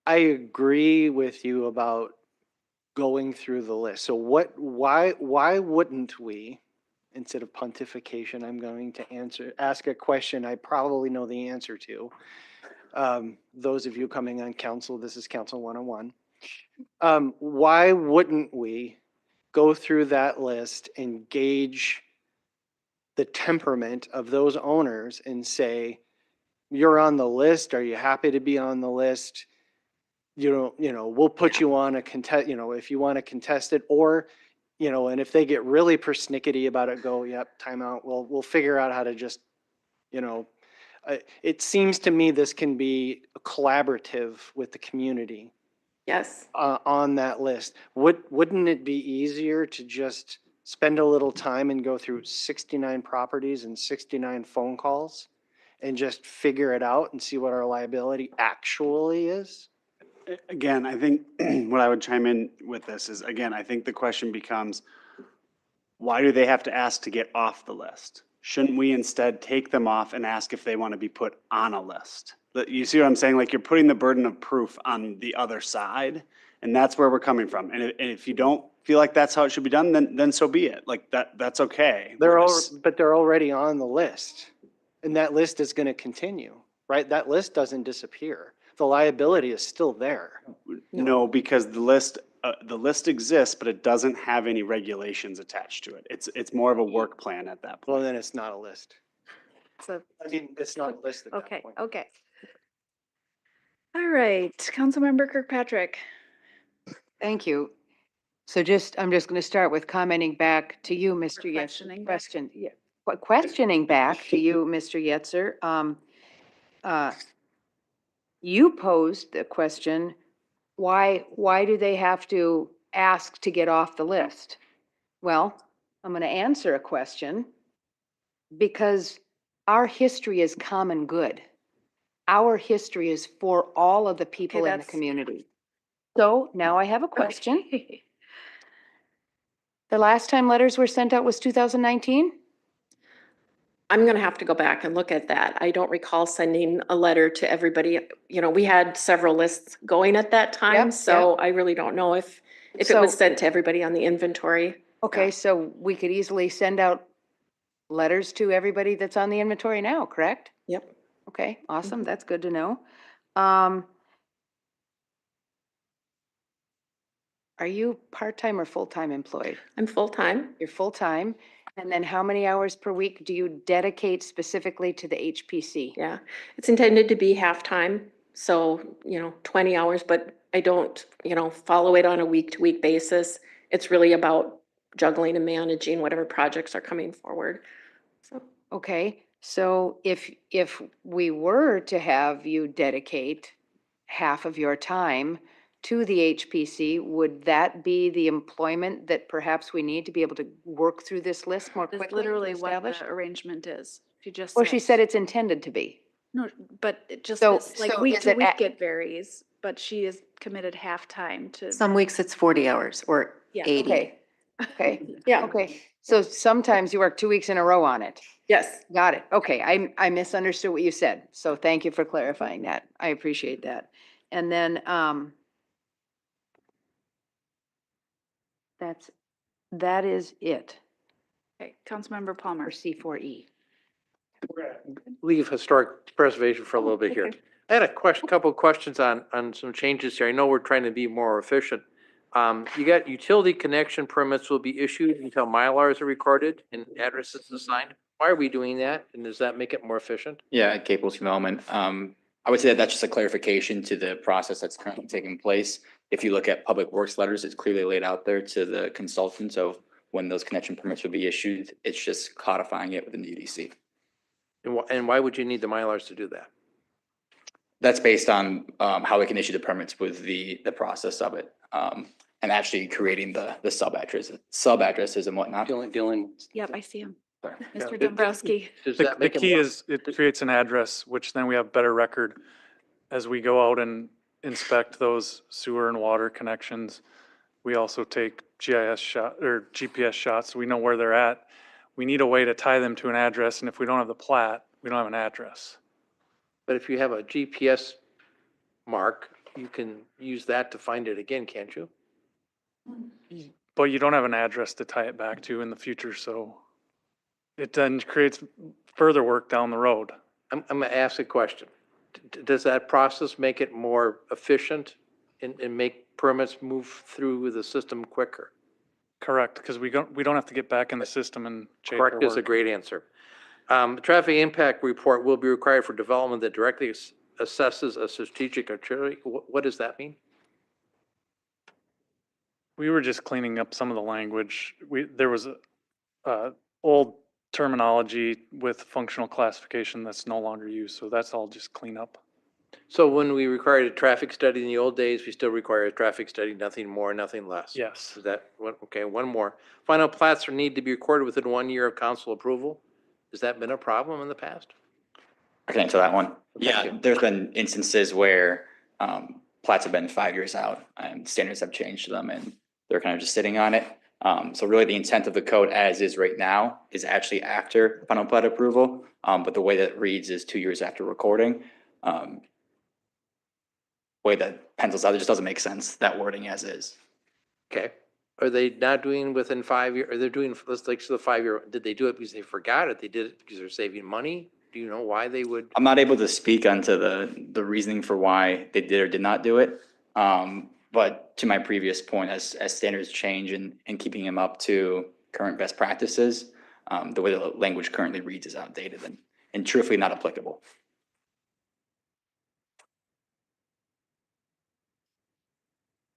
I agree with you about going through the list. So why wouldn't we, instead of pontification, I'm going to ask a question I probably know the answer to. Those of you coming on council, this is Council 101. Why wouldn't we go through that list and gauge the temperament of those owners and say, you're on the list, are you happy to be on the list? We'll put you on a contest, if you want to contest it, or, and if they get really persnickety about it, go, yep, timeout. We'll figure out how to just, it seems to me this can be collaborative with the community. Yes. On that list. Wouldn't it be easier to just spend a little time and go through 69 properties and 69 phone calls and just figure it out and see what our liability actually is? Again, I think what I would chime in with this is, again, I think the question becomes, why do they have to ask to get off the list? Shouldn't we instead take them off and ask if they want to be put on a list? You see what I'm saying? Like, you're putting the burden of proof on the other side, and that's where we're coming from. And if you don't feel like that's how it should be done, then so be it. Like, that's okay. But they're already on the list, and that list is going to continue, right? That list doesn't disappear. The liability is still there. No, because the list exists, but it doesn't have any regulations attached to it. It's more of a work plan at that point. Well, then it's not a list. So, I mean, it's not listed at that okay, point. okay. All right, Councilmember Kirkpatrick. Thank you. So I'm just going to start with commenting back to you, Mr. Yetzer. Questioning back to you, Mr. Yetzer. You posed the question, why do they have to ask to get off the list? Well, I'm going to answer a question because our history is common good. Our history is for all of the people in the community. So now I have a question. The last time letters were sent out was 2019? I'm going to have to go back and look at that. I don't recall sending a letter to everybody. We had several lists going at that time, so I really don't know if it was sent to everybody on the inventory. Okay, so we could easily send out letters to everybody that's on the inventory now, correct? Yep. Okay, awesome. That's good to know. Are you part-time or full-time employed? I'm full-time. You're full-time. And then how many hours per week do you dedicate specifically to the HPC? Yeah, it's intended to be half-time, so, 20 hours, but I don't, follow it on a week-to-week basis. It's really about juggling and managing whatever projects are coming forward. So. Okay, so if we were to have you dedicate half of your time to the HPC, would that be the employment that perhaps we need to be able to work through this list more quickly? That's literally what the arrangement is. She just Well, she said it's intended to be. No, but it just So- is, like so week is to it week it varies, but she is committed half-time to. Some weeks it's 40 hours or Yeah. 80. Okay, okay. Yeah. Okay, so sometimes you work 2 weeks in a row on it. Yes. Got it. Okay, I misunderstood what you said. So thank you for clarifying that. I appreciate that. And then, that is it Okay, Councilmember Palmer. for C4E. Leave historic preservation for a little bit here. I had a couple of questions on some changes here. I know we're trying to be more efficient. You got utility connection permits will be issued until Mylars are recorded and addresses assigned. Why are we doing that? And does that make it more efficient? Yeah, capable development. I would say that that's just a clarification to the process that's currently taking place. If you look at public works letters, it's clearly laid out there to the consultant of when those connection permits will be issued. It's just codifying it within the UDC. And why would you need the Mylars to do that? That's based on how we can issue the permits with the process of it. And actually creating the sub addresses and whatnot. Dylan. Yep, I see him. Sorry. Mr. Dombrowski. Does The that make it key more- is it creates an address, which then we have better record as we go out and inspect those sewer and water connections. We also take GPS shots, so we know where they're at. We need a way to tie them to an address, and if we don't have the plat, we don't have an address. But if you have a GPS mark, you can use that to find it again, can't you? But you don't have an address to tie it back to in the future, so it then creates further work down the road. I'm gonna ask a question. Does that process make it more efficient and make permits move through the system quicker? Correct, because we don't have to get back in the system and change Correct our is a work. great answer. Traffic impact report will be required for development that directly assesses a strategic arterial. What does that mean? We were just cleaning up some of the language. There was a old terminology with functional classification that's no longer used, so that's all just clean up. So when we required a traffic study in the old days, we still require a traffic study, nothing more, nothing less? Yes. Is that, okay, one more. Final plats need to be recorded within 1 year of council approval. Has that been a problem in the past? I can answer that one. Thank Yeah, you. there's been instances where plats have been 5 years out and standards have changed to them and they're kind of just sitting on it. So really the intent of the code as is right now is actually after final plat approval. But the way that it reads is 2 years after recording. Way that pencils out, it just doesn't make sense, that wording as is. Okay. Are they not doing within 5 years? Are they doing, let's like, so the 5 year, did they do it because they forgot it? They did it because they're saving money? Do you know why they would? I'm not able to speak onto the reasoning for why they did or did not do it. But to my previous point, as standards change and keeping them up to current best practices, the way the language currently reads is outdated and truthfully not applicable.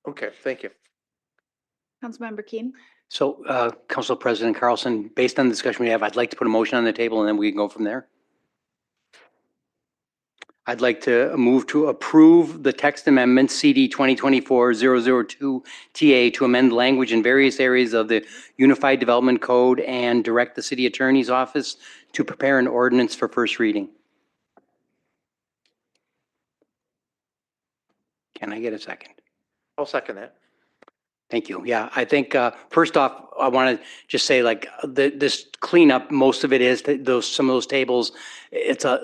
Okay, thank you. Councilmember Keen. So, Council President Carlson, based on the discussion we have, I'd like to put a motion on the table and then we can go from there. I'd like to move to approve the text amendment CD 2024-002 TA to amend language in various areas of the Unified Development Code and direct the City Attorney's Office to prepare an ordinance for first reading. Can I get a second? I'll second that. Thank you. Yeah, I think, first off, I want to just say like this cleanup, most of it is some of those tables, a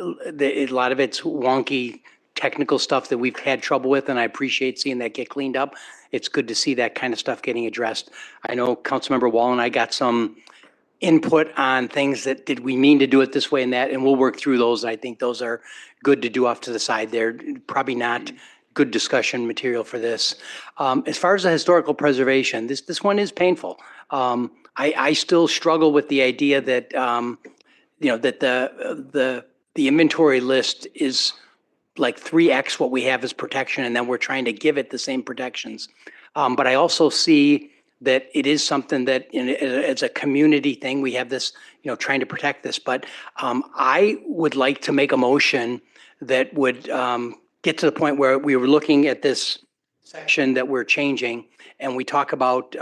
lot of it's wonky technical stuff that we've had trouble with, and I appreciate seeing that get cleaned up. It's good to see that kind of stuff getting addressed. I know Councilmember Wall and I got some input on things that did we mean to do it this way and that, and we'll work through those. I think those are good to do off to the side there. Probably not good discussion material for this. As far as the historical preservation, this one is painful. I still struggle with the idea that that the inventory list is like 3x what we have as protection, and then we're trying to give it the same protections. But I also see that it is something that it's a community thing. We have this, trying to protect this. But I would like to make a motion that would get to the point where we were looking at this section that we're changing, and we talk about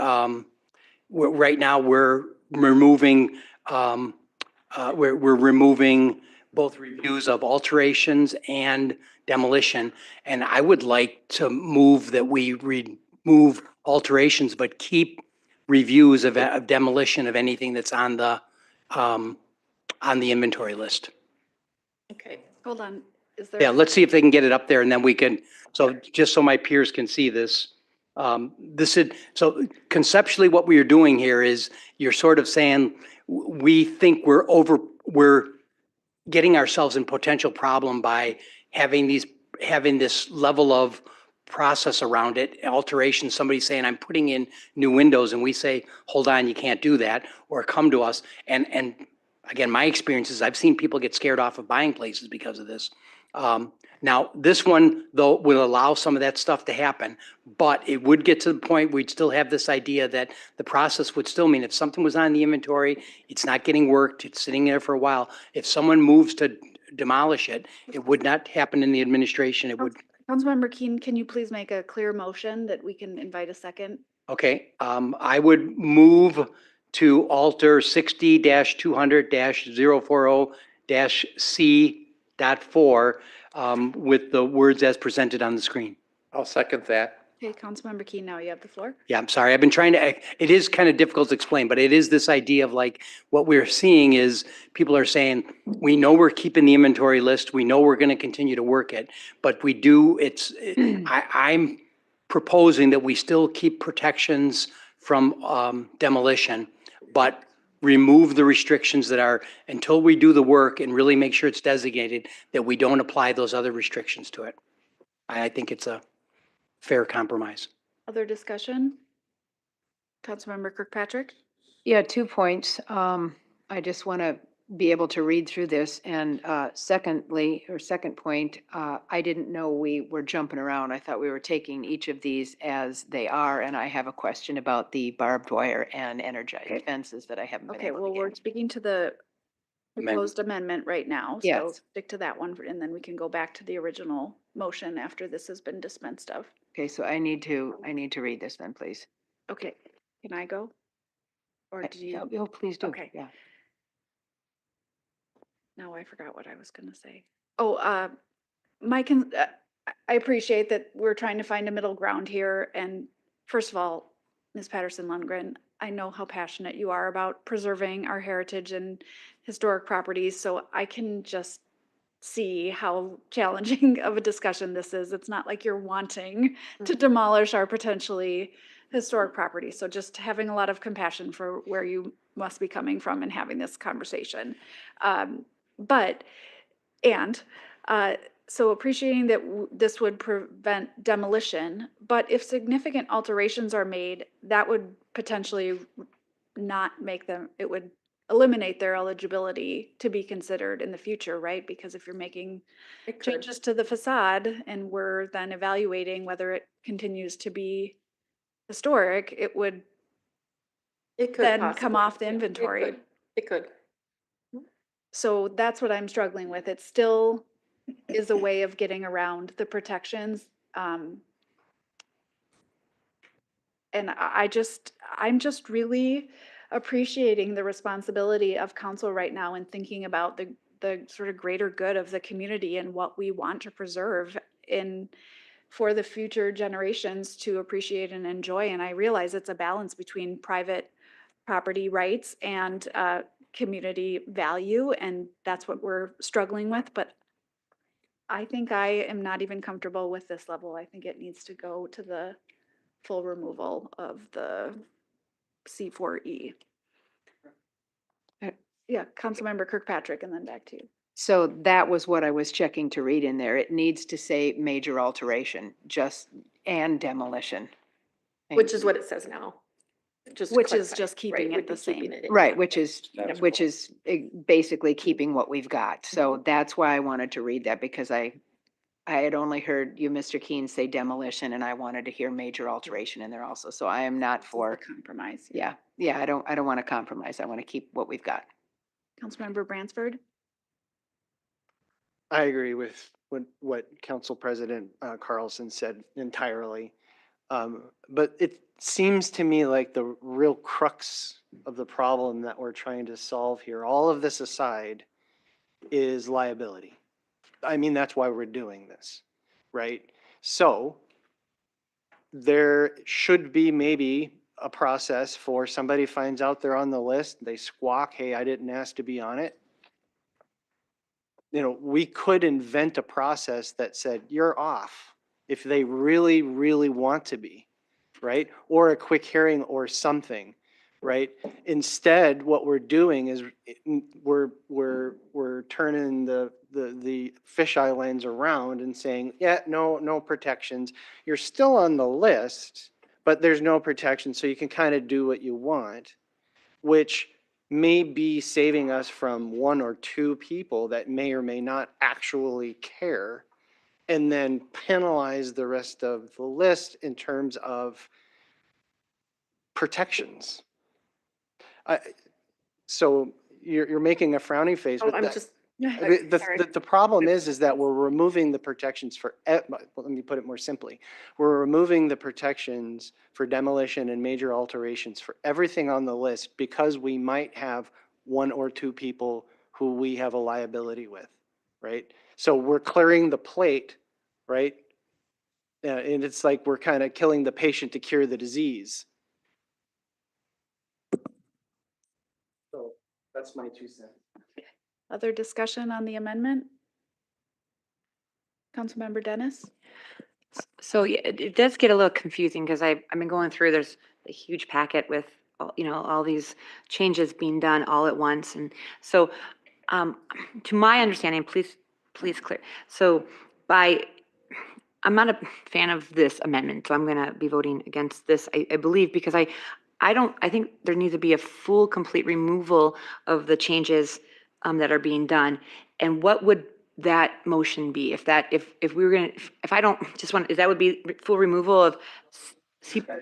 right now we're removing we're removing both reviews of alterations and demolition, and I would like to move that we remove alterations but keep reviews of demolition of anything that's on the inventory list. Okay, hold on. Is there? Yeah, let's see if they can get it up there and then we can, so just so my peers can see this. So conceptually what we are doing here is you're sort of saying, we think we're getting ourselves in potential problem by having these having this level of process around it, alteration, somebody saying, I'm putting in new windows, and we say, hold on, you can't do that, or come to us. And again, my experience is I've seen people get scared off of buying places because of this. Now, this one, though, will allow some of that stuff to happen, but it would get to the point we'd still have this idea that the process would still mean if something was on the inventory, it's not getting worked, it's sitting there for a while. If someone moves to demolish it, it would not happen in the administration. It would. Councilmember Keen, can you please make a clear motion that we can invite a second? Okay, I would move to alter 60-200-040-C.4 with the words as presented on the screen. I'll second that. Okay, Councilmember Keen, now you have the floor. Yeah, I'm sorry. I've been trying to, it is kind of difficult to explain, but it is this idea of like, what we're seeing is people are saying, we know we're keeping the inventory list. We know we're going to continue to work it, but we do, I'm proposing that we still keep protections from demolition, but remove the restrictions that are, until we do the work and really make sure it's designated, that we don't apply those other restrictions to it. I think it's a fair compromise. Other discussion? Councilmember Kirkpatrick? Yeah, 2 points. I just want to be able to read through this. And second point, I didn't know we were jumping around. I thought we were taking each of these as they are. And I have a question about the barbed wire and energized fences that I haven't been Okay, able to well, get. we're speaking to the proposed amendment right now. So Yes. stick to that one, and then we can go back to the original motion after this has been dispensed of. Okay, so I need to read this then, please. Okay, can I go? Or do you? Oh, please do. Okay. Yeah. Now I forgot what I was gonna say. Oh, I appreciate that we're trying to find a middle ground here. And first of all, Ms. Patterson-Lundgren, I know how passionate you are about preserving our heritage and historic properties, so I can just see how challenging of a discussion this is. It's not like you're wanting to demolish our potentially historic property. So just having a lot of compassion for where you must be coming from and having this conversation. So appreciating that this would prevent demolition, but if significant alterations are made, that would potentially not make them, it would eliminate their eligibility to be considered in the future, right? Because if you're making changes to the facade and we're then evaluating whether it continues to be historic, it would then come off the inventory. It could. So that's what I'm struggling with. It still is a way of getting around the protections. And I'm just really appreciating the responsibility of council right now and thinking about the sort of greater good of the community and what we want to preserve for the future generations to appreciate and enjoy. And I realize it's a balance between private property rights and community value, and that's what we're struggling with. But I think I am not even comfortable with this level. I think it needs to go to the full removal of the C4E. Yeah, Councilmember Kirkpatrick, and then back to you. So that was what I was checking to read in there. It needs to say major alteration, and demolition. Which is what it says now. Which is just keeping it the same. Right, which is basically keeping what we've got. So that's why I wanted to read that, because I had only heard you, Mr. Keen, say demolition, and I wanted to hear major alteration in there also. So I am not for compromise. Yeah, I don't want to compromise. I want to keep what we've got. Councilmember Bransford? I agree with what Council President Carlson said entirely. But it seems to me like the real crux of the problem that we're trying to solve here, all of this aside, is liability. I mean, that's why we're doing this, right? So there should be maybe a process for somebody finds out they're on the list, they squawk, hey, I didn't ask to be on it. You know, we could invent a process that said, you're off, if they really, really want to be, right? Or a quick hearing or something, right? Instead, what we're doing is we're turning the the fisheye lens around and saying, yeah, no protections. You're still on the list, but there's no protection, so you can kind of do what you want, which may be saving us from one or two people that may or may not actually care, and then penalize the rest of the list in terms of protections. So you're making a frowny face, Oh, but I'm that- just, I mean, sorry. the problem is that we're removing the protections for, well, let me put it more simply. We're removing the protections for demolition and major alterations for everything on the list because we might have one or two people who we have a liability with, right? So we're clearing the plate, right? And it's like we're kind of killing the patient to cure the disease. So that's my 2 cents. Other discussion on the amendment? Councilmember Dennis? So yeah, it does get a little confusing because I've been going through, there's a huge packet with, all these changes being done all at once. And so, to my understanding, please clear. So I'm not a fan of this amendment, so I'm going to be voting against this, I believe, because I think there needs to be a full, complete removal of the changes that are being done. And what would that motion be if we were going to, if I don't just want, that would be full removal of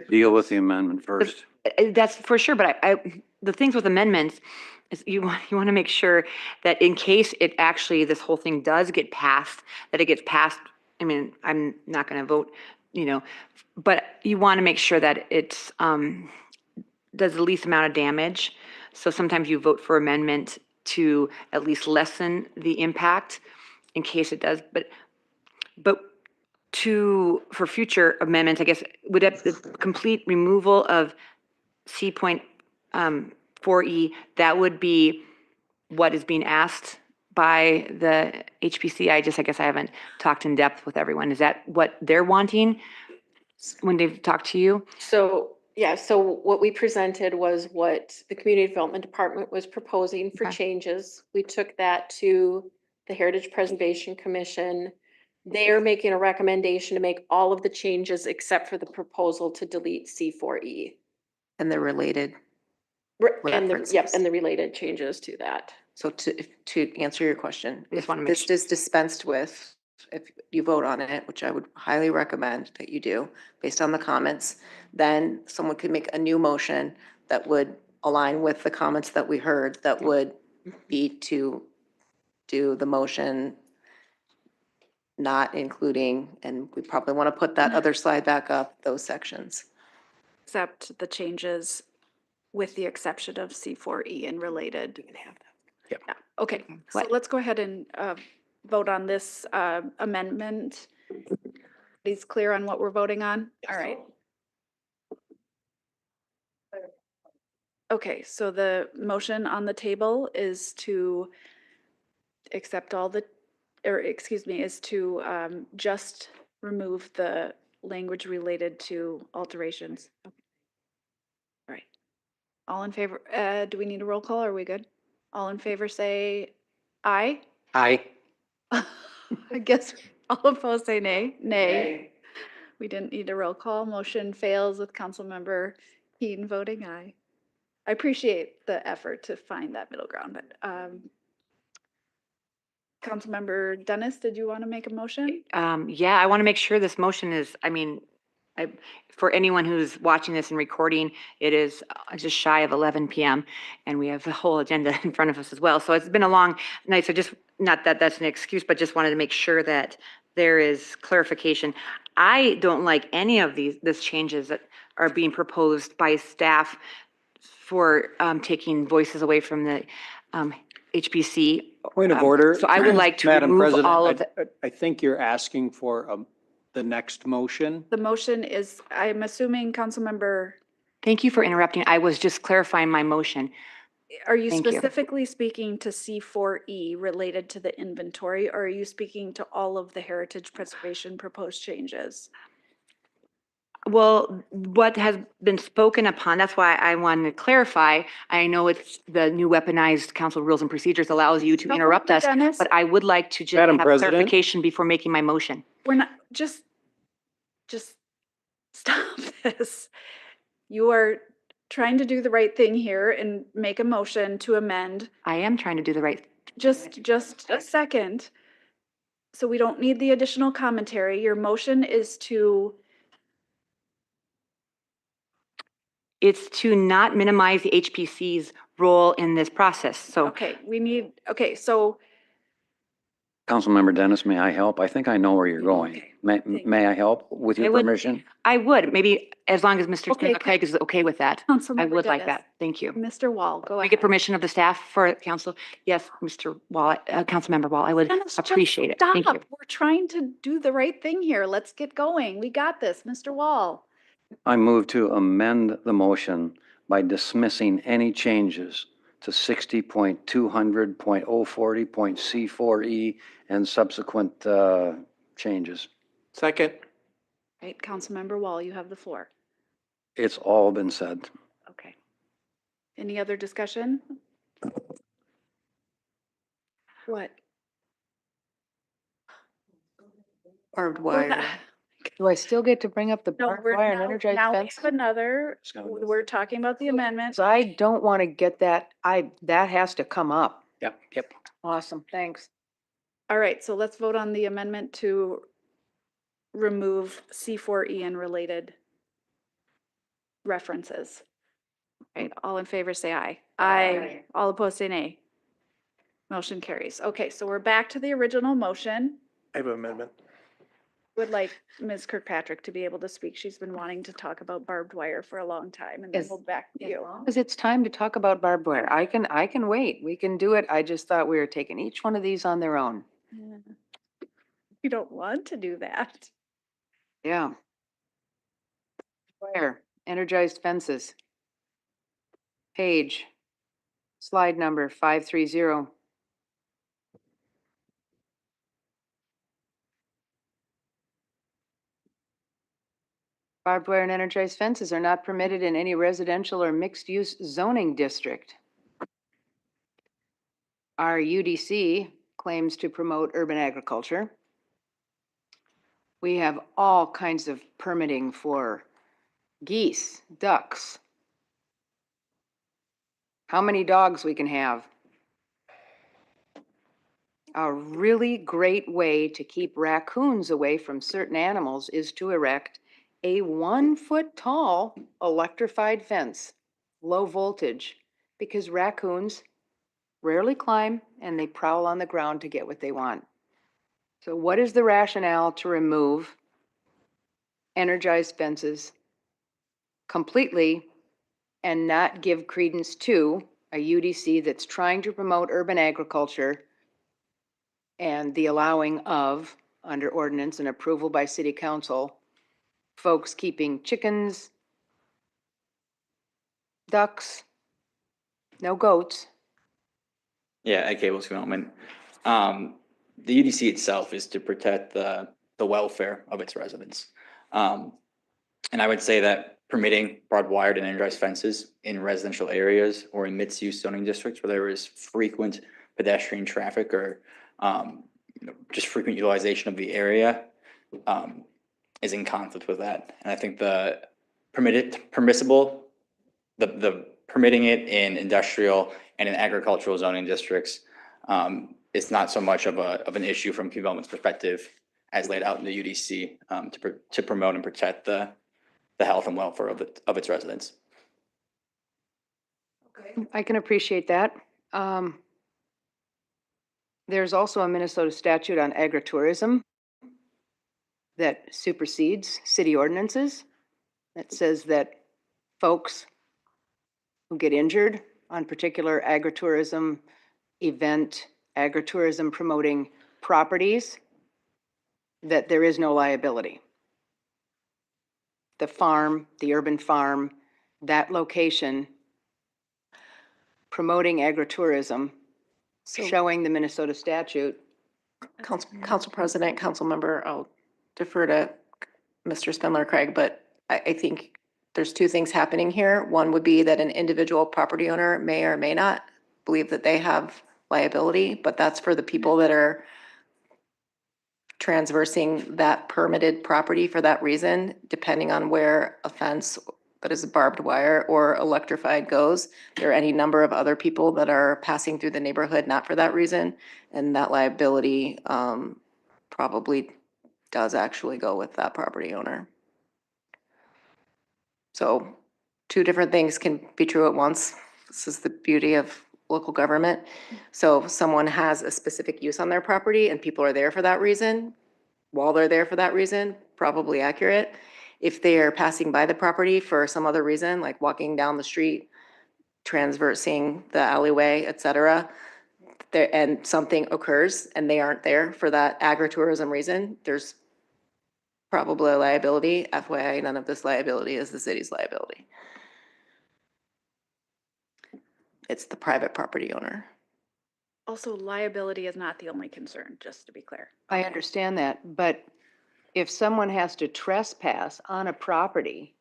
Deal with the amendment first. that's for sure, but the things with amendments is you want to make sure that in case it actually, this whole thing does get passed, that it gets passed. I mean, I'm not going to vote, but you want to make sure that it's does the least amount of damage. So sometimes you vote for amendment to at least lessen the impact in case it does, but for future amendments, I guess, would it, the complete removal of C.4E, that would be what is being asked by the HPC. I guess I haven't talked in depth with everyone. Is that what they're wanting when they've talked to you? So, yeah, so what we presented was what the Community Development Department was proposing for Okay. changes. We took that to the Heritage Preservation Commission. They are making a recommendation to make all of the changes except for the proposal to delete C4E. And they're related. And the, yep, References. and the related changes to that. So to answer your question, I just if wanna make this is dispensed with, if you vote on it, which I would highly recommend that you do, based on the comments, then someone could make a new motion that would align with the comments that we heard, that would be to do the motion not including, and we probably want to put that other slide back up, those sections. Accept the changes with the exception of C4E and related. You can have that. Yeah, okay, so What? let's go ahead and vote on this amendment. Everybody's clear on what we're voting on? All right. Okay, so the motion on the table is to accept all the, or excuse me, is to just remove the language related to alterations. All right. All in favor, do we need a roll call? Are we good? All in favor say aye. Aye. I guess all opposed say nay. Nay. We didn't need a roll call. Motion fails with Councilmember Keaton voting aye. I appreciate the effort to find that middle ground, but Councilmember Dennis, did you want to make a motion? Yeah, I want to make sure this motion is, for anyone who's watching this and recording, it is just shy of 11 p.m. and we have the whole agenda in front of us as well. So it's been a long night. So just, not that that's an excuse, but just wanted to make sure that there is clarification. I don't like any of these changes that are being proposed by staff for taking voices away from the HPC. Point of order. So I would like to Madam remove President, all of the. I think you're asking for the next motion. The motion is, I'm assuming Councilmember, Thank you for interrupting. I was just clarifying my motion. are you Thank you. specifically speaking to C4E related to the inventory, or are you speaking to all of the heritage preservation proposed changes? Well, what has been spoken upon, that's why I wanted to clarify. I know it's the new weaponized council rules and procedures allows you to No, interrupt us, Dennis. but I would like to just Madam have President? clarification before making my motion. We're not, just stop this. You are trying to do the right thing here and make a motion to amend. I am trying to do the right. Just a second. So we don't need the additional commentary. Your motion is to, It's to not minimize the HPC's role in this process. So okay, we need, okay, so, Councilmember Dennis, may I help? I think I know where you're going. Okay. May I help with I your would- permission? I would, maybe as long as Mr. Okay. Craig is okay with that. Councilmember I would like Dennis. that. Thank you. Mr. Wall, go We ahead. get permission of the staff for council? Yes, Mr. Wall, Councilmember Wall, I would Dennis, just appreciate it. Thank stop. you. We're trying to do the right thing here. Let's get going. We got this, Mr. Wall. I move to amend the motion by dismissing any changes to 60.200.040.C4E and subsequent changes. Second. Right, Councilmember Wall, you have the floor. It's all been said. Okay. Any other discussion? What? Barbed We're not- wire. Do I still get to bring up the No, barbed we're wire and now, energized now we fence? have another, we're talking about the amendment. So I don't want to get that, that has to come up. Yep, yep. Awesome, thanks. All right, so let's vote on the amendment to remove C4E and related references. Right, all in favor, say aye. Aye. All opposed, say nay. Motion carries. Okay, so we're back to the original motion. I have an amendment. Would like Ms. Kirkpatrick to be able to speak. She's been wanting to talk about barbed wire for a long time, and then Is- we'll back to you. Because it's time to talk about barbed wire. I can wait. We can do it. I just thought we were taking each one of these on their own. You don't want to do that. Yeah. Wire, energized fences. Page, slide number 530. Barbed wire and energized fences are not permitted in any residential or mixed-use zoning district. Our UDC claims to promote urban agriculture. We have all kinds of permitting for geese, ducks, how many dogs we can have. A really great way to keep raccoons away from certain animals is to erect a 1-foot tall electrified fence, low voltage, because raccoons rarely climb and they prowl on the ground to get what they want. So what is the rationale to remove energized fences completely and not give credence to a UDC that's trying to promote urban agriculture and the allowing of, under ordinance and approval by city council, folks keeping chickens, ducks, no goats? Yeah, at Cable's Development. The UDC itself is to protect the welfare of its residents. And I would say that permitting barbed wire and energized fences in residential areas or in mixed-use zoning districts where there is frequent pedestrian traffic or just frequent utilization of the area is in conflict with that. And I think the permitting it in industrial and in agricultural zoning districts is not so much of an issue from development's perspective as laid out in the UDC to promote and protect the health and welfare of its residents. I can appreciate that. There's also a Minnesota statute on agritourism that supersedes city ordinances. That says that folks who get injured on particular agritourism event, agritourism promoting properties, that there is no liability. The farm, the urban farm, that location promoting agritourism, showing the Minnesota statute. Council President, Council Member, I'll defer to Mr. Spindler Craig, but I think there's two things happening here. One would be that an individual property owner may or may not believe that they have liability, but that's for the people that are transversing that permitted property for that reason, depending on where a fence that is barbed wire or electrified goes. There are any number of other people that are passing through the neighborhood not for that reason, and that liability probably does actually go with that property owner. So two different things can be true at once. This is the beauty of local government. So if someone has a specific use on their property and people are there for that reason, while they're there for that reason, probably accurate. If they are passing by the property for some other reason, like walking down the street, transversing the alleyway, et cetera, and something occurs and they aren't there for that agritourism reason, there's probably a liability. FYI, none of this liability is the city's liability. It's the private property owner. Also, liability is not the only concern, just to be clear. I understand that, but if someone has to trespass on a property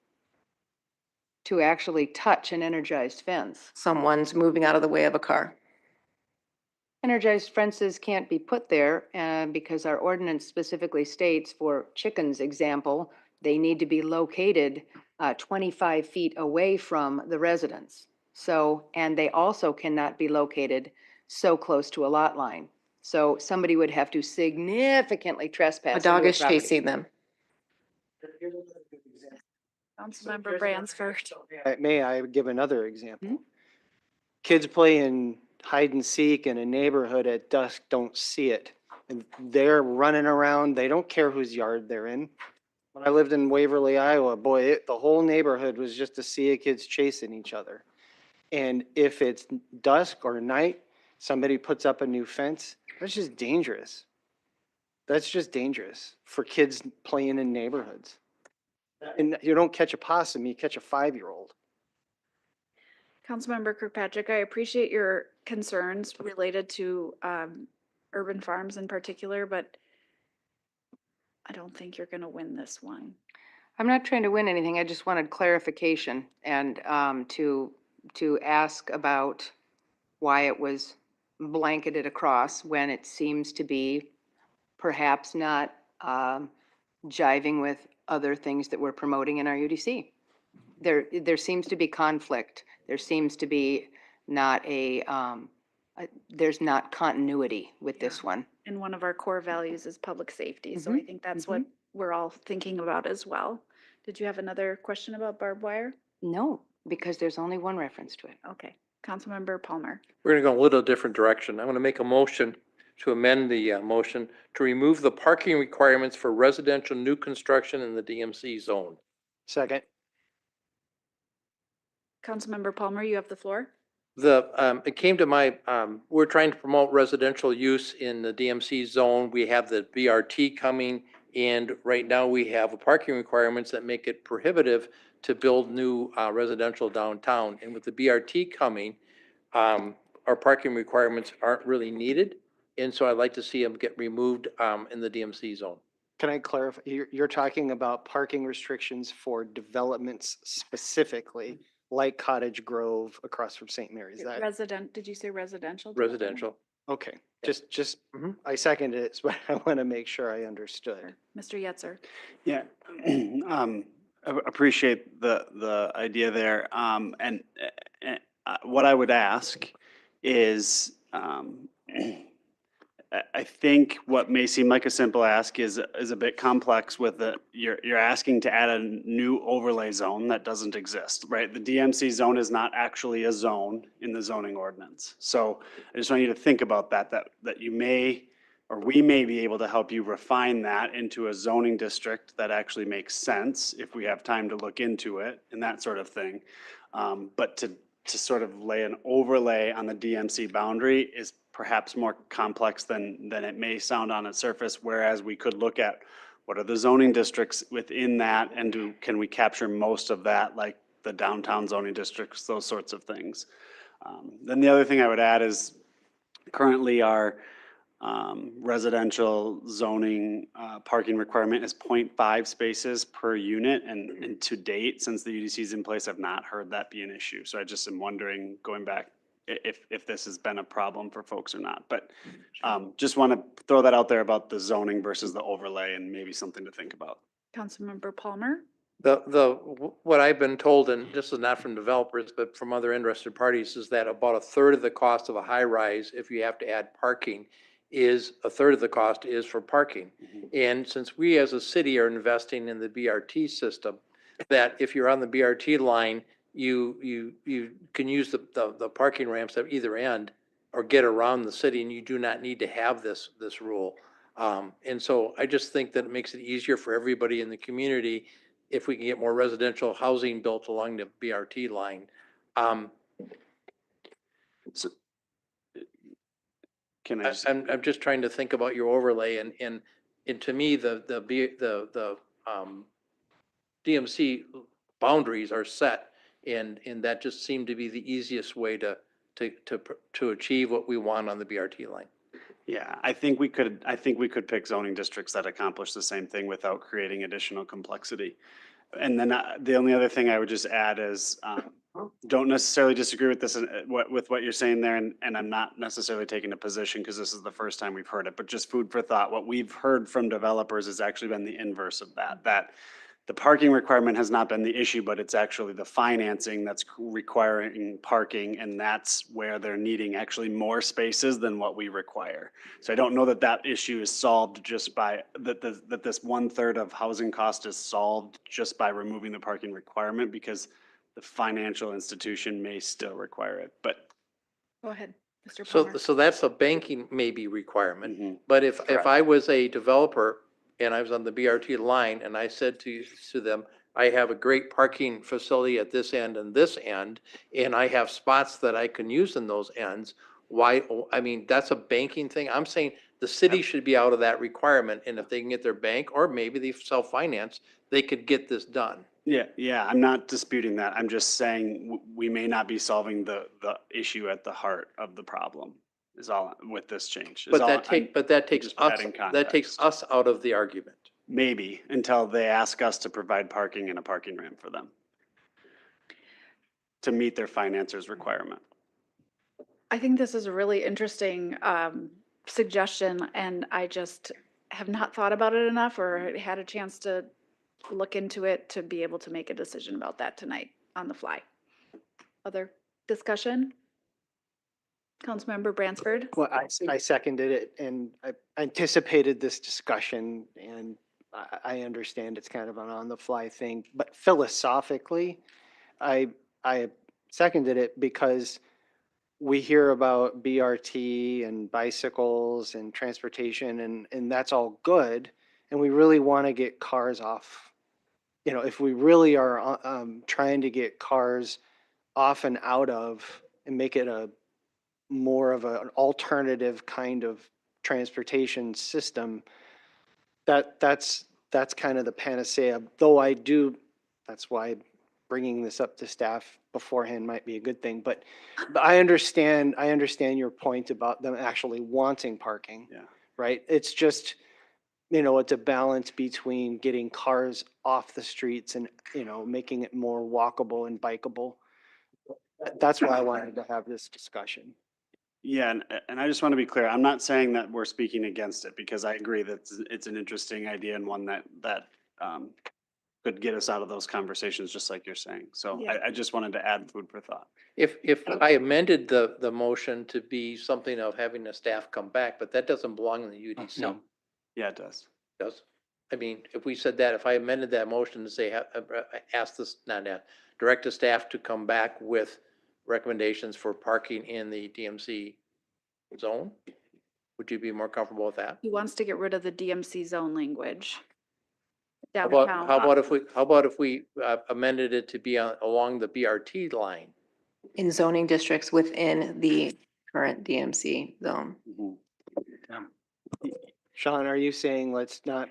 to actually touch an energized fence. Someone's moving out of the way of a car. Energized fences can't be put there because our ordinance specifically states for chickens, example, they need to be located 25 feet away from the residence. So, and they also cannot be located so close to a lot line. So somebody would have to significantly trespass. A dog into is property. chasing them. Councilmember Bransford. May I give another example? Kids playing hide and seek in a neighborhood at dusk don't see it. And they're running around, they don't care whose yard they're in. When I lived in Waverly, Iowa, boy, the whole neighborhood was just a sea of kids chasing each other. And if it's dusk or night, somebody puts up a new fence, that's just dangerous. That's just dangerous for kids playing in neighborhoods. And you don't catch a possum, you catch a 5-year-old. Councilmember Kirkpatrick, I appreciate your concerns related to urban farms in particular, but I don't think you're going to win this one. I'm not trying to win anything. I just wanted clarification and to ask about why it was blanketed across when it seems to be perhaps not jiving with other things that we're promoting in our UDC. There seems to be conflict. There seems to be not there's not continuity with this one. And one of our core values is public safety. So I think that's what we're all thinking about as well. Did you have another question about barbed wire? No, because there's only one reference to it. Okay. Councilmember Palmer. We're going to go a little different direction. I'm going to make a motion to amend the motion to remove the parking requirements for residential new construction in the DMC zone. Second. Councilmember Palmer, you have the floor. It came to my, we're trying to promote residential use in the DMC zone. We have the BRT coming, and right now we have parking requirements that make it prohibitive to build new residential downtown. And with the BRT coming, our parking requirements aren't really needed. And so I'd like to see them get removed in the DMC zone. Can I clarify? You're talking about parking restrictions for developments specifically, like Cottage Grove across from St. Mary's. Did you say residential? Residential. Okay, just I seconded it, but I want to make sure I understood. Mr. Yetzer. Yeah, I appreciate the idea there. And what I would ask is, I think what may seem like a simple ask is a bit complex with you're asking to add a new overlay zone that doesn't exist, right? The DMC zone is not actually a zone in the zoning ordinance. So I just want you to think about that you may, or we may be able to help you refine that into a zoning district that actually makes sense if we have time to look into it and that sort of thing. But to sort of lay an overlay on the DMC boundary is perhaps more complex than it may sound on its surface, whereas we could look at what are the zoning districts within that and can we capture most of that, like the downtown zoning districts, those sorts of things. Then the other thing I would add is currently our residential zoning parking requirement is 0.5 spaces per unit. And to date, since the UDC is in place, I've not heard that be an issue. So I just am wondering, going back, if this has been a problem for folks or not. But just want to throw that out there about the zoning versus the overlay and maybe something to think about. Councilmember Palmer? What I've been told, and this is not from developers, but from other interested parties, is that about a third of the cost of a high rise, if you have to add parking, is a third of the cost is for parking. And since we as a city are investing in the BRT system, that if you're on the BRT line, you can use the parking ramps at either end or get around the city, and you do not need to have this rule. And so I just think that it makes it easier for everybody in the community if we can get more residential housing built along the BRT line. So can I just, I'm just trying to think about your overlay, and to me, the DMC boundaries are set, and that just seemed to be the easiest way to achieve what we want on the BRT line. yeah, I think we could pick zoning districts that accomplish the same thing without creating additional complexity. And then the only other thing I would just add is, don't necessarily disagree with this, with what you're saying there, and I'm not necessarily taking a position because this is the first time we've heard it, but just food for thought. What we've heard from developers has actually been the inverse of that the parking requirement has not been the issue, but it's actually the financing that's requiring parking, and that's where they're needing actually more spaces than what we require. So I don't know that issue is solved just by, that this 1/3 of housing cost is solved just by removing the parking requirement, because the financial institution may still require it, but. Go ahead, Mr. Palmer. So that's a banking maybe requirement, but if I was a developer and I was on the BRT line and I said to them, I have a great parking facility at this end and this end, and I have spots that I can use in those ends, why, I mean, that's a banking thing. I'm saying the city should be out of that requirement, and if they can get their bank, or maybe they self-finance, they could get this done. Yeah, I'm not disputing that. I'm just saying we may not be solving the issue at the heart of the problem, is all with this change. But that takes us out of the argument. Maybe, until they ask us to provide parking and a parking ramp for them to meet their financier's requirement. I think this is a really interesting suggestion, and I just have not thought about it enough or had a chance to look into it to be able to make a decision about that tonight on the fly. Other discussion? Councilmember Bransford? Well, I seconded it, and I anticipated this discussion, and I understand it's kind of an on-the-fly thing, but philosophically, I seconded it because we hear about BRT and bicycles and transportation, and that's all good, and we really want to get cars off. You know, if we really are trying to get cars off and out of and make it a more of an alternative kind of transportation system, that's kind of the panacea. Though that's why bringing this up to staff beforehand might be a good thing. But I understand your point about them actually wanting parking. Yeah. Right. It's just, it's a balance between getting cars off the streets and, making it more walkable and bikeable. That's why I wanted to have this discussion. Yeah, and I just want to be clear, I'm not saying that we're speaking against it, because I agree that it's an interesting idea and one that could get us out of those conversations, just like you're saying. So Yeah. I just wanted to add food for thought. If I amended the motion to be something of having the staff come back, but that doesn't belong in the UDC. No. Yeah, it does. Does. I mean, if we said that, if I amended that motion to say, direct the staff to come back with recommendations for parking in the DMC zone, would you be more comfortable with that? He wants to get rid of the DMC zone language. How about if we amended it to be along the BRT line? In zoning districts within the current DMC zone. Sean, are you saying let's not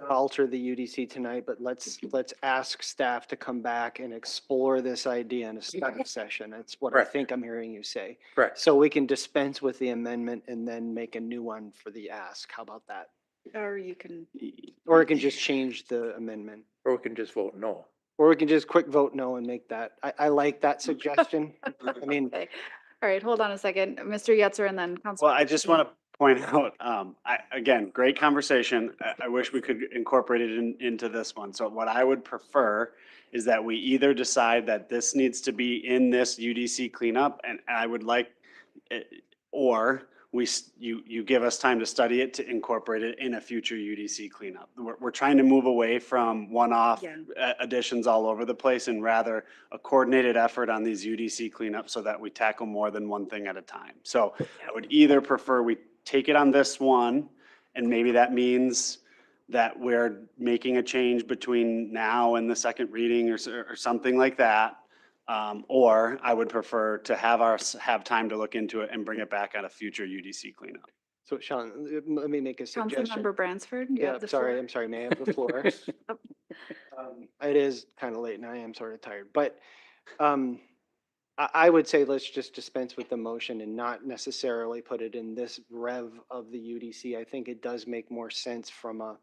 alter the UDC tonight, but let's ask staff to come back and explore this idea in a study session. That's what I Correct. think I'm hearing you say. Correct. So we can dispense with the amendment and then make a new one for the ask. How about that? Or you can, Or we can just change the amendment. Or we can just vote no. Or we can just quick vote no and make that. I like that suggestion. I mean, okay. All right, hold on a second. Mr. Yetzer and then Councilmember. Well, I just want to point out, again, great conversation. I wish we could incorporate it into this one. So what I would prefer is that we either decide that this needs to be in this UDC cleanup, and I would like, or you give us time to study it to incorporate it in a future UDC cleanup. We're trying to move away from one-off additions all over the place and rather a coordinated effort on these UDC cleanups so that we tackle more than one thing at a time. So I would either prefer we take it on this one, and maybe that means that we're making a change between now and the second reading or something like that. Or I would prefer to have time to look into it and bring it back at a future UDC cleanup. so Sean, let me make a suggestion. Councilmember Bransford, you Yeah, have the sorry, floor. I'm sorry, may I have the floor? It is kind of late and I am sort of tired, but I would say let's just dispense with the motion and not necessarily put it in this rev of the UDC. I think it does make more sense from a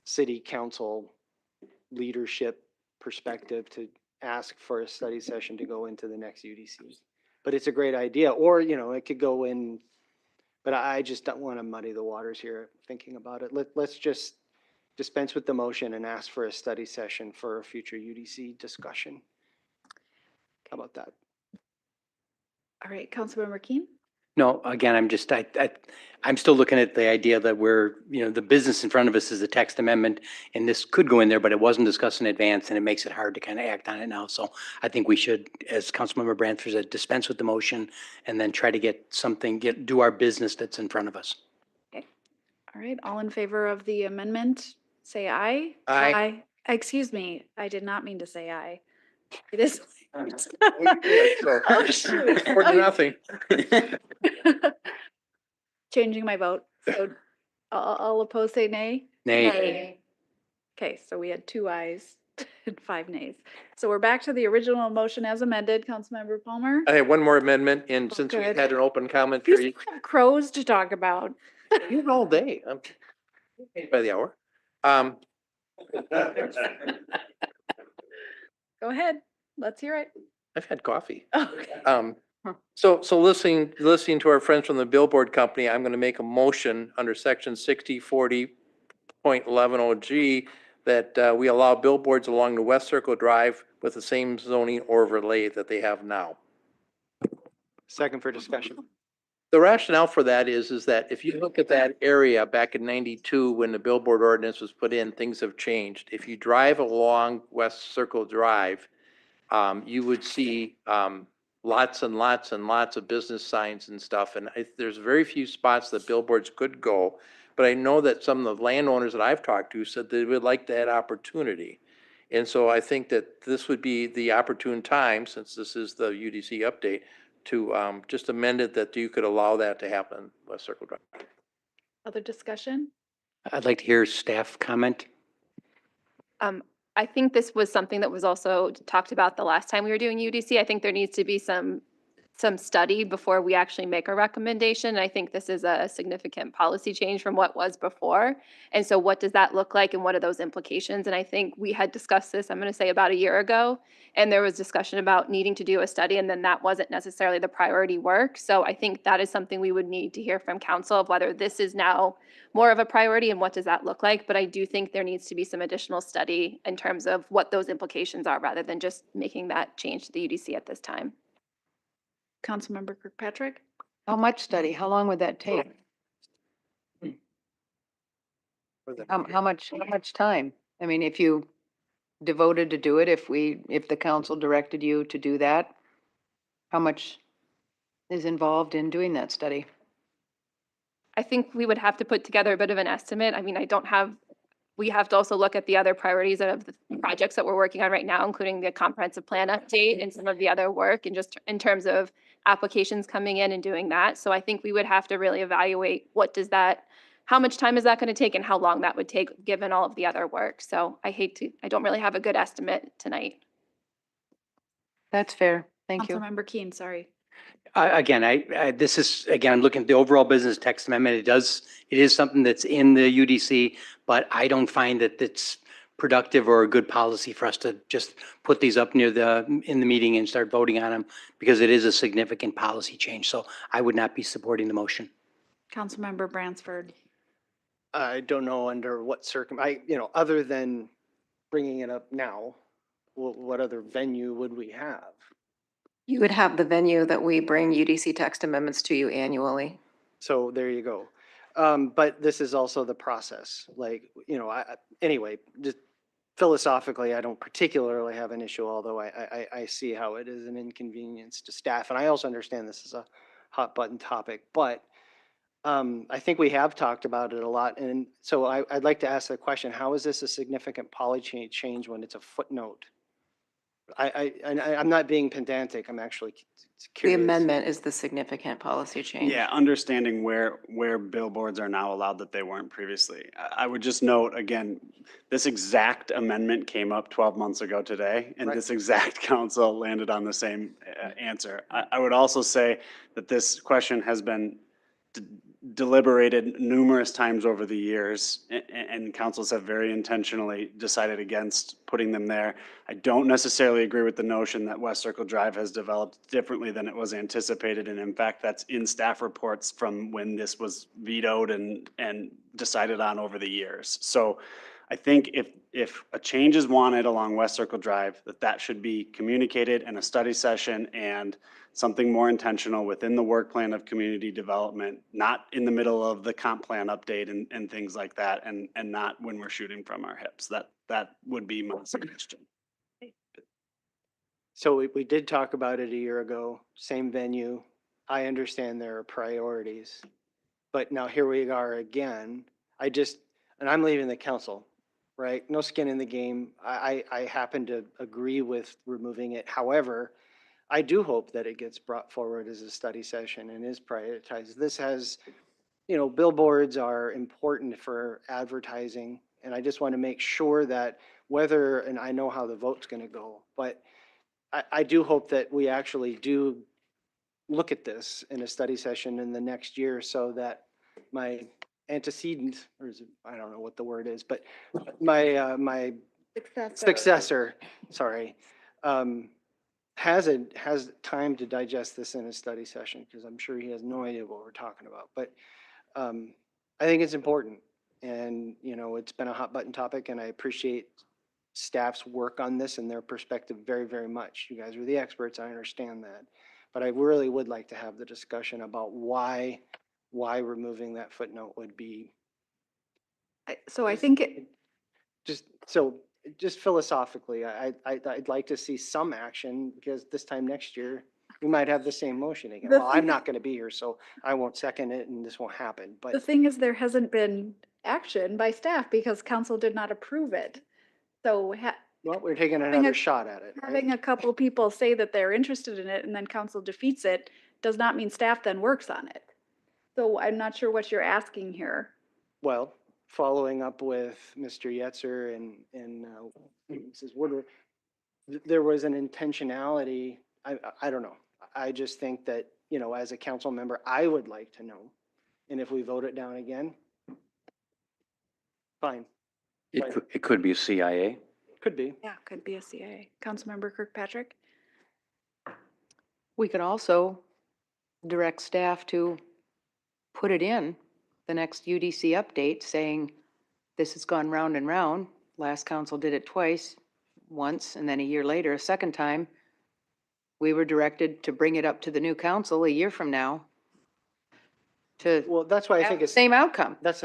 city council leadership perspective to ask for a study session to go into the next UDC. But it's a great idea, or, it could go in, but I just don't want to muddy the waters here thinking about it. Let's just dispense with the motion and ask for a study session for a future UDC discussion. How about that? All right, Councilmember Keen. No, again, I'm still looking at the idea that the business in front of us is a text amendment, and this could go in there, but it wasn't discussed in advance, and it makes it hard to kind of act on it now. So I think we should, as Councilmember Branford said, dispense with the motion and then try to do our business that's in front of us. Okay. All right, all in favor of the amendment, say aye. Aye. Excuse me, I did not mean to say aye. It is. Or nothing. Changing my vote. So all opposed say nay? Nay. Okay, so we had 2 ayes and 5 nays. So we're back to the original motion as amended. Councilmember Palmer? I have one more amendment, and since we good. had an open comment You period, still have crows to talk about. even all day, I'm paid by the hour. Go ahead, let's hear it. I've had coffee. Okay. So listening to our friends from the billboard company, I'm going to make a motion under section 6040.110G that we allow billboards along the West Circle Drive with the same zoning overlay that they have now. Second for discussion. The rationale for that is that if you look at that area back in 92, when the billboard ordinance was put in, things have changed. If you drive along West Circle Drive, you would see lots and lots and lots of business signs and stuff. And there's very few spots that billboards could go. But I know that some of the landowners that I've talked to said they would like that opportunity. And so I think that this would be the opportune time, since this is the UDC update, to just amend it that you could allow that to happen, West Circle Drive. Other discussion? I'd like to hear staff comment. I think this was something that was also talked about the last time we were doing UDC. I think there needs to be some study before we actually make a recommendation. I think this is a significant policy change from what was before. And so what does that look like and what are those implications? And I think we had discussed this, I'm going to say about a year ago, and there was discussion about needing to do a study, and then that wasn't necessarily the priority work. So I think that is something we would need to hear from council of whether this is now more of a priority and what does that look like. But I do think there needs to be some additional study in terms of what those implications are rather than just making that change to the UDC at this time. Councilmember Kirkpatrick? How much study? How long would that take? How much time? I mean, if you devoted to do it, if the council directed you to do that, how much is involved in doing that study? I think we would have to put together a bit of an estimate. I mean, we have to also look at the other priorities of the projects that we're working on right now, including the comprehensive plan update and some of the other work, and just in terms of applications coming in and doing that. So I think we would have to really evaluate what does that how much time is that going to take and how long that would take given all of the other work. So I don't really have a good estimate tonight. That's fair. Thank you. Councilmember Keen, sorry. Again, this is, again, looking at the overall business text amendment, it is something that's in the UDC, but I don't find that it's productive or a good policy for us to just put these up in the meeting and start voting on them, because it is a significant policy change. So I would not be supporting the motion. Councilmember Bransford. I don't know under what other than bringing it up now, what other venue would we have? You would have the venue that we bring UDC text amendments to you annually. So there you go. But this is also the process. Like, anyway, just philosophically, I don't particularly have an issue, although I see how it is an inconvenience to staff. And I also understand this is a hot button topic, but I think we have talked about it a lot. And so I'd like to ask the question, how is this a significant policy change when it's a footnote? I'm not being pedantic. I'm actually curious. The amendment is the significant policy change. Yeah, understanding where billboards are now allowed that they weren't previously. I would just note, again, this exact amendment came up 12 months ago today, and Right. this exact council landed on the same answer. I would also say that this question has been deliberated numerous times over the years, and councils have very intentionally decided against putting them there. I don't necessarily agree with the notion that West Circle Drive has developed differently than it was anticipated, and in fact, that's in staff reports from when this was vetoed and decided on over the years. So I think if a change is wanted along West Circle Drive, that should be communicated in a study session and something more intentional within the work plan of community development, not in the middle of the comp plan update and things like that, and not when we're shooting from our hips. That would be my suggestion. So we did talk about it a year ago, same venue. I understand there are priorities, but now here we are again. And I'm leaving the council, right? No skin in the game. I happen to agree with removing it. However, I do hope that it gets brought forward as a study session and is prioritized. This has, billboards are important for advertising. And I just want to make sure that and I know how the vote's going to go, but I do hope that we actually do look at this in a study session in the next year so that my antecedent, I don't know what the word is, but my successor, sorry, has time to digest this in a study session, because I'm sure he has no idea what we're talking about. But I think it's important, and it's been a hot button topic, and I appreciate staff's work on this and their perspective very, very much. You guys are the experts, I understand that, but I really would like to have the discussion about why removing that footnote would be. So I think Just philosophically, I'd like to see some action, because this time next year, we might have the same motion again. Well, I'm not going to be here, so I won't second it and this won't happen. the But thing is, there hasn't been action by staff because council did not approve it. So well, we're taking another shot at it. having a couple people say that they're interested in it and then council defeats it does not mean staff then works on it. So I'm not sure what you're asking here. Well, following up with Mr. Yetzer and Mrs. Woodward, there was an intentionality. I don't know. I just think that, as a council member, I would like to know. And if we vote it down again, fine. It could be a CIA. Could be. Yeah, could be a CIA. Councilmember Kirkpatrick? We could also direct staff to put it in the next UDC update saying this has gone round and round. Last council did it twice, once, and then a year later, a second time. We were directed to bring it up to the new council a year from now Well, that's why I think the it's same outcome. that's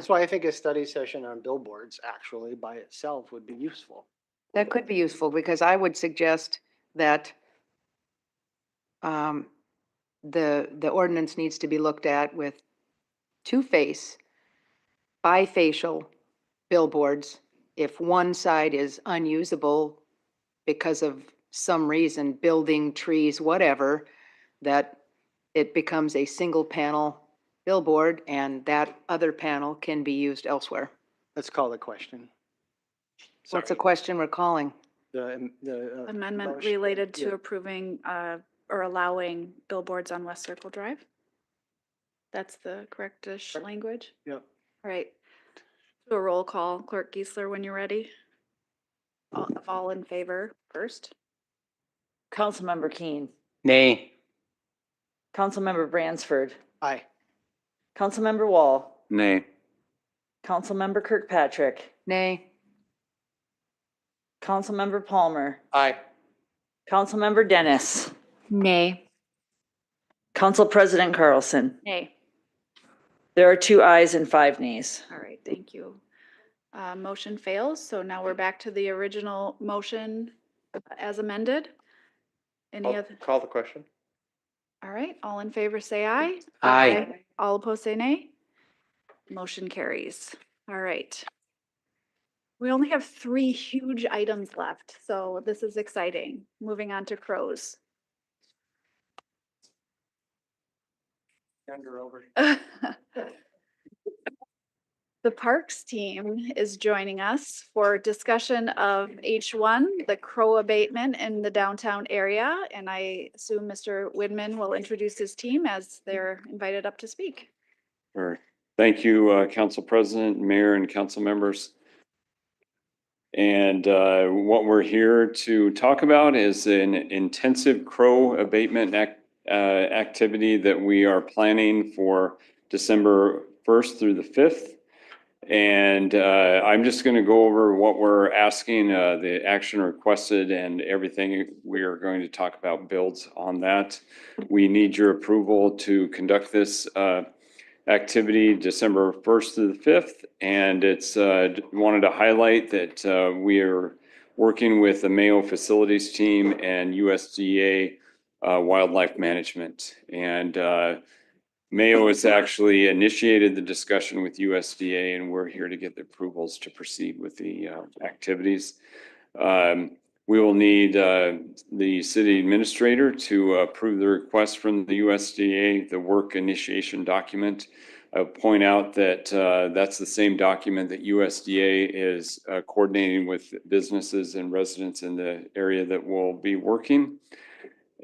why I think a study session on billboards actually by itself would be useful. That could be useful, because I would suggest that the ordinance needs to be looked at with two-face, bifacial billboards. If one side is unusable because of some reason, building, trees, whatever, that it becomes a single panel billboard and that other panel can be used elsewhere. Let's call the question. What's the question we're calling? The Amendment motion. related to Yeah. approving or allowing billboards on West Circle Drive? That's the correct-ish language? Yep. All right. Do a roll call. Clerk Geisler, when you're ready. All in favor first. Councilmember Keen, Nay. Councilmember Bransford, Aye. Councilmember Wall, Nay. Councilmember Kirkpatrick, Nay. Councilmember Palmer, Aye. Councilmember Dennis, Nay. Council President Carlson. Nay. There are 2 ayes and 5 nays. All right, thank you. Motion fails, so now we're back to the original motion as amended. Any other? Call the question. All right, all in favor say aye. Aye. All opposed say nay. Motion carries. All right. We only have 3 huge items left, so this is exciting. Moving on to crows. Younger over. The Parks team is joining us for discussion of H1, the crow abatement in the downtown area. And I assume Mr. Widman will introduce his team as they're invited up to speak. Sure. Thank you, Council President, Mayor, and council members. And what we're here to talk about is an intensive crow abatement activity that we are planning for December 1st through the 5th. And I'm just going to go over what we're asking, the action requested and everything. We are going to talk about builds on that. We need your approval to conduct this activity December 1st through the 5th. And it's wanted to highlight that we are working with the Mayo facilities team and USDA wildlife management. And Mayo has actually initiated the discussion with USDA, and we're here to get the approvals to proceed with the activities. We will need the city administrator to approve the request from the USDA, the work initiation document. I'll point out that that's the same document that USDA is coordinating with businesses and residents in the area that will be working.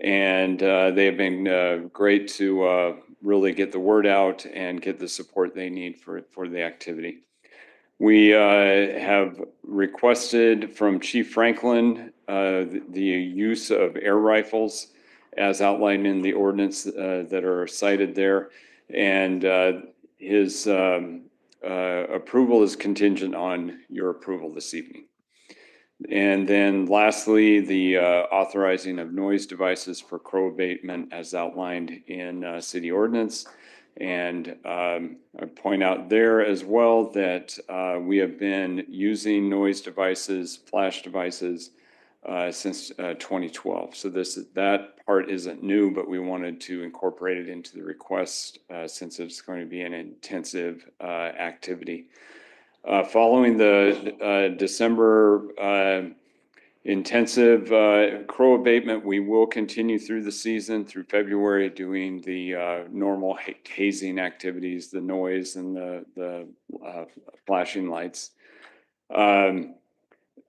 And they have been great to really get the word out and get the support they need for the activity. We have requested from Chief Franklin the use of air rifles as outlined in the ordinance that are cited there. And his approval is contingent on your approval this evening. And then lastly, the authorizing of noise devices for crow abatement as outlined in city ordinance. And I point out there as well that we have been using noise devices, flash devices since 2012. So that part isn't new, but we wanted to incorporate it into the request since it's going to be an intensive activity. Following the December intensive crow abatement, we will continue through the season through February doing the normal hazing activities, the noise and the flashing lights.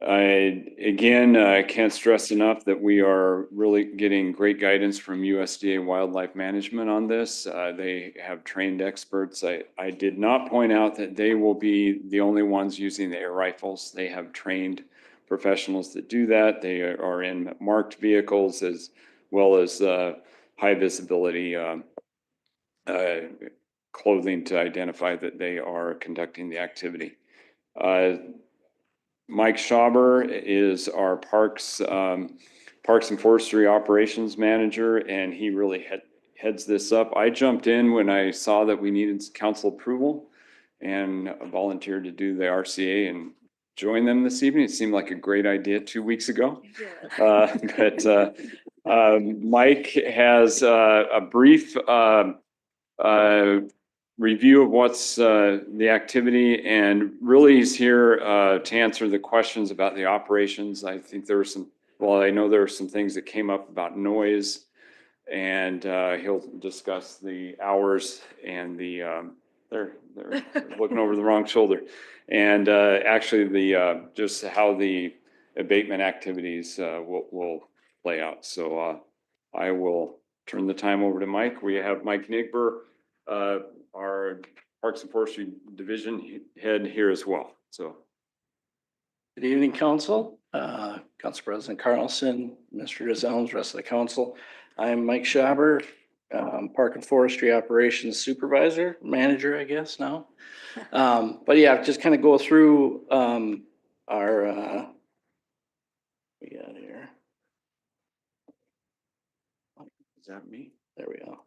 I can't stress enough that we are really getting great guidance from USDA Wildlife Management on this. They have trained experts. I did not point out that they will be the only ones using the air rifles. They have trained professionals that do that. They are in marked vehicles as well as high visibility clothing to identify that they are conducting the activity. Mike Schauber is our Parks and Forestry Operations Manager, and he really heads this up. I jumped in when I saw that we needed council approval and volunteered to do the RCA and join them this evening. It seemed like a great idea 2 weeks ago. Mike has a brief review of what's the activity, and really he's here to answer the questions about the operations. I think there were some, well, I know there were some things that came up about noise And he'll discuss the hours and they're looking over the wrong shoulder. And actually just how the abatement activities will play out. So I will turn the time over to Mike. We have Mike Nigber, our Parks and Forestry Division head here as well. So. Good evening, Council. Council President Carlson, Mr. Elms, rest of the council. I'm Mike Schaber, Park and Forestry Operations Supervisor, Manager, I guess now. But yeah, just kind of go through our, we got here. Is that me? There we go.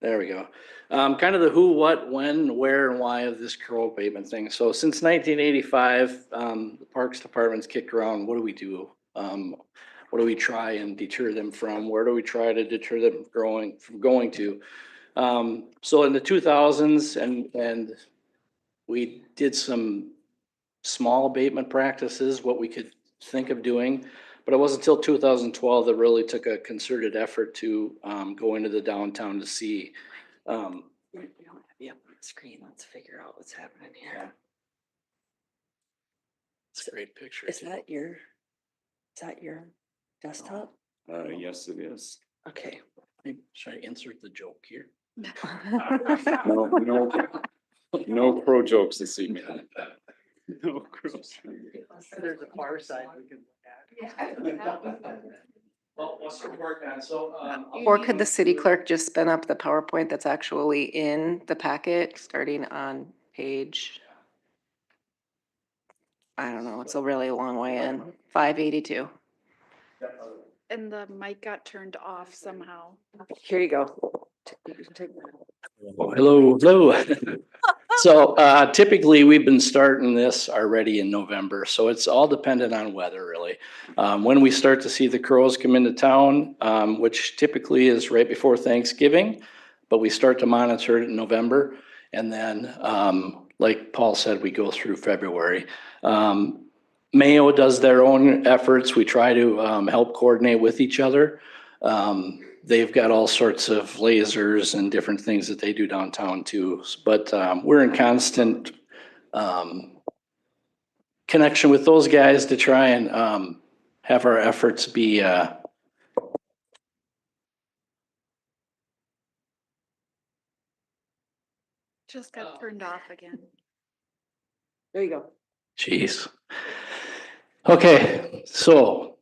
There we go. Kind of the who, what, when, where, and why of this crow abatement thing. So since 1985, the Parks Department's kicked around, what do we do? What do we try and deter them from? Where do we try to deter them from going to? So in the 2000s, and we did some small abatement practices, what we could think of doing. But it wasn't until 2012 that really took a concerted effort to go into the downtown to see. We don't have you up on the screen. Let's figure out what's happening here. It's a great picture. Is that your desktop? Yes, it is. Okay. Should I insert the joke here? No crow jokes this evening. No crows. There's a far side we can look at. Well, what's the work on? So, Or could the city clerk just spin up the PowerPoint that's actually in the packet, starting on page, I don't know, it's a really long way in, 582. And the mic got turned off somehow. Here you go. hello. So typically we've been starting this already in November, so it's all dependent on weather really. When we start to see the crows come into town, which typically is right before Thanksgiving, but we start to monitor it in November. And then like Paul said, we go through February. Mayo does their own efforts. We try to help coordinate with each other. They've got all sorts of lasers and different things that they do downtown too. But we're in constant connection with those guys to try and have our efforts be Just got turned off again. There you go. Jeez. Okay, so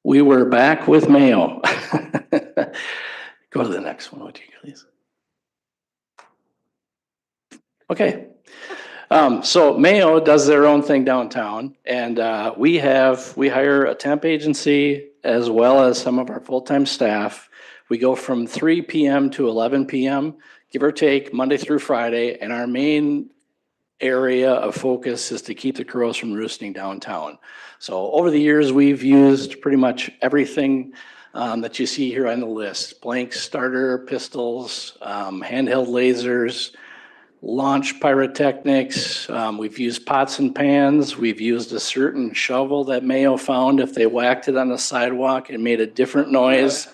we were back with Mayo. Go to the next one, would you please? Okay. So Mayo does their own thing downtown, and we hire a temp agency as well as some of our full-time staff. We go from 3 p.m. to 11 p.m., give or take, Monday through Friday, and our main area of focus is to keep the crows from roosting downtown. So over the years, we've used pretty much everything that you see here on the list: blank starter pistols, handheld lasers, launch pyrotechnics. We've used pots and pans. We've used a certain shovel that Mayo found if they whacked it on the sidewalk and made a different noise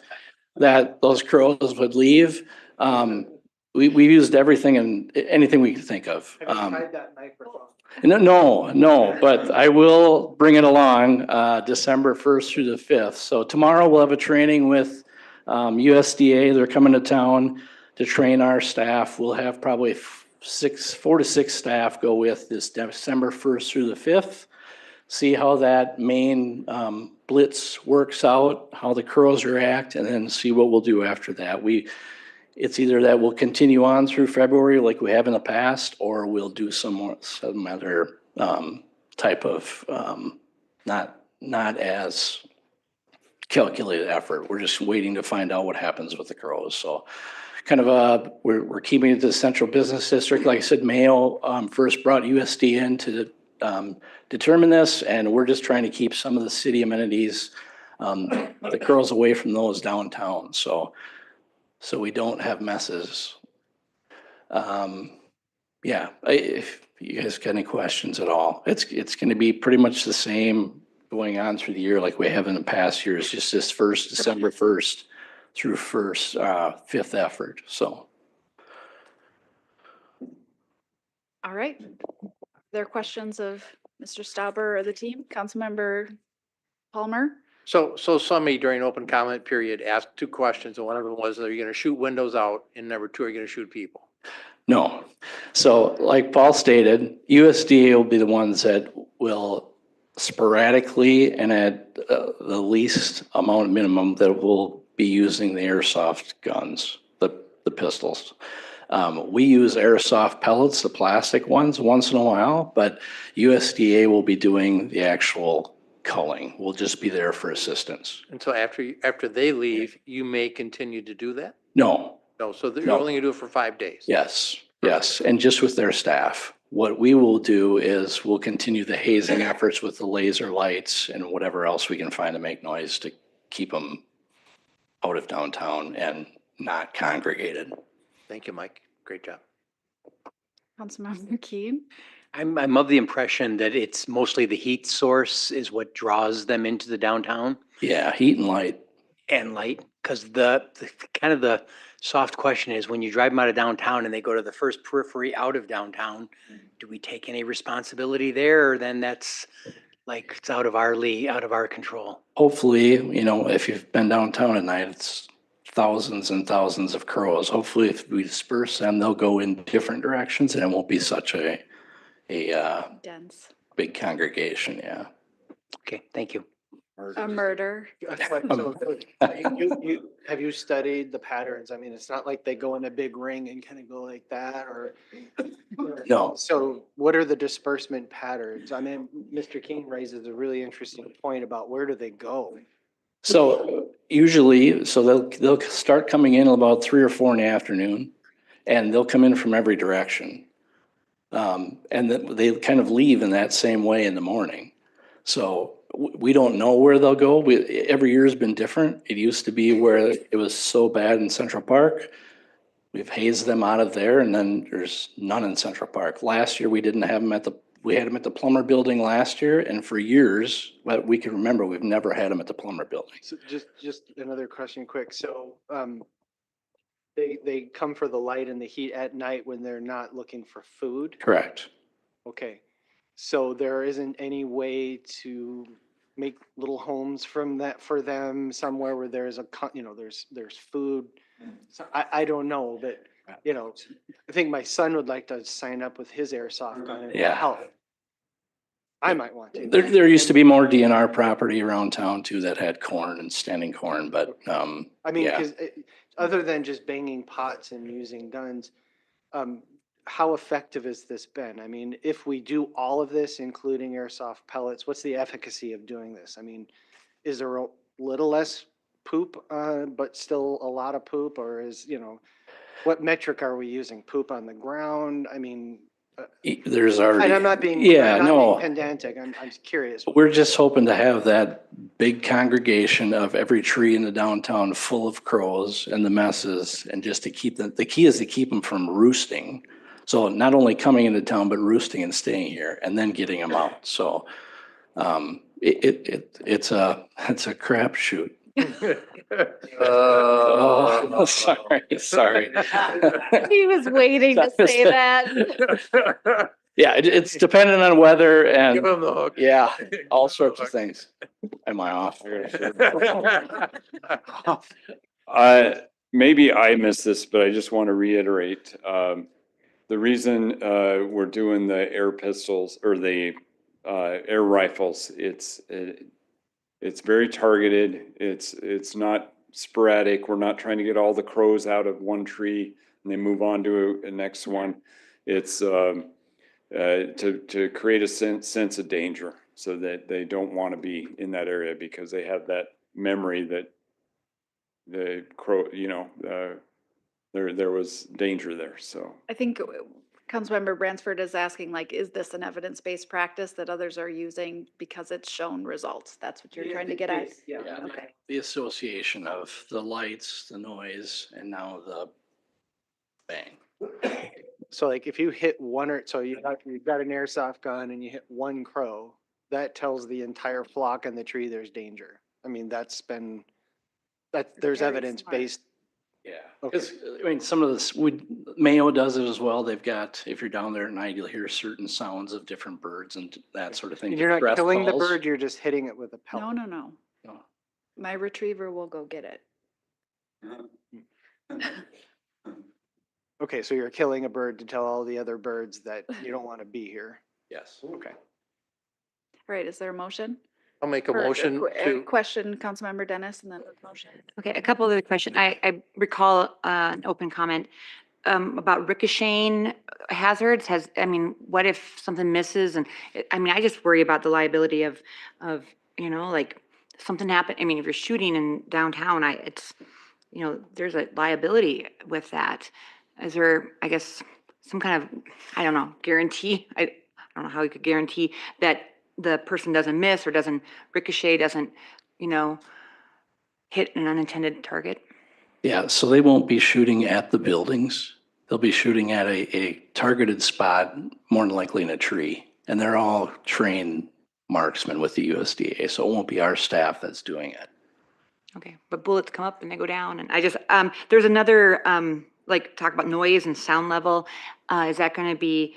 that those crows would leave. We've used everything and anything we could think of. Have you tried that microphone? No, but I will bring it along December 1st through the 5th. So tomorrow we'll have a training with USDA. They're coming to town to train our staff. We'll have probably 4 to 6 staff go with this December 1st through the 5th. See how that main blitz works out, how the crows react, and then see what we'll do after that. It's either that we'll continue on through February like we have in the past, or we'll do some other type of not as calculated effort. We're just waiting to find out what happens with the crows. So kind of we're keeping it to the central business district. Like I said, Mayo first brought USD in to determine this, and we're just trying to keep some of the city amenities, the crows away from those downtown. So we don't have messes. Yeah, if you guys got any questions at all, it's going to be pretty much the same going on through the year like we have in the past years, just this December 1st through first, fifth effort, so. All right. There are questions of Mr. Stauber or the team? Councilmember Palmer? So somebody during open comment period asked two questions, and one of them was, are you gonna shoot windows out? And number two, are you gonna shoot people? No. So like Paul stated, USDA will be the ones that will sporadically and at the least amount minimum that will be using the airsoft guns, the pistols. We use airsoft pellets, the plastic ones, once in a while, but USDA will be doing the actual culling. We'll just be there for assistance. And so after they leave, you may continue to do that? No. No, so you're No. only gonna do it for 5 days? Yes, yes, and just with their staff. What we will do is we'll continue the hazing efforts with the laser lights and whatever else we can find to make noise to keep them out of downtown and not congregated. Thank you, Mike. Great job. Councilmember Keen? I'm of the impression that it's mostly the heat source is what draws them into the downtown. Yeah, heat and light. And light, because the kind of the soft question is when you drive them out of downtown and they go to the first periphery out of downtown, do we take any responsibility there? Or then that's like, it's out of our league, out of our control. Hopefully, you know, if you've been downtown at night, it's thousands and thousands of crows. Hopefully, if we disperse them, they'll go in different directions and it won't be such a Dense. big congregation, yeah. Okay, thank you. A murder. Have you studied the patterns? I mean, it's not like they go in a big ring and kind of go like that or. No. So what are the disbursement patterns? I mean, Mr. King raises a really interesting point about where do they go? So usually, they'll start coming in about 3 or 4 in the afternoon, and they'll come in from every direction. And then they kind of leave in that same way in the morning. So we don't know where they'll go. Every year has been different. It used to be where it was so bad in Central Park. We've hazed them out of there, and then there's none in Central Park. Last year, we didn't have them we had them at the Plumber Building last year, and for years, but we can remember, we've never had them at the Plumber Building. So just another question quick. So, they come for the light and the heat at night when they're not looking for food? Correct. Okay. So there isn't any way to make little homes from that for them somewhere where there's there's food. So I don't know, but I think my son would like to sign up with his airsoft gun and Yeah. help. I might want to. There used to be more DNR property around town too that had corn and standing corn, but, I mean, yeah. because other than just banging pots and using guns, how effective has this been? I mean, if we do all of this, including airsoft pellets, what's the efficacy of doing this? I mean, is there a little less poop, but still a lot of poop, or what metric are we using? Poop on the ground? I mean, There's already. and I'm not being, Yeah, I'm not no. being pedantic. I'm curious. We're just hoping to have that big congregation of every tree in the downtown full of crows and the messes, and just to keep them, the key is to keep them from roosting. So not only coming into town, but roosting and staying here and then getting them out. So it's a crapshoot. Oh, sorry. He was waiting to say that. Yeah, it's dependent on weather and. Give him the hook. Yeah, all sorts of things. Am I off? Maybe I missed this, but I just want to reiterate, the reason, we're doing the air pistols or the, air rifles, it's very targeted. It's not sporadic. We're not trying to get all the crows out of one tree and they move on to a next one. It's, to create a sense of danger so that they don't want to be in that area because they have that memory that the crow, there was danger there. So I think Councilmember Bransford is asking, is this an evidence-based practice that others are using because it's shown results? That's what you're trying to get at? Yeah. Okay. The association of the lights, the noise, and now the bang. So if you hit you've got an airsoft gun and you hit one crow, that tells the entire flock in the tree there's danger. I mean, that's been that there's Very evidence smart. based. Yeah. Okay. Because, I mean, some of this, Mayo does it as well. They've got, if you're down there at night, you'll hear certain sounds of different birds and that sort of thing. You're not Stress killing the calls. bird, you're just hitting it with a pellet. No, no, no. No. My retriever will go get it. Okay, so you're killing a bird to tell all the other birds that you don't want to be here. Yes. Okay. All right, is there a motion? I'll make a Or motion to, Question, Councilmember Dennis, and then a motion. Okay, a couple of other questions. I recall an open comment about ricocheting hazards. I mean, what if something misses? And I mean, I just worry about the liability of, like something happened. I mean, if you're shooting in downtown, there's a liability with that. Is there, I guess, some kind of, I don't know, guarantee? I don't know how you could guarantee that the person doesn't miss or doesn't ricochet, doesn't, hit an unintended target. Yeah, so they won't be shooting at the buildings. They'll be shooting at a targeted spot, more than likely in a tree. And they're all trained marksmen with the USDA, so it won't be our staff that's doing it. Okay, but bullets come up and they go down, and I just, there's another, talk about noise and sound level. Is that gonna be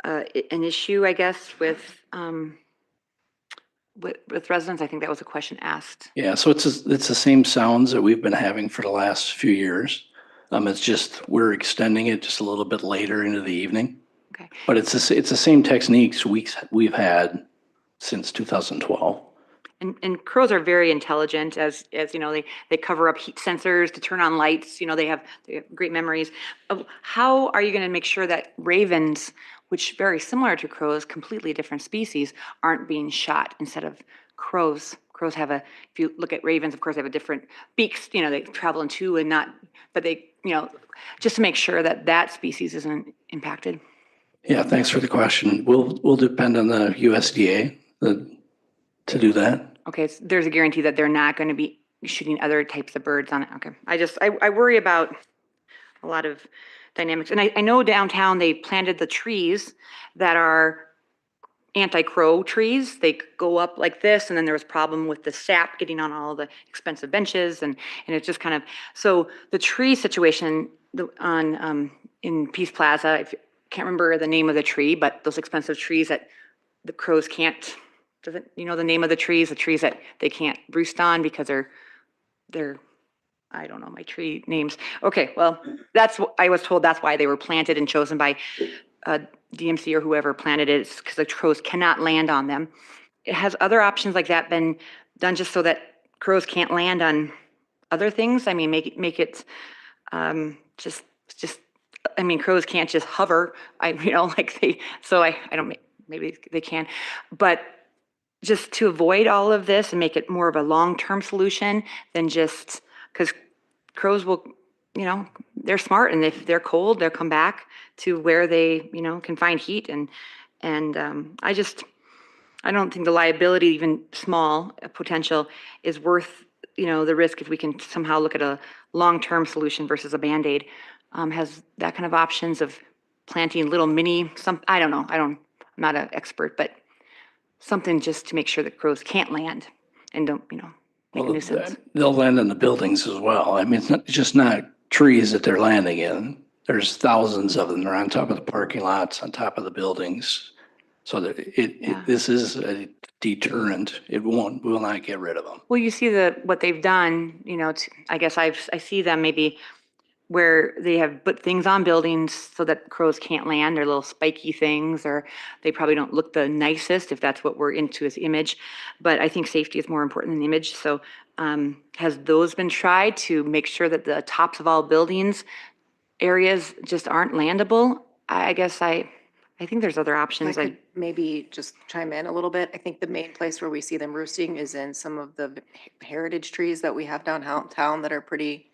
an issue, I guess, with residents? I think that was a question asked. Yeah, so it's the same sounds that we've been having for the last few years. It's just, we're extending it just a little bit later into the evening. Okay. But it's the same techniques we've had since 2012. And crows are very intelligent, as they cover up heat sensors to turn on lights. They have great memories. How are you going to make sure that ravens, which very similar to crows, completely different species, aren't being shot instead of crows? Crows have if you look at ravens, of course, they have a different beaks. They travel in two and not, but they, just to make sure that species isn't impacted. Yeah, thanks for the question. We'll depend on the USDA to do that. Okay, so there's a guarantee that they're not going to be shooting other types of birds on it. Okay, I worry about a lot of dynamics. And I know downtown they planted the trees that are anti-crow trees. They go up like this, and then there was a problem with the sap getting on all the expensive benches, and it's just kind of, so the tree situation in Peace Plaza, I can't remember the name of the tree, but those expensive trees that the crows can't, the name of the trees that they can't roost on because they're, I don't know my tree names. Okay, well, I was told that's why they were planted and chosen by DMC or whoever planted it, because the crows cannot land on them. Has other options like that been done just so that crows can't land on other things? I mean, make it just. I mean, crows can't just hover. I don't. Maybe they can, but just to avoid all of this and make it more of a long-term solution than just, because crows will, they're smart, and if they're cold, they'll come back to where they, can find heat. And I don't think the liability, even small potential, is worth, the risk if we can somehow look at a long-term solution versus a Band-Aid. Has that kind of options of planting little mini, I don't know. I'm not an expert, but something just to make sure that crows can't land and don't, make a nuisance. They'll land in the buildings as well. I mean, it's just not trees that they're landing in. There's thousands of them. They're on top of the parking lots, on top of the buildings. So that this is a deterrent. We will not get rid of them. Well, you see what they've done, I guess I see them maybe where they have put things on buildings so that crows can't land. They're little spiky things, or they probably don't look the nicest if that's what we're into as image. But I think safety is more important than image. So has those been tried to make sure that the tops of all buildings areas just aren't landable? I guess I think there's other options. I could maybe just chime in a little bit. I think the main place where we see them roosting is in some of the heritage trees that we have downtown that are pretty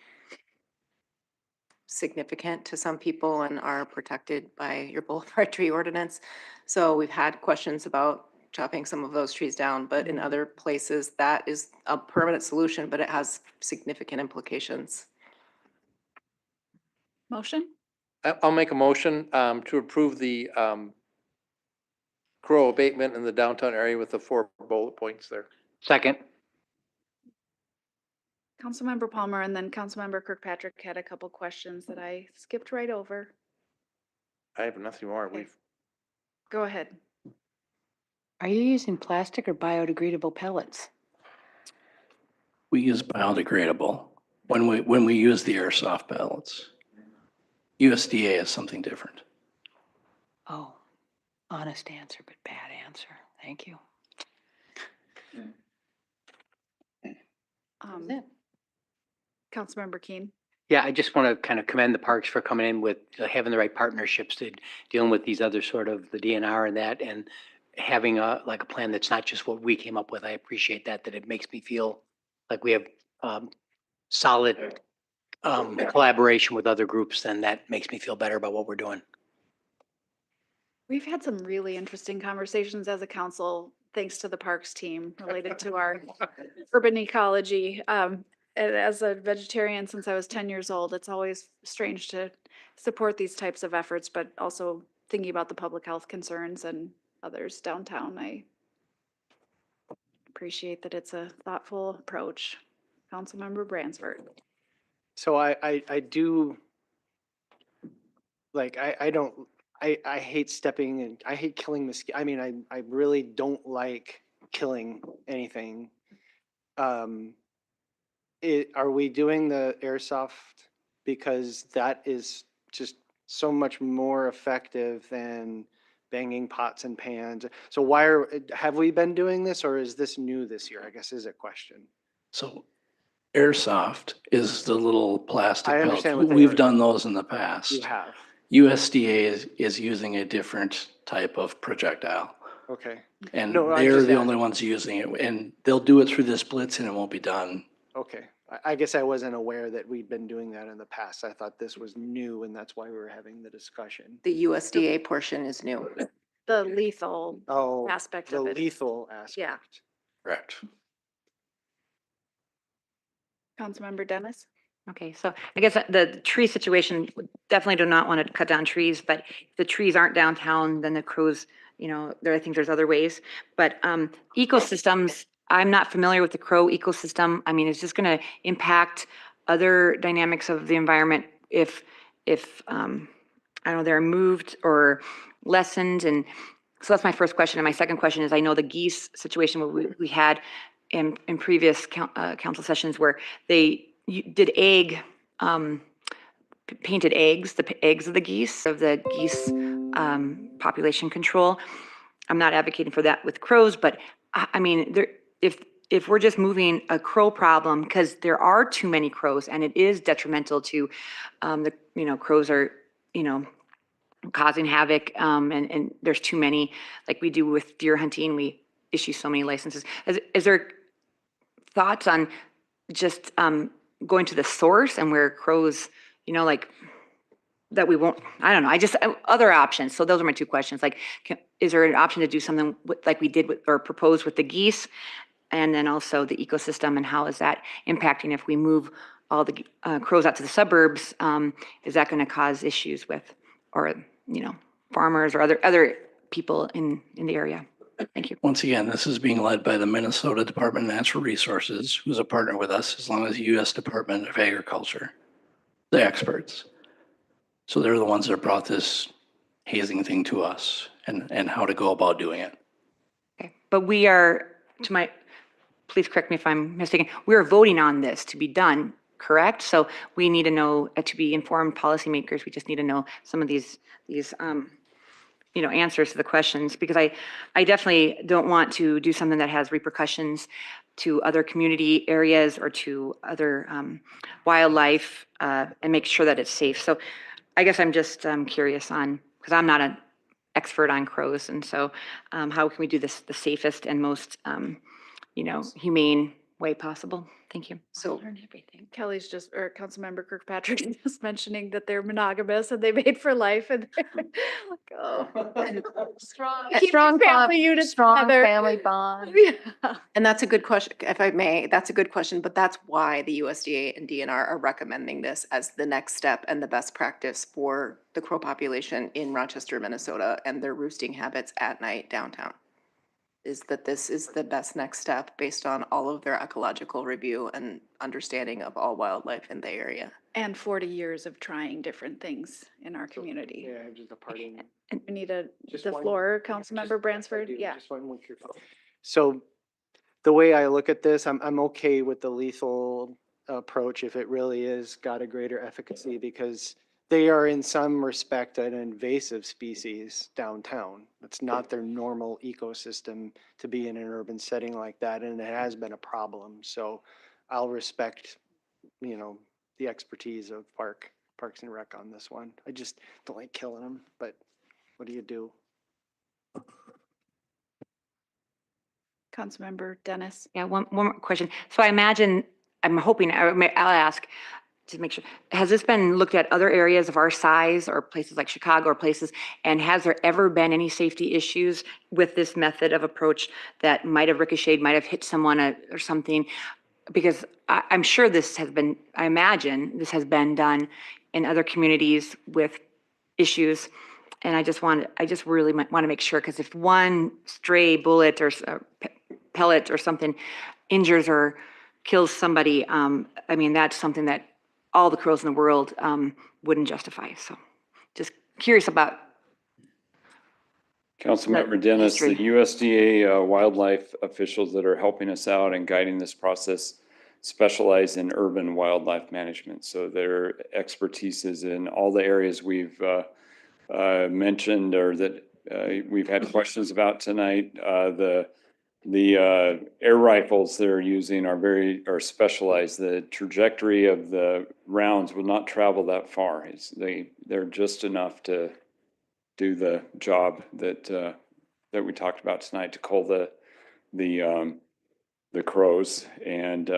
significant to some people and are protected by your boulevard tree ordinance. So we've had questions about chopping some of those trees down, but in other places that is a permanent solution, but it has significant implications. Motion? I'll make a motion to approve the crow abatement in the downtown area with the 4 bullet points there. Second. Councilmember Palmer and then Councilmember Kirkpatrick had a couple questions that I skipped right over. I have nothing more. Okay. We've, Go ahead. Are you using plastic or biodegradable pellets? We use biodegradable when we use the airsoft pellets. USDA is something different. Oh, honest answer, but bad answer. Thank you. Councilmember Keen. Yeah, I just want to kind of commend the parks for coming in with having the right partnerships to dealing with these other sort of the DNR and that, and having like a plan that's not just what we came up with. I appreciate that it makes me feel like we have solid collaboration with other groups, and that makes me feel better about what we're doing. We've had some really interesting conversations as a council, thanks to the parks team related to our urban ecology. And as a vegetarian since I was 10 years old, it's always strange to support these types of efforts, but also thinking about the public health concerns and others downtown. I appreciate that it's a thoughtful approach. Councilmember Bransford. So I do, like, I hate stepping and I hate killing mosquitoes. I mean, I really don't like killing anything. Are we doing the airsoft because that is just so much more effective than banging pots and pans? So have we been doing this, or is this new this year, I guess is a question. So airsoft is the little plastic I pellets. understand what they We've are. done those in the past. You have, USDA is using a different type of projectile. okay. And No, I'm they're just the only ones using it, and they'll do it through this blitz and it won't be done. Okay, I guess I wasn't aware that we'd been doing that in the past. I thought this was new, and that's why we were having the discussion. The USDA portion is new. The lethal Oh, aspect the of it. lethal aspect. Yeah. Correct. Councilmember Dennis. Okay, so I guess the tree situation, definitely do not want to cut down trees, but if the trees aren't downtown, then the crows, I think there's other ways. But ecosystems, I'm not familiar with the crow ecosystem. I mean, it's just going to impact other dynamics of the environment if I don't know, they're moved or lessened. And so that's my first question. And my second question is, I know the geese situation where we had in previous council sessions where they did painted eggs, the eggs of the geese population control. I'm not advocating for that with crows, but I mean, if we're just moving a crow problem, because there are too many crows and it is detrimental to crows are, causing havoc, and there's too many, like we do with deer hunting, we issue so many licenses. Is there thoughts on just going to the source and where crows, like that we won't, I don't know, other options. So those are my two questions. Like, is there an option to do something like we did or proposed with the geese? And then also the ecosystem, and how is that impacting if we move all the crows out to the suburbs? Is that going to cause issues with, or, farmers or other people in the area? Thank you. Once again, this is being led by the Minnesota Department of Natural Resources, who's a partner with us, as long as the U.S. Department of Agriculture, the experts. So they're the ones that brought this hazing thing to us and how to go about doing it. Okay, but we are, please correct me if I'm mistaken, we are voting on this to be done, correct? So we need to know, to be informed policymakers, we just need to know some of these answers to the questions, because I definitely don't want to do something that has repercussions to other community areas or to other wildlife, and make sure that it's safe. So I guess I'm just curious on, because I'm not an expert on crows, and so how can we do this the safest and most humane way possible? Thank you. So Kelly's or Councilmember Kirkpatrick is just mentioning that they're monogamous and they mate for life, and Strong family bond. Yeah. And that's a good question, if I may, that's a good question, but that's why the USDA and DNR are recommending this as the next step and the best practice for the crow population in Rochester, Minnesota, and their roosting habits at night downtown. is that this is the best next step based on all of their ecological review and understanding of all wildlife in the area. And 40 years of trying different things in our community. Yeah, just a parting. We need the one- floor, Councilmember Bransford, yeah. Just one microphone. So the way I look at this, I'm okay with the lethal approach if it really is got a greater efficacy, because they are in some respect an invasive species downtown. It's not their normal ecosystem to be in an urban setting like that, and it has been a problem. So I'll respect, the expertise of Parks and Rec on this one. I just don't like killing them, but what do you do? Councilmember Dennis. Yeah, one more question. So I imagine, I'm hoping, I'll ask to make sure, has this been looked at other areas of our size or places like Chicago or places? And has there ever been any safety issues with this method of approach that might have ricocheted, might have hit someone or something? Because I'm sure this has been, I imagine this has been done in other communities with issues. And I just really want to make sure, because if one stray bullet or pellet or something injures or kills somebody, I mean, that's something that all the crows in the world wouldn't justify. So just curious about. Councilmember Dennis, the history. USDA wildlife officials that are helping us out and guiding this process specialize in urban wildlife management. So their expertise is in all the areas we've mentioned or that we've had questions about tonight. The air rifles they're using are specialized. The trajectory of the rounds will not travel that far. They're just enough to do the job that we talked about tonight to cull the crows. And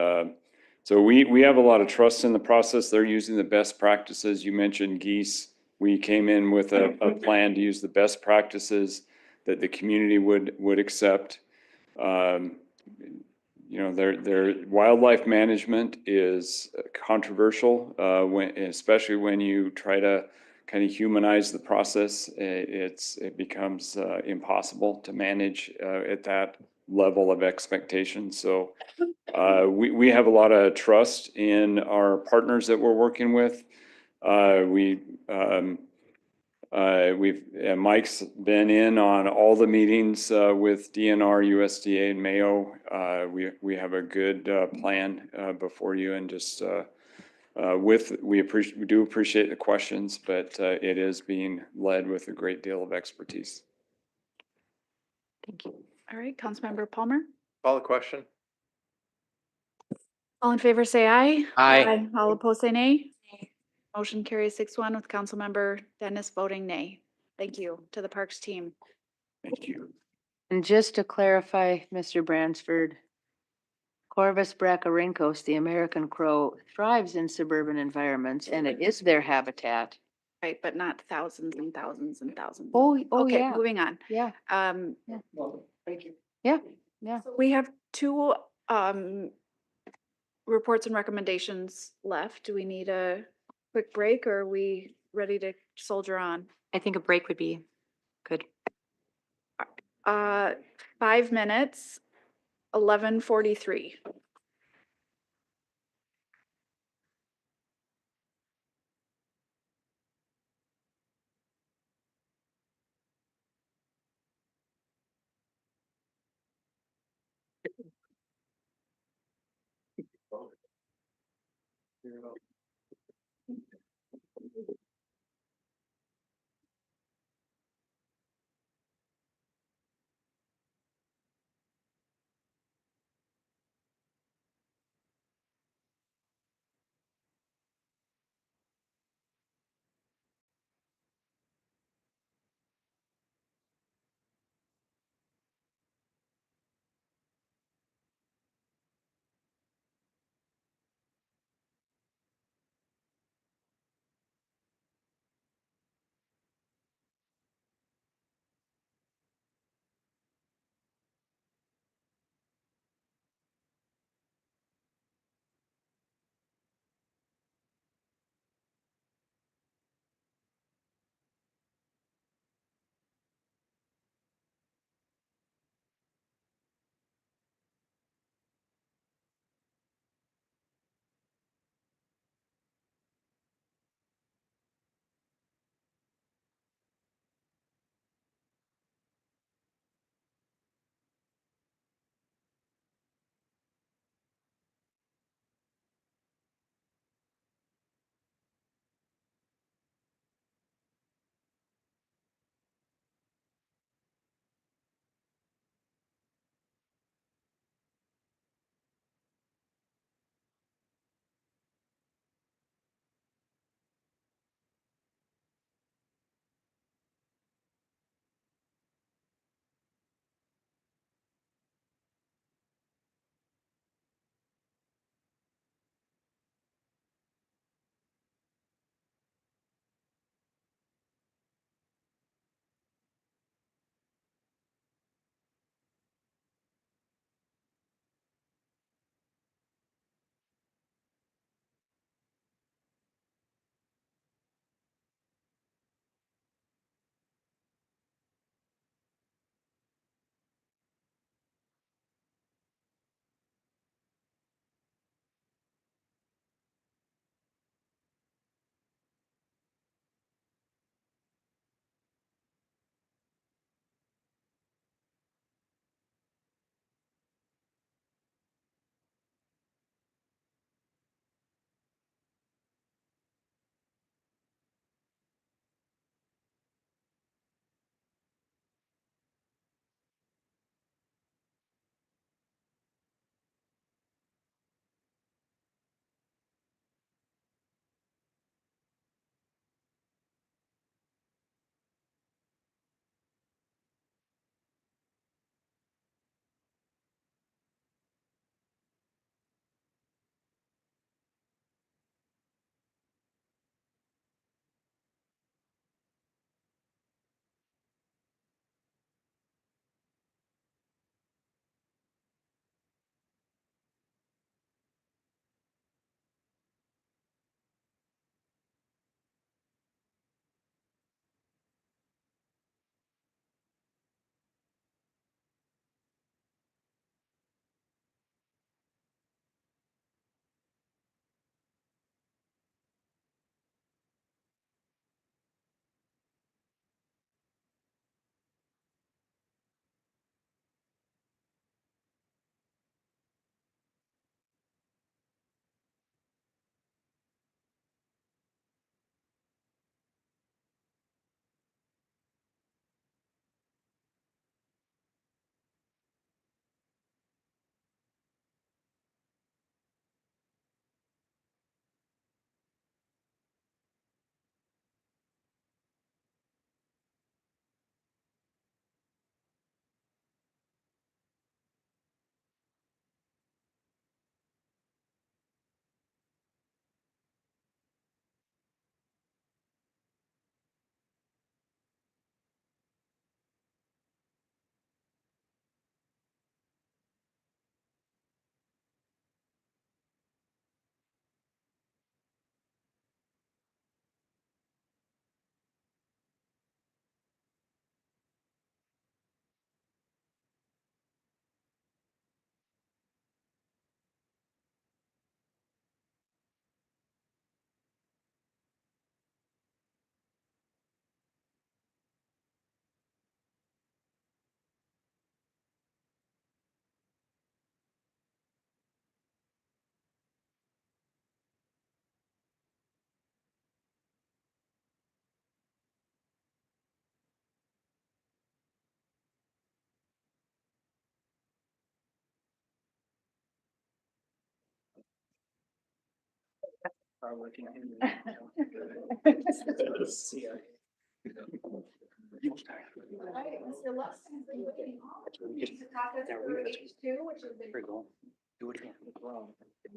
so we have a lot of trust in the process. They're using the best practices. You mentioned geese. We came in with a plan to use the best practices that the community would accept. Their wildlife management is controversial, especially when you try to kind of humanize the process. It becomes impossible to manage at that level of expectation. So we have a lot of trust in our partners that we're working with. Mike's been in on all the meetings with DNR, USDA, and Mayo. We have a good plan before you, and just we do appreciate the questions, but it is being led with a great deal of expertise. Thank you. All right, Councilmember Palmer. Call the question. All in favor, say aye. Aye. All opposed, say nay. Motion carries 6-1 with Councilmember Dennis voting nay. Thank you to the Parks team. Thank you. And just to clarify, Mr. Bransford, Corvus brachyrhynchos, the American crow, thrives in suburban environments, and it is their habitat. Right, but not thousands and thousands and thousands. Oh, Okay, yeah. moving on. Yeah, Thank you. yeah, yeah. We have two reports and recommendations left. Do we need a quick break, or are we ready to soldier on? I think a break would be good. 5 minutes, 11:43.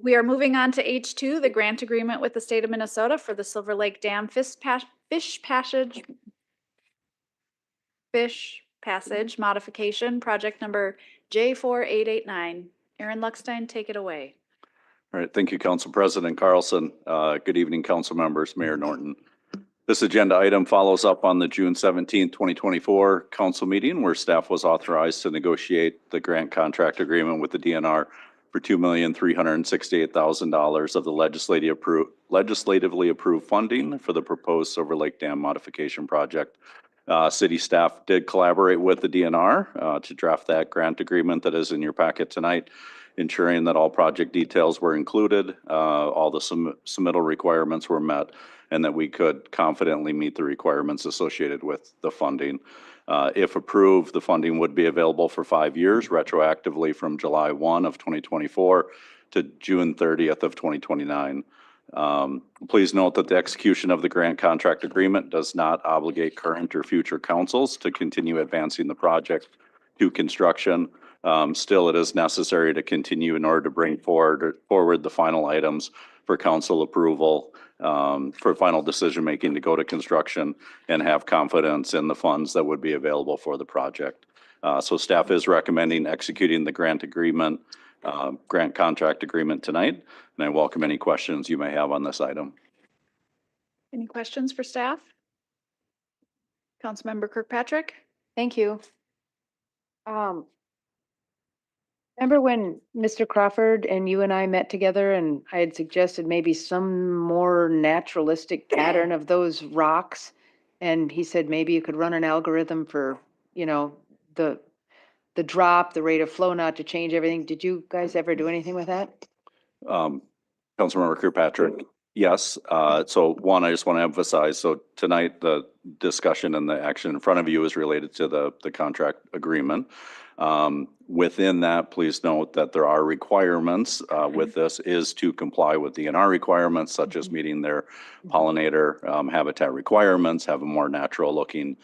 We are moving on to H2, the grant agreement with the state of Minnesota for the Silver Lake Dam fish passage modification, project number J4889. Aaron Luckstein, take it away. All right, thank you, Council President Carlson. Good evening, council members, Mayor Norton. This agenda item follows up on the June 17th, 2024 council meeting where staff was authorized to negotiate the grant contract agreement with the DNR for $2,368,000 of the legislatively approved funding for the proposed Silver Lake Dam modification project. City staff did collaborate with the DNR to draft that grant agreement that is in your packet tonight, ensuring that all project details were included, all the submittal requirements were met, and that we could confidently meet the requirements associated with the funding. If approved, the funding would be available for 5 years, retroactively from July 1 of 2024 to June 30th of 2029. Please note that the execution of the grant contract agreement does not obligate current or future councils to continue advancing the project to construction. Still, it is necessary to continue in order to bring forward the final items for council approval, for final decision-making to go to construction and have confidence in the funds that would be available for the project. So staff is recommending executing the grant contract agreement tonight, and I welcome any questions you may have on this item. Any questions for staff? Councilmember Kirkpatrick? Thank you. Remember when Mr. Crawford and you and I met together and I had suggested maybe some more naturalistic pattern of those rocks? And he said maybe you could run an algorithm for, the drop, the rate of flow not to change everything. Did you guys ever do anything with that? Councilmember Kirkpatrick, yes. So one, I just want to emphasize, so tonight the discussion and the action in front of you is related to the contract agreement. Within that, please note that there are requirements with this is to comply with DNR requirements, such as meeting their pollinator habitat requirements, have a more natural looking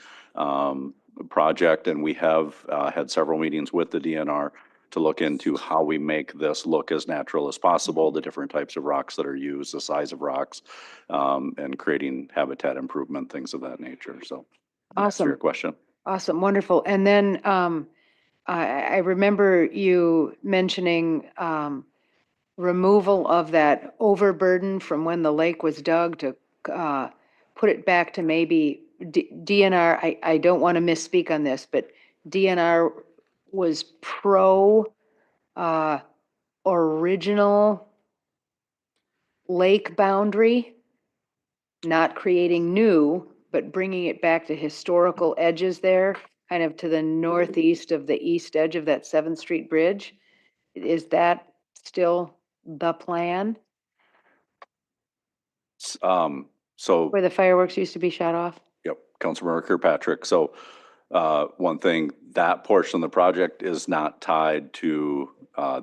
project. And we have had several meetings with the DNR to look into how we make this look as natural as possible, the different types of rocks that are used, the size of rocks, and creating habitat improvement, things of that nature. So Awesome. Your question. Awesome. Wonderful. And then I remember you mentioning removal of that overburden from when the lake was dug to put it back to maybe DNR. I don't want to misspeak on this, but DNR was pro original lake boundary, not creating new, but bringing it back to historical edges there, kind of to the northeast of the east edge of that 7th Street Bridge. Is that still the plan? So where the fireworks used to be shot off? Yep, Councilmember Kirkpatrick. So one thing, that portion of the project is not tied to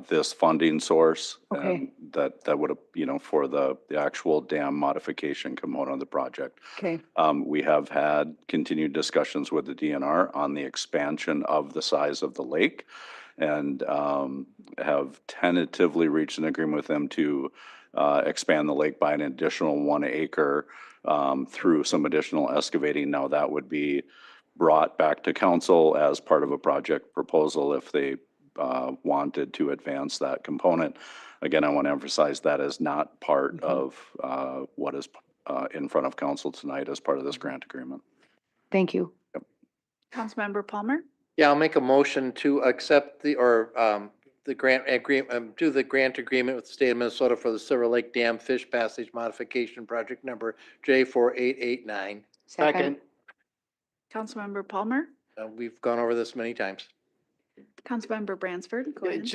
this funding source. Okay. That would have, for the actual dam modification component of the project. Okay. We have had continued discussions with the DNR on the expansion of the size of the lake and have tentatively reached an agreement with them to expand the lake by an additional 1 acre through some additional excavating. Now that would be brought back to council as part of a project proposal if they wanted to advance that component. Again, I want to emphasize that is not part of what is in front of council tonight as part of this grant agreement. Thank you. Yep. Councilmember Palmer? Yeah, I'll make a motion to accept the grant agreement, do the grant agreement with the state of Minnesota for the Silver Lake Dam Fish Passage Modification Project number J4889. Second. Councilmember Palmer? We've gone over this many times. Councilmember Bransford, go ahead.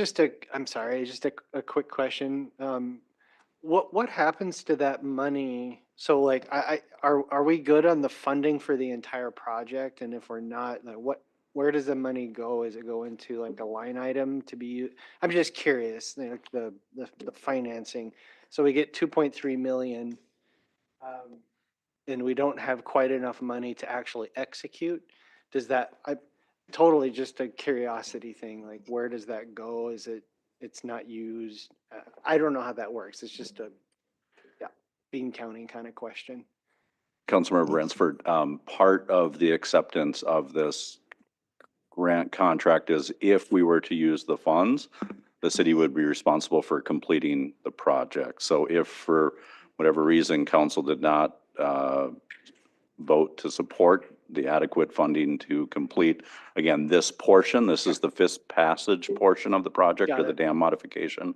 I'm sorry, just a quick question. What happens to that money? So like, are we good on the funding for the entire project? And if we're not, like where does the money go? Is it go into like a line item to be used? I'm just curious, like the financing. So we get 2.3 million. And we don't have quite enough money to actually execute. Does that, totally just a curiosity thing, like where does that go? Is it's not used? I don't know how that works. It's just a bean counting kind of question. Councilmember Bransford, part of the acceptance of this grant contract is if we were to use the funds, the city would be responsible for completing the project. So if for whatever reason council did not vote to support the adequate funding to complete, again, this portion, this is the fifth passage portion of the project or the dam modification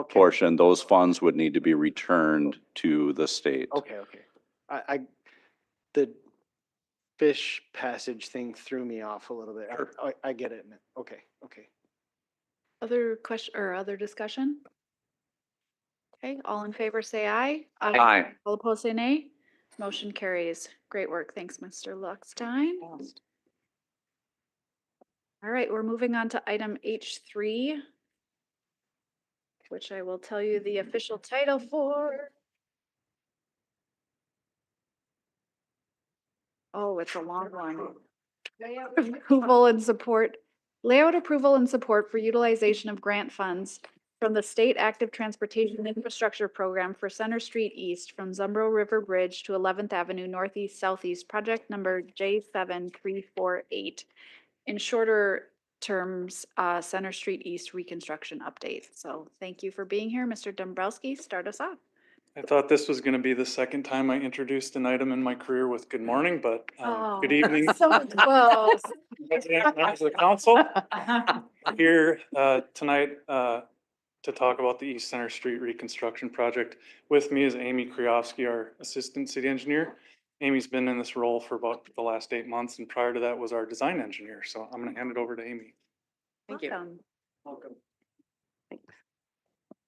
portion, those funds would need to be returned to the state. Okay. The fish passage thing threw me off a little bit. I get it. Okay. Other question or other discussion? Okay, all in favor say aye. Aye. All opposed say nay. Motion carries. Great work. Thanks, Mr. Luckstein. All right, we're moving on to item H3, which I will tell you the official title for. Oh, it's a long one. Approval and support, layout approval and support for utilization of grant funds from the State Active Transportation Infrastructure Program for Center Street East from Zumbro River Bridge to 11th Avenue Northeast Southeast, project number J7348. In shorter terms, Center Street East reconstruction update. So thank you for being here. Mr. Dombrowski, start us off. I thought this was going to be the second time I introduced an item in my career with good morning, but good evening. So close. Members of the council. I'm here tonight to talk about the East Center Street reconstruction project. With me is Amy Kriofsky, our assistant city engineer. Amy's been in this role for about the last 8 months, and prior to that was our design engineer. So I'm going to hand it over to Amy. Thank you. Welcome. Thanks.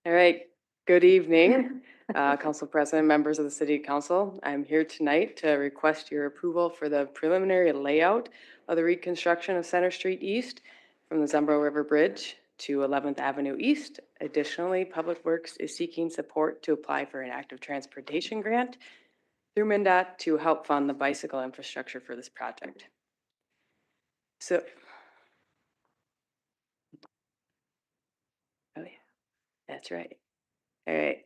All right, good evening, Council President, members of the City Council. I'm here tonight to request your approval for the preliminary layout of the reconstruction of Center Street East from the Zumbro River Bridge to 11th Avenue East. Additionally, Public Works is seeking support to apply for an active transportation grant through MnDOT to help fund the bicycle infrastructure for this project. So, oh yeah, that's right. All right.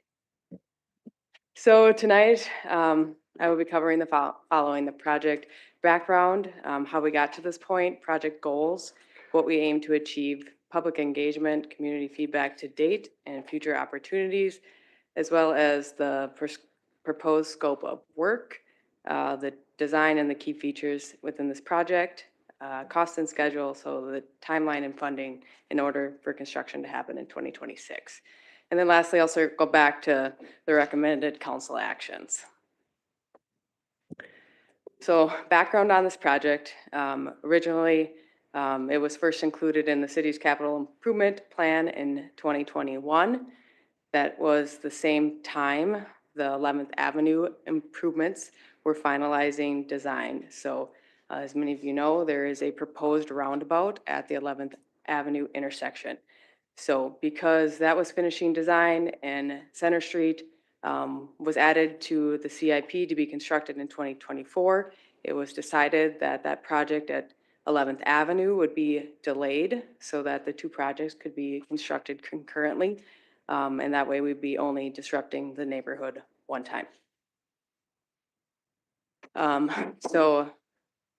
So tonight, I will be covering the following: the project background, how we got to this point, project goals, what we aim to achieve, public engagement, community feedback to date, and future opportunities, as well as the proposed scope of work, the design and the key features within this project, cost and schedule, so the timeline and funding in order for construction to happen in 2026. And then lastly, I'll circle back to the recommended council actions. So background on this project, originally it was first included in the city's capital improvement plan in 2021. That was the same time the 11th Avenue improvements were finalizing design. So as many of you know, there is a proposed roundabout at the 11th Avenue intersection. So because that was finishing design and Center Street was added to the CIP to be constructed in 2024, it was decided that that project at 11th Avenue would be delayed so that the two projects could be constructed concurrently. And that way we'd be only disrupting the neighborhood one time.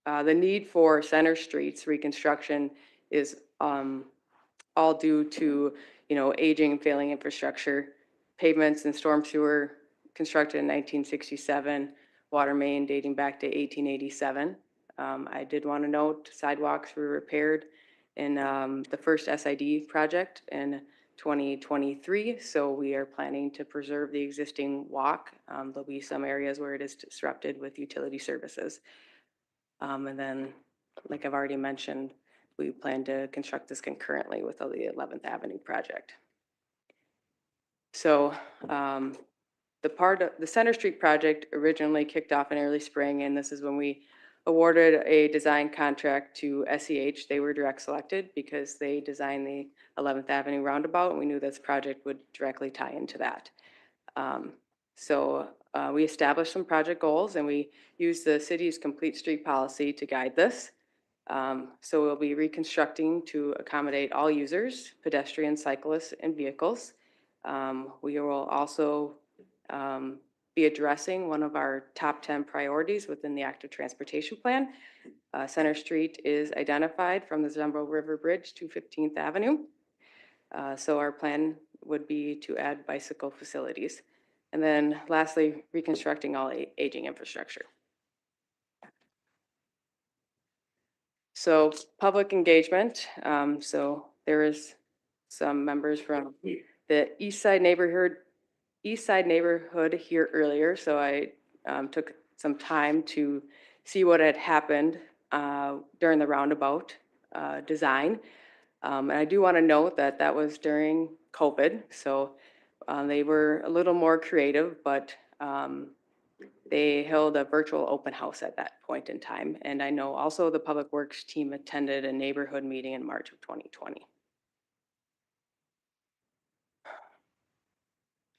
The need for Center Street's reconstruction is all due to, aging and failing infrastructure, pavements and storm sewer constructed in 1967, water main dating back to 1887. I did want to note sidewalks were repaired in the first SID project in 2023, so we are planning to preserve the existing walk. There'll be some areas where it is disrupted with utility services. And then, like I've already mentioned, we plan to construct this concurrently with the 11th Avenue project. So the Center Street project originally kicked off in early spring, and this is when we awarded a design contract to SEH. They were direct selected because they designed the 11th Avenue roundabout, and we knew this project would directly tie into that. We established some project goals and we use the city's complete street policy to guide this. So we'll be reconstructing to accommodate all users, pedestrians, cyclists, and vehicles. We will also be addressing one of our top 10 priorities within the active transportation plan. Center Street is identified from the Zumbo River Bridge to 15th Avenue. So our plan would be to add bicycle facilities. And then lastly, reconstructing all aging infrastructure. So public engagement. So there is some members from the East Side neighborhood here earlier. So I took some time to see what had happened during the roundabout design. And I do want to note that that was during COVID. So they were a little more creative, but they held a virtual open house at that point in time. And I know also the Public Works team attended a neighborhood meeting in March of 2020.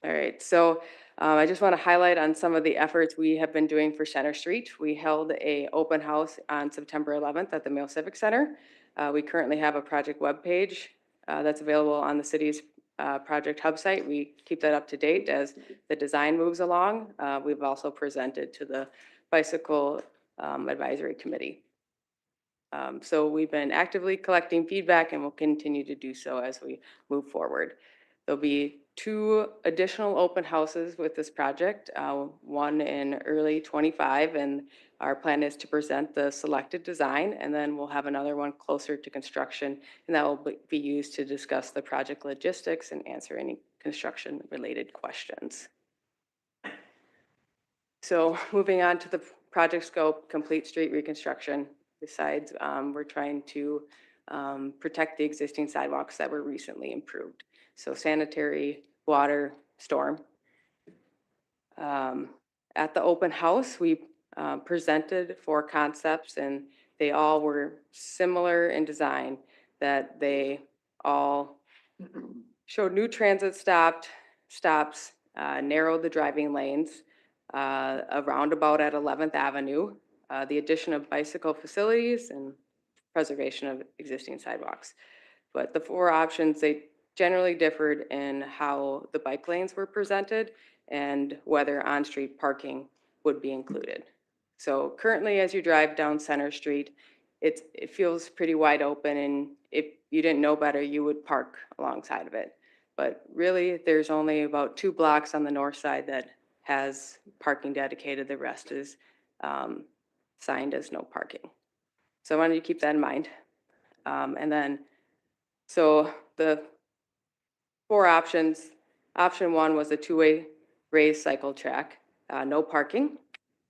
All right, so I just want to highlight on some of the efforts we have been doing for Center Street. We held a open house on September 11th at the Mayo Civic Center. We currently have a project webpage that's available on the city's project hub site. We keep that up to date as the design moves along. We've also presented to the Bicycle Advisory Committee. So we've been actively collecting feedback and will continue to do so as we move forward. There'll be 2 additional open houses with this project, one in early 25, and our plan is to present the selected design, and then we'll have another one closer to construction, and that will be used to discuss the project logistics and answer any construction-related questions. So moving on to the project scope, complete street reconstruction. Besides, we're trying to protect the existing sidewalks that were recently improved. So sanitary, water, storm. At the open house, we presented 4 concepts and they all were similar in design, that they all showed new transit stops, narrowed the driving lanes, a roundabout at 11th Avenue, the addition of bicycle facilities and preservation of existing sidewalks. But the 4 options, they generally differed in how the bike lanes were presented and whether on-street parking would be included. So currently, as you drive down Center Street, it feels pretty wide open, and if you didn't know better, you would park alongside of it. But really, there's only about 2 blocks on the north side that has parking dedicated. The rest is signed as no parking. So I wanted you to keep that in mind. And then, so the 4 options, option 1 was a 2-way raised cycle track, no parking.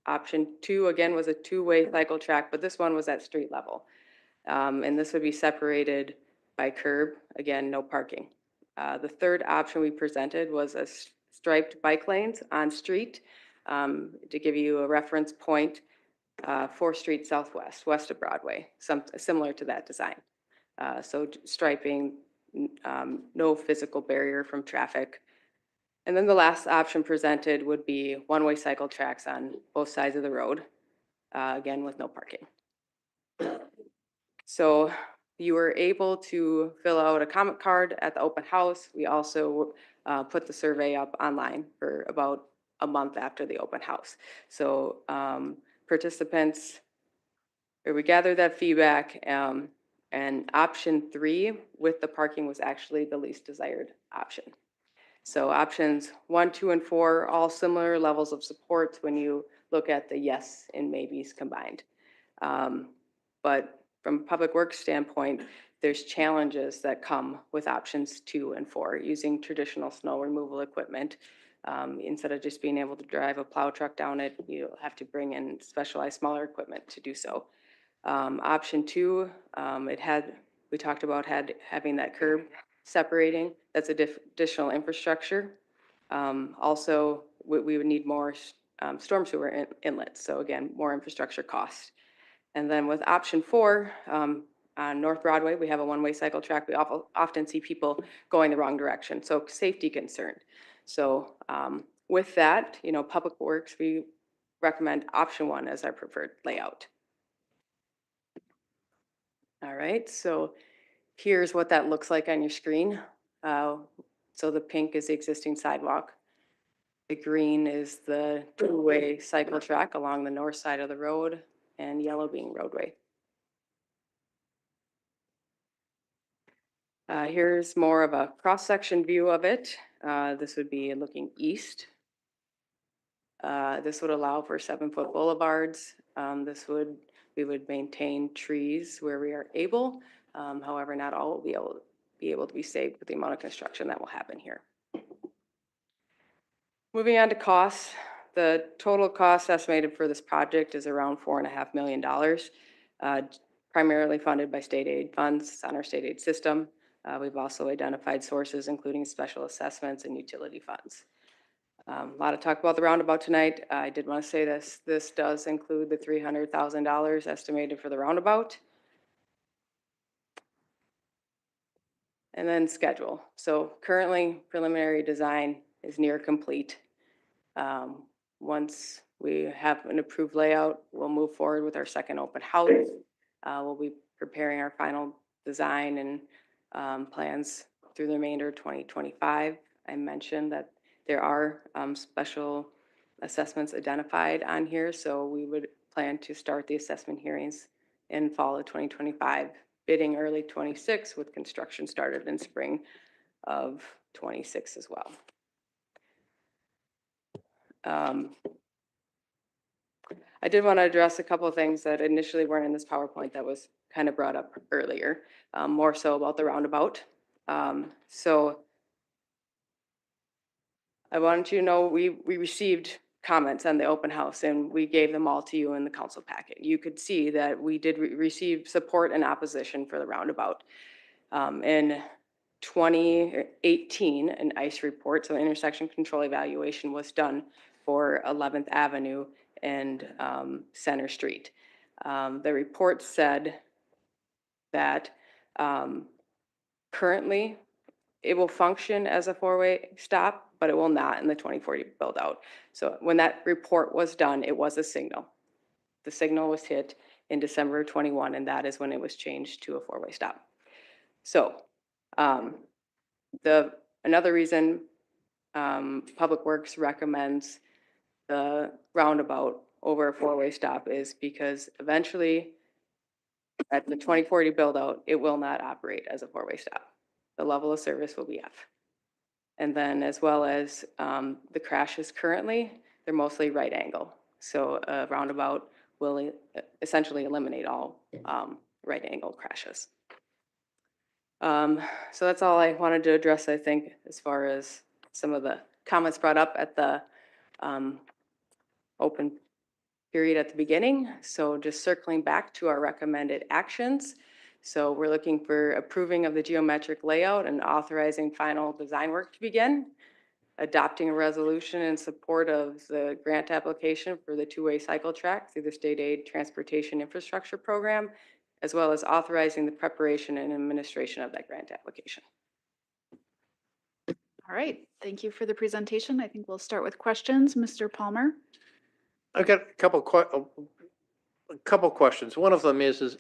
Option 2, again, was a 2-way cycle track, but this one was at street level. And this would be separated by curb, again, no parking. The 3rd option we presented was a striped bike lanes on street. To give you a reference point, 4th Street Southwest, west of Broadway, similar to that design. So striping, no physical barrier from traffic. And then the last option presented would be 1-way cycle tracks on both sides of the road, again with no parking. So you were able to fill out a comment card at the open house. We also put the survey up online for about a month after the open house. So participants, we gathered that feedback, and option 3 with the parking was actually the least desired option. So options 1, 2, and 4, all similar levels of support when you look at the yes and maybes combined. But from a public works standpoint, there's challenges that come with options 2 and 4 using traditional snow removal equipment. Instead of just being able to drive a plow truck down it, you have to bring in specialized smaller equipment to do so. Option 2, we talked about having that curb separating. That's additional infrastructure. Also, we would need more storm sewer inlets. So again, more infrastructure costs. And then with option 4, on North Broadway, we have a 1-way cycle track. We often see people going the wrong direction. So safety concern. So with that, Public Works, we recommend option 1 as our preferred layout. All right, so here's what that looks like on your screen. So the pink is the existing sidewalk. The green is the two-way cycle track along the north side of the road, and yellow being roadway. Here's more of a cross-section view of it. This would be looking east. This would allow for 7-foot boulevards. We would maintain trees where we are able. However, not all will be able to be saved with the amount of construction that will happen here. Moving on to costs, the total cost estimated for this project is around $4.5 million, primarily funded by state aid funds on our state aid system. We've also identified sources including special assessments and utility funds. A lot of talk about the roundabout tonight. I did want to say this does include the $300,000 estimated for the roundabout. And then schedule. So currently preliminary design is near complete. Once we have an approved layout, we'll move forward with our second open house. We'll be preparing our final design and plans through the remainder of 2025. I mentioned that there are special assessments identified on here, so we would plan to start the assessment hearings in fall of 2025, bidding early 26 with construction started in spring of 26 as well. I did want to address a couple of things that initially weren't in this PowerPoint that was kind of brought up earlier, more so about the roundabout. So I wanted you to know we received comments on the open house and we gave them all to you in the council packet. You could see that we did receive support and opposition for the roundabout. In 2018, an ICE report, so intersection control evaluation, was done for 11th Avenue and Center Street. The report said that currently it will function as a 4-way stop, but it will not in the 2040 build out. So when that report was done, it was a signal. The signal was hit in December of 21, and that is when it was changed to a 4-way stop. So another reason Public Works recommends the roundabout over a 4-way stop is because eventually at the 2040 build out, it will not operate as a 4-way stop. The level of service will be F. And then as well as the crashes currently, they're mostly right angle. So a roundabout will essentially eliminate all right angle crashes. So that's all I wanted to address, I think, as far as some of the comments brought up at the open period at the beginning. So just circling back to our recommended actions. So we're looking for approving of the geometric layout and authorizing final design work to begin, adopting a resolution in support of the grant application for the 2-way cycle track through the State Aid Transportation Infrastructure Program, as well as authorizing the preparation and administration of that grant application. All right, thank you for the presentation. I think we'll start with questions. Mr. Palmer? I've got a couple questions. One of them is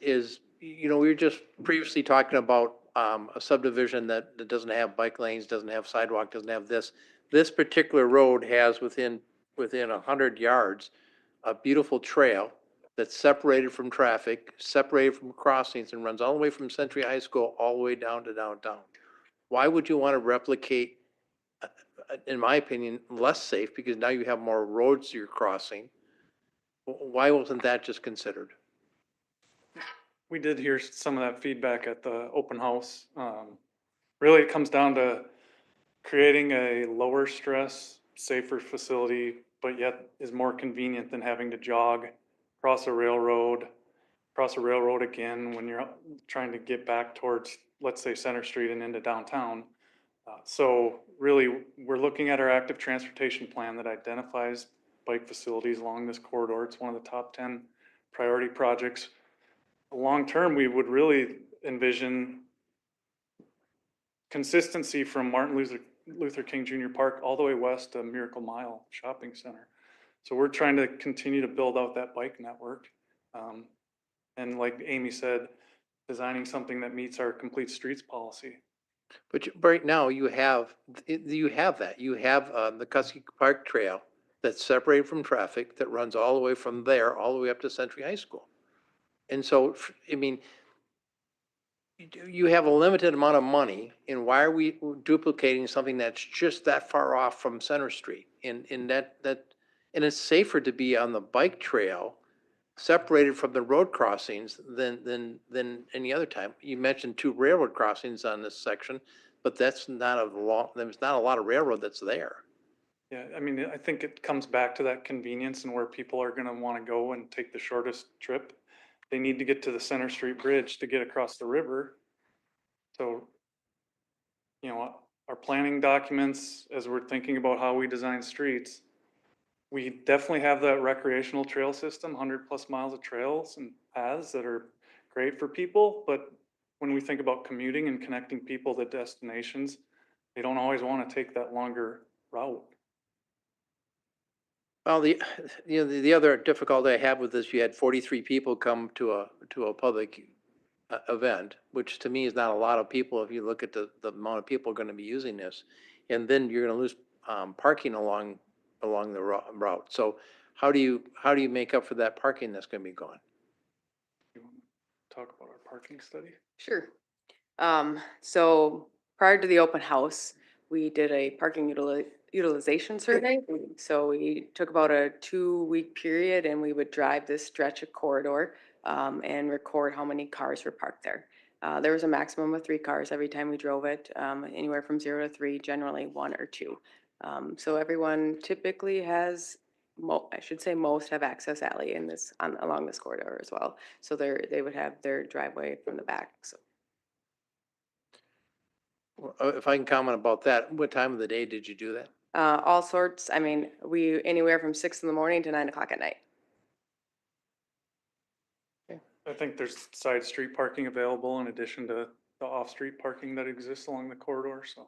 we were just previously talking about a subdivision that doesn't have bike lanes, doesn't have sidewalk, doesn't have this. This particular road has within 100 yards, a beautiful trail that's separated from traffic, separated from crossings, and runs all the way from Century High School all the way down to downtown. Why would you want to replicate, in my opinion, less safe, because now you have more roads you're crossing? Why wasn't that just considered? We did hear some of that feedback at the open house. Really, it comes down to creating a lower stress, safer facility, but yet is more convenient than having to jog across a railroad again when you're trying to get back towards, let's say, Center Street and into downtown. So really, we're looking at our active transportation plan that identifies bike facilities along this corridor. It's one of the top 10 priority projects. Long term, we would really envision consistency from Martin Luther Luther King Jr. Park all the way west to Miracle Mile Shopping Center. So we're trying to continue to build out that bike network. And like Amy said, designing something that meets our complete streets policy. But right now you have that. You have the Cusky Park Trail that's separated from traffic that runs all the way from there, all the way up to Century High School. And so, I mean, you have a limited amount of money, and why are we duplicating something that's just that far off from Center Street? And it's safer to be on the bike trail, separated from the road crossings than any other time. You mentioned 2 railroad crossings on this section, but there's not a lot of railroad that's there. Yeah, I mean, I think it comes back to that convenience and where people are gonna wanna go and take the shortest trip. They need to get to the Center Street Bridge to get across the river. So, you know, our planning documents, as we're thinking about how we design streets, we definitely have that recreational trail system, 100+ miles of trails and paths that are great for people. But when we think about commuting and connecting people to destinations, they don't always want to take that longer route. Well, the other difficulty I have with this, you had 43 people come to a public event, which to me is not a lot of people if you look at the amount of people going to be using this, and then you're going to lose parking along the route. So how do you make up for that parking that's going to be gone? You want to talk about our parking study? Sure. So prior to the open house, we did a parking utilization survey. So we took about a 2-week period and we would drive this stretch of corridor and record how many cars were parked there. There was a maximum of 3 cars every time we drove it, anywhere from 0 to 3, generally 1 or 2. So everyone typically has, I should say most have access alley in this along this corridor as well. So they would have their driveway from the back. So. If I can comment about that, what time of the day did you do that? All sorts. I mean, we anywhere from 6 in the morning to 9 o'clock at night. I think there's side street parking available in addition to the off-street parking that exists along the corridor, so.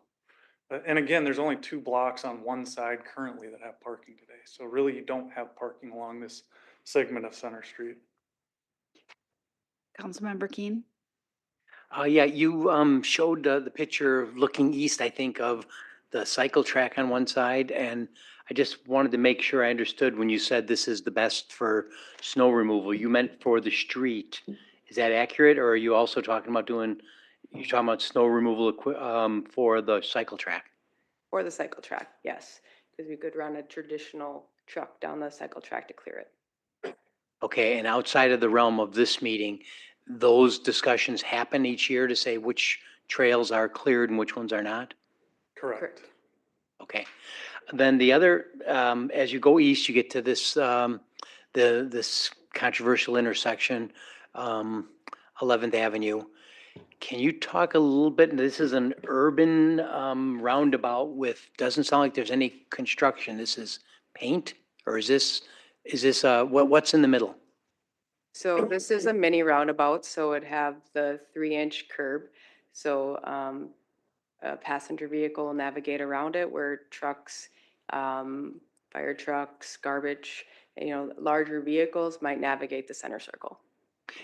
And again, there's only 2 blocks on one side currently that have parking today. So really you don't have parking along this segment of Center Street. Councilmember Keen? Yeah, you showed the picture of looking east, I think, of the cycle track on one side. And I just wanted to make sure I understood when you said this is the best for snow removal, you meant for the street. Is that accurate? Or are you also talking about you're talking about snow removal for the cycle track? For the cycle track, yes. Because we could run a traditional truck down the cycle track to clear it. Okay, and outside of the realm of this meeting, those discussions happen each year to say which trails are cleared and which ones are not? Correct. Okay. Then the other, as you go east, you get to this, this controversial intersection, 11th Avenue. Can you talk a little bit, this is an urban roundabout with, doesn't sound like there's any construction. This is paint, or is this what's in the middle? So this is a mini roundabout, so it'd have the 3-inch curb. So a passenger vehicle will navigate around it where trucks, fire trucks, garbage, larger vehicles might navigate the center circle.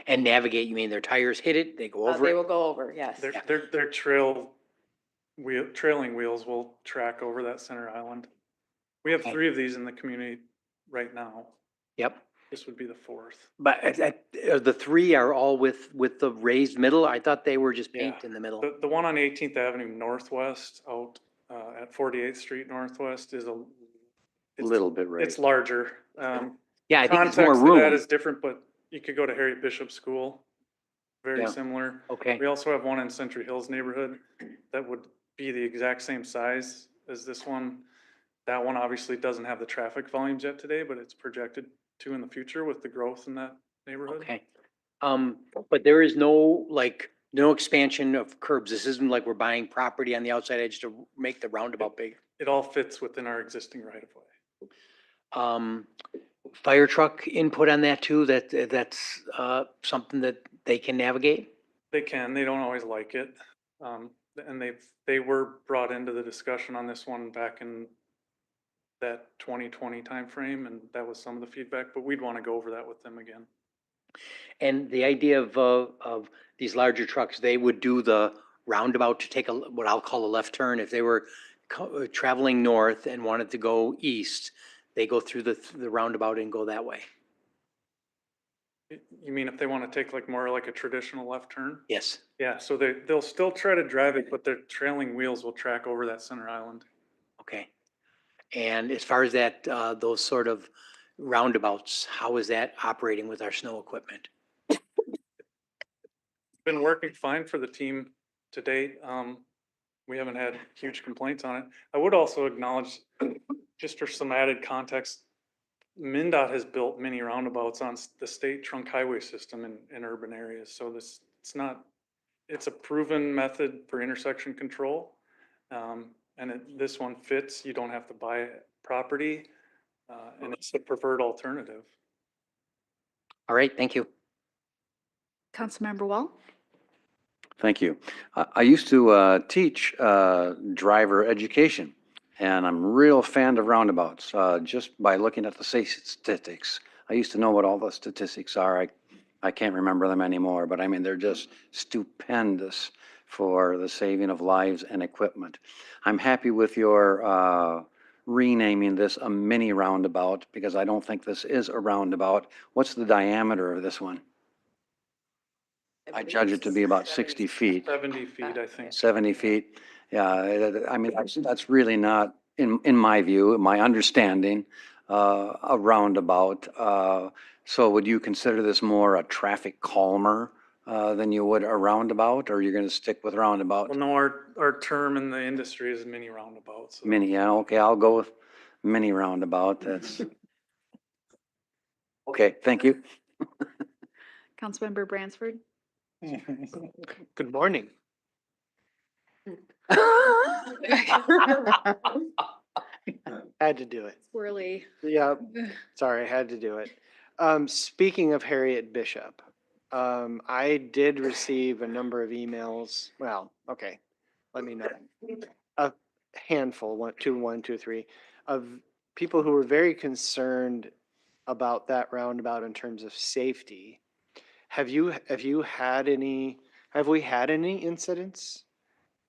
And navigate, you mean their tires hit it, they go over They it? will go over, yes. Their trailing wheels will track over that center island. We have 3 of these in the community right now. Yep. This would be the 4th. But the 3 are all with the raised middle? I thought they were just paint Yeah. in the middle. The one on 18th Avenue Northwest out at 48th Street Northwest is a little bit raised. It's larger. Yeah, I think it's more Context of room. that is different, but you could go to Harriet Bishop School. Very Yeah. similar. Okay. We also have one in Century Hills neighborhood that would be the exact same size as this one. That one obviously doesn't have the traffic volumes yet today, but it's projected to in the future with the growth in that neighborhood. Okay. But there is no expansion of curbs. This isn't like we're buying property on the outside edge to make the roundabout big. It all fits within our existing right of way. Fire truck input on that too, that's something that they can navigate? They can, they don't always like it. And they were brought into the discussion on this one back in that 2020 timeframe, and that was some of the feedback, but we'd want to go over that with them again. And the idea of these larger trucks, they would do the roundabout to take what I'll call a left turn. If they were traveling north and wanted to go east, they go through the roundabout and go that way. You mean if they want to take like more like a traditional left turn? Yes. Yeah, so they'll still try to drive it, but their trailing wheels will track over that center island. Okay. And as far as that, those sort of roundabouts, how is that operating with our snow equipment? Been working fine for the team to date. We haven't had huge complaints on it. I would also acknowledge, just for some added context, MnDOT has built many roundabouts on the state trunk highway system in urban areas. So it's a proven method for intersection control. And this one fits. You don't have to buy property, and it's the preferred alternative. All right, thank you. Councilmember Wall? Thank you. I used to teach driver education, and I'm real fan of roundabouts, just by looking at the safety statistics. I used to know what all the statistics are. I can't remember them anymore, but I mean, they're just stupendous for the saving of lives and equipment. I'm happy with your renaming this a mini roundabout, because I don't think this is a roundabout. What's the diameter of this one? I judge it to be about 60 feet. 70 feet, I think. 70 feet. Yeah, I mean, that's really not, in my view, my understanding, a roundabout. So would you consider this more a traffic calmer than you would a roundabout, or you're going to stick with roundabout? Well, no, our term in the industry is mini roundabouts. So. Mini, yeah, okay, I'll go with mini roundabout. That's okay. Thank you. Councilmember Bransford? Good morning. Had to do it. Swirly. Yeah, sorry, I had to do it. Speaking of Harriet Bishop, I did receive a number of emails. Well, okay, let me know. A handful, one, two, three, of people who were very concerned about that roundabout in terms of safety. Have we had any incidents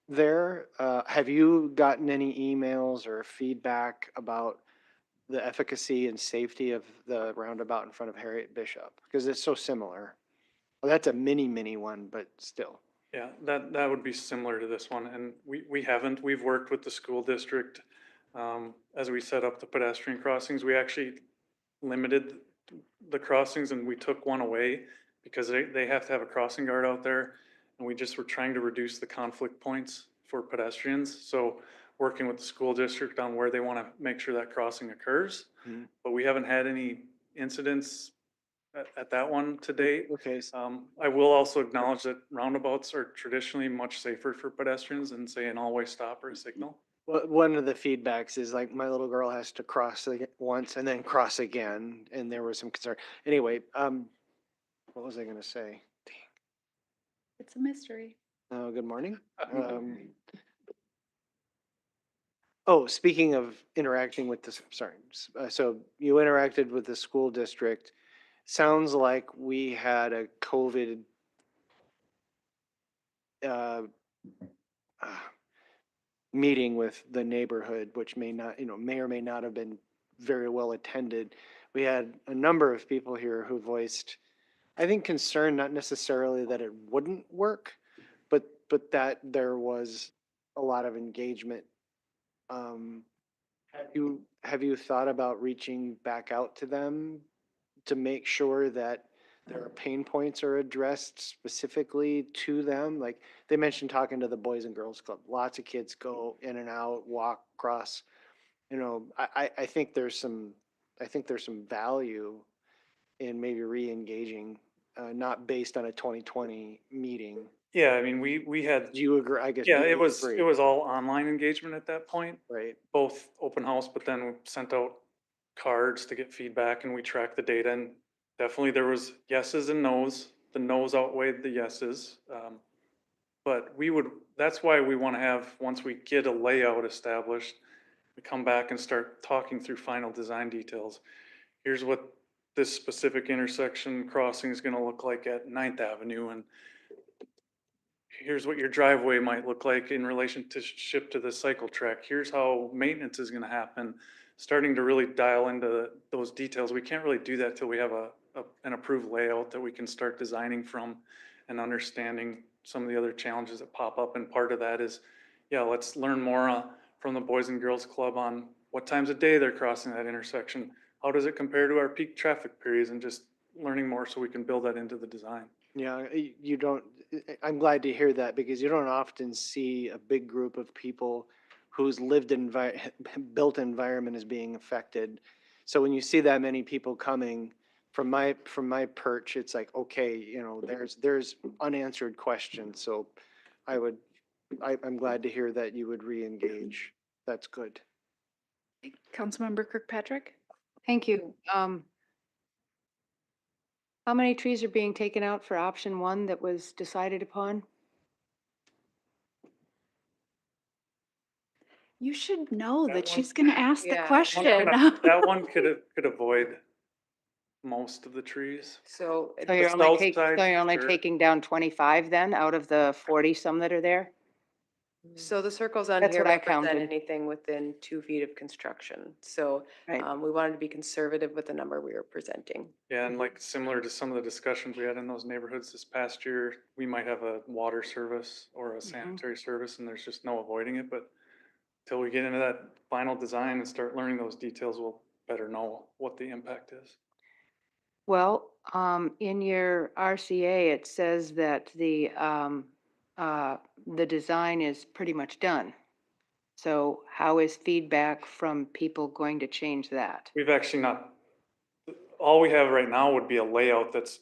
there? Have you gotten any emails or feedback about the efficacy and safety of the roundabout in front of Harriet Bishop? Because it's so similar. Well, that's a mini one, but still. Yeah, that would be similar to this one. And we've worked with the school district as we set up the pedestrian crossings. We actually limited the crossings and we took one away because they have to have a crossing guard out there. And we just were trying to reduce the conflict points for pedestrians. So working with the school district on where they want to make sure that crossing occurs. Mm-hmm. But we haven't had any incidents at that one to date. Okay. I will also acknowledge that roundabouts are traditionally much safer for pedestrians than say an all-way stop or a signal. Well, one of the feedbacks is like my little girl has to cross once and then cross again, and there was some concern. Anyway, what was I going to say? It's a mystery. Oh, good morning. Oh, speaking of interacting with the, sorry, so you interacted with the school district. Sounds like we had a COVID meeting with the neighborhood, which may not, may or may not have been very well attended. We had a number of people here who voiced, I think, concern, not necessarily that it wouldn't work, but that there was a lot of engagement. Have you thought about reaching back out to them to make sure that their pain points are addressed specifically to them? Like they mentioned talking to the Boys and Girls Club. Lots of kids go in and out, walk, cross. I think there's some value in maybe re-engaging, not based on a 2020 meeting. Yeah, I mean, we had. Do you agree? I guess. Yeah, it was all online engagement at that point. Right. Both open house, but then we sent out cards to get feedback and we tracked the data, and definitely there was yeses and nos. The nos outweighed the yeses. But that's why we want to have, once we get a layout established, we come back and start talking through final design details. Here's what this specific intersection crossing is going to look like at 9th Avenue, and here's what your driveway might look like in relationship to the cycle track. Here's how maintenance is going to happen. Starting to really dial into those details. We can't really do that till we have an approved layout that we can start designing from and understanding some of the other challenges that pop up. And part of that is, yeah, let's learn more from the Boys and Girls Club on what times of day they're crossing that intersection. How does it compare to our peak traffic periods, and just learning more so we can build that into the design. Yeah, you don't, I'm glad to hear that, because you don't often see a big group of people whose built environment is being affected. So when you see that many people coming, from my perch, it's like, okay, you know, there's unanswered questions. So I'm glad to hear that you would re-engage. That's good. Councilmember Kirkpatrick? Thank you. How many trees are being taken out for option 1 that was decided upon? You should know that one- she's going to ask the Yeah. question. That one could avoid most of the trees. So So The you're south only side, so you're only sure. taking down 25 then out of the 40 some that are there? So the circles on That's here what I represent counted. anything within 2 feet of construction. So Right. we wanted to be conservative with the number we were presenting. Yeah, and like similar to some of the discussions we had in those neighborhoods this past year, we might have a water service or a sanitary service, and there's just no avoiding it. But till we get into that final design and start learning those details, we'll better know what the impact is. Well, in your RCA, it says that the design is pretty much done. So how is feedback from people going to change that? We've actually not, all we have right now would be a layout that's,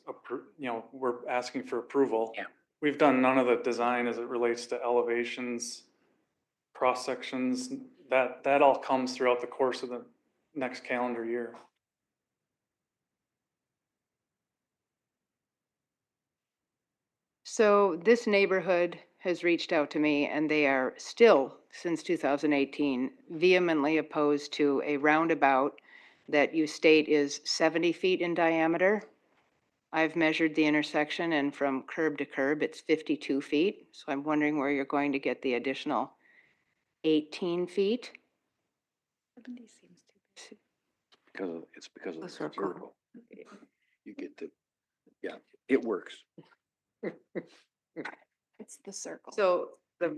we're asking for approval. Yeah. We've done none of the design as it relates to elevations, cross sections, that all comes throughout the course of the next calendar year. So this neighborhood has reached out to me, and they are still, since 2018, vehemently opposed to a roundabout that you state is 70 feet in diameter. I've measured the intersection, and from curb to curb, it's 52 feet. So I'm wondering where you're going to get the additional 18 feet? 70 seems too It's because of the circle. circle. You get the, yeah, it works. It's the circle. So the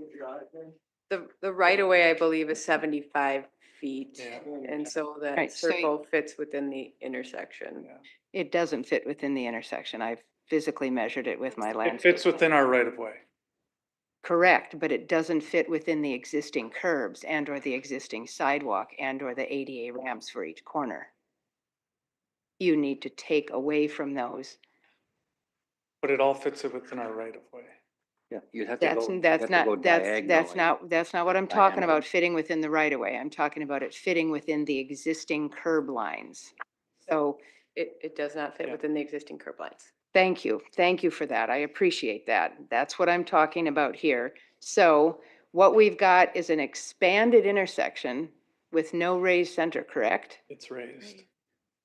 right of way, I believe, is 75 feet. Yeah. And so that Right, so circle fits within the intersection. It doesn't fit within the intersection. I've physically measured it with my It landscape. fits within our right of way. Correct, but it doesn't fit within the existing curbs and or the existing sidewalk and or the ADA ramps for each corner. You need to take away from those. But it all fits within our right of way. Yeah, you'd have to That's, go, you'd that's have to go not, that's diagonally. that's not what I'm talking Diagonally. about, fitting within the right of way. I'm talking about it fitting within the existing curb lines. So It does not fit Yeah. within the existing curb lines. thank you. Thank you for that. I appreciate that. That's what I'm talking about here. So what we've got is an expanded intersection with no raised center, correct? It's raised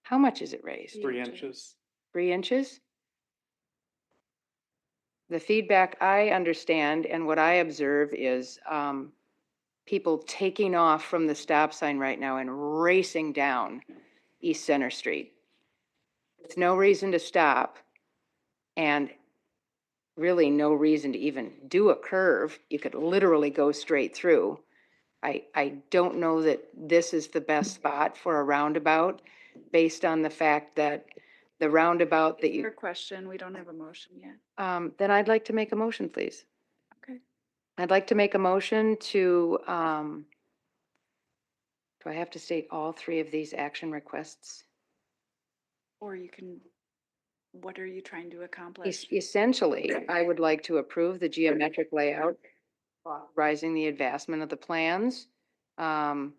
How much is it raised? 3 inches. 3 inches? The feedback I understand and what I observe is people taking off from the stop sign right now and racing down East Center Street. There's no reason to stop and really no reason to even do a curve. You could literally go straight through. I don't know that this is the best spot for a roundabout based on the fact that the roundabout that Your you, question, we don't have a motion yet. then I'd like to make a motion, please. Okay. I'd like to make a motion to, do I have to state all 3 of these action requests? Or you can, what are you trying to accomplish? Essentially, I would like to approve the geometric layout, authorizing the advancement of the plans, yada,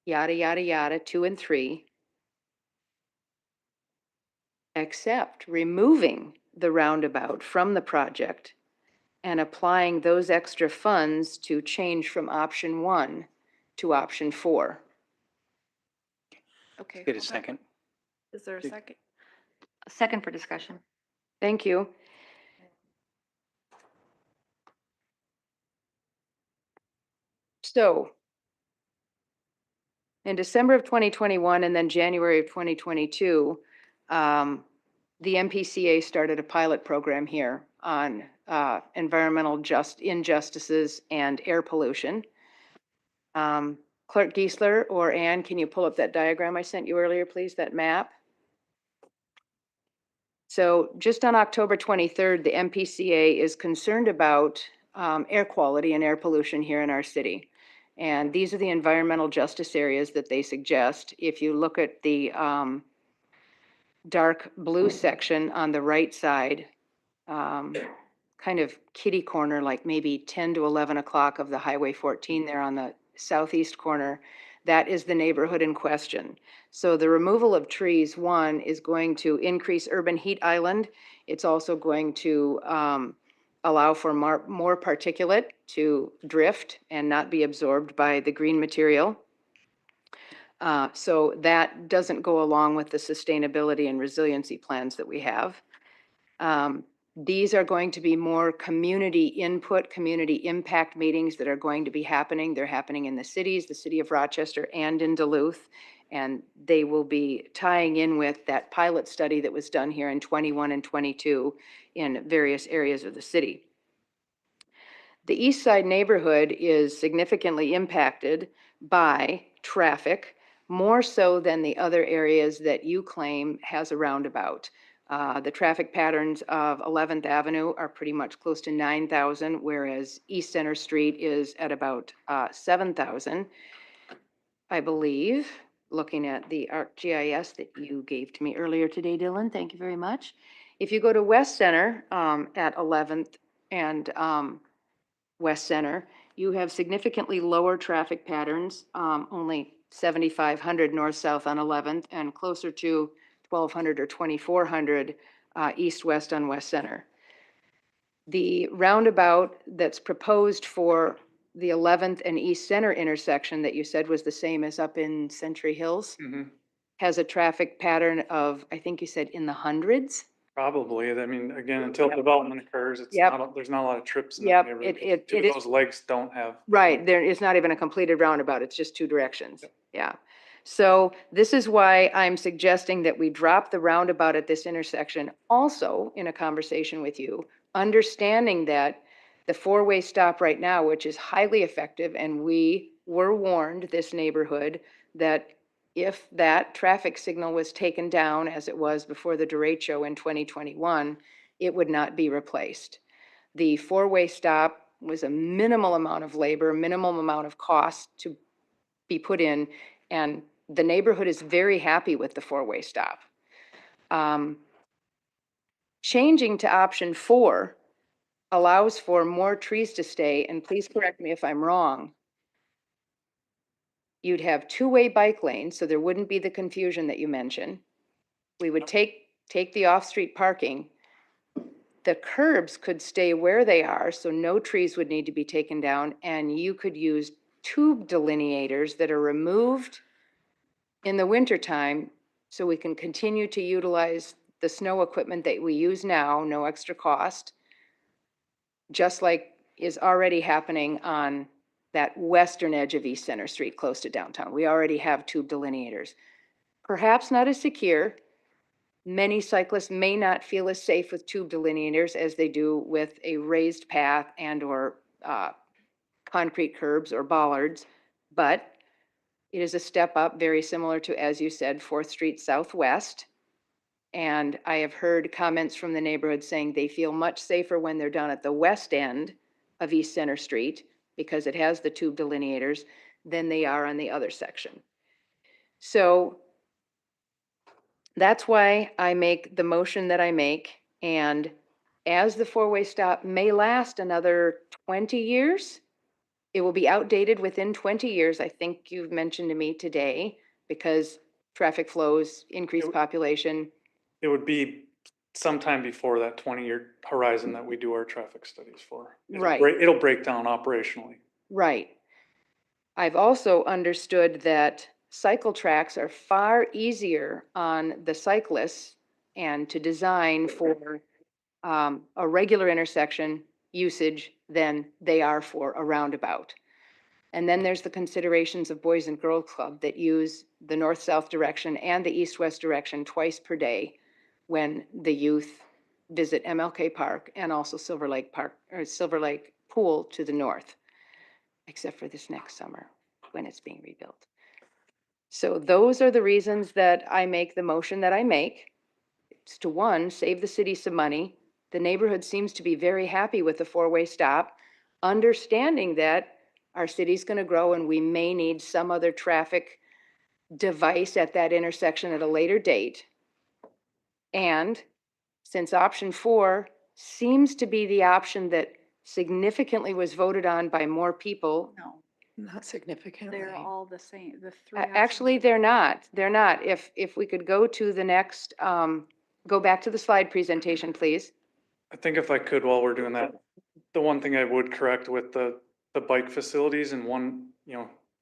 yada, yada, 2 and 3. Except removing the roundabout from the project and applying those extra funds to change from option 1 to option 4. Okay. Get a hold on. second. Is there a second? A second for discussion. Thank you. So in December of 2021 and then January of 2022, the MPCA started a pilot program here on environmental injustices and air pollution. Clerk Geisler or Ann, can you pull up that diagram I sent you earlier, please, that map? So just on October 23rd, the MPCA is concerned about air quality and air pollution here in our city. And these are the environmental justice areas that they suggest. If you look at the dark blue section on the right side, kind of kitty corner, like maybe 10 to 11 o'clock of the Highway 14 there on the southeast corner, that is the neighborhood in question. So the removal of trees, one, is going to increase urban heat island. It's also going to allow for more particulate to drift and not be absorbed by the green material. So that doesn't go along with the sustainability and resiliency plans that we have. These are going to be more community input, community impact meetings that are going to be happening. They're happening in the cities, the city of Rochester and in Duluth. And they will be tying in with that pilot study that was done here in 21 and 22 in various areas of the city. The East Side neighborhood is significantly impacted by traffic, more so than the other areas that you claim has a roundabout. The traffic patterns of 11th Avenue are pretty much close to 9,000, whereas East Center Street is at about 7,000. I believe, looking at the ArcGIS that you gave to me earlier today, Dylan, thank you very much. If you go to West Center at 11th and West Center, you have significantly lower traffic patterns, only 7,500 north-south on 11th and closer to 1,200 or 2,400 east-west on West Center. The roundabout that's proposed for the 11th and East Center intersection that you said was the same as up in Century Hills has a traffic pattern of, I think you said in the hundreds. Probably. I mean, again, until development occurs, it's Yep. not, there's not a lot of trips in that Yep, neighborhood. it Two is. of those legs don't have. Right, there is not even a completed roundabout, it's just two directions, yeah. So this is why I'm suggesting that we drop the roundabout at this intersection, also in a conversation with you, understanding that the four-way stop right now, which is highly effective, and we were warned, this neighborhood, that if that traffic signal was taken down, as it was before the derecho in 2021, it would not be replaced. The four-way stop was a minimal amount of labor, minimum amount of cost to be put in, and the neighborhood is very happy with the four-way stop. Changing to option 4 allows for more trees to stay, and please correct me if I'm wrong. You'd have two-way bike lanes, so there wouldn't be the confusion that you mentioned. We would take the off-street parking. The curbs could stay where they are, so no trees would need to be taken down, and you could use tube delineators that are removed in the wintertime, so we can continue to utilize the snow equipment that we use now, no extra cost, just like is already happening on that western edge of East Center Street, close to downtown. We already have tube delineators. Perhaps not as secure. Many cyclists may not feel as safe with tube delineators as they do with a raised path and or concrete curbs or bollards, but it is a step up, very similar to, as you said, 4th Street Southwest. And I have heard comments from the neighborhood saying they feel much safer when they're down at the west end of East Center Street, because it has the tube delineators, than they are on the other section. So that's why I make the motion that I make. And as the four-way stop may last another 20 years, it will be outdated within 20 years, I think you've mentioned to me today, because traffic flows, increased population. It would be sometime before that 20-year horizon that we do our traffic studies for. Right. It'll break down operationally. Right. I've also understood that cycle tracks are far easier on the cyclists and to design for a regular intersection usage than they are for a roundabout. And then there's the considerations of Boys and Girls Club that use the north-south direction and the east-west direction twice per day when the youth visit MLK Park and also Silver Lake Park or Silver Lake Pool to the north, except for this next summer when it's being rebuilt. So those are the reasons that I make the motion that I make. It's to, one, save the city some money. The neighborhood seems to be very happy with the four-way stop, understanding that our city's going to grow and we may need some other traffic device at that intersection at a later date. And since option 4 seems to be the option that significantly was voted on by more people. No, Not significantly. they're all the same, the three. Actually, they're not. They're not. If we could go to the next, go back to the slide presentation, please. I think if I could, while we're doing that, the one thing I would correct with the bike facilities and one,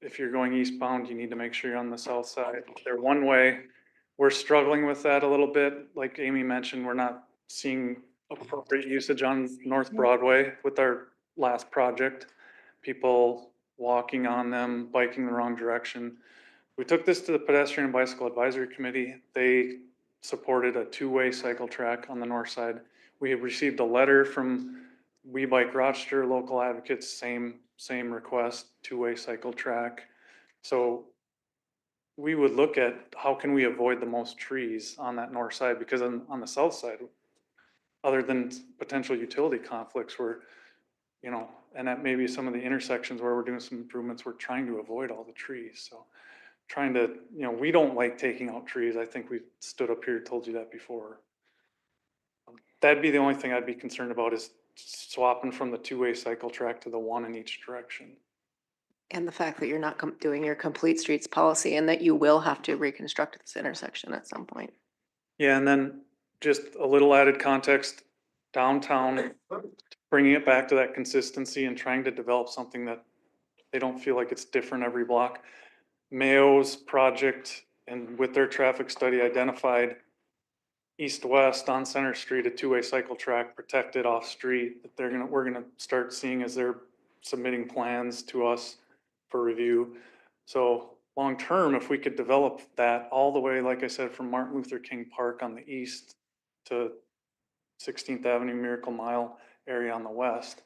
if you're going eastbound, you need to make sure you're on the south side. They're one way. We're struggling with that a little bit. Like Amy mentioned, we're not seeing appropriate usage on North Broadway with our last project. People walking on them, biking the wrong direction. We took this to the Pedestrian and Bicycle Advisory Committee. They supported a two-way cycle track on the north side. We have received a letter from We Bike Rochester, local advocates, same request, two-way cycle track. So we would look at how can we avoid the most trees on that north side, because on the south side, other than potential utility conflicts, and at maybe some of the intersections where we're doing some improvements, we're trying to avoid all the trees. So trying to, we don't like taking out trees. I think we stood up here, told you that before. That'd be the only thing I'd be concerned about, is swapping from the two-way cycle track to the one in each direction. And the fact that you're not doing your complete streets policy and that you will have to reconstruct this intersection at some point. Yeah, and then just a little added context, downtown, bringing it back to that consistency and trying to develop something that they don't feel like it's different every block. Mayo's project, and with their traffic study, identified east-west on Center Street, a two-way cycle track protected off-street that we're gonna start seeing as they're submitting plans to us for review. So long-term, if we could develop that all the way, like I said, from Martin Luther King Park on the east to 16th Avenue Miracle Mile area on the west,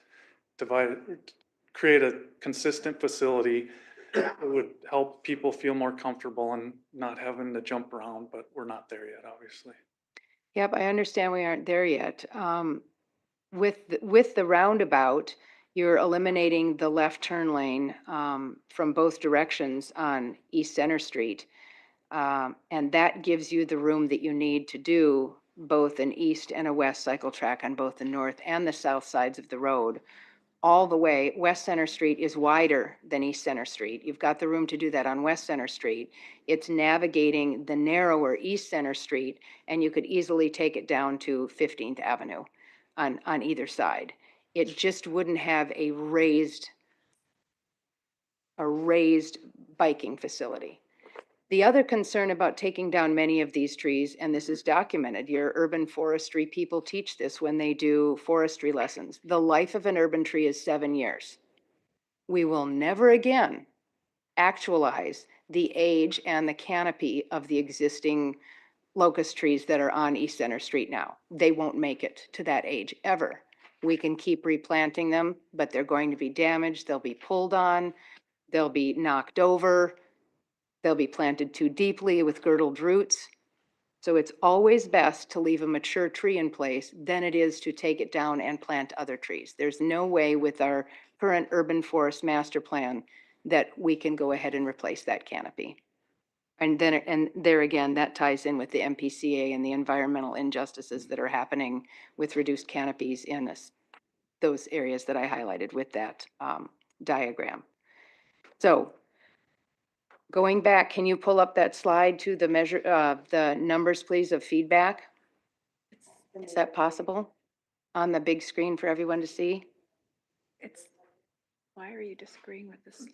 create a consistent facility that would help people feel more comfortable and not having to jump around, but we're not there yet, obviously. Yep, I understand we aren't there yet. With the roundabout, you're eliminating the left turn lane from both directions on East Center Street. And that gives you the room that you need to do both an east and a west cycle track on both the north and the south sides of the road. All the way, West Center Street is wider than East Center Street. You've got the room to do that on West Center Street. It's navigating the narrower East Center Street, and you could easily take it down to 15th Avenue on either side. It just wouldn't have a raised biking facility. The other concern about taking down many of these trees, and this is documented, your urban forestry people teach this when they do forestry lessons. The life of an urban tree is 7 years. We will never again actualize the age and the canopy of the existing locust trees that are on East Center Street now. They won't make it to that age ever. We can keep replanting them, but they're going to be damaged. They'll be pulled on. They'll be knocked over. They'll be planted too deeply with girdled roots. So it's always best to leave a mature tree in place than it is to take it down and plant other trees. There's no way with our current urban forest master plan that we can go ahead and replace that canopy. And there again, that ties in with the MPCA and the environmental injustices that are happening with reduced canopies in those areas that I highlighted with that diagram. So going back, can you pull up that slide to the the numbers, please, of feedback? Is that possible on the big screen for everyone to see? Why are you disagreeing with this?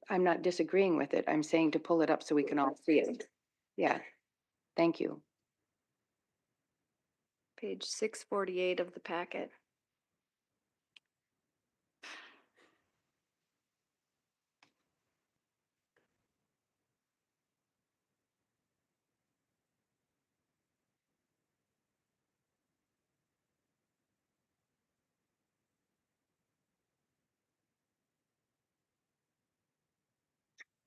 I'm not disagreeing with it. I'm saying to pull it up so we can all see it. Yeah, thank you. Page 648 of the packet.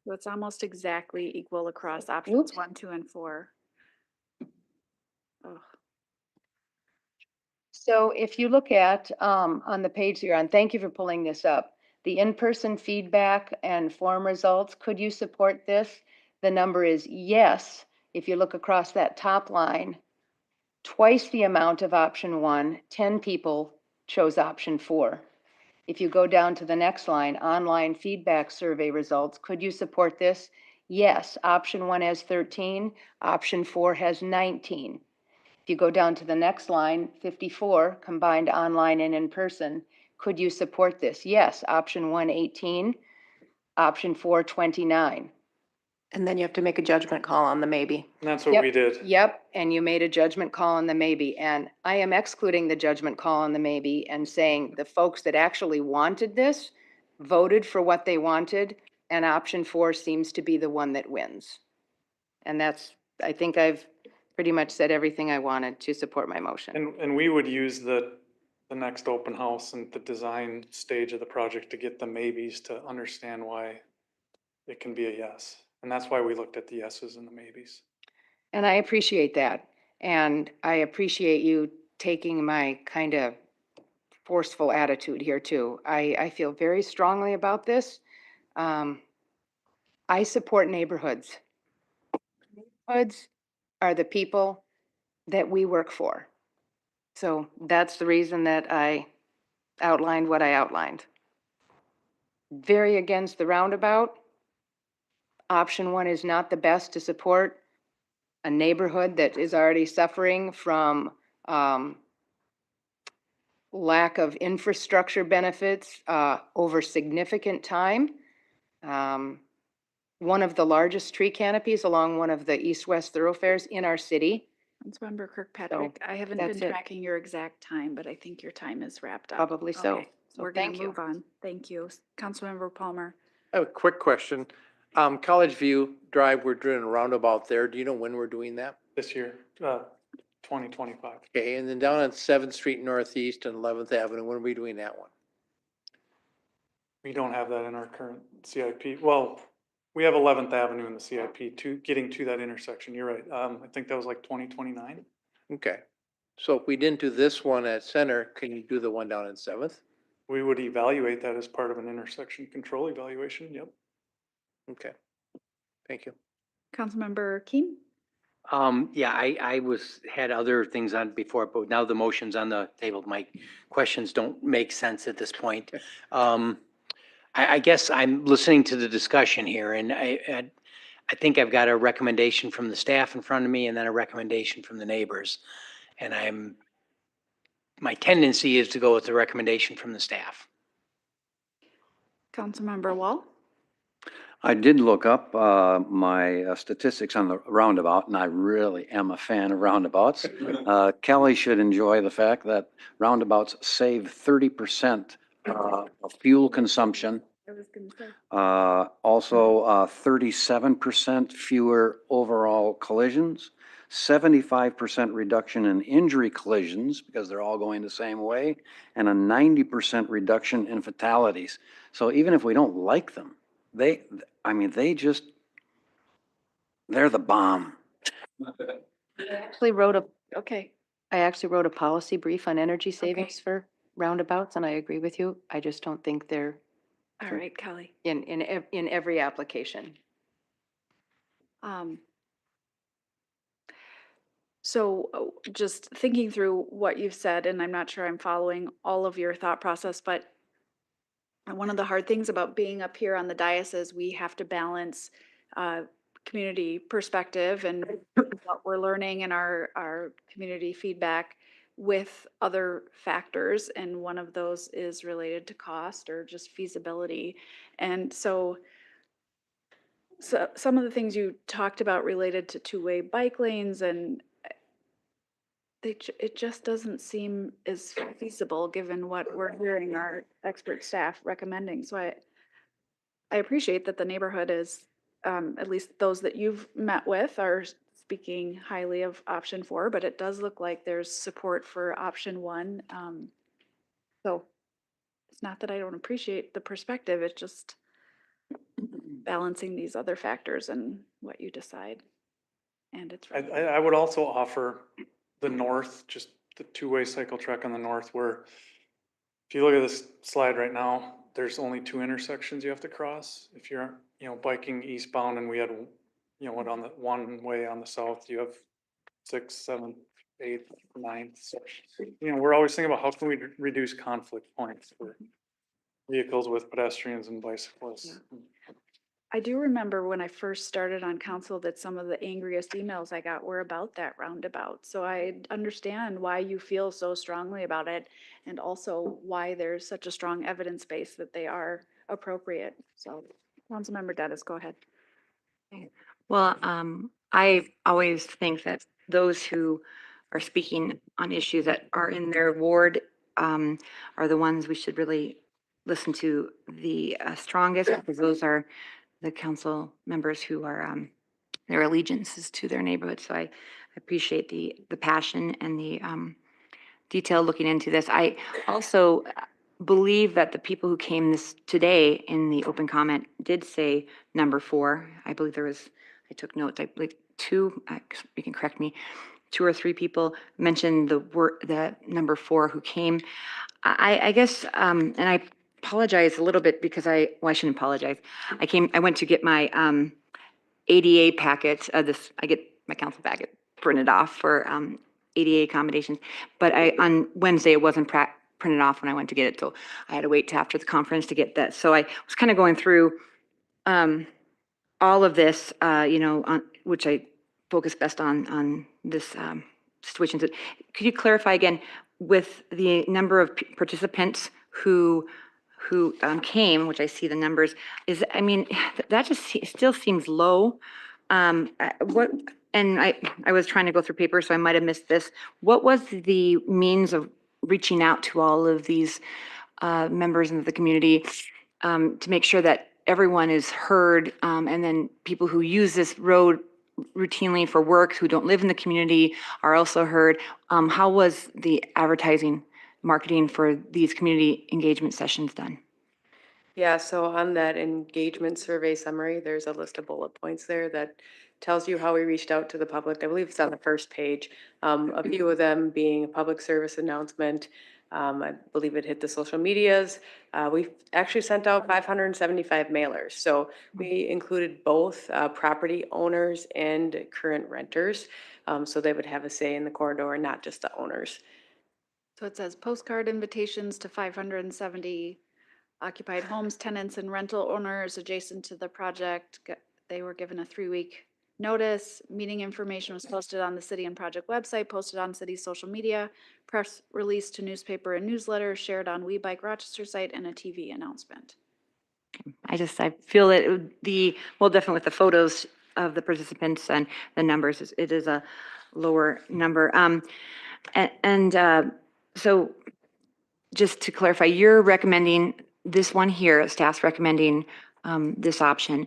So it's almost exactly equal across options 1, 2, and 4. Oh, So if you look at, on the page you're on, thank you for pulling this up. The in-person feedback and form results, could you support this? The number is yes. If you look across that top line, twice the amount of option 1, 10 people chose option 4. If you go down to the next line, online feedback survey results, could you support this? Yes, option 1 has 13, option 4 has 19. If you go down to the next line, 54, combined online and in person, could you support this? Yes, option 1, 18, option 4, 29. And then you have to make a judgment call on the maybe. And that's what we did. Yep, and you made a judgment call on the maybe, and I am excluding the judgment call on the maybe and saying the folks that actually wanted this voted for what they wanted, and option 4 seems to be the one that wins. And that's, I think I've pretty much said everything I wanted to support my motion. And we would use the next open house and the design stage of the project to get the maybes to understand why it can be a yes. And that's why we looked at the yeses and the maybes. And I appreciate that. And I appreciate you taking my kind of forceful attitude here too. I feel very strongly about this. I support neighborhoods. Neighborhoods are the people that we work for. So that's the reason that I outlined what I outlined. Very against the roundabout. Option 1 is not the best to support a neighborhood that is already suffering from lack of infrastructure benefits over significant time. One of the largest tree canopies along one of the east-west thoroughfares in our city. Councilmember Kirkpatrick, I haven't that's been it. tracking your exact time, but I think your time is wrapped up. Probably so. Okay, So we're gonna thank you. move on. Thank you. Councilmember Palmer. I have a quick question. College View Drive, we're doing a roundabout there. Do you know when we're doing that? This year, 2025. Okay, and then down on 7th Street Northeast and 11th Avenue, when are we doing that one? We don't have that in our current CIP. Well, we have 11th Avenue in the CIP getting to that intersection. You're right. I think that was like 2029. Okay, so if we didn't do this one at Center, can you do the one down in 7th? We would evaluate that as part of an intersection control evaluation. Yep. Okay, thank you. Councilmember Keen. Yeah, I had other things on before, but now the motion's on the table. My questions don't make sense at this point. I guess I'm listening to the discussion here, and I think I've got a recommendation from the staff in front of me and then a recommendation from the neighbors. And my tendency is to go with the recommendation from the staff. Councilmember Wall. I did look up my statistics on the roundabout, and I really am a fan of roundabouts. Kelly should enjoy the fact that roundabouts save 30% of fuel consumption. I was gonna say. Also, 37% fewer overall collisions, 75% reduction in injury collisions because they're all going the same way, and a 90% reduction in fatalities. So even if we don't like them, they're the bomb. I actually wrote a policy brief on energy savings for roundabouts, and I agree with you. I just don't think they're All right, Kelly. in every application. So just thinking through what you've said, and I'm not sure I'm following all of your thought process, but one of the hard things about being up here on the dais is we have to balance community perspective and what we're learning in our community feedback with other factors. And one of those is related to cost or just feasibility. And so some of the things you talked about related to two-way bike lanes and it just doesn't seem as feasible given what we're hearing our expert staff recommending. So I appreciate that the neighborhood is, at least those that you've met with are speaking highly of option 4, but it does look like there's support for option 1. So it's not that I don't appreciate the perspective, it's just balancing these other factors and what you decide. And it's I would also offer the north, just the two-way cycle track on the north, where if you look at this slide right now, there's only 2 intersections you have to cross. If you're, biking eastbound, and we had, what on the one way on the south, you have 6, 7, 8, 9. So, we're always thinking about how can we reduce conflict points for vehicles with pedestrians and bicyclists. I do remember when I first started on council that some of the angriest emails I got were about that roundabout. So I understand why you feel so strongly about it and also why there's such a strong evidence base that they are appropriate. So Councilmember Dennis, go ahead. Well, I always think that those who are speaking on issues that are in their ward are the ones we should really listen to the strongest, because those are the council members who are their allegiances to their neighborhood. So I appreciate the passion and the detail looking into this. I also believe that the people who came today in the open comment did say number 4. I believe there was, I took notes, I believe 2, you can correct me, 2 or 3 people mentioned the number 4 who came. I guess, and I apologize a little bit because I shouldn't apologize. I went to get my ADA packet, I get my council packet printed off for ADA accommodations, but on Wednesday it wasn't printed off when I went to get it, so I had to wait till after the conference to get that. So I was kind of going through all of this, which I focus best on this situation. So could you clarify again with the number of participants who came, which I see the numbers, that just still seems low. And I was trying to go through papers, so I might have missed this. What was the means of reaching out to all of these members of the community to make sure that everyone is heard, and then people who use this road routinely for work who don't live in the community are also heard? How was the advertising, marketing for these community engagement sessions done? Yeah, so on that engagement survey summary, there's a list of bullet points there that tells you how we reached out to the public. I believe it's on the first page. A few of them being a public service announcement. I believe it hit the social medias. We've actually sent out 575 mailers. So we included both property owners and current renters. So they would have a say in the corridor, not just the owners. So it says postcard invitations to 570 occupied homes, tenants, and rental owners adjacent to the project. They were given a 3-week notice. Meeting information was posted on the city and project website, posted on city's social media, press release to newspaper and newsletter, shared on We Bike Rochester site, and a TV announcement. I feel that definitely with the photos of the participants and the numbers, it is a lower number. So just to clarify, you're recommending this one here, staff's recommending this option.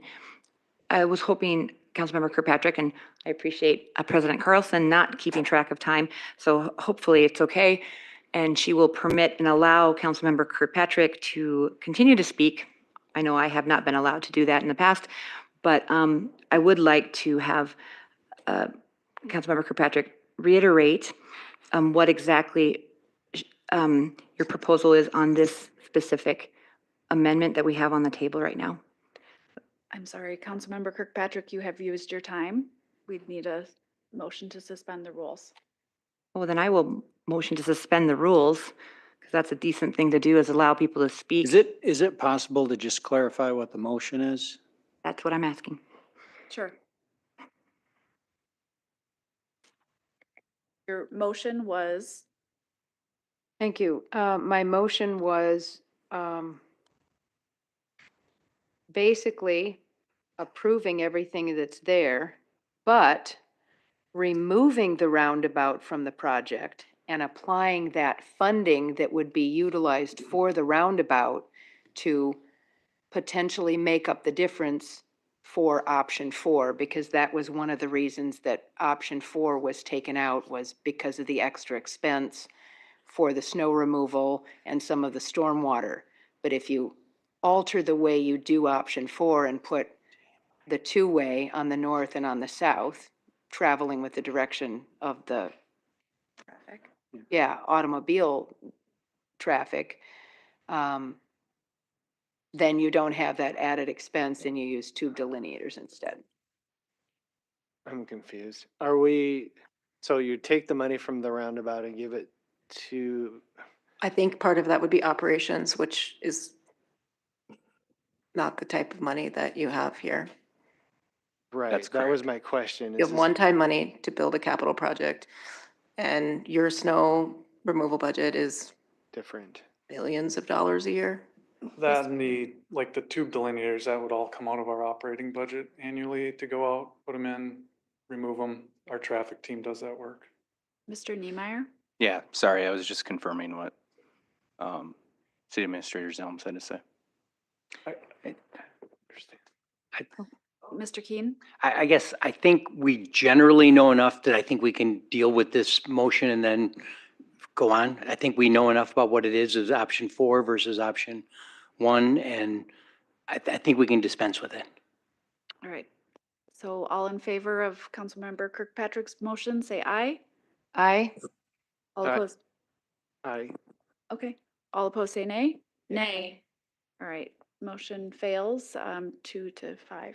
I was hoping Councilmember Kirkpatrick, and I appreciate President Carlson not keeping track of time, so hopefully it's okay, and she will permit and allow Councilmember Kirkpatrick to continue to speak. I know I have not been allowed to do that in the past, but I would like to have Councilmember Kirkpatrick reiterate what exactly your proposal is on this specific amendment that we have on the table right now. I'm sorry, Councilmember Kirkpatrick, you have used your time. We'd need a motion to suspend the rules. Well, then I will motion to suspend the rules, because that's a decent thing to do, is allow people to speak. Is it possible to just clarify what the motion is? That's what I'm asking. Sure. Your motion was, Thank you. My motion was basically approving everything that's there, but removing the roundabout from the project and applying that funding that would be utilized for the roundabout to potentially make up the difference for option 4, because that was one of the reasons that option 4 was taken out, was because of the extra expense for the snow removal and some of the stormwater. But if you alter the way you do option 4 and put the two-way on the north and on the south, traveling with the direction of the automobile traffic, then you don't have that added expense and you use tube delineators instead. I'm confused. So you take the money from the roundabout and give it to, I think part of that would be operations, which is not the type of money that you have here. right, that was my question. You have one-time money to build a capital project, and your snow removal budget is different. billions of dollars a year. That and the tube delineators, that would all come out of our operating budget annually to go out, put them in, remove them. Our traffic team does that work. Mr. Niemeyer? Yeah, sorry, I was just confirming what City Administrator Zelms had to say. Mr. Keen? I guess, I think we generally know enough that I think we can deal with this motion and then go on. I think we know enough about what it is option 4 versus option 1, and I think we can dispense with it. All right. So all in favor of Councilmember Kirkpatrick's motion, say aye. Aye. All Aye. opposed? Aye. Okay. All opposed, say nay. Nay. All right. Motion fails, 2-5.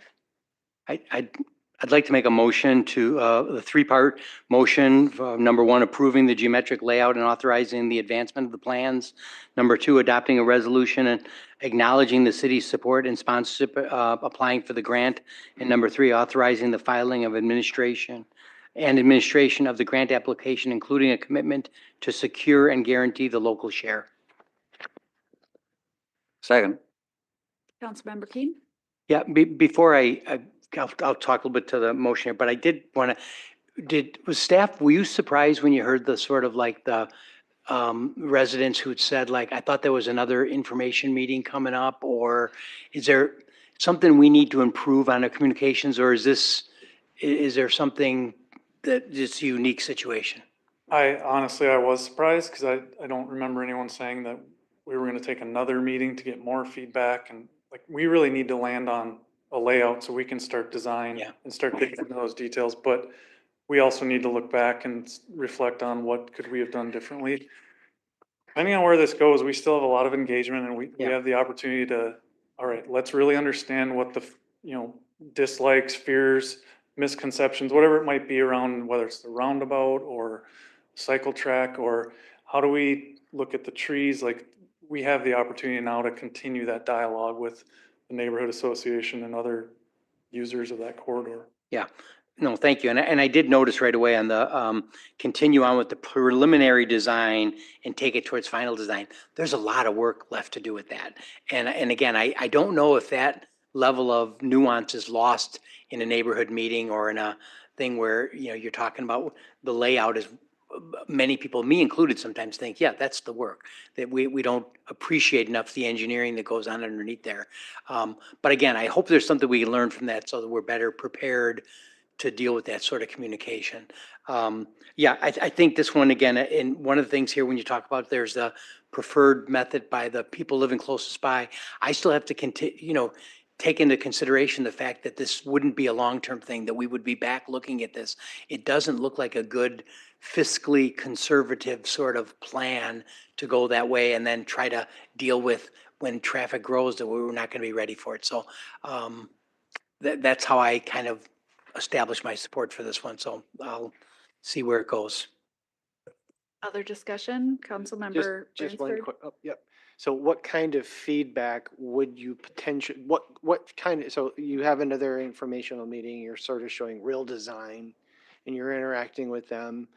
I'd like to make a motion to, the 3-part motion. Number 1, approving the geometric layout and authorizing the advancement of the plans. Number 2, adopting a resolution and acknowledging the city's support and sponsorship, applying for the grant. And number 3, authorizing the filing of administration of the grant application, including a commitment to secure and guarantee the local share. Second. Councilmember Keen? Yeah, before I'll talk a little bit to the motion here, but I did want to, was staff, were you surprised when you heard the sort of like the residents who'd said like, I thought there was another information meeting coming up, or is there something we need to improve on our communications, or is there something that is a unique situation? I was surprised because I don't remember anyone saying that we were going to take another meeting to get more feedback, and like, we really need to land on a layout so we can start design and start digging into those details. But we also need to look back and reflect on what could we have done differently. Depending on where this goes, we still have a lot of engagement, and we have the opportunity to, all right, let's really understand what the, dislikes, fears, misconceptions, whatever it might be around, whether it's the roundabout or cycle track, or how do we look at the trees? Like, we have the opportunity now to continue that dialogue with the neighborhood association and other users of that corridor. Yeah, no, thank you. And I did notice right away on the, continue on with the preliminary design and take it towards final design. There's a lot of work left to do with that. And again, I don't know if that level of nuance is lost in a neighborhood meeting or in a thing where, you're talking about the layout is, many people, me included, sometimes think, yeah, that's the work, that we don't appreciate enough the engineering that goes on underneath there. But again, I hope there's something we can learn from that so that we're better prepared to deal with that sort of communication. I think this one, again, and one of the things here when you talk about there's the preferred method by the people living closest by, I still have to continue, take into consideration the fact that this wouldn't be a long-term thing, that we would be back looking at this. It doesn't look like a good fiscally conservative sort of plan to go that way and then try to deal with when traffic grows that we're not going to be ready for it. So that's how I kind of establish my support for this one. So I'll see where it goes. Other discussion? Councilmember Just one Bransford? quick, yep. So what kind of feedback would you potentially, what kind of, so you have another informational meeting, you're sort of showing real design and you're interacting with them.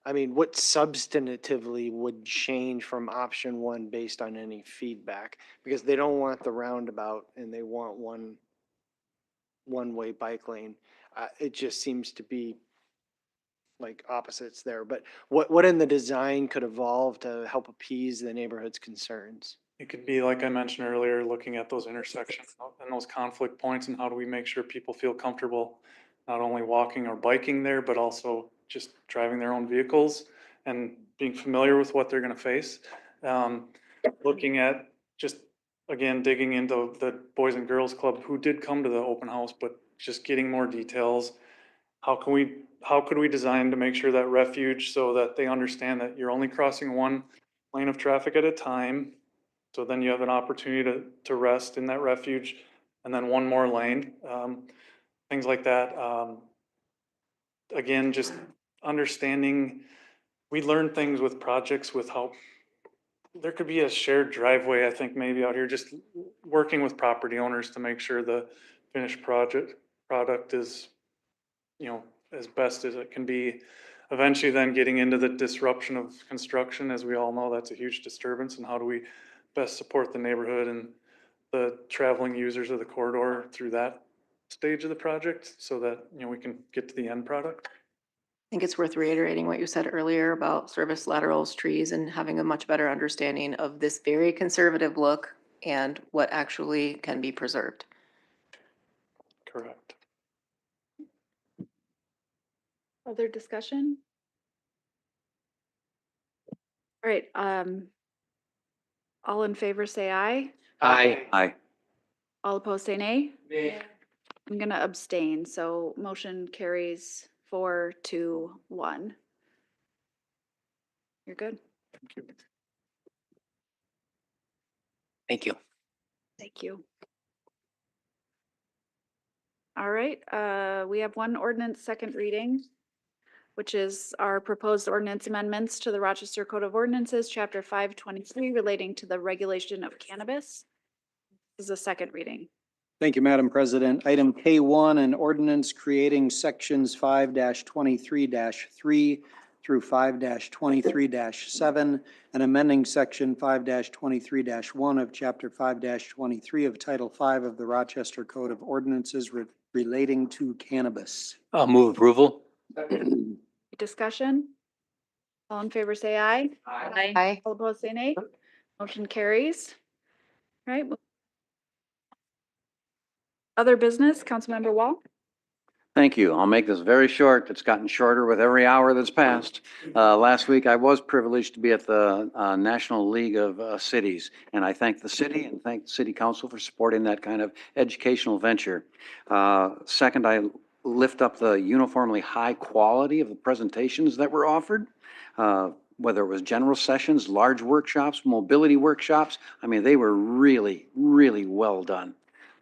I mean, what substantively would change from option one based on any feedback? Because they don't want the roundabout and they want one-way bike lane. It just seems to be like opposites there, but what in the design could evolve to help appease the neighborhood's concerns? It could be, like I mentioned earlier, looking at those intersections and those conflict points and how do we make sure people feel comfortable not only walking or biking there, but also just driving their own vehicles and being familiar with what they're gonna face. Looking at just, again, digging into the Boys and Girls Club who did come to the open house, but just getting more details. How could we design to make sure that refuge so that they understand that you're only crossing one lane of traffic at a time? So then you have an opportunity to rest in that refuge and then one more lane, things like that. Again, just understanding, we learn things with projects with how there could be a shared driveway, I think maybe out here, just working with property owners to make sure the finished product is, as best as it can be. Eventually then getting into the disruption of construction, as we all know, that's a huge disturbance, and how do we best support the neighborhood and the traveling users of the corridor through that stage of the project so that, we can get to the end product. I think it's worth reiterating what you said earlier about service laterals, trees, and having a much better understanding of this very conservative look and what actually can be preserved. Correct. Other discussion? All right, all in favor say aye. Aye. Aye. All opposed say nay. I'm gonna abstain, so motion carries 4-1. You're good. Thank you. Thank you. All right, we have one ordinance second reading, which is our proposed ordinance amendments to the Rochester Code of Ordinances, Chapter 523, relating to the regulation of cannabis. This is a second reading. Thank you, Madam President. Item K1, an ordinance creating sections 5-23-3 through 5-23-7 and amending section 5-23-1 of chapter 5-23 of Title 5 of the Rochester Code of Ordinances relating to cannabis. I'll move approval. Discussion? All in favor say aye. Aye. All opposed say nay. Motion carries. All right. Other business, Councilmember Wall? Thank you. I'll make this very short. It's gotten shorter with every hour that's passed. Last week, I was privileged to be at the National League of Cities, and I thank the city and thank the city council for supporting that kind of educational venture. Second, I lift up the uniformly high quality of the presentations that were offered, whether it was general sessions, large workshops, mobility workshops. I mean, they were really, really well done.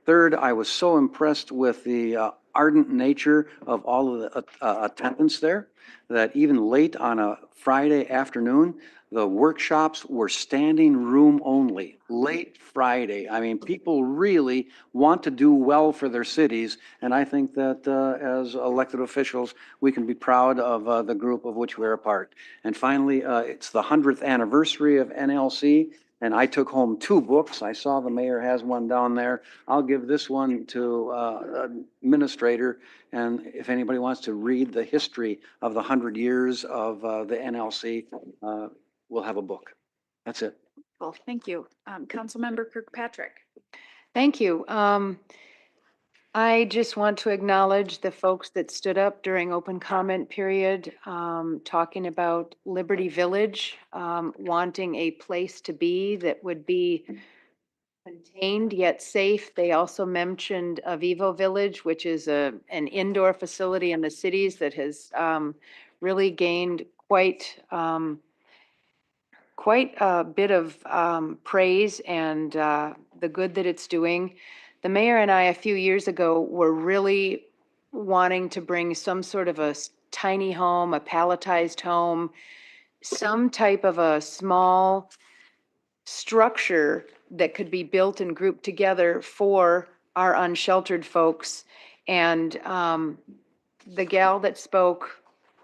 Third, I was so impressed with the ardent nature of all of the attendance there that even late on a Friday afternoon, the workshops were standing room only, late Friday. I mean, people really want to do well for their cities, and I think that as elected officials, we can be proud of the group of which we're a part. And finally, it's the 100th anniversary of NLC. And I took home 2 books. I saw the mayor has one down there. I'll give this one to administrator. And if anybody wants to read the history of the 100 years of the NLC, we'll have a book. That's it. Well, thank you. Councilmember Kirkpatrick. Thank you. I just want to acknowledge the folks that stood up during open comment period, talking about Liberty Village, wanting a place to be that would be contained yet safe. They also mentioned Avivo Village, which is an indoor facility in the cities that has really gained quite a bit of praise and the good that it's doing. The mayor and I, a few years ago, were really wanting to bring some sort of a tiny home, a palletized home, some type of a small structure that could be built and grouped together for our unsheltered folks. And the gal that spoke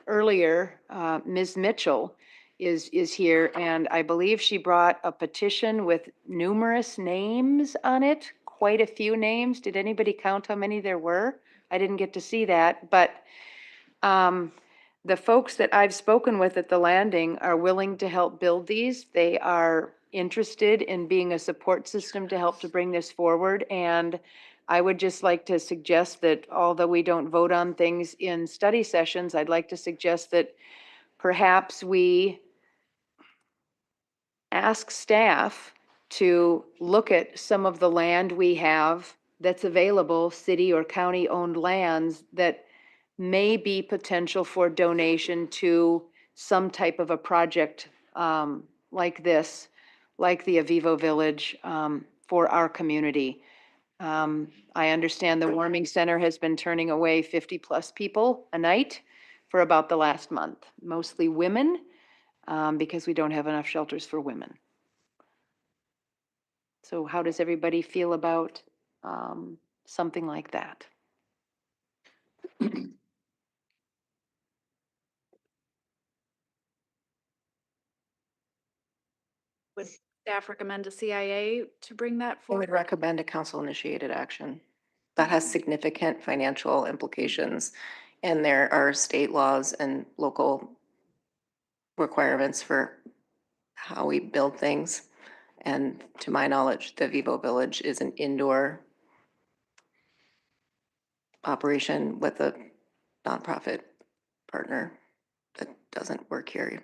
earlier, Ms. Mitchell is here, and I believe she brought a petition with numerous names on it, quite a few names. Did anybody count how many there were? I didn't get to see that, but the folks that I've spoken with at the landing are willing to help build these. They are interested in being a support system to help to bring this forward. And I would just like to suggest that although we don't vote on things in study sessions, I'd like to suggest that perhaps we ask staff to look at some of the land we have that's available, city or county-owned lands that may be potential for donation to some type of a project like this, like the Avivo Village for our community. I understand the warming center has been turning away 50-plus people a night for about the last month, mostly women, because we don't have enough shelters for women. So how does everybody feel about something like that? Would staff recommend to CIA to bring that I forward? would recommend a council-initiated action. That has significant financial implications, and there are state laws and local requirements for how we build things. And to my knowledge, the Vivo Village is an indoor operation with a nonprofit partner that doesn't work here.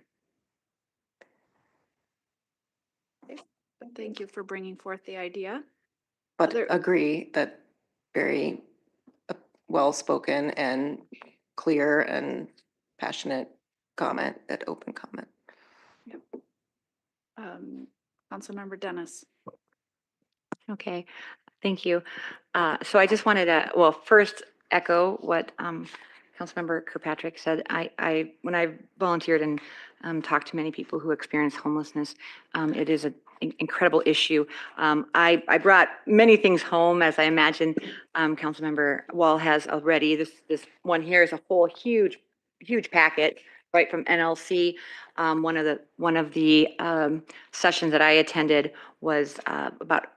Thank you for bringing forth the idea. But Other- agree that very well-spoken and clear and passionate comment, that open comment. Councilmember Dennis. Okay, thank you. So I just wanted to, well, first echo what Councilmember Kirkpatrick said. When I volunteered and talked to many people who experience homelessness, it is an incredible issue. I brought many things home, as I imagine Councilmember Wall has already. This one here is a whole huge packet right from NLC. One of the sessions that I attended was about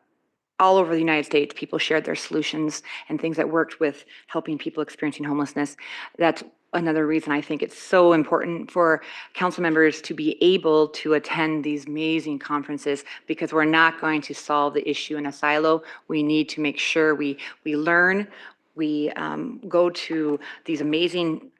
all over the United States, people shared their solutions and things that worked with helping people experiencing homelessness. That's another reason I think it's so important for council members to be able to attend these amazing conferences, because we're not going to solve the issue in a silo. We need to make sure we learn. We go to these amazing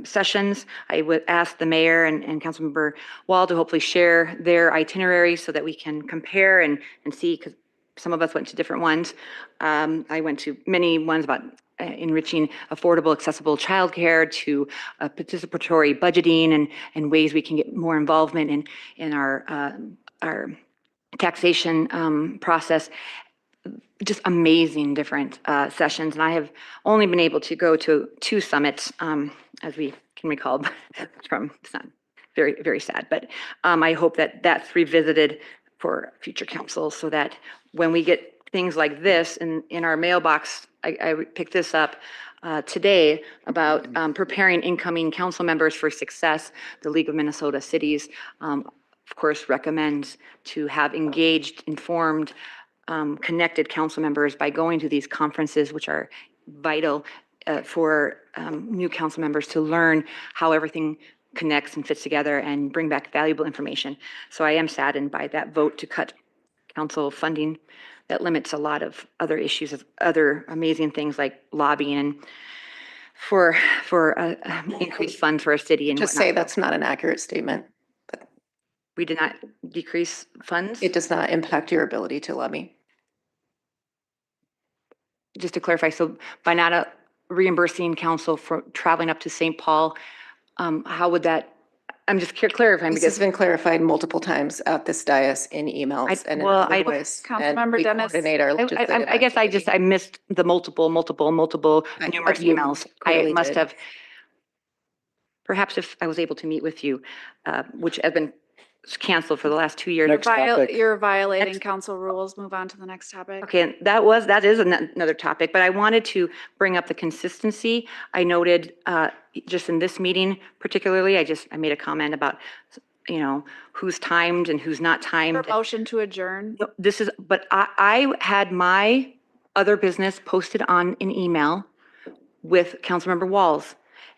sessions. I would ask the mayor and Councilmember Wall to hopefully share their itinerary so that we can compare and see, because some of us went to different ones. I went to many ones about enriching affordable, accessible childcare, to participatory budgeting and ways we can get more involvement in our taxation process. Just amazing different sessions. And I have only been able to go to 2 summits, as we can recall, but it's not very, very sad. But I hope that that's revisited for future councils, so that when we get things like this in our mailbox, I picked this up today about preparing incoming council members for success. The League of Minnesota Cities, of course, recommends to have engaged, informed, connected council members by going to these conferences, which are vital for new council members to learn how everything connects and fits together and bring back valuable information. So I am saddened by that vote to cut council funding. That limits a lot of other issues, of other amazing things like lobbying and for increased funds for our city and Just whatnot. say that's not an accurate statement. We did not decrease funds? It does not impact your ability to lobby. Just to clarify, so by not reimbursing council for traveling up to St. Paul, how would that, I'm just clarifying This has because been clarified multiple times at this dais in emails and in other ways. And Councilmember we Dennis, coordinate our legislative I guess I missed the multiple numerous you emails. I clearly must did. have, perhaps if I was able to meet with you, which has been canceled for the last 2 years. Next topic. You're violating council rules. Move on to the next topic. Okay, and that is another topic, but I wanted to bring up the consistency. I noted, just in this meeting particularly, I made a comment about, who's timed and who's not timed. Motion to adjourn. But I had my other business posted on an email with Councilmember Walls.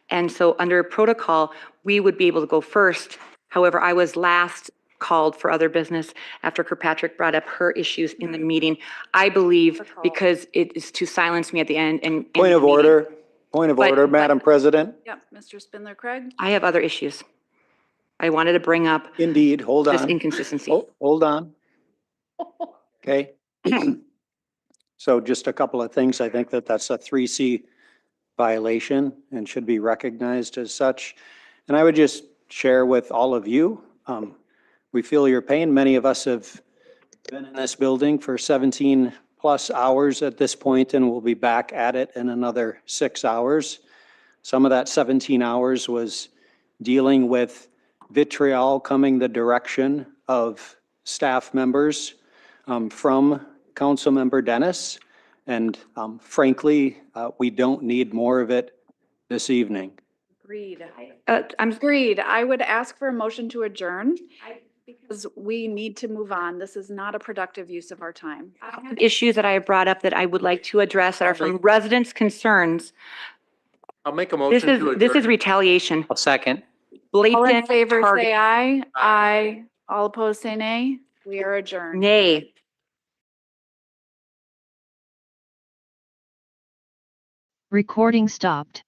And so under protocol, we would be able to go first. However, I was last called for other business after Kirkpatrick brought up her issues in the meeting. I believe because it is to silence me at the end and. Point of order, Madam President. Yep, Mr. Spindler Craig. I have other issues. I wanted to bring up. Indeed, hold on. This inconsistency. Hold on. Okay. So just a couple of things. I think that's a 3C violation and should be recognized as such. And I would just share with all of you, we feel your pain. Many of us have been in this building for 17 plus hours at this point, and we'll be back at it in another 6 hours. Some of that 17 hours was dealing with vitriol coming the direction of staff members from Councilmember Dennis. And frankly, we don't need more of it this evening. Agreed. I'm agreed. I would ask for a motion to adjourn because we need to move on. This is not a productive use of our time. Issues that I have brought up that I would like to address that are from residents' concerns. I'll make a motion to adjourn. This is retaliation. I'll second. All in Blatant favor, target. say aye. Aye. All opposed, say nay. We are adjourned. Nay. Recording stopped.